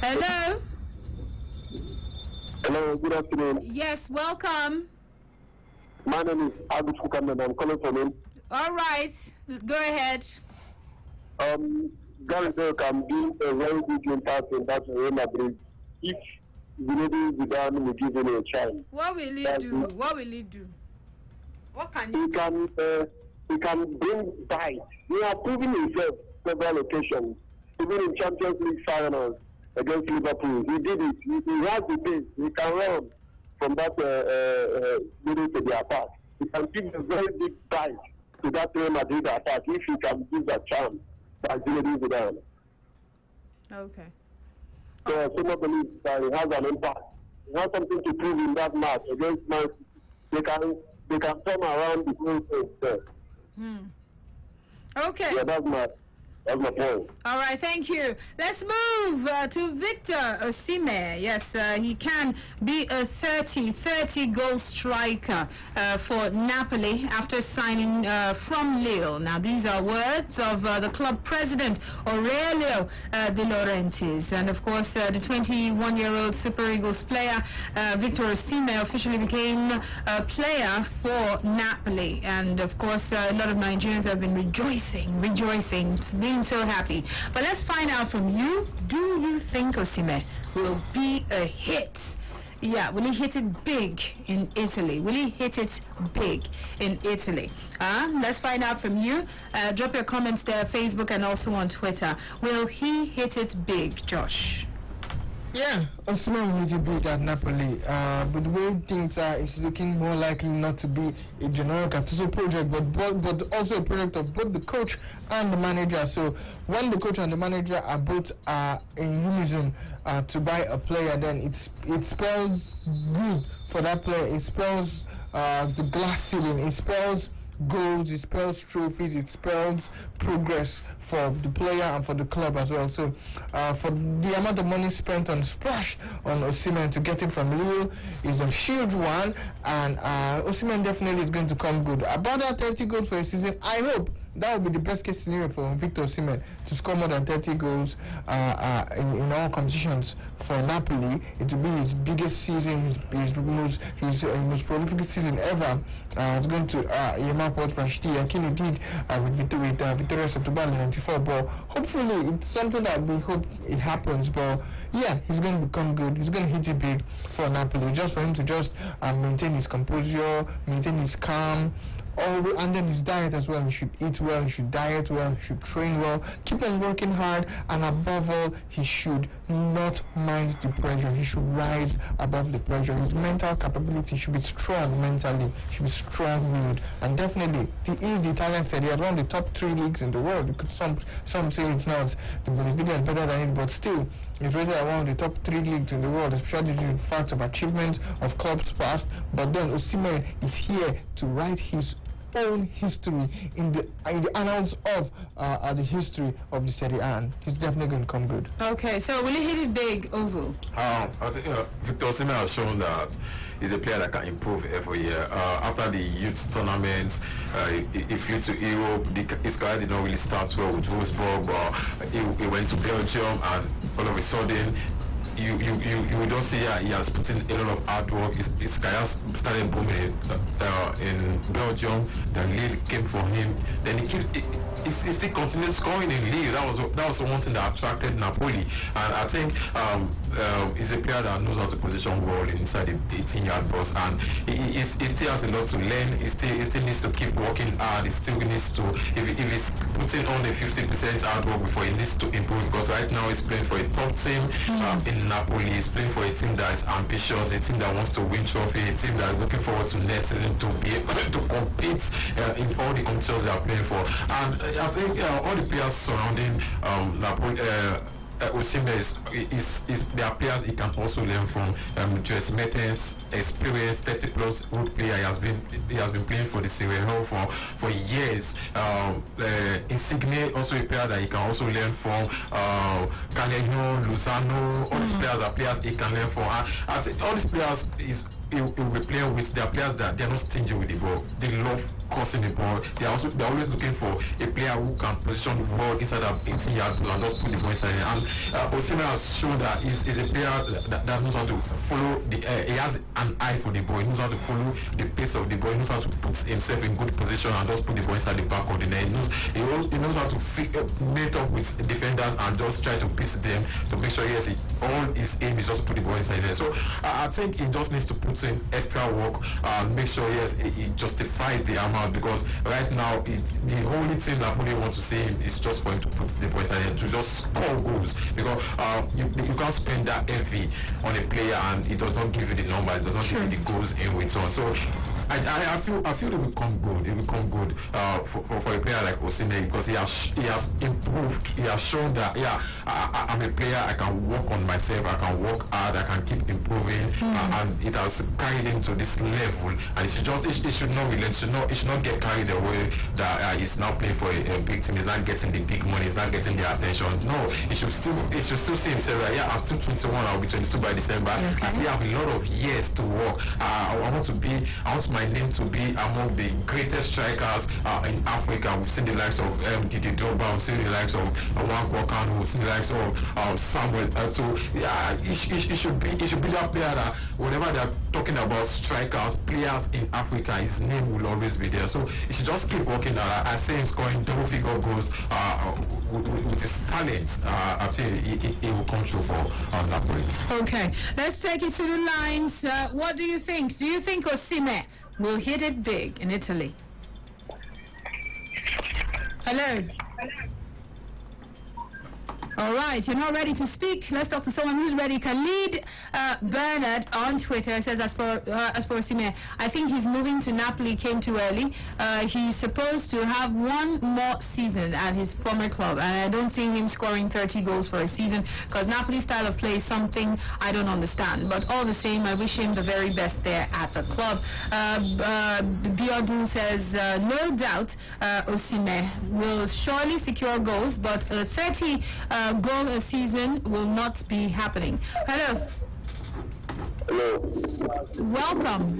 Hello. Hello, good afternoon. Yes, welcome. My name is Abu Fukan and I'm calling from him. All right, go ahead. Gary Bell can be a very good impact in that Real Madrid if Zinedine Zidane will give him a chance. What will he do? What will he do? What can he do? He can bring bite. He has proven himself several occasions, even in Champions League finals against Liverpool. He did it. He has the pace. He can run from that middle to the attack. He can give a very big bite to that Real Madrid attack if he can give that chance by Zinedine Zidane. Okay. So I still believe that he has an impact. He has something to prove in that match against Man City. They can turn around the whole thing there. Okay. Yeah, that's my point. All right, thank you. Let's move to Victor Osimhen. Yes, he can be a 30 goal striker for Napoli after signing from Lille. Now, these are words of the club president, Aurelio De Laurentiis. And, of course, the 21-year-old Super Eagles player, Victor Osimhen, officially became a player for Napoli. And, of course, a lot of Nigerians have been rejoicing, being so happy. But let's find out from you, do you think Osimhen will be a hit? Yeah, will he hit it big in Italy? Will he hit it big in Italy? Let's find out from you. Drop your comments there, Facebook and also on Twitter. Will he hit it big, Josh? Yeah, Osimhen will hit it big at Napoli. But the way things are, it's looking more likely not to be a general Gattuso project, but also a project of both the coach and the manager. So when the coach and the manager are both in unison to buy a player, then it spells good for that player. It spells the glass ceiling. It spells goals, it spells trophies, it spells progress for the player and for the club as well. So for the amount of money spent on splash on Osimhen to get him from Lille is a huge one, and Osimhen definitely is going to come good. About that 30 goals for a season, I hope that would be the best case scenario for Victor Osimhen, to score more than 30 goals in all competitions for Napoli. It will be his biggest season, his most prolific season ever. It's going to mark what Rashidi Yakini did with Vittorio Setúbal in '94. But hopefully it's something that we hope it happens. But yeah, he's going to become good. He's going to hit it big for Napoli, just for him to just maintain his composure, maintain his calm. And then his diet as well. He should eat well, he should diet well, he should train well, keep on working hard, and above all, he should not mind the pressure. He should rise above the pressure. His mental capability should be strong mentally, should be strong-willed, and definitely he is the talent said he had one of the top 3 leagues in the world. Because some say it's not, the Bundesliga is better than it, but still he's rated at one of the top 3 leagues in the world, especially due to the fact of achievements of clubs past. But then Osimhen is here to write his own history in the annals of the history of the Serie A, and he's definitely going to come good. Okay, so will he hit it big, Ovo? I think Victor Osimhen has shown that he's a player that can improve every year. After the youth tournaments, he flew to Europe. His career did not really start well with Wolfsburg, but he went to Belgium, and all of a sudden you don't see he has put in a lot of hard work. His career started booming in Belgium. Then Lille came for him. Then he still continued scoring in Lille. That was one thing that attracted Napoli. And I think he's a player that knows how to position well inside the 18-yard box. And he still has a lot to learn. He still needs to keep working hard. He still needs to, if he's putting on the 50% hard work before, he needs to improve, because right now he's playing for a top team in Napoli. He's playing for a team that is ambitious, a team that wants to win trophy, a team that is looking forward to next season to be able to compete in all the competitions they are playing for. And I think all the players surrounding Napoli, Osimhen is there are players he can also learn from. Jesse Mertens, experienced 30+ good player. He has been playing for the Serie A for years. Insigne also a player that he can also learn from. Callejon, Lozano, all these players are players he can learn from. I think all these players he will be playing with. They are players that they are not stingy with the ball. They love crossing the ball. They're always looking for a player who can position the ball inside the 18-yard box and just put the ball inside. And Osimhen has shown that he's a player that knows how to follow he has an eye for the ball. He knows how to follow the pace of the ball. He knows how to put himself in good position and just put the ball inside the back of the net. He knows how to mate up with defenders and just try to piece them to make sure all his aim is just to put the ball inside there. So I think he just needs to put in extra work and make sure he justifies the amount, because right now the only thing Napoli want to see him is just for him to put the ball inside there, to just score goals, because you can't spend that heavy on a player and it does not give you the numbers, it does not give you the goals in return. So I feel it will come good. It will come good for a player like Osimhen, because he has improved. He has shown that I'm a player. I can work on myself. I can work hard. I can keep improving, and it has carried him to this level. And it should not relent. It should not get carried away that he's now playing for a big team. He's not getting the big money. He's not getting the attention. No, he should still see himself that I'm still 21. I'll be 22 by December. I still have a lot of years to work. I want my name to be among the greatest strikers in Africa. We've seen the likes of Didier Drogba, we've seen the likes of Nwankwo Kanu, we've seen the likes of Samuel. It should be that player that whenever they're talking about strikers, players in Africa, his name will always be there. So he should just keep working. I say him scoring double-figure goals with his talents. I feel he will come through for Napoli. Okay, let's take it to the lines. What do you think? Do you think Osimhen will hit it big in Italy? Hello. All right, you're not ready to speak. Let's talk to someone who's ready. Khalid Bernard on Twitter says, as for Osimhen, I think he's moving to Napoli came too early. He's supposed to have one more season at his former club, and I don't see him scoring 30 goals for a season, because Napoli's style of play is something I don't understand. But all the same, I wish him the very best there at the club. Biodun says, no doubt Osimhen will surely secure goals, but 30 goal a season will not be happening. Hello. Hello. Welcome.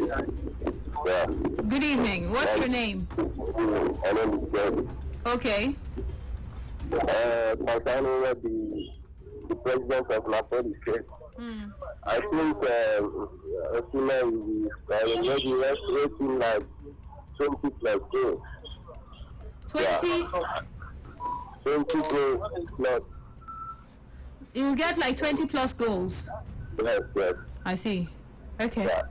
Yeah. Good evening. What's your name? My name is Jerry. Okay. Concerning the president of Napoli case, I think Osimhen is rating like 20+ goals. 20? Yeah. 20 goals plus. You'll get like 20+ goals. Yes. I see. Okay. Yeah.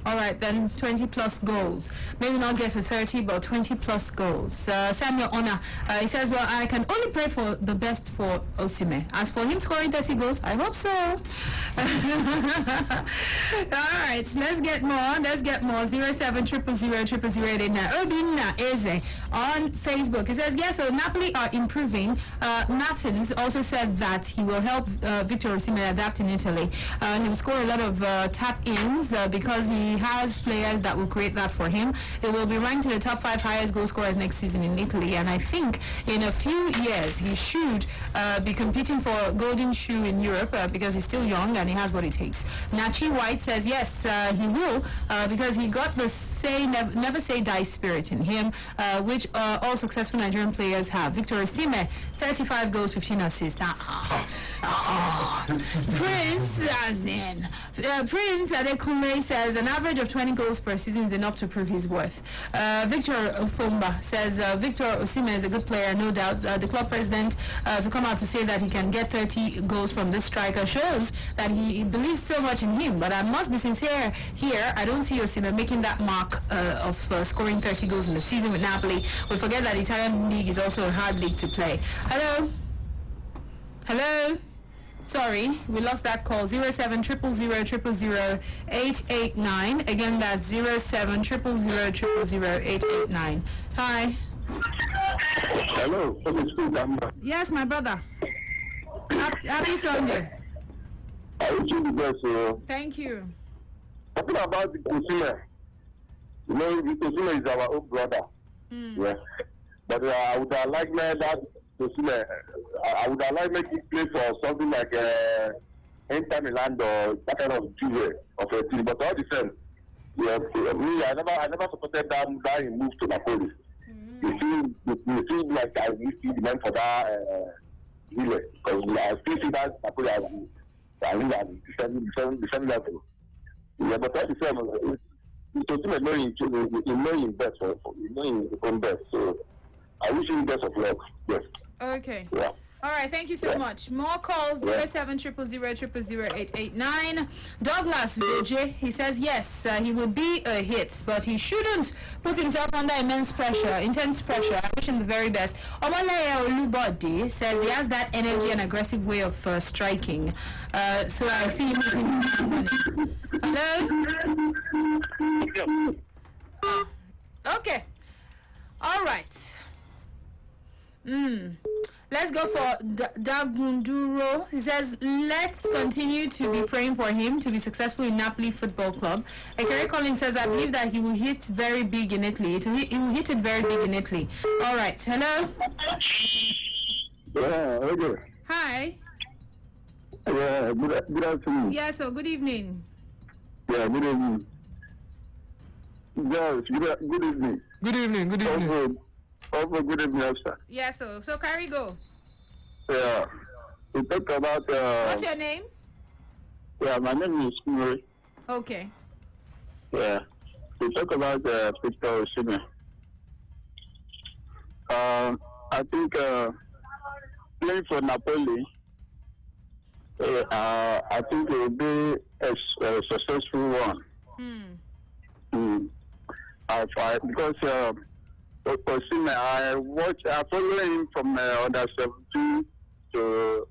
All right, then 20+ goals. Maybe not get to 30, but 20+ goals. Samuel Ona, he says, well, I can only pray for the best for Osimhen. As for him scoring 30 goals, I hope so. All right, let's get more. 07000008889. Obinna Eze on Facebook. He says, yes, so Napoli are improving. Martins also said that he will help Victor Osimhen adapt in Italy. He will score a lot of tap-ins because he has players that will create that for him. He will be ranked in the top 5 highest goal scorers next season in Italy, and I think in a few years he should be competing for a golden shoe in Europe because he's still young and he has what it takes. Nachi White says yes, he will because he got the never say die spirit in him, which all successful Nigerian players have. Victor Osimhen, 35 goals, 15 assists. Prince Adekunle says an average of 20 goals per season is enough to prove his worth. Victor Ofumba says Victor Osimhen is a good player, no doubt. The club president to come out to say that he can get 30 goals from this striker shows that he believes so much in him. But I must be sincere here, I don't see Osimhen making that mark of scoring 30 goals in the season with Napoli. We forget that the Italian league is also a hard league to play. Hello? Sorry, we lost that call. 07000000889. Again, that's 07000000889. Hi. Hello. Yes, my brother. Happy Sunday. I wish you the best. Thank you. Talking about the Osimhen, you know, the Osimhen is our own brother. Yeah. But I would have liked that Osimhen, I would have liked him play for something like Inter Milan or that kind of junior of a team. But all the same, yeah, me, I never supported that he moved to Napoli. You feel like I used to demand for that deal because I still see that Napoli as the same level. Yeah, but all the same, it's Osimhen knowing best for knowing his own best. So I wish him best of luck. Yes. Okay. Yeah. All right, thank you so much. More calls, 07000000889. Douglas J, he says yes, he will be a hit, but he shouldn't put himself under intense pressure. I wish him the very best. Omoleye Olubode says he has that energy and aggressive way of striking. So I see him using. Hello? Okay. All right. Let's go for Dagunduro. He says, let's continue to be praying for him to be successful in Napoli Football Club. Ekere Collins says, I believe that he will hit very big in Italy. He will hit it very big in Italy. All right. Hello? Yeah, okay. Hi. Yeah, good afternoon. Yeah, so good evening. Yeah, good evening. Yes, good evening. Good evening, good evening. Also, good evening, sir. Yeah, so carry go. Yeah, we talk about... What's your name? Yeah, my name is Murray. Okay. Yeah, we talk about Victor Osimhen. I think playing for Napoli, I think it will be a successful one. Because Osimhen, I follow him from under 17 to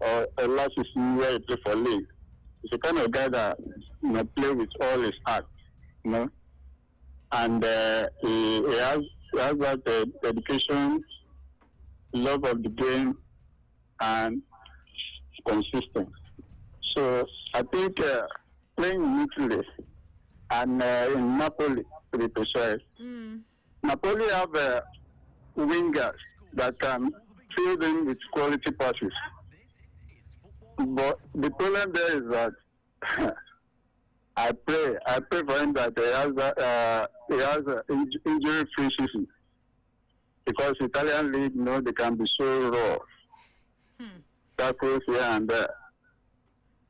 last season where he played for league. He's the kind of guy that play with all his heart, and he has that dedication, love of the game, and consistent. So I think playing in Italy and in Napoli, to be precise, Napoli have wingers that can fill in with quality passes. But the problem there is that I pray for him that he has an injury-free season, because Italian league, they can be so raw. Tackles here and there.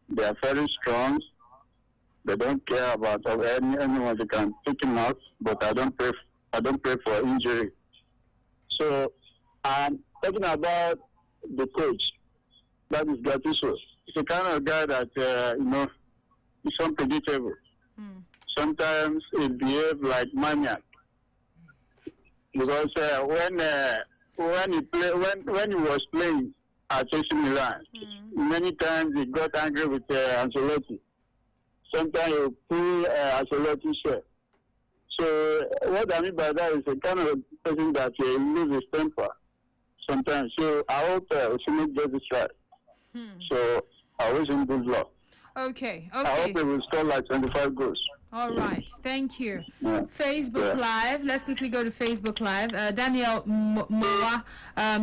They are very strong. They don't care about anyone. They can pick him out, but I don't pray for injury. So I'm talking about the coach. That is Gattuso. He's the kind of guy that is unpredictable. Sometimes he behaves like maniac. Because when he was playing at AC Milan, many times he got angry with Ancelotti. Sometimes he pull Ancelotti's shirt. So what I mean by that is a kind of person that loses temper sometimes. So I hope Osimhen gets this right. So I wish him good luck. Okay. I hope he will score like 25 goals. All right. Thank you. Yeah. Facebook Live. Let's quickly go to Facebook Live. Daniel Moa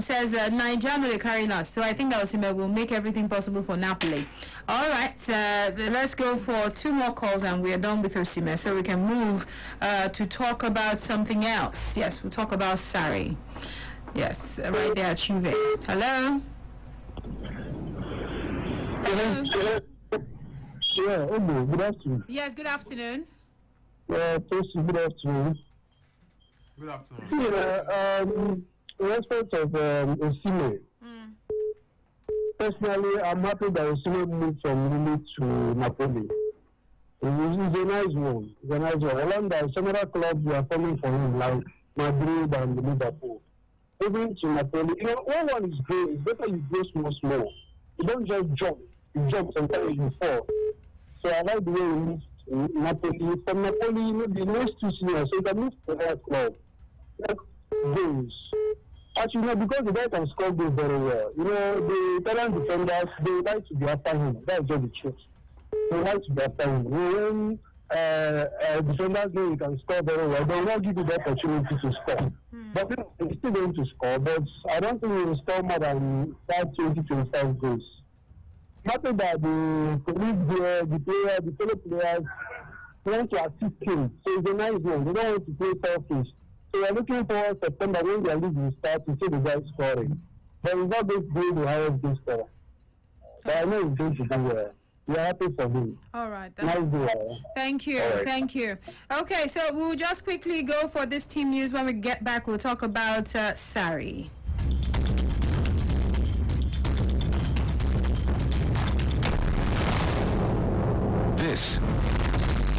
says, Nigeria will carry last. So I think that Osimhen will make everything possible for Napoli. All right. Let's go for 2 more calls and we are done with Osimhen. So we can move to talk about something else. Yes, we'll talk about Sarri. Yes, right there at Juve. Hello? Hello? Yeah, hello, good afternoon. Yes, good afternoon. Yeah, good afternoon. Good afternoon. Yeah, in respect of Osimhen, personally, I'm happy that Osimhen moved from Lille to Napoli. It's a nice one. It's a nice one. I learned that some other clubs were coming for him, like Madrid and Liverpool. Moving to Napoli, one is great. It's better you go small. You don't just jump. You jump, sometimes you fall. So I like the way he moved to Napoli. From Napoli, the next 2 seasons, so he can move to that club. That goals. I as you know, because the guy can score goals very well. You know, the Italian defenders, they like to be after him. That's just the truth. They like to be after him. When defenders know he can score very well, they will not give you the opportunity to score. But he's still going to score, but I don't think he will score more than 25 goals. Matter that the colleagues there, the fellow players want to assist him. So it's a nice one. They don't want to play selfish. So we're looking for September when their league will start to see the guy scoring. But he's not going to be the highest goal scorer. But I know he's going to do well. We are happy for him. All right. Nice day. Thank you. Right. Thank you. Okay, so we'll just quickly go for this team news. When we get back, we'll talk about Sarri. This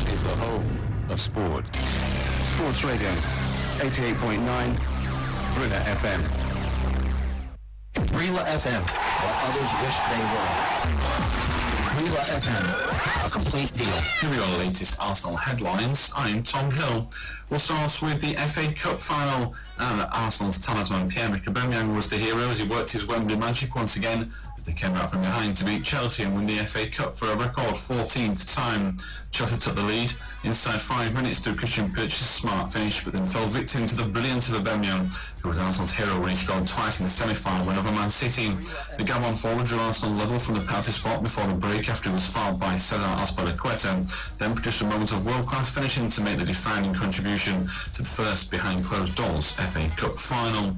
is the home of sport. Sports Radio, 88.9, Brilla FM. Brilla FM, what others wish they were. Brilla FM, a complete deal. Here we are, the latest Arsenal headlines. I'm Tom Hill. We'll start with the FA Cup final, and Arsenal's talisman Pierre-Emerick Aubameyang was the hero as he worked his Wembley magic once again. They came out from behind to beat Chelsea and win the FA Cup for a record 14th time. Chelsea took the lead inside 5 minutes through Christian Pirch's smart finish, but then fell victim to the brilliance of Aubameyang, who was Arsenal's hero when he scored twice in the semi-final win over Man City. The Gabon forward drew Arsenal level from the penalty spot before the break after he was fouled by Cesar Azpilicueta, then produced a moment of world-class finishing to make the defining contribution to the first behind closed doors FA Cup final.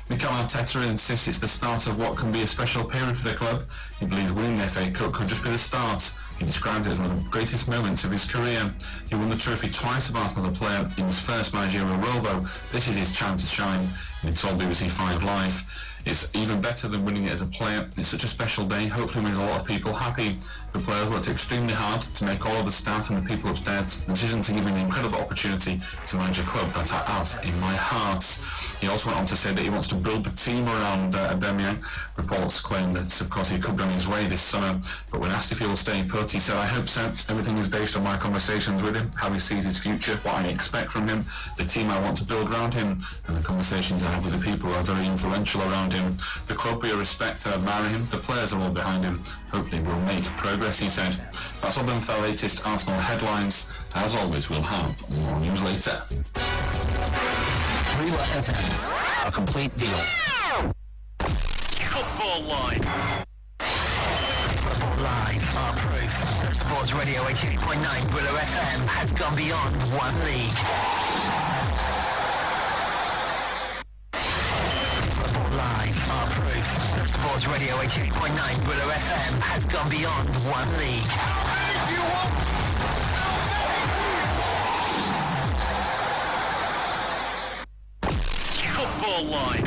Mikel Arteta insists it's the start of what can be a special period for the club. He believes winning the FA Cup could just be the start. He described it as one of the greatest moments of his career. He won the trophy twice of Arsenal as a player in his first managerial role, though this is his chance to shine, and he told BBC 5 Live. It's even better than winning it as a player. It's such a special day, hopefully makes a lot of people happy. The players worked extremely hard to make all of the staff and the people upstairs the decision to give me an incredible opportunity to manage a club that I have in my heart. He also went on to say that he wants to build the team around Aubameyang. Reports claim that, of course, he could be on his way this summer, but when asked if he will stay put, he said, "I hope so. Everything is based on my conversations with him, how he sees his future, what I expect from him, the team I want to build around him, and the conversations I have with the people who are very influential around him. The club we respect and admire him, the players are all behind him. Hopefully we'll make progress," he said. That's all done for the latest Arsenal headlines. As always, we'll have more news later. Brilla FM, a complete deal. Football Live. Football Live, our proof that Sports Radio 88.9 Brilla FM has gone beyond one league. Football Live, our proof that Sports Radio 88.9 Brilla FM has gone beyond one league. Football Live.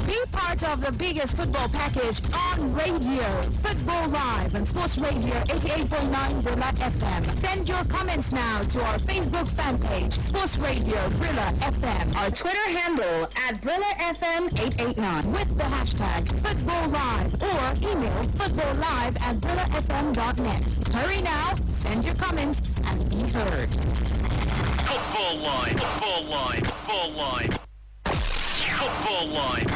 Be part of the biggest football package on radio. Football Live and Sports Radio 88.9 Brilla FM. Send your comments now to our Facebook fan page, Sports Radio Brilla FM. Our Twitter handle at Brilla FM 889 with the hashtag Football Live or email footballlive@brillafm.net. Hurry now, send your comments and be heard. Football Live. Football Live. Football Live. Football Live.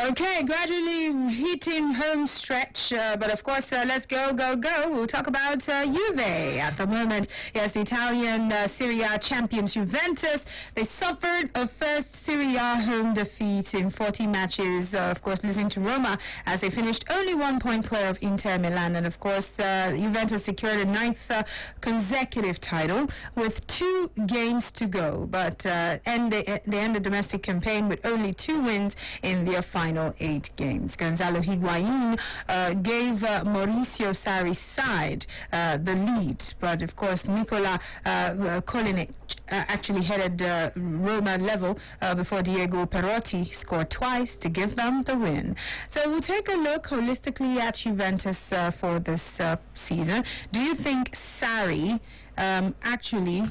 Okay, gradually heating home stretch, but of course, let's go. We'll talk about Juve at the moment. Yes, the Italian Serie A champions Juventus. They suffered a first Serie A home defeat in 40 matches, of course, losing to Roma as they finished only 1 point clear of Inter Milan. And of course, Juventus secured a 9th consecutive title with 2 games to go, but they end the domestic campaign with only 2 wins in their final 8 games. Gonzalo Higuain gave Mauricio Sarri's side the lead, but of course Nikola Kalinic actually headed Roma level before Diego Perotti scored twice to give them the win. So we'll take a look holistically at Juventus for this season. Do you think Sarri actually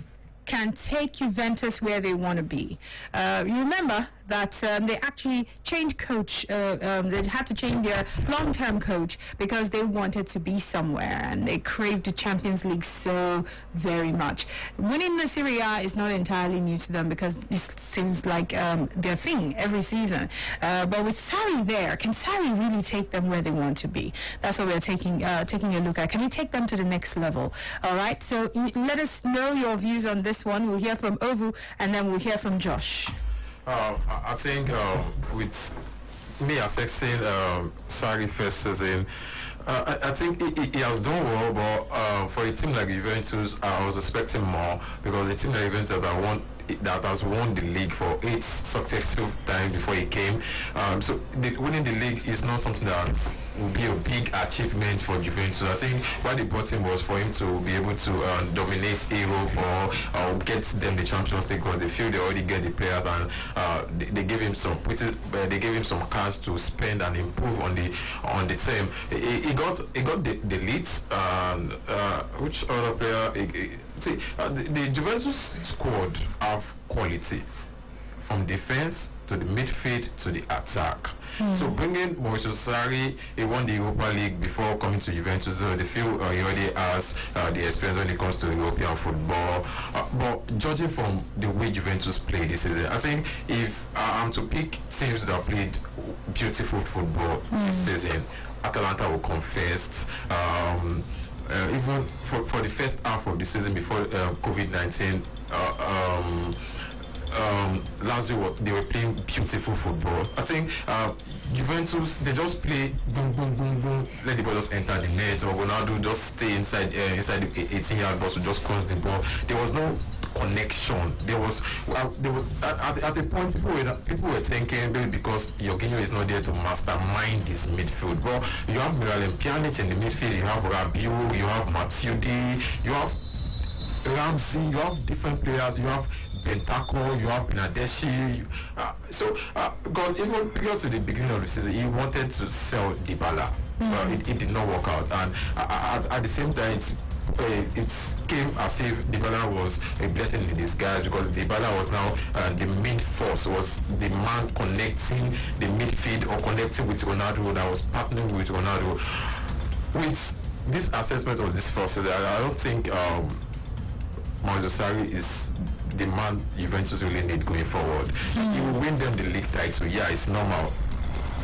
can take Juventus where they want to be? You remember that they actually changed coach. They had to change their long-term coach because they wanted to be somewhere and they craved the Champions League so very much. Winning the Serie A is not entirely new to them because this seems like their thing every season. But with Sarri there, can Sarri really take them where they want to be? That's what we're taking a look at. Can he take them to the next level? All right, so let us know your views on this one. We'll hear from Ovu and then we'll hear from Josh. I think with me assessing Sarri first season, I think he has done well, but for a team like Juventus, I was expecting more because the team like Juventus that has won the league for 8 successive times before he came. So winning the league is not something that will be a big achievement for Juventus. I think why they brought him was for him to be able to dominate Europe or get them the Champions League because they feel they already get the players and they gave him some cash to spend and improve on the team. He got the leads and which other player? The Juventus squad have quality from defense to the midfield to the attack. So bringing Mauricio Sarri, he won the Europa League before coming to Juventus. So they feel he already has the experience when it comes to European football. But judging from the way Juventus played this season, I think if I'm to pick teams that played beautiful football this season, Atalanta will come first. Even for the first half of the season before COVID-19, Lazio, they were playing beautiful football. I think Juventus, they just play boom, boom, boom, boom, let the ball just enter the net, or Ronaldo just stay inside the 18-yard box to just cross the ball. There was no connection. There was at the point people were thinking maybe because Jorginho is not there to mastermind this midfield. Well, you have Miralem Pjanic in the midfield, you have Rabiot, you have Matuidi, you have Ramsey, you have different players, you have Bentancur, you have Bernardeschi. Because even prior to the beginning of the season, he wanted to sell Dybala. It did not work out, and at the same time, it came as if Dybala was a blessing in disguise because Dybala was now the main force, was the man connecting the midfield or connecting with Ronaldo, that was partnering with Ronaldo. With this assessment of this first season, I don't think Mauricio Sarri is the man Juventus really need going forward. He will win them the league title. Yeah, it's normal.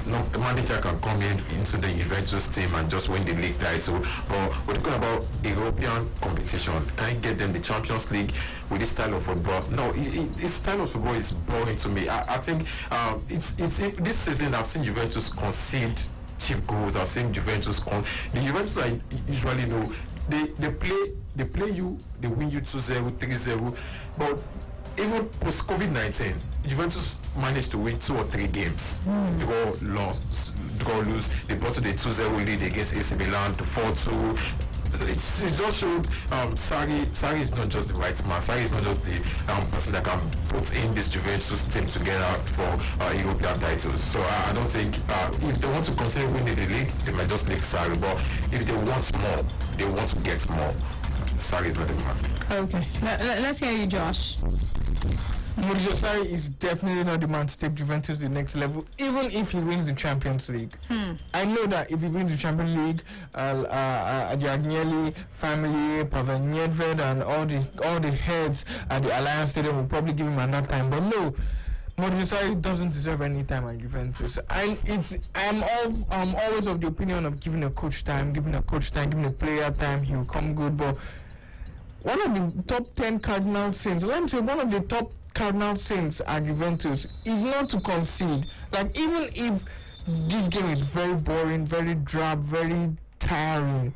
No, a manager can come into the Juventus team and just win the league title. But we're talking about European competition. Can he get them the Champions League with this style of football? No, his style of football is boring to me. I think it's this season I've seen Juventus concede cheap goals. I've seen Juventus the Juventus I usually know they play you, they win you 2-0, 3-0, but even post COVID-19, Juventus managed to win 2 or 3 games. Draw, lose. They brought to the 2-0 lead against AC Milan to 4-2. It just showed Sarri is not just the right man. Sarri is not just the person that can put in this Juventus team together for European titles. So I don't think if they want to continue winning the league, they might just leave Sarri. But if they want more, they want to get more. Sarri is not the man. Okay, let's hear you, Josh. Mauricio Sarri is definitely not the man to take Juventus to the next level, even if he wins the Champions League. I know that if he wins the Champions League, the Agnelli family, Pavel Nedved, and all the heads at the Alliance Stadium will probably give him another time. But no, Maurizio doesn't deserve any time at Juventus, and I'm always of the opinion of giving a coach time, giving a player time. He will come good, but one of the top 10 cardinal sins, let me say, one of the top cardinal sins at Juventus is not to concede. Like, even if this game is very boring, very drab, very tiring,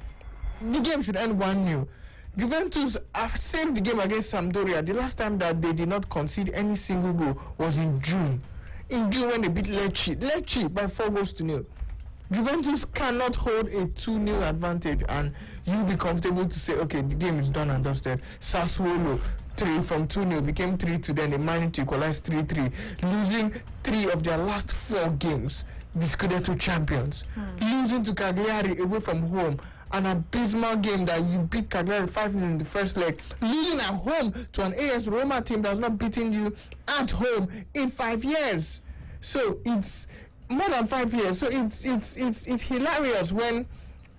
the game should end 1-0. Juventus have saved the game against Sampdoria. The last time that they did not concede any single goal was in June. In June, when they beat Lecce by 4-0. Juventus cannot hold a 2-0 advantage and you be comfortable to say, okay, the game is done and dusted. Sassuolo 3 from 2-0 became 3-2, then they managed to equalize 3-3, losing 3 of their last 4 games. The Scudetto champions, losing to Cagliari away from home. An abysmal game that you beat Cagliari 5-0 in the first leg, losing at home to an AS Roma team that's not beating you at home in 5 years. So it's more than 5 years. So it's hilarious when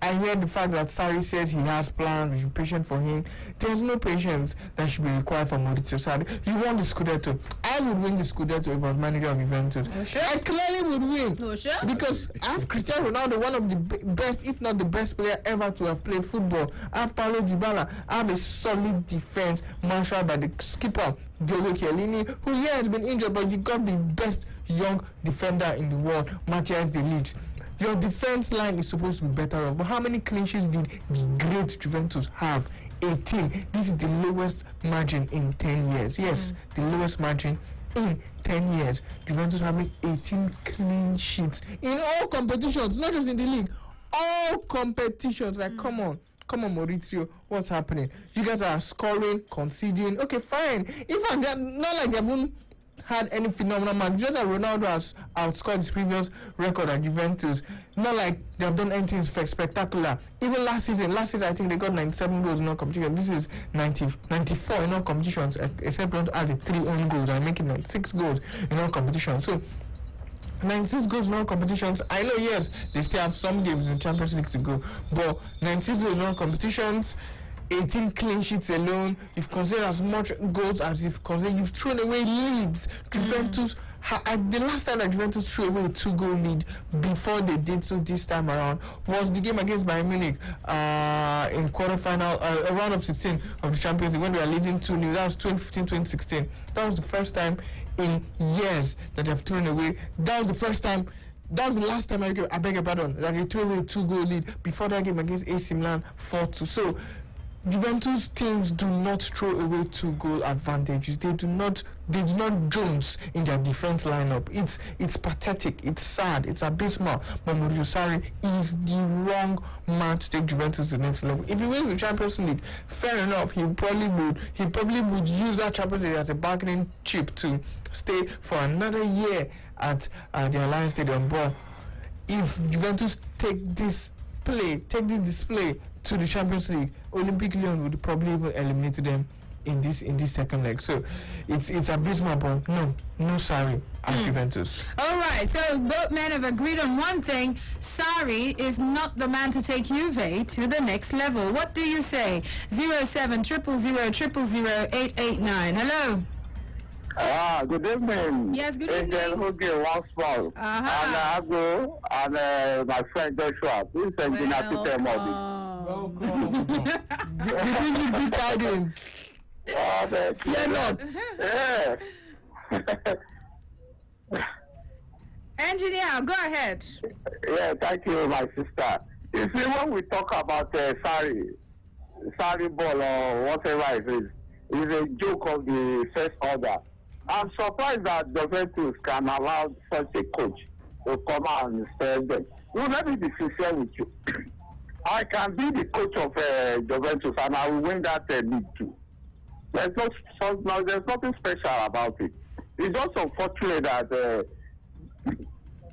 I hear the fact that Sarri says he has plans, we should be patient for him. There's no patience that should be required for Maurizio Sarri. You won the Scudetto. I would win the Scudetto if I was manager of Juventus. Oh, sure. I clearly would win. Oh, sure. Because I have Cristiano Ronaldo, one of the best, if not the best player ever to have played football. I have Paulo Dybala. I have a solid defense marshaled by the skipper, Diogo Chiellini, who has been injured, but you got the best young defender in the world, Matthias de Ligt. Your defense line is supposed to be better off. But how many clean sheets did the great Juventus have? 18. This is the lowest margin in 10 years. Yes, the lowest margin in 10 years. Juventus having 18 clean sheets in all competitions, not just in the league. All competitions. Like, come on, Maurizio, what's happening? You guys are scoring, conceding. Okay, fine. In fact, they're not like they haven't had any phenomenal match. Just that Ronaldo has outscored his previous record at Juventus. Not like they have done anything spectacular. Even last season I think they got 97 goals in all competitions. This is 94 in all competitions, except not add the 3 own goals and make it 96 goals in all competitions. So 96 goals in all competitions. I know, yes, they still have some games in the Champions League to go, but 96 goals in all competitions, 18 clean sheets alone. You've considered as much goals as you've considered. You've thrown away leads. Juventus, the last time that Juventus threw away a 2-goal lead before they did so this time around was the game against Bayern Munich in quarterfinal, round of 16 of the Champions League when they were leading 2-0. That was 2015-2016. That was the first time in years that they've thrown away. That was the last time, I beg your pardon, that they threw away a 2-goal lead before that game against AC Milan 4-2. So Juventus teams do not throw away 2-goal advantages. They do not Jones in their defense lineup. It's pathetic, it's sad, it's abysmal. But Maurizio Sarri is the wrong man to take Juventus to the next level. If he wins the Champions League, fair enough, he probably would use that Champions League as a bargaining chip to stay for another year at the Allianz Stadium. But if Juventus take this display to the Champions League, Olympique Lyon would probably even eliminate them in this second leg. So it's abysmal, but no Sarri at Juventus. All right, so both men have agreed on one thing: Sarri is not the man to take Juve to the next level. What do you say? 07000000889. Hello. Good evening. Yes, good evening. And Ago and my friend Joshua. Please send me to tell Welcome. Giving you good tidings. Fear not. Engineer, go ahead. Yeah, thank you, my sister. You see, when we talk about Sarri ball or whatever it is, it's a joke of the first order. I'm surprised that Juventus can allow such a coach to come out and serve them. Well, let me be sincere with you. I can be the coach of Juventus and I will win that league too. There's nothing special about it. It's just unfortunate that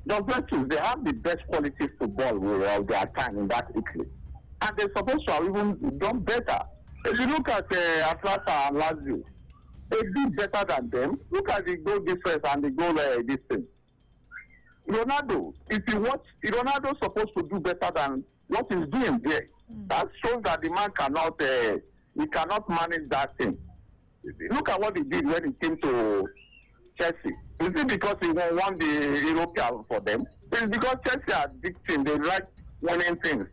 Juventus, they have the best quality football of their time in that Italy. And they're supposed to have even done better. If you look at Atlanta and Lazio, they did better than them. Look at the goal difference and the goal distance. Ronaldo, if you watch, Ronaldo's supposed to do better than what he's doing there. That shows that the man cannot manage that thing. Look at what he did when he came to Chelsea? Is it because he won the European for them? It's because Chelsea are big team. They like winning things.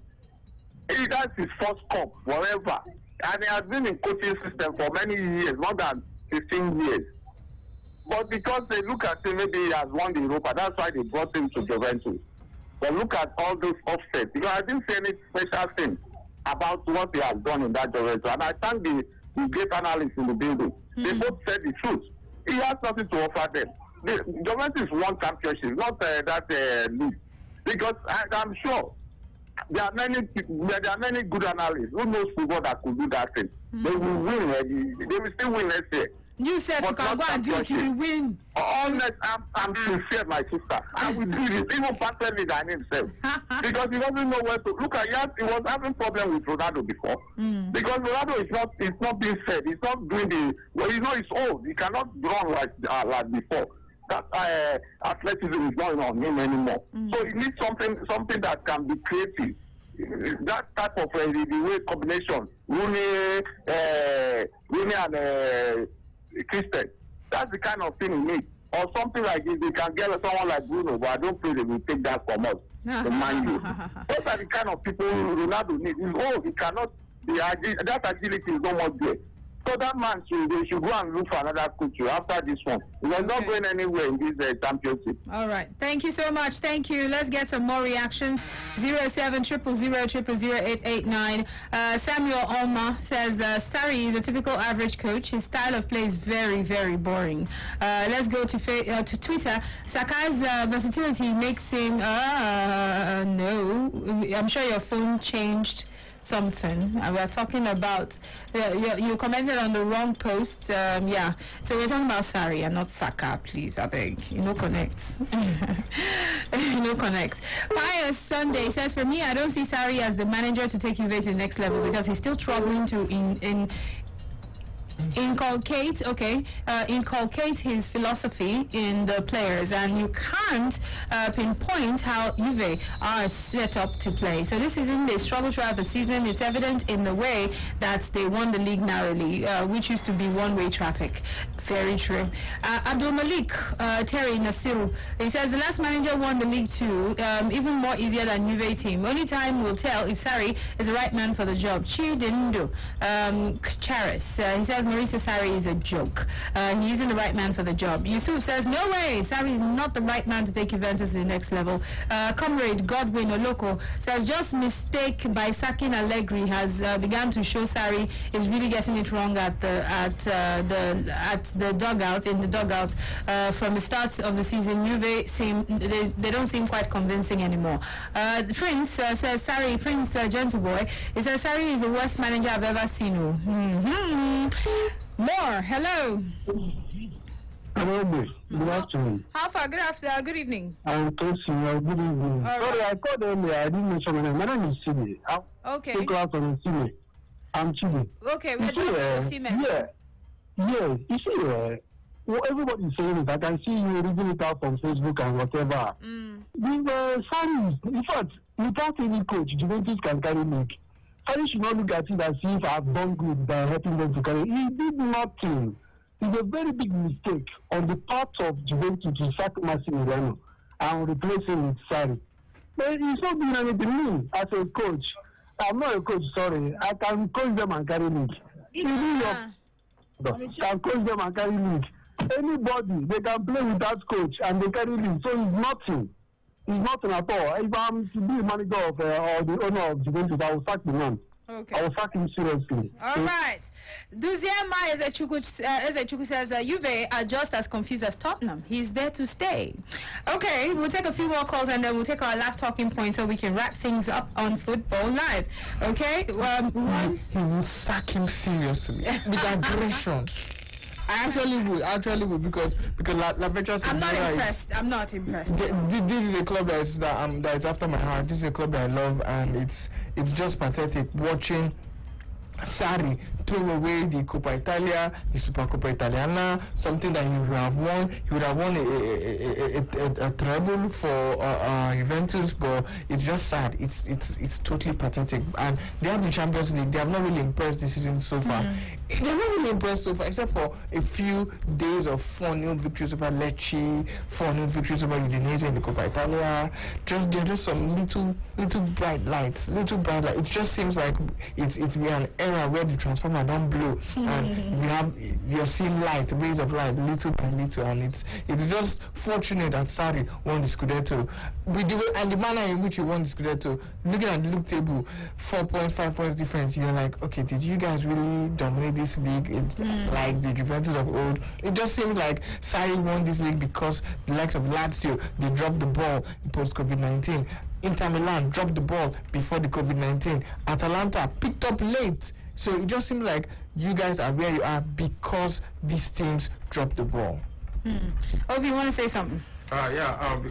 That's his first cup forever. And he has been in coaching system for many years, more than 15 years. But because they look at him, maybe he has won the Europa. That's why they brought him to Juventus. But look at all those offsets. Because I didn't see any special thing about what he has done in that Juventus. And I thank the great analysts in the building. They both said the truth. He has nothing to offer them. Juventus won championship, not that league. Because I'm sure there are many good analysts who knows football that could do that thing. They will win. They will still win next year. You said you can go and do it till you win. Honest, I'm sincere, my sister. I will do this, even personally than himself. Because he doesn't know where to look at. He was having problem with Ronaldo before. Because Ronaldo is not being fed. He's not doing he's old. He cannot run like before. That athleticism is not on him anymore. So he needs something that can be creative. That type of the way combination, Rooney and Christian. That's the kind of thing he needs. Or something like if they can get someone like Bruno, but I don't think they will take that from us. The Man U. Those are the kind of people Ronaldo needs. He cannot. That agility is no more there. So that man they should go and look for another coach after this one. We're not going anywhere in this championship. All right. Thank you so much. Thank you. Let's get some more reactions. 07000000889. Samuel Olma says Sarri is a typical average coach. His style of play is very, very boring. Let's go to Twitter. Saka's versatility makes him no. I'm sure your phone changed something. We're talking about you commented on the wrong post. So we're talking about Sarri and not Saka, please. I beg. Connect. Connect. Pius Sunday says, for me, I don't see Sarri as the manager to take Juve to the next level because he's still struggling to inculcate his philosophy in the players, and you can't pinpoint how Juve are set up to play. So this season they struggle throughout the season. It's evident in the way that they won the league narrowly, which used to be one-way traffic. Very true. Abdul Malik Terry Nasiru, he says the last manager won the league too, even more easier than Juve team. Only time will tell if Sarri is the right man for the job. Chi didn't do. Charis, he says Mauricio Sarri is a joke. He isn't the right man for the job. Yusuf says no way, Sarri is not the right man to take Juventus to the next level. Comrade Godwin Oloko says just mistake by sacking Allegri has begun to show Sarri is really getting it wrong at the dugout, from the start of the season. Juve they don't seem quite convincing anymore. Prince says Sarri, Prince Gentleboy, he says Sarri is the worst manager I've ever seen. More. Hello. Hello, good afternoon. How far? Good afternoon. Good evening. I'm Tosin. Good evening. Sorry, I called earlier. I didn't mention my name. My name is Chidi. Okay. I'm Chidi. Okay, we're doing Chidi. Yeah. You see, what everybody is saying is I can see you reading it out from Facebook and whatever. The Sarri, in fact, without any coach, Juventus can carry league. Sarri should not look at it as if I've done good by helping them to carry. He did nothing. It's a very big mistake on the part of Juventus to sack Massimiliano and replace him with Sarri. But he's not doing anything. Me, as a coach, I'm not a coach, sorry. I can coach them and carry league. Can coach them and carry league. Anybody, they can play without coach and they carry league. So it's nothing. It's nothing at all. If I'm to be the manager of or the owner of Juventus, I will sack the man. Okay. I will sack him seriously. All right. Duziema Ezechuku says Juve are just as confused as Tottenham. He's there to stay. Okay, we'll take a few more calls and then we'll take our last talking point so we can wrap things up on Football Live. Okay? He will sack him seriously with aggression. I actually would because La Vegas. I'm not impressed. This is a club that is after my heart. This is a club that I love, and it's just pathetic watching Sarri throw away the Coppa Italia, the Supercoppa Italiana, something that he would have won. He would have won a treble for Juventus, but it's just sad. It's totally pathetic. And they have the Champions League. They have not really impressed this season so far. They have not really impressed so far, except for a few days of 4-0 victories over Lecce, 4-0 victories over Udinese in the Coppa Italia. They're just some little bright lights. It just seems like it's been an era where the transformer don't blow, and you're seeing light, rays of light, little by little, and it's just fortunate that Sarri won the Scudetto. With the way and the manner in which he won the Scudetto, looking at the league table, 4.5 points difference, you're like, okay, did you guys really dominate this league like the Juventus of old? It just seems like Sarri won this league because the likes of Lazio, they dropped the ball post COVID-19. Inter Milan dropped the ball before the COVID-19. Atalanta picked up late. So it just seems like you guys are where you are because these teams dropped the ball. Oh, if you want to say something.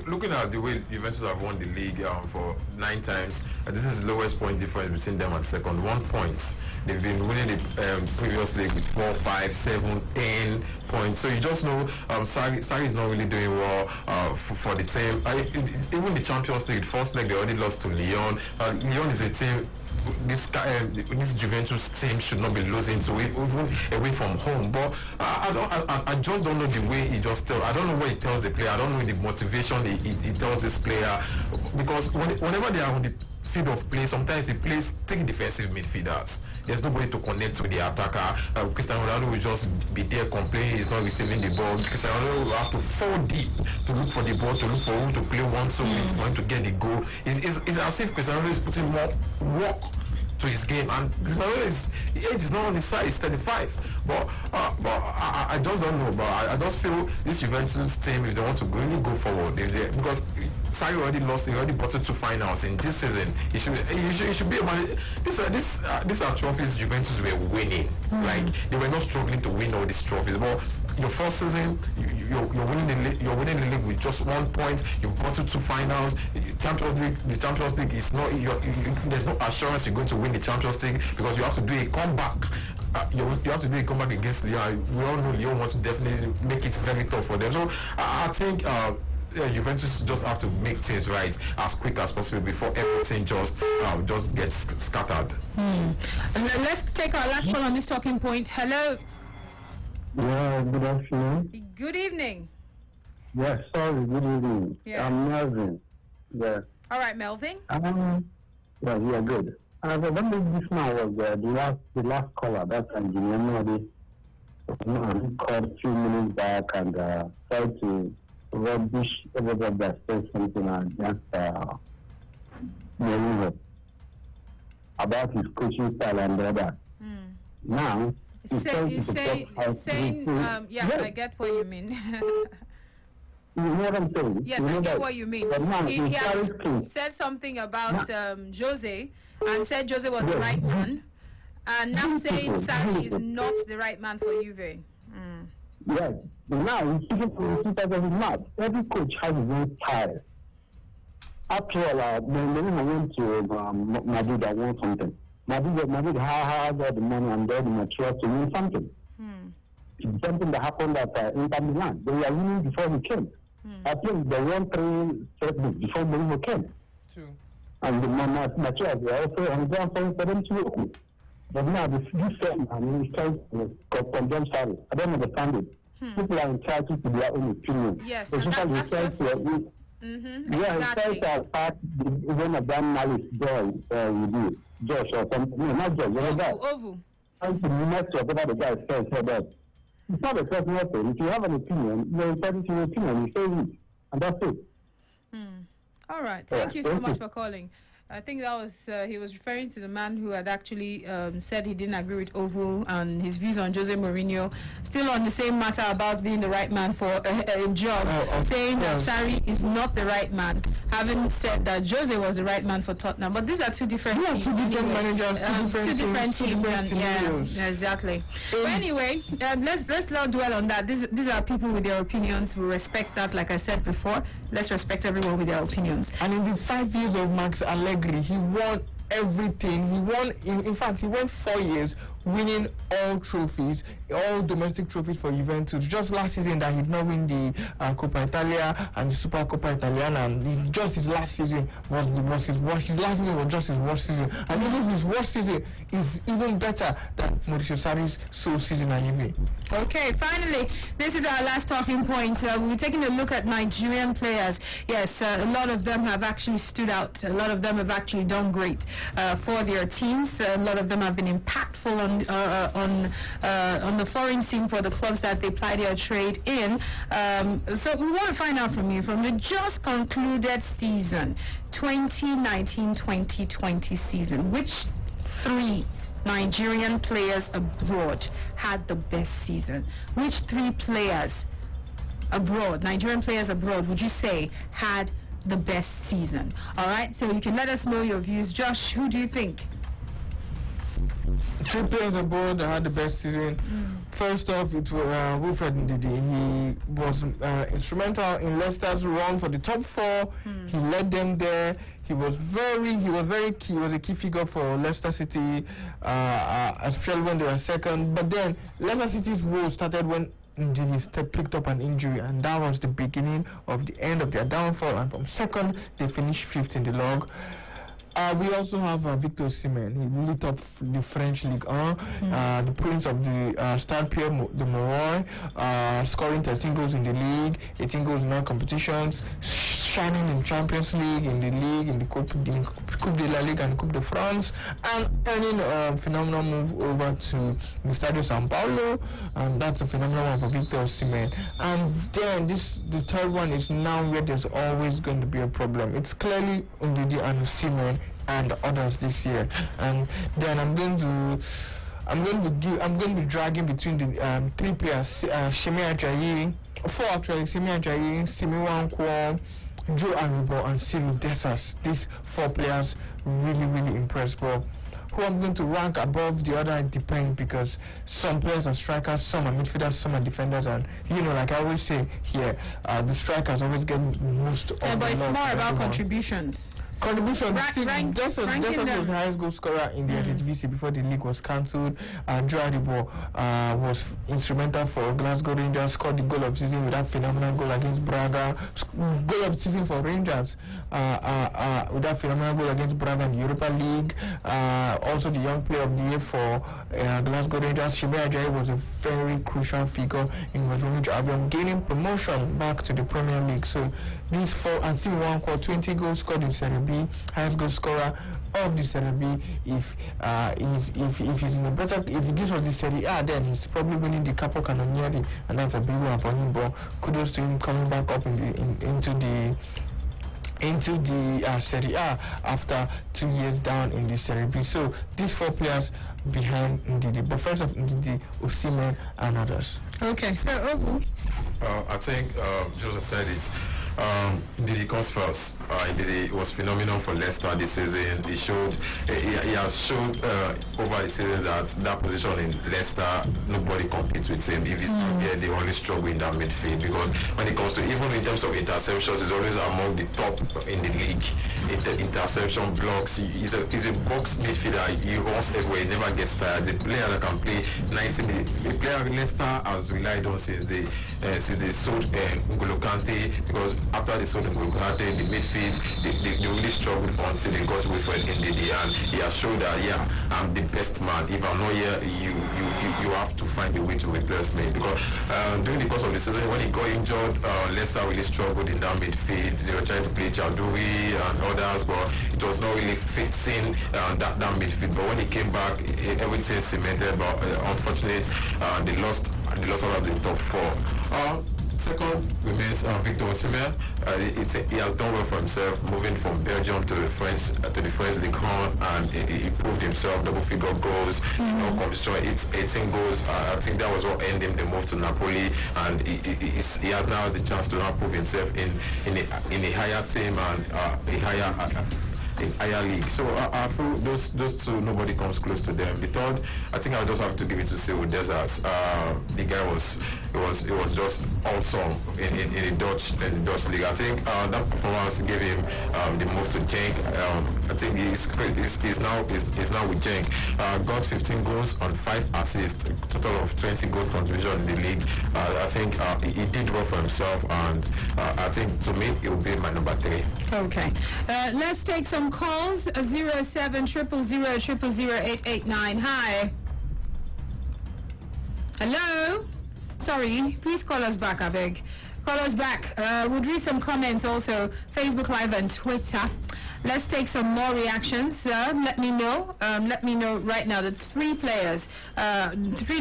Looking at the way Juventus have won the league for 9 times, this is the lowest point difference between them and second. 1 point. They've been winning the previous league with 4, 5, 7, 10 points. So you just know Sarri is not really doing well for the team. Even the Champions League, first leg they already lost to Lyon. Lyon is a team. This Juventus team should not be losing to it, even away from home. But I just don't know the way he just tells. I don't know what he tells the player. I don't know the motivation he tells this player, because whenever they are on the field of play, sometimes he plays take defensive midfielders. There's nobody to connect with the attacker. Cristiano Ronaldo will just be there complaining he's not receiving the ball. Cristiano Ronaldo will have to fall deep to look for the ball, to look for who to play 1-2 minutes for him to get the goal. It's as if Cristiano Ronaldo is putting more work to his game, and Cristiano Ronaldo's age is not on his side. He's 35. But I just don't know. But I just feel this Juventus team, if they want to really go forward, because Sarri already lost. He already brought it to finals in this season. He should be able. These are trophies Juventus were winning. Like they were not struggling to win all these trophies. But your first season, you're winning the league with just 1 point. You've brought it to finals. The Champions League is not. There's no assurance you're going to win the Champions League because you have to do a comeback. You have to do a comeback against Lyon. We all know Lyon want to definitely make it very tough for them. So I think Juventus just have to make things right as quick as possible before everything just gets scattered. And let's take our last call on this talking point. Hello. Yeah, good afternoon. Good evening. Yes, sorry, good evening. Yes. I'm Melvin. Yeah. All right, Melvin. Yeah, good. I remember this man was the last caller. That's engineer Nodi. He called a few minutes back and tried to rubbish everybody that said something against Mourinho about his coaching style and all that. Now, I get what you mean. You know what I'm saying? Yes, I get what you mean. He has said something about Jose and said Jose was the right man, and now saying Sarri is not the right man for Juve. Yes. Now, he's speaking from 2000 every coach has his own style. After all, when I went to Madrid, I won something. Madrid had all the money and all the material to win something. It's something that happened at Inter Milan. They were winning before he came. I think they won 3 straight before Mourinho came. And the materials were also on ground for them to work with. But now this same man is trying to condemn Sarri. I don't understand it. People are entitled to their own opinion. Yes, especially that's just... Exactly. He tried to attack one of them malice boy Josh or something. No, not Josh. Ovu. Trying to mess up whatever the guy says that. It's not a personal thing. If you have an opinion, you're entitled to your opinion. You say it, and that's it. All right. Thank you so much for calling. I think that was he was referring to the man who had actually said he didn't agree with Ovu and his views on Jose Mourinho. Still on the same matter about being the right man for a job, saying that Sarri is not the right man, having said that Jose was the right man for Tottenham. But these are two different teams. Two different managers, two different teams, scenarios. Exactly. But anyway, let's not dwell on that. These are people with their opinions. We respect that. Like I said before, let's respect everyone with their opinions. And in the 5 years of Max Allegri, he won everything. He won, in fact, he won 4 years winning all trophies, all domestic trophies for Juventus. Just last season that he did not win the Coppa Italia and the Super Coppa Italiana, and just his last season was his last season was just his worst season, and even his worst season is even better than Mauricio Sarri's sole season at Juve. Okay, finally, this is our last talking point. We're taking a look at Nigerian players. Yes, a lot of them have actually stood out. A lot of them have actually done great for their teams. A lot of them have been impactful on the foreign scene for the clubs that they ply their trade in. So we want to find out from you, from the just concluded season, 2019-2020 season, which 3 Nigerian players abroad had the best season? Which 3 players abroad, Nigerian players abroad, would you say had the best season? All right, so you can let us know your views. Josh, who do you think? 3 players abroad that had the best season. First off, it was Wilfred Ndidi. He was instrumental in Leicester's run for the top 4. He led them there. He was very key. He was a key figure for Leicester City, especially when they were second. But then Leicester City's woe started when Ndidi picked up an injury, and that was the beginning of the end of their downfall. And from second, they finished 5th in the log. We also have Victor Osimhen. He lit up the French League 1, the prince of the Stade Pierre de Mauroy, scoring 13 goals in the league, 18 goals in all competitions, shining in Champions League, in the league, in the Coupe de la Ligue and Coupe de France, and earning a phenomenal move over to the Stadio San Paulo, and that's a phenomenal one for Victor Osimhen. And then the third one is now where there's always going to be a problem. It's clearly Ndidi and Osimhen and others this year, and then I'm going to be dragging between the 3 players, Semi Ajayi, 4 actually, Semi Ajayi, Simi Wankwo, Joe Aribo, and Cyril Dessers. These 4 players really impressed. But who I'm going to rank above the other depends, because some players are strikers, some are midfielders, some are defenders, and like I always say here, the strikers always get most of the but it's love more from about everyone. Contributions. Dessers was the highest goal scorer in the Eredivisie before the league was cancelled. Joe Aribo was instrumental for Glasgow Rangers, scored the goal of the season with that phenomenal goal against Braga. Goal of the season for Rangers with that phenomenal goal against Braga in the Europa League. Also the young player of the year for Glasgow Rangers, Semi Ajayi, was a very crucial figure in West Bromwich Albion gaining promotion back to the Premier League. So these 4, and Simi Wankwo, 20 goals scored in Serie B, highest goal scorer of the Serie B. If he's in a better, if this was the Serie A, then he's probably winning the Capo Cannonieri, and that's a big one for him. But kudos to him coming back up into the Serie A after 2 years down in the Serie B. So these 4 players behind Ndidi, but first of Ndidi, Osimhen, and others. Okay, so Ovu. I think Joseph said this. Ndidi comes first. Ndidi was phenomenal for Leicester this season. He has showed over the season that position in Leicester, nobody competes with him. If he's not there, they only struggle in that midfield, because when it comes to, even in terms of interceptions, he's always among the top in the league. Interception blocks, he's a box midfielder. He runs everywhere, he never gets tired. The player that can play 90 minutes. The player Leicester has relied on since they sold N'Golo Kante, because after they sold N'Golo Kante, the midfield they really struggled until they got away from Ndidi, and he has showed that I'm the best man. If I'm not here, you have to find a way to replace me, because during the course of the season when he got injured, Leicester really struggled in that midfield. They were trying to play Chalduri and others, but it was not really fixing that midfield. But when he came back, everything cemented. But unfortunately, they lost out of the top 4. Second remains Victor Osimhen. He has done well for himself, moving from Belgium to the French League 1, and he proved himself. Double-figure goals, it's 18 goals. I think that was what earned him the move to Napoli, and he has now the chance to now prove himself in a higher team and a in higher league. So I feel those two, nobody comes close to them. The third, I think I'll just have to give it to Cyril Dessers. The guy was just awesome in the Dutch league. I think that performance gave him the move to Genk. I think he's now with Genk. Got 15 goals on 5 assists, a total of 20 goal contribution in the league. I think he did well for himself, and I think to me it will be my number 3. Okay, let's take some calls. 0700000889. Hi. Hello. Sorry, please call us back, I beg. Call us back. We'll read some comments also, Facebook Live and Twitter. Let's take some more reactions. Let me know. Let me know right now the 3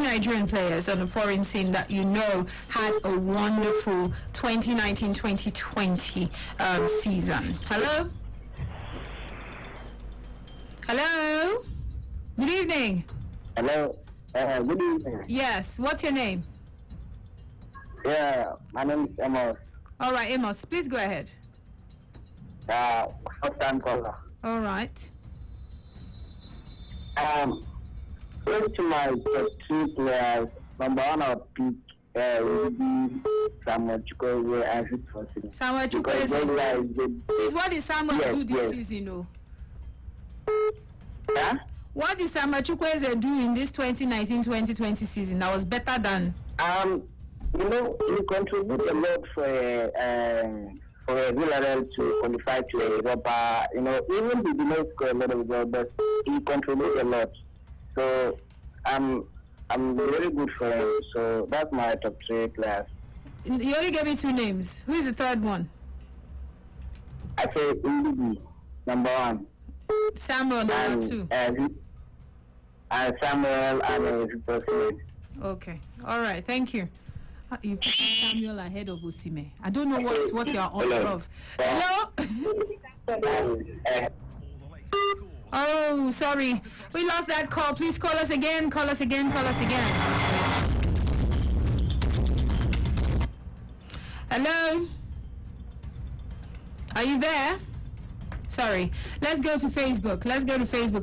Nigerian players on the foreign scene that you know had a wonderful 2019-2020 season. Hello? Hello? Good evening. Hello. Good evening. Yes. What's your name? Yeah, my name is Amos. All right, Amos. Please go ahead. First time caller. All right. First to my top 2 players, number 1 I'll pick will be Samuel Chukwueze and Victor Osimhen. Samuel Chukwueze. Please, what did Samuel do this season? Yeah? What did Samuel Chukwueze do in this 2019-2020 season that was better than? You know, he contributed a lot for Villarreal to qualify to Europa. You know, even he did not score a lot of goals, but he contributed a lot. So I'm very good for him. So that's my top 3 players. You only gave me 2 names. Who is the third one? I say Ndidi, number 1. Samuel, number 2. Samuel and Victor Osimhen. Okay. All right. Thank you. You put Samuel ahead of Osimhen. I don't know what you're on of. Hello? Oh, sorry. We lost that call. Please call us again. Call us again. Call us again. Hello? Are you there? Sorry. Let's go to Facebook.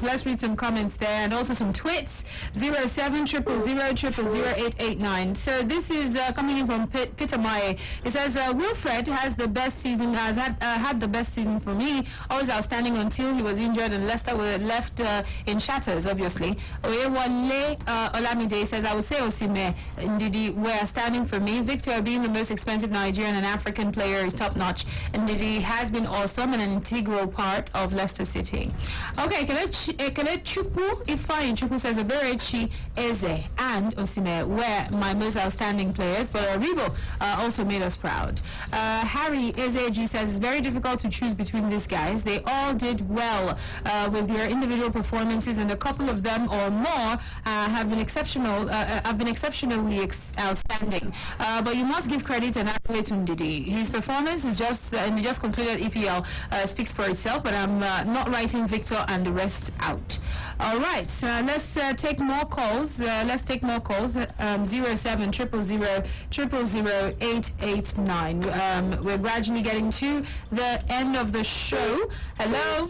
Let's read some comments there and also some tweets. 0700000889. So this is coming in from Peter Maye. It says Wilfred has the best season. Had the best season for me. Always outstanding until he was injured and Leicester were left in shatters. Obviously. Oyewale Olamide says I would say Osimhen and Ndidi were outstanding for me. Victor, being the most expensive Nigerian and African player, is top notch. And Ndidi has been awesome and an integral part of Leicester City. Okay, Kelechukwu Ifeanyi Chukwu says Eberechi, Eze and Osimhen were my most outstanding players, but Aribo also made us proud. Harry Ezeji says it's very difficult to choose between these guys. They all did well with their individual performances, and a couple of them or more have been exceptional. Have been exceptionally outstanding. But you must give credit and accolade to Ndidi. His performance is just and he just concluded EPL speaks for itself. But I'm not writing Victor and the rest out. All right, let's take more calls. 0700000889. We're gradually getting to the end of the show. Hello.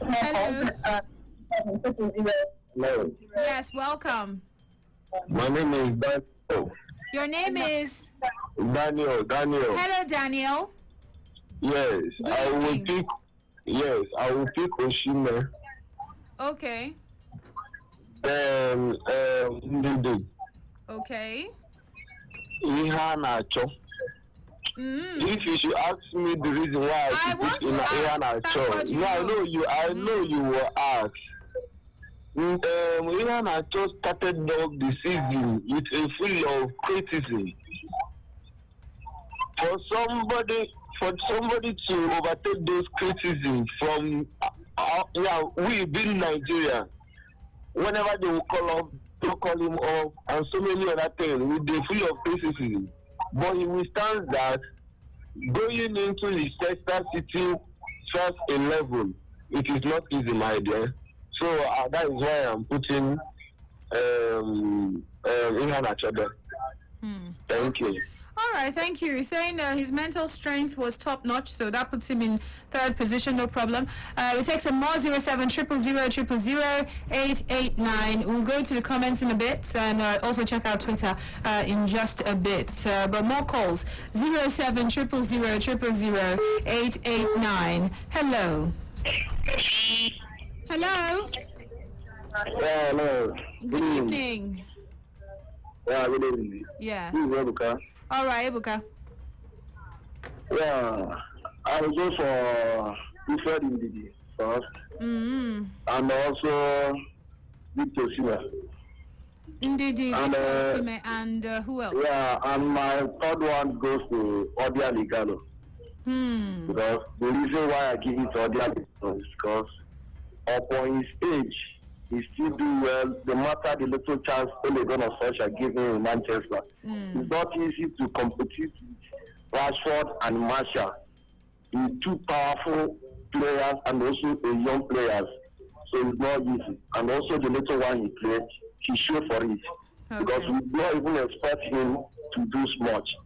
Hello. Hello. Yes, welcome. My name is Daniel. Your name is? Daniel. Hello, Daniel. Yes, I will pick Osimhen. Okay. Ndidi. Okay. Iheanacho. If you should ask me the reason why I picked Iheanacho, I know you will ask. Iheanacho started off the season with a full of criticism. For somebody to overtake those criticisms from we being Nigeria, whenever they will call him off and so many other things with the full of criticism, but he withstands that. Going into the Leicester City first 11, it is not easy, my dear. So that is why I'm putting Iheanacho there. Thank you. All right, thank you. He's saying his mental strength was top notch, so that puts him in third position, no problem. We take some more 0700000889. We'll go to the comments in a bit and also check out Twitter in just a bit. But more calls 0700000889. Hello. Hello. Yeah, hello. Good evening. Yeah, good evening. Yes. This is Ebuka. All right, Ebuka. Yeah, I will go for Ifed Ndidi first. Mm-hmm. And also Victor Osimhen. Ndidi, And, Victor Osimhen, and who else? Yeah, and my third one goes to Odiale Igalo. Because the reason why I give it to Odiale Igalo is because upon his age, he still do well, no matter the little chance Ole Gunnar Solskjaer give him in Manchester. It's not easy to compete with Rashford and Martial. He's two powerful players and also a young players. So it's not easy. And also the little one he played, he showed for it. Because we don't even expect him to do much.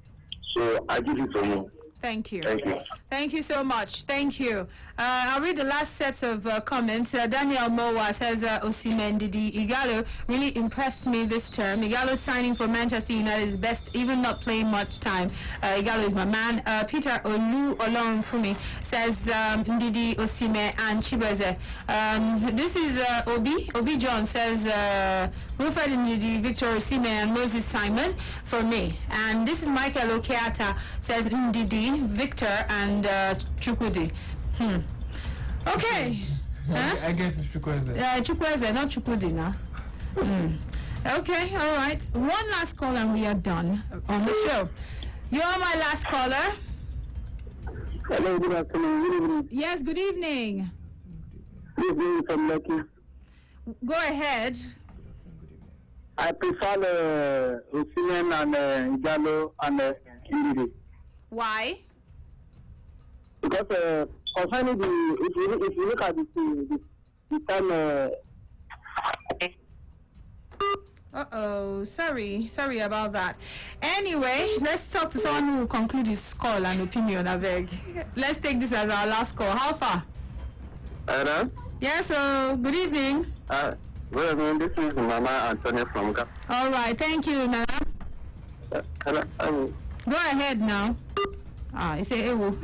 So I give it to him. Thank you. Thank you. Thank you so much. Thank you. I'll read the last set of comments. Daniel Mowa says Osimhen Ndidi Igalo really impressed me this term. Igalo signing for Manchester United is best, even not playing much time. Igalo is my man. Peter Olu Olorunfumi says Ndidi, Osimhen and Chibueze. This is Obi John says Wilfred Ndidi, Victor Osimhen and Moses Simon for me. And this is Michael Okeata says Ndidi, Victor and Chukwudi. Okay. I guess it's Chukwueze. Chukwueze, not Chukwudi now. Okay, all right. One last call and we are done on the show. You're my last caller. Hello, good afternoon. Good evening. Yes, good evening. Good evening from Lucky. Go ahead. I prefer Osimhen and Igalo and Ndidi. Why? Because concerning if you look at the time. Sorry about that. Anyway, let's talk to someone who will conclude his call and opinion. I beg. Let's take this as our last call. How far? Hello. Yes. So good evening. Good evening. This is Mama Antonio from Ghana. All right. Thank you, Nana. Hello. Go ahead now. You say ewo.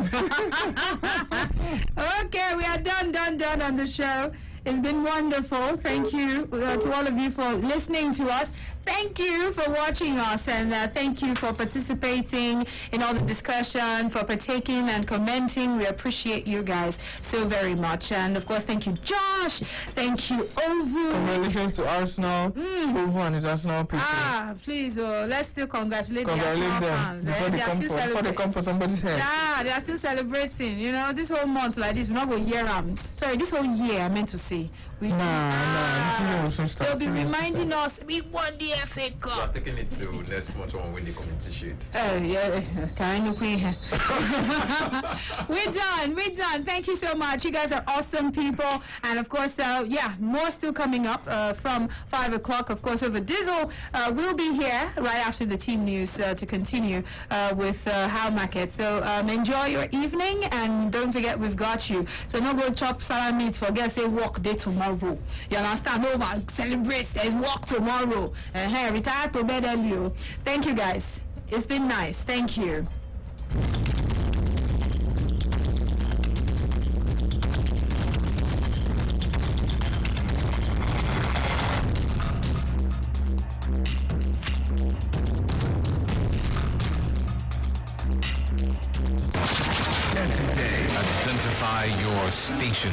Okay, we are done on the show. It's been wonderful. Thank you to all of you for listening to us. Thank you for watching us, and thank you for participating in all the discussion, for partaking and commenting. We appreciate you guys so very much. And of course, thank you, Josh. Thank you, Ovu. Congratulations to Arsenal. Ovu and his Arsenal people. Please, let's still congratulate the Arsenal fans. Before they come for somebody's head. They are still celebrating. You know, this whole month like this, we're not going to year round. Sorry, this whole year, I meant to say. This season will soon start. They'll be reminding us we won the FA Cup. We are taking it to next month when we win the community shield. Yeah. We're done. Thank you so much. You guys are awesome people. And of course, more still coming up from 5 o'clock. Of course, over Dizzle, we'll be here right after the team news to continue with How Market. So enjoy your evening and don't forget we've got you. So no go chop salad meat, forget say work day tomorrow. You understand? Over celebrate, there's work tomorrow. Retire to bed early. Thank you guys. It's been nice. Thank you. Identify your station.